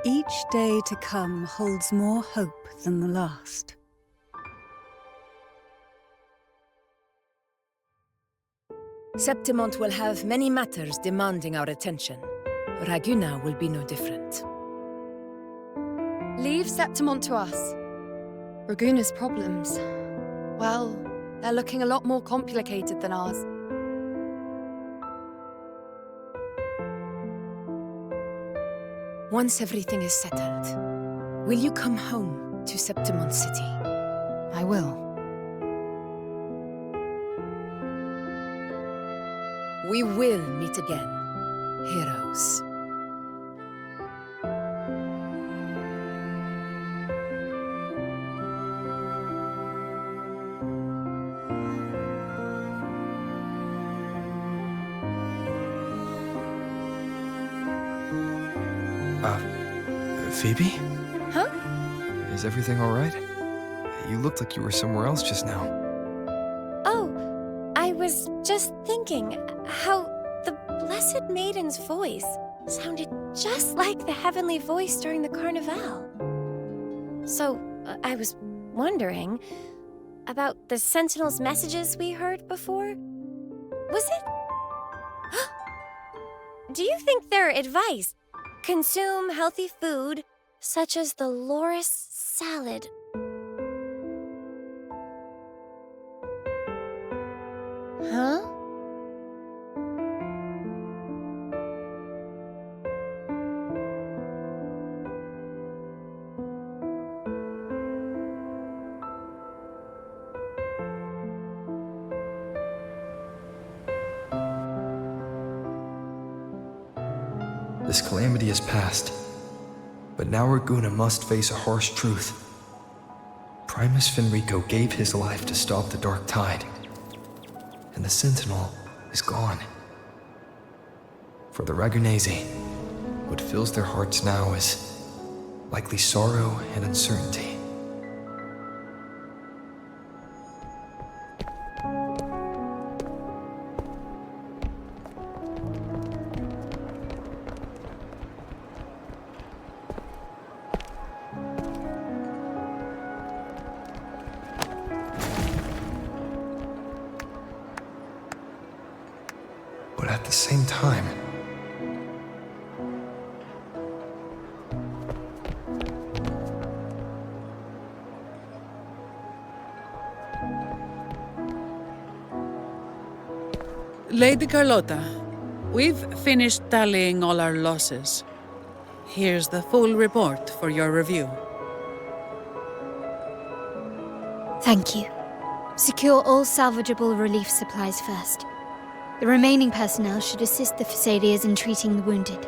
Each day to come holds more hope than the last. Septimont will have many matters demanding our attention. Raguna will be no different. Leave Septimont to us. Raguna's problems, well, they're looking a lot more complicated than ours. Once everything is settled, will you come home to Septimont City? I will. We will meet again, heroes. Phoebe? Huh? Is everything all right? You looked like you were somewhere else just now. Oh, I was just thinking how the Blessed Maiden's voice sounded just like the heavenly voice during the Carnival. So, I was wondering about the Sentinel's messages we heard before. Was it? Do you think their advice? Consume healthy food, such as the loris salad. Huh? This calamity has passed, but now Raguna must face a harsh truth. Primus Fenrico gave his life to stop the Dark Tide, and the Sentinel is gone. For the Ragunesi, what fills their hearts now is likely sorrow and uncertainty. But at the same time, Lady Carlotta, we've finished tallying all our losses. Here's the full report for your review. Thank you. Secure all salvageable relief supplies first. The remaining personnel should assist the Phasaelias in treating the wounded.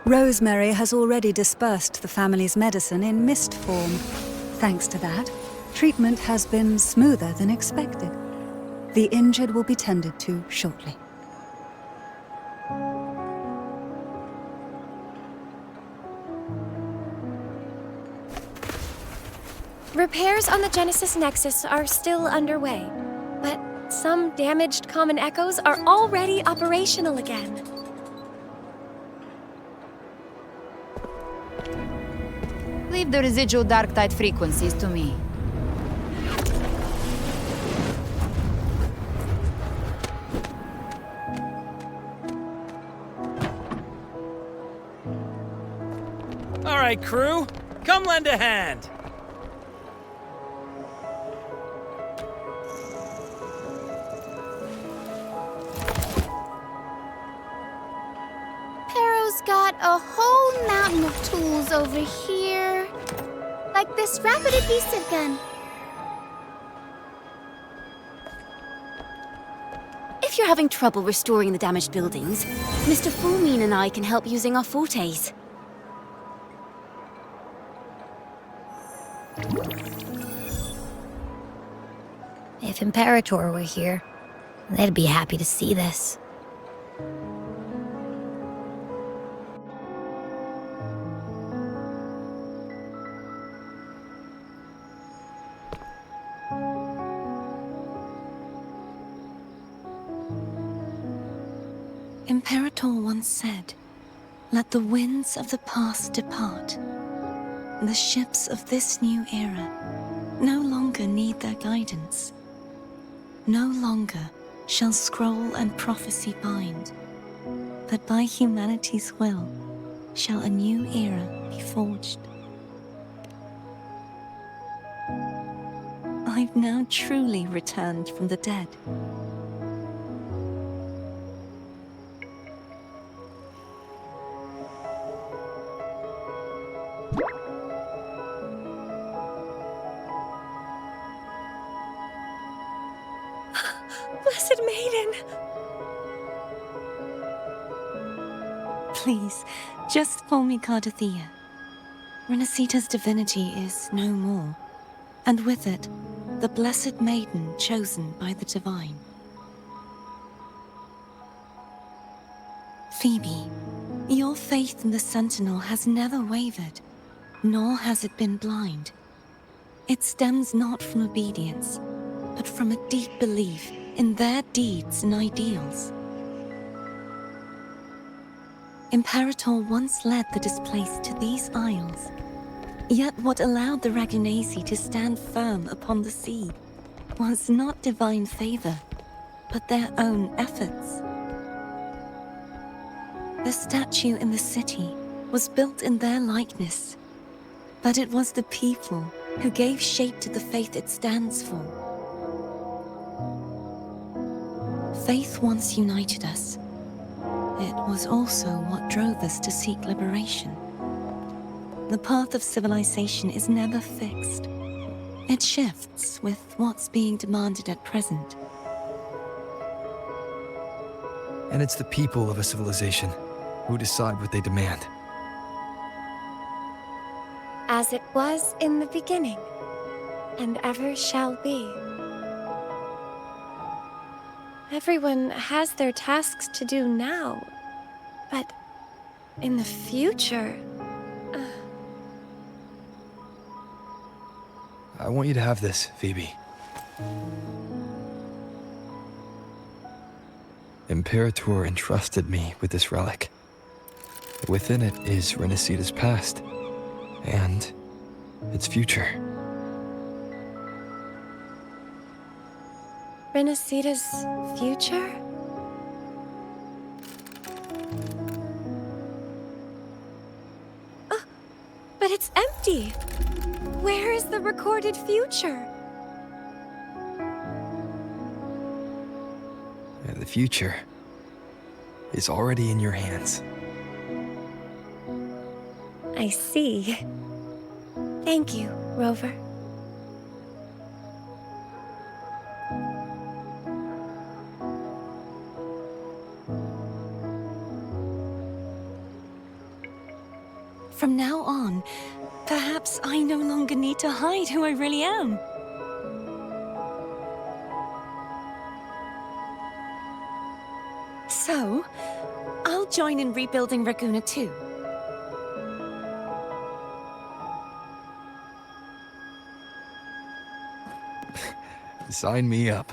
Rosemary has already dispersed the family's medicine in mist form. Thanks to that, treatment has been smoother than expected. The injured will be tended to shortly. Repairs on the Genesis Nexus are still underway, but some damaged common echoes are already operational again. Leave the residual dark tide frequencies to me. All right, crew, come lend a hand. Pero's got a whole mountain of tools over here. Like this rapid adhesive gun. If you're having trouble restoring the damaged buildings, Mr. Fulmine and I can help using our fortes. If Imperator were here, they'd be happy to see this. Imperator once said, "Let the winds of the past depart. The ships of this new era no longer need their guidance. No longer shall scroll and prophecy bind, but by humanity's will shall a new era be forged." I've now truly returned from the dead. Blessed Maiden! Please, just call me Cardathea. Rinascita's divinity is no more, and with it, the Blessed Maiden chosen by the Divine. Phoebe, your faith in the Sentinel has never wavered, nor has it been blind. It stems not from obedience, but from a deep belief in their deeds and ideals. Imperator once led the displaced to these isles, yet what allowed the Ragunasi to stand firm upon the sea was not divine favor, but their own efforts. The statue in the city was built in their likeness, but it was the people who gave shape to the faith it stands for. Faith once united us. It was also what drove us to seek liberation. The path of civilization is never fixed. It shifts with what's being demanded at present. And it's the people of a civilization who decide what they demand. As it was in the beginning, and ever shall be. Everyone has their tasks to do now, but in the future... I want you to have this, Phoebe. Imperator entrusted me with this relic. Within it is Rinascita's past, and its future. Rinascita's future? Oh, but it's empty! Where is the recorded future? The future is already in your hands. I see. Thank you, Rover. From now on, perhaps I no longer need to hide who I really am. So, I'll join in rebuilding Raguna too. Sign me up.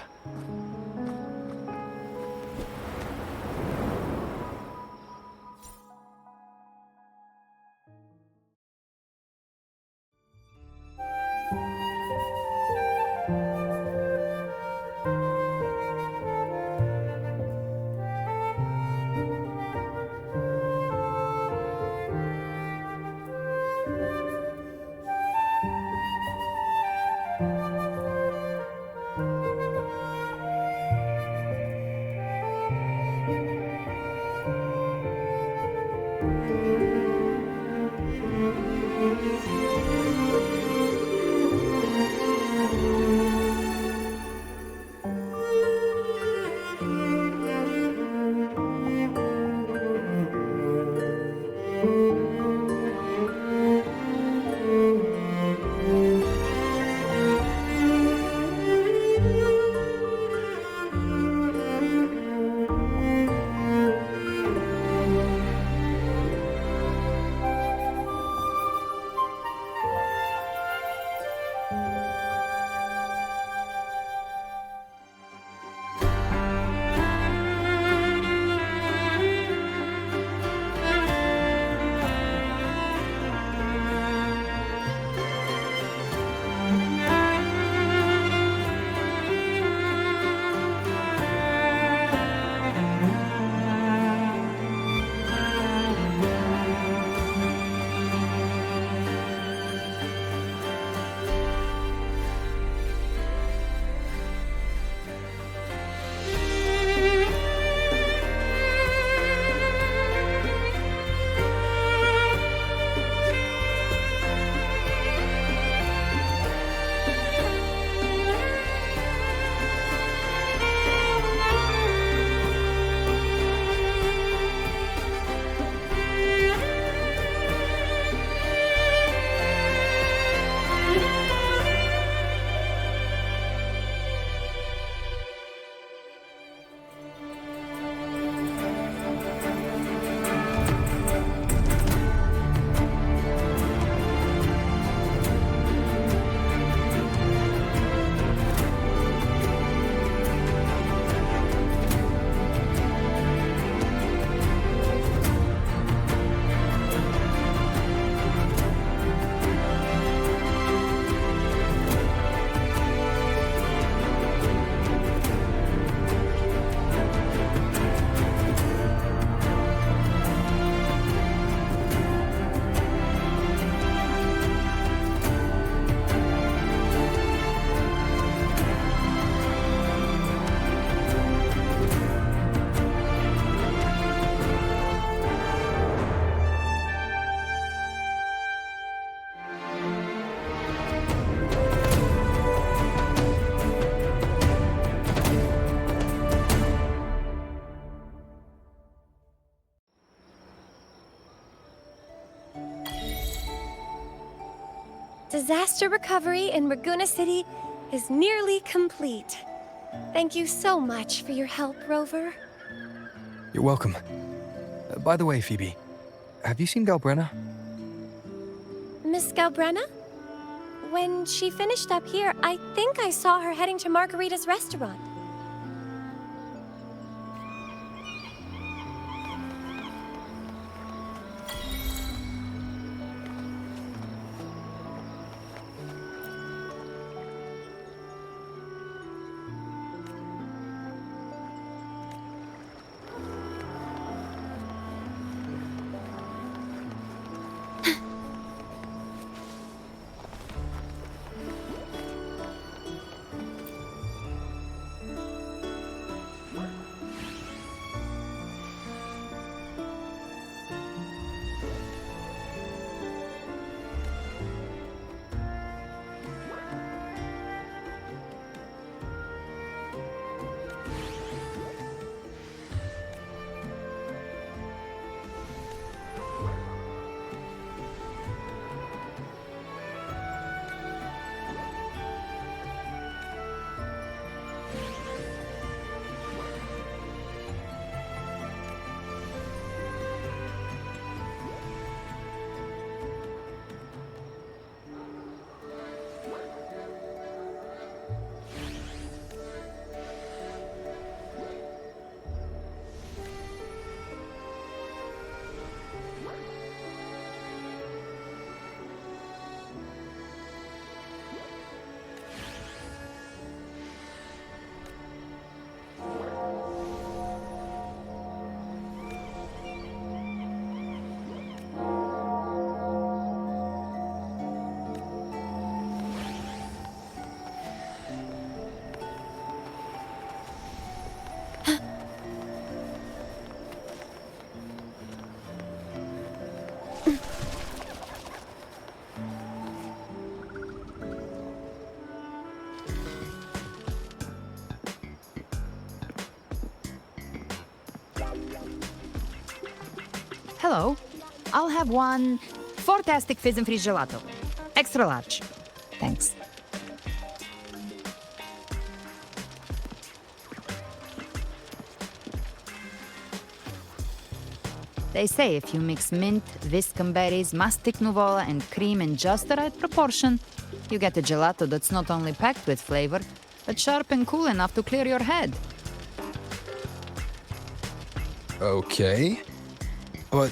Disaster recovery in Bygone City is nearly complete. Thank you so much for your help, Rover. You're welcome. By the way, Phoebe, have you seen Galbrenna? Miss Galbrenna? When she finished up here, I think I saw her heading to Margarita's restaurant. Hello. I'll have one fantastic fizz and freeze gelato. Extra large. Thanks. They say if you mix mint, viscum berries, mastic nuvola, and cream in just the right proportion, you get a gelato that's not only packed with flavor, but sharp and cool enough to clear your head. Okay. But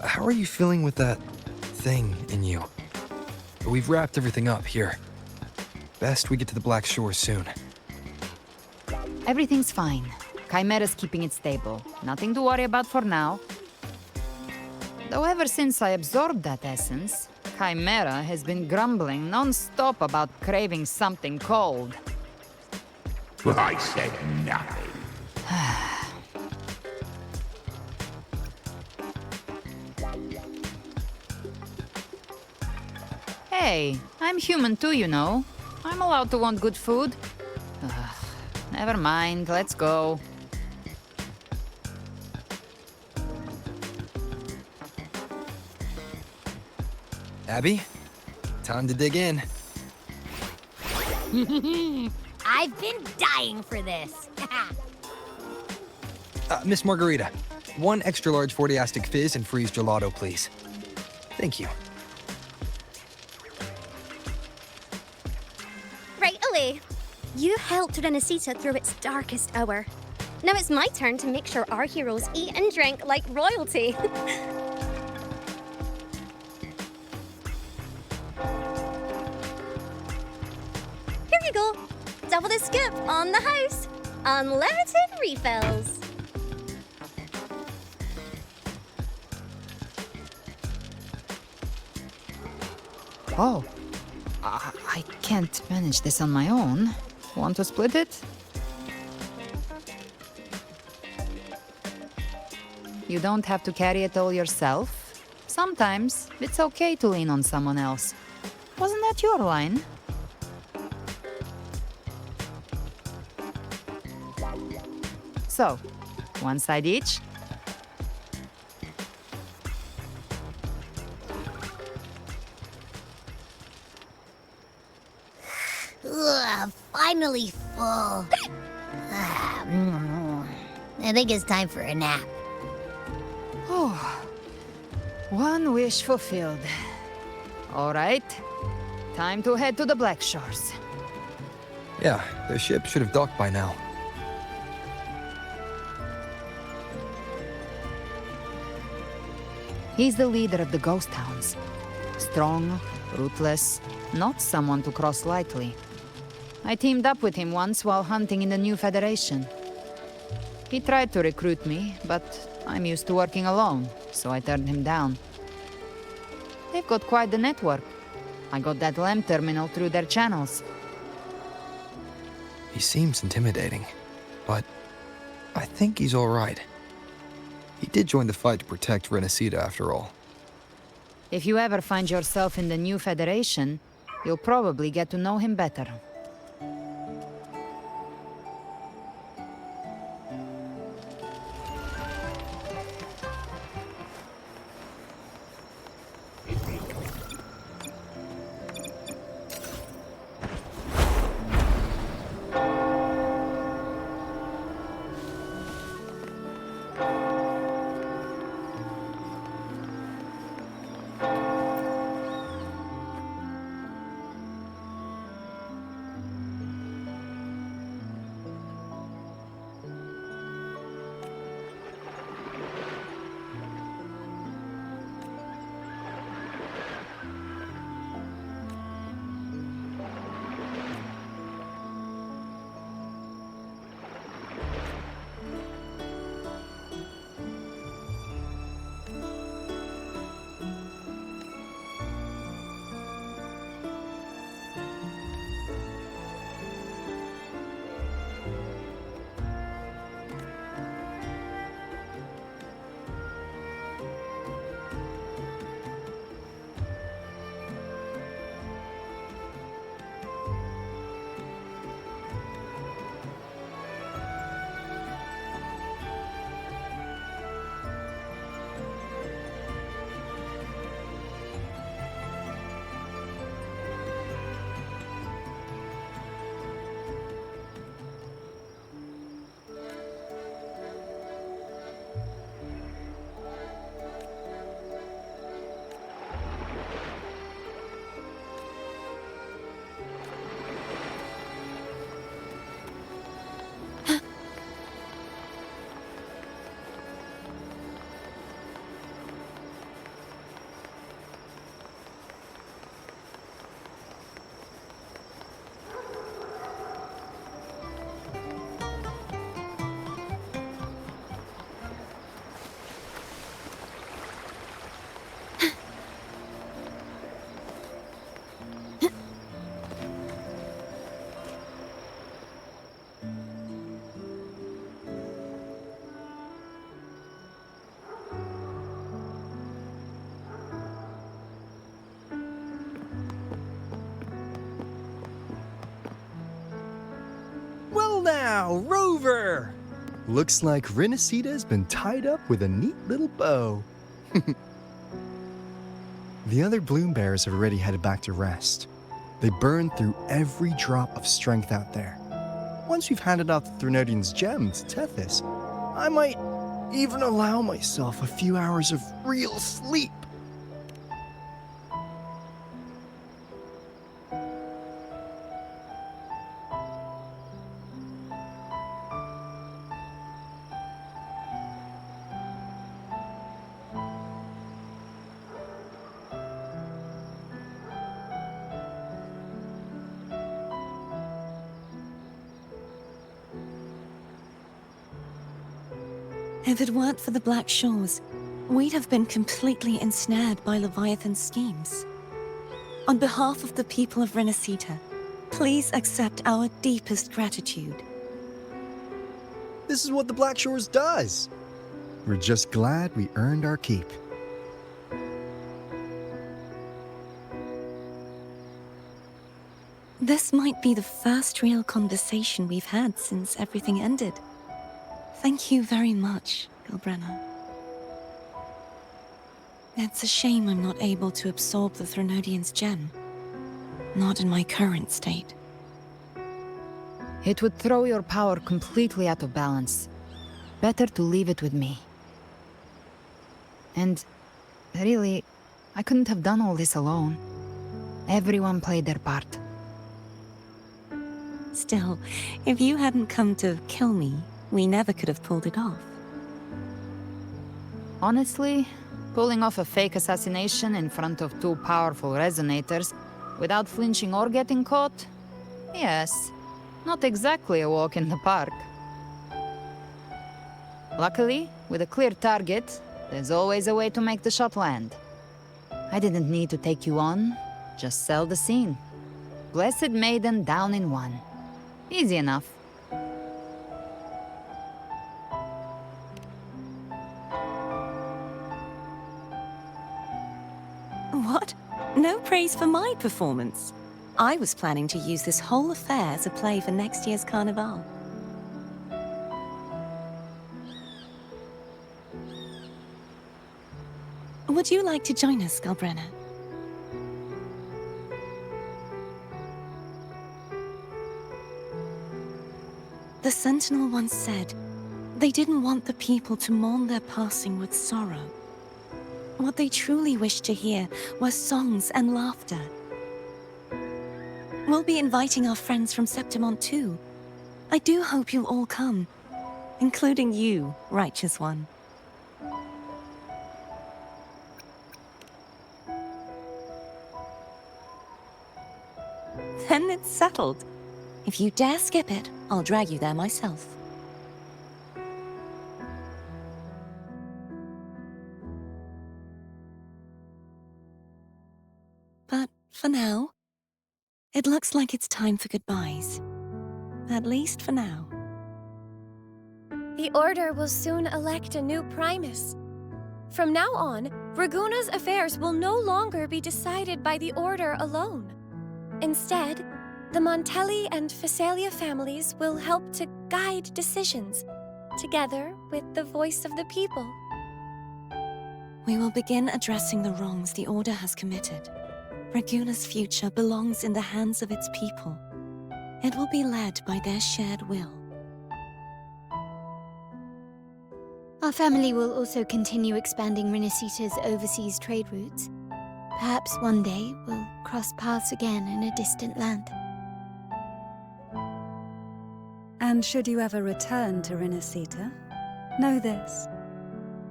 how are you feeling with that thing in you? We've wrapped everything up here. Best we get to the Black Shore soon. Everything's fine. Chimera's keeping it stable. Nothing to worry about for now. Though ever since I absorbed that essence, Chimera has been grumbling non-stop about craving something cold. I said nothing. Hey, I'm human too, you know. I'm allowed to want good food. Ugh, never mind, let's go. Abby, time to dig in. I've been dying for this. Miss Margarita, one extra large 40-astic fizz and freeze gelato, please. Thank you. Right away. You helped Rinascita through its darkest hour. Now it's my turn to make sure our heroes eat and drink like royalty. Here you go. Double the scoop on the house. Unlimited refills. Oh, I can't manage this on my own. Want to split it? You don't have to carry it all yourself. Sometimes it's okay to lean on someone else. Wasn't that your line? So, one side each. finally full. I think it's time for a nap. Oh, one wish fulfilled. All right, time to head to the Black Shores. Yeah, their ship should have docked by now. He's the leader of the ghost towns. Strong, ruthless, not someone to cross lightly. I teamed up with him once while hunting in the new Federation. He tried to recruit me, but I'm used to working alone, so I turned him down. They've got quite the network. I got that LEM terminal through their channels. He seems intimidating, but I think he's all right. He did join the fight to protect Rinascita after all. If you ever find yourself in the new Federation, you'll probably get to know him better. Well now, Rover! Looks like Rinascita's been tied up with a neat little bow. The other bloom bearers have already headed back to rest. They burned through every drop of strength out there. Once we've handed out the Threnodian's gem to Tethys, I might even allow myself a few hours of real sleep. If it weren't for the Black Shores, we'd have been completely ensnared by Leviathan's schemes. On behalf of the people of Rinascita, please accept our deepest gratitude. This is what the Black Shores does. We're just glad we earned our keep. This might be the first real conversation we've had since everything ended. Thank you very much, Galbrenna. It's a shame I'm not able to absorb the Threnodian's gem. Not in my current state. It would throw your power completely out of balance. Better to leave it with me. And really, I couldn't have done all this alone. Everyone played their part. Still, if you hadn't come to kill me, we never could have pulled it off. Honestly, pulling off a fake assassination in front of two powerful resonators without flinching or getting caught? Yes, not exactly a walk in the park. Luckily, with a clear target, there's always a way to make the shot land. I didn't need to take you on, just sell the scene. Blessed Maiden down in one. Easy enough. What? No praise for my performance. I was planning to use this whole affair as a play for next year's Carnival. Would you like to join us, Galbrenna? The Sentinel once said, they didn't want the people to mourn their passing with sorrow. What they truly wished to hear were songs and laughter. We'll be inviting our friends from Septimont too. I do hope you'll all come, including you, Righteous One. Then it's settled. If you dare skip it, I'll drag you there myself. But for now, it looks like it's time for goodbyes. At least for now. The Order will soon elect a new Primus. From now on, Raguna's affairs will no longer be decided by the Order alone. Instead, the Montelli and Phasalia families will help to guide decisions, together with the voice of the people. We will begin addressing the wrongs the Order has committed. Raguna's future belongs in the hands of its people. It will be led by their shared will. Our family will also continue expanding Rinascita's overseas trade routes. Perhaps one day we'll cross paths again in a distant land. And should you ever return to Rinascita, know this.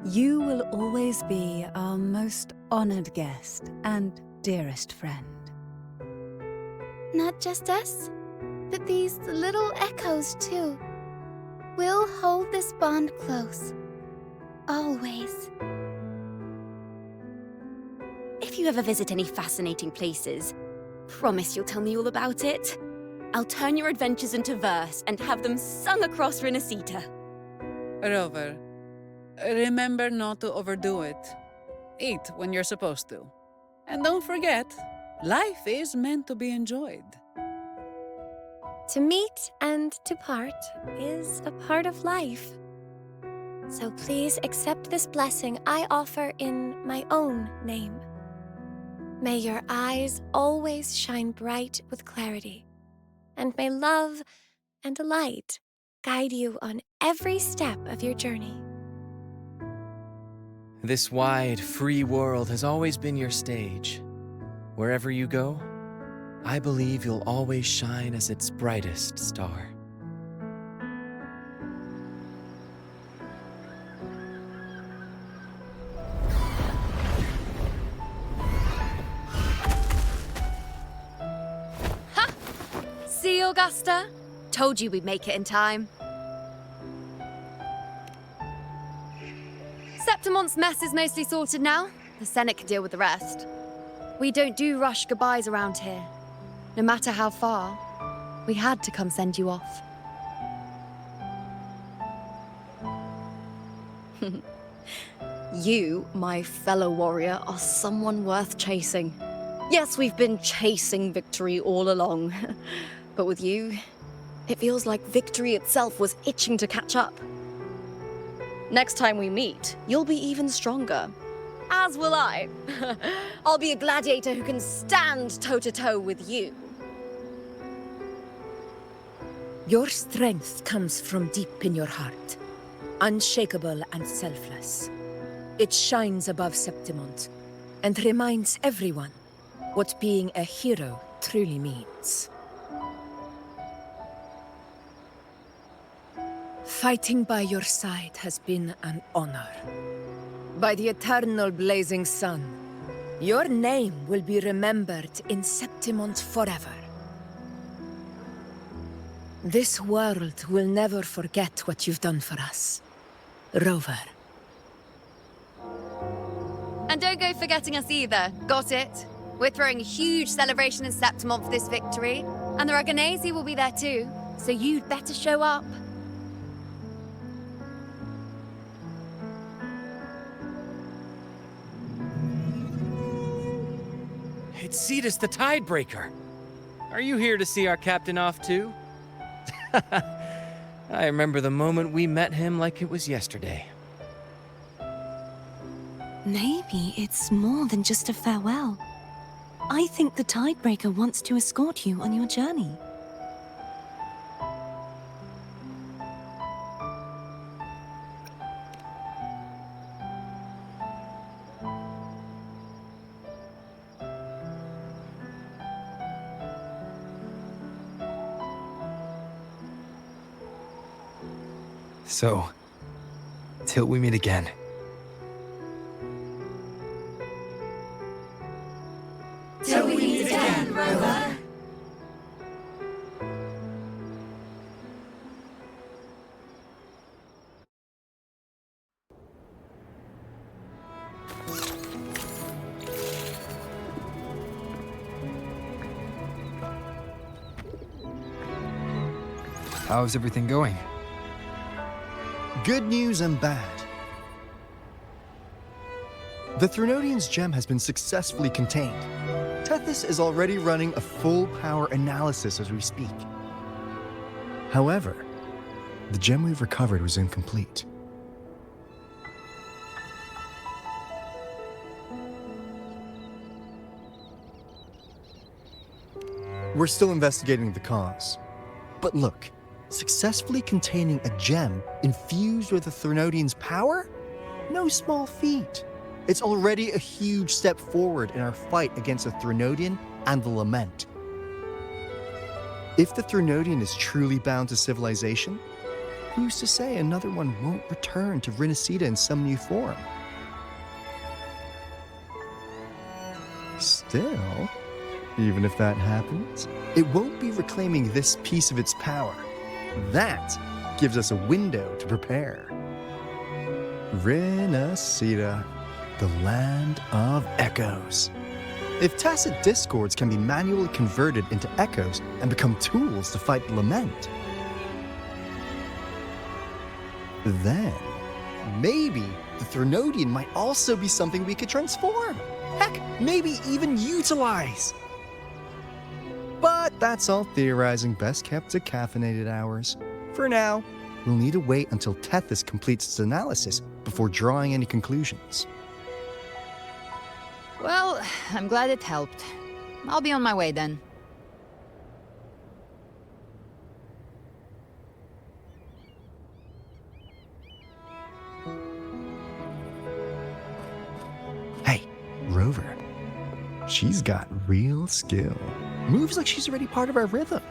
You will always be our most honored guest and dearest friend. Not just us, but these little echoes too. We'll hold this bond close. Always. If you ever visit any fascinating places, promise you'll tell me all about it. I'll turn your adventures into verse and have them sung across Rinascita. Rover, remember not to overdo it. Eat when you're supposed to. And don't forget, life is meant to be enjoyed. To meet and to part is a part of life. So please accept this blessing I offer in my own name. May your eyes always shine bright with clarity, and may love and light guide you on every step of your journey. This wide, free world has always been your stage. Wherever you go, I believe you'll always shine as its brightest star. See, Augusta? Told you we'd make it in time. Septimont's mess is mostly sorted now. The Senate can deal with the rest. We don't do rush goodbyes around here. No matter how far, we had to come send you off. You, my fellow warrior, are someone worth chasing. Yes, we've been chasing victory all along. But with you, it feels like victory itself was itching to catch up. Next time we meet, you'll be even stronger. As will I. I'll be a gladiator who can stand toe-to-toe with you. Your strength comes from deep in your heart, unshakable and selfless. It shines above Septimont and reminds everyone what being a hero truly means. Fighting by your side has been an honor. By the eternal blazing sun, your name will be remembered in Septimont forever. This world will never forget what you've done for us, Rover. And don't go forgetting us either, got it? We're throwing a huge celebration in Septimont for this victory, and the Raganesi will be there too, so you'd better show up. It's Cetus the Tidebreaker. Are you here to see our captain off too? I remember the moment we met him like it was yesterday. Maybe it's more than just a farewell. I think the Tidebreaker wants to escort you on your journey. So, till we meet again. Till we meet again, Rover. How's everything going? Good news and bad. The Threnodian's gem has been successfully contained. Tethys is already running a full power analysis as we speak. However, the gem we've recovered was incomplete. We're still investigating the cause. But look, successfully containing a gem infused with the Threnodian's power? No small feat. It's already a huge step forward in our fight against the Threnodian and the Lament. If the Threnodian is truly bound to civilization, who's to say another one won't return to Rinascita in some new form? Still, even if that happens, it won't be reclaiming this piece of its power. That gives us a window to prepare. Rinascita, the land of echoes. If tacit discords can be manually converted into echoes and become tools to fight the Lament, then maybe the Threnodian might also be something we could transform. Heck, maybe even utilize. But that's all theorizing best kept to caffeinated hours. For now, we'll need to wait until Tethys completes its analysis before drawing any conclusions. Well, I'm glad it helped. I'll be on my way then. Hey, Rover. She's got real skill. Moves like she's already part of our rhythm.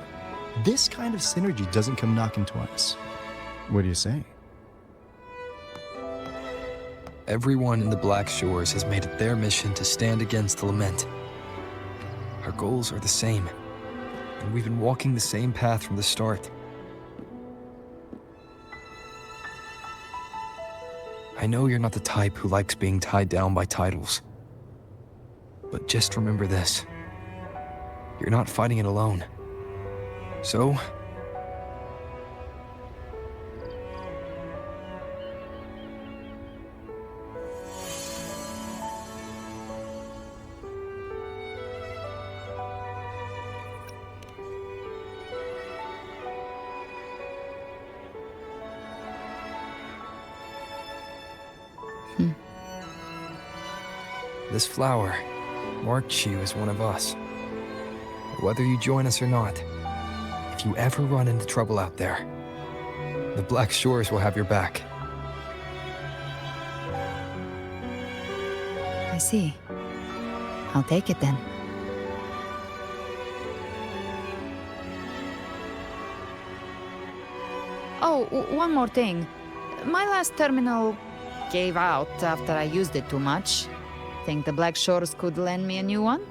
This kind of synergy doesn't come knocking twice. What do you say? Everyone in the Black Shores has made it their mission to stand against the Lament. Our goals are the same, and we've been walking the same path from the start. I know you're not the type who likes being tied down by titles, but just remember this. You're not fighting it alone. So, this flower marks you as one of us. Whether you join us or not, if you ever run into trouble out there, the Black Shores will have your back. I see. I'll take it then. Oh, one more thing. My last terminal gave out after I used it too much. Think the Black Shores could lend me a new one?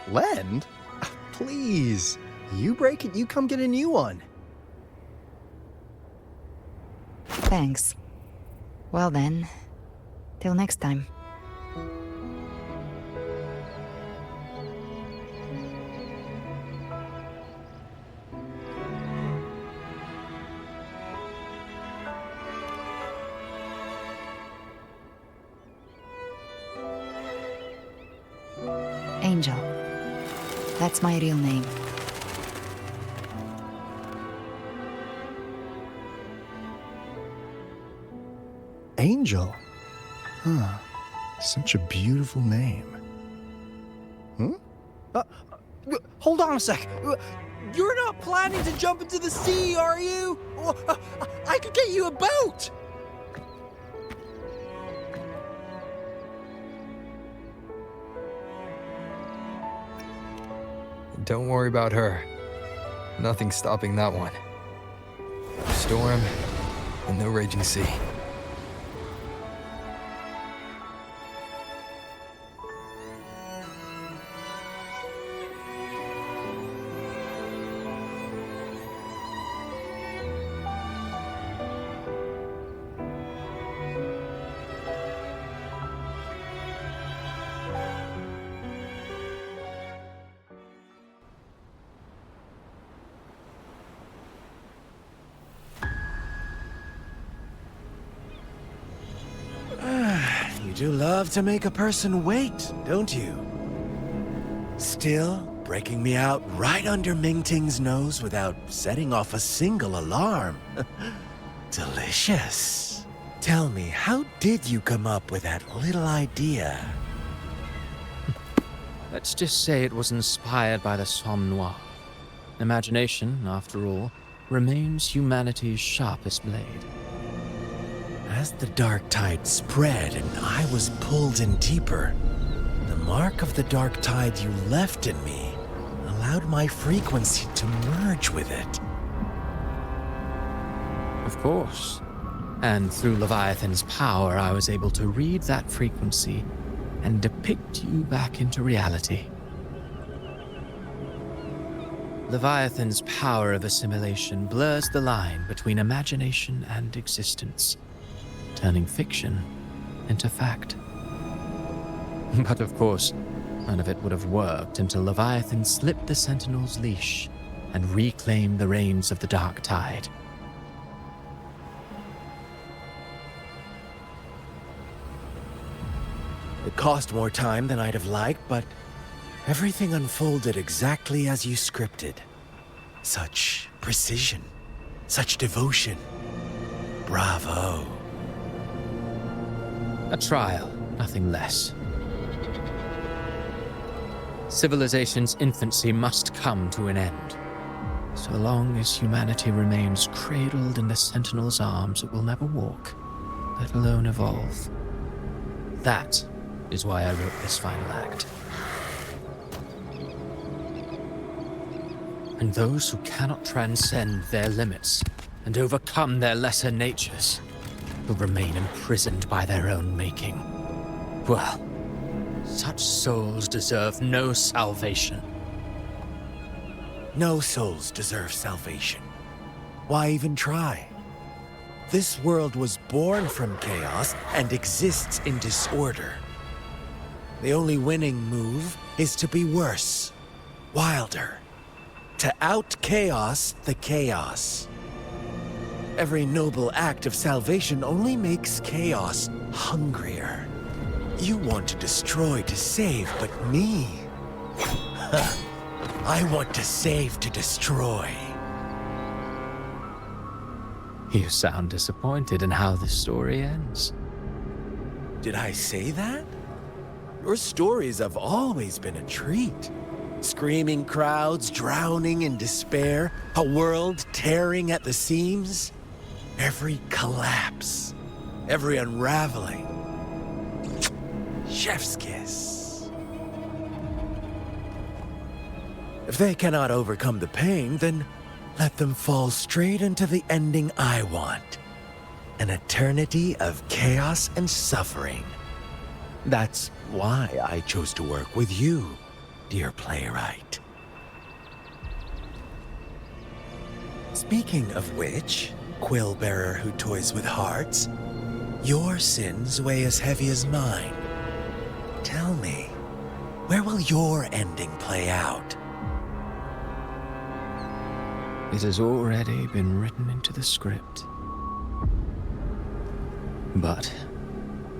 Lend? Please. You break it, you come get a new one. Thanks. Well then, till next time. Angel. That's my real name. Angel? Huh. Such a beautiful name. Hmm? Hold on a sec. You're not planning to jump into the sea, are you? I could get you a boat! Don't worry about her. Nothing's stopping that one. Storm and no raging sea. You do love to make a person wait, don't you? Still, breaking me out right under Mingting's nose without setting off a single alarm. Delicious. Tell me, how did you come up with that little idea? Let's just say it was inspired by the Somme Noire. Imagination, after all, remains humanity's sharpest blade. As the dark tide spread and I was pulled in deeper, the mark of the dark tide you left in me allowed my frequency to merge with it. Of course. And through Leviathan's power, I was able to read that frequency and depict you back into reality. Leviathan's power of assimilation blurs the line between imagination and existence, turning fiction into fact. But of course, none of it would have worked until Leviathan slipped the Sentinel's leash and reclaimed the reins of the Dark Tide. It cost more time than I'd have liked, but everything unfolded exactly as you scripted. Such precision, such devotion. Bravo. A trial, nothing less. Civilization's infancy must come to an end. So long as humanity remains cradled in the Sentinel's arms, it will never walk, let alone evolve. That is why I wrote this final act. And those who cannot transcend their limits and overcome their lesser natures will remain imprisoned by their own making. Well, such souls deserve no salvation. No souls deserve salvation. Why even try? This world was born from chaos and exists in disorder. The only winning move is to be worse, wilder, to out-chaos the chaos. Every noble act of salvation only makes chaos hungrier. You want to destroy to save, but me? I want to save to destroy. You sound disappointed in how this story ends. Did I say that? Your stories have always been a treat. Screaming crowds drowning in despair, a world tearing at the seams. Every collapse, every unraveling. Chef's kiss. If they cannot overcome the pain, then let them fall straight into the ending I want. An eternity of chaos and suffering. That's why I chose to work with you, dear playwright. Speaking of which, quill bearer who toys with hearts, your sins weigh as heavy as mine. Tell me, where will your ending play out? It has already been written into the script. But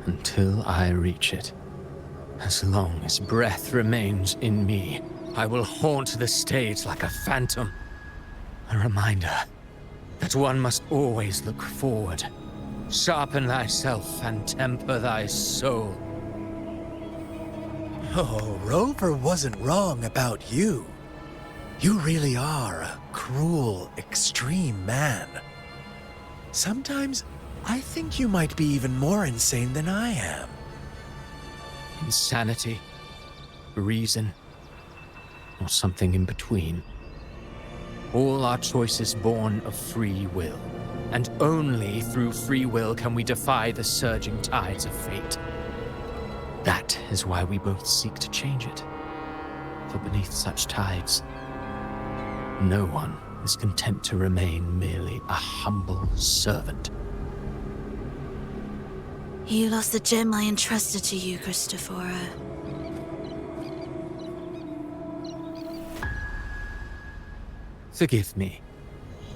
until I reach it, as long as breath remains in me, I will haunt the stage like a phantom. A reminder that one must always look forward. Sharpen thyself and temper thy soul. Oh, Rover wasn't wrong about you. You really are a cruel, extreme man. Sometimes I think you might be even more insane than I am. Insanity, reason, or something in between. All our choices born of free will, and only through free will can we defy the surging tides of fate. That is why we both seek to change it. For beneath such tides, no one is content to remain merely a humble servant. You lost the gem I entrusted to you, Christophora. Forgive me,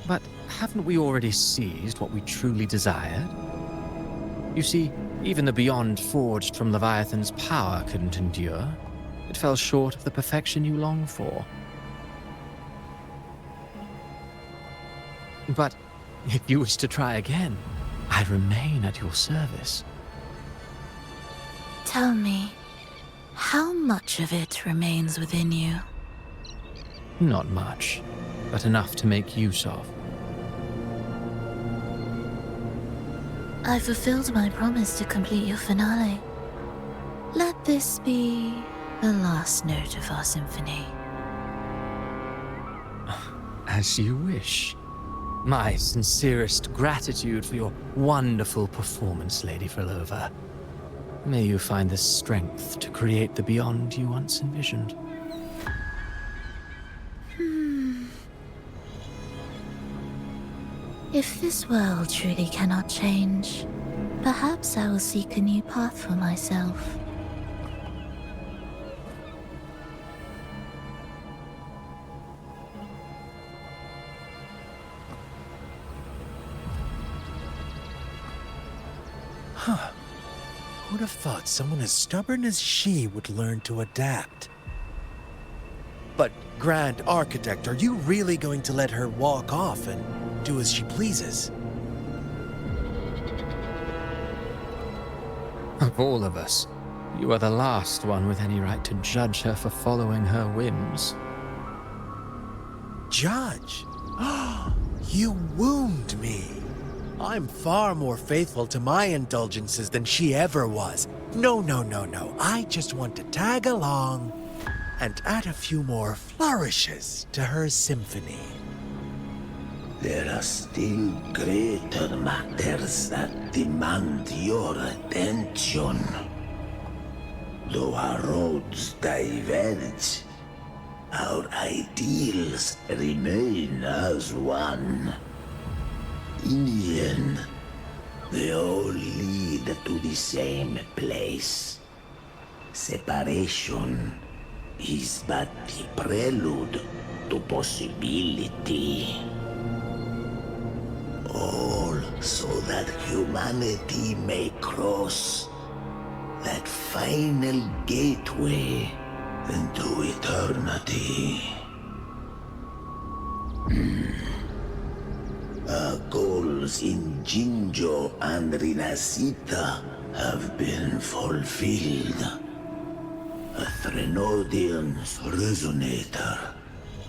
but haven't we already seized what we truly desired? You see, even the beyond forged from Leviathan's power couldn't endure. It fell short of the perfection you long for. But if you wish to try again, I remain at your service. Tell me, how much of it remains within you? Not much, but enough to make use of. I fulfilled my promise to complete your finale. Let this be the last note of our symphony. As you wish. My sincerest gratitude for your wonderful performance, Lady Frolova. May you find the strength to create the beyond you once envisioned. If this world truly cannot change, perhaps I will seek a new path for myself. Huh. Who'd have thought someone as stubborn as she would learn to adapt? But, Grand Architect, are you really going to let her walk off and do as she pleases? Of all of us, you are the last one with any right to judge her for following her whims. Judge? You wound me. I'm far more faithful to my indulgences than she ever was. No. I just want to tag along and add a few more flourishes to her symphony. There are still greater matters that demand your attention. Though our roads diverge, our ideals remain as one. In the end, they all lead to the same place. Separation is but the prelude to possibility. All so that humanity may cross that final gateway into eternity. Our goals in Jinjo and Rinascita have been fulfilled. A Threnodian's resonator,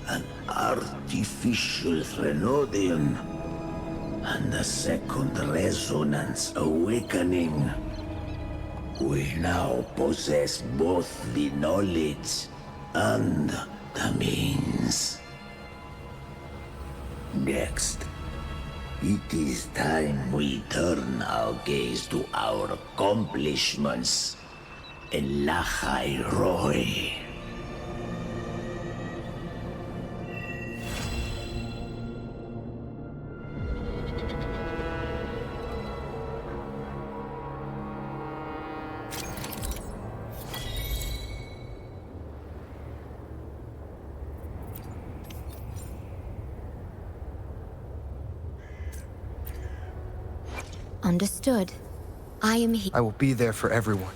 an artificial Threnodian, and a second resonance awakening. We now possess both the knowledge and the means. Next, it is time we turn our gaze to our accomplishments in Lahai Roy. Understood. I am here. I will be there for everyone.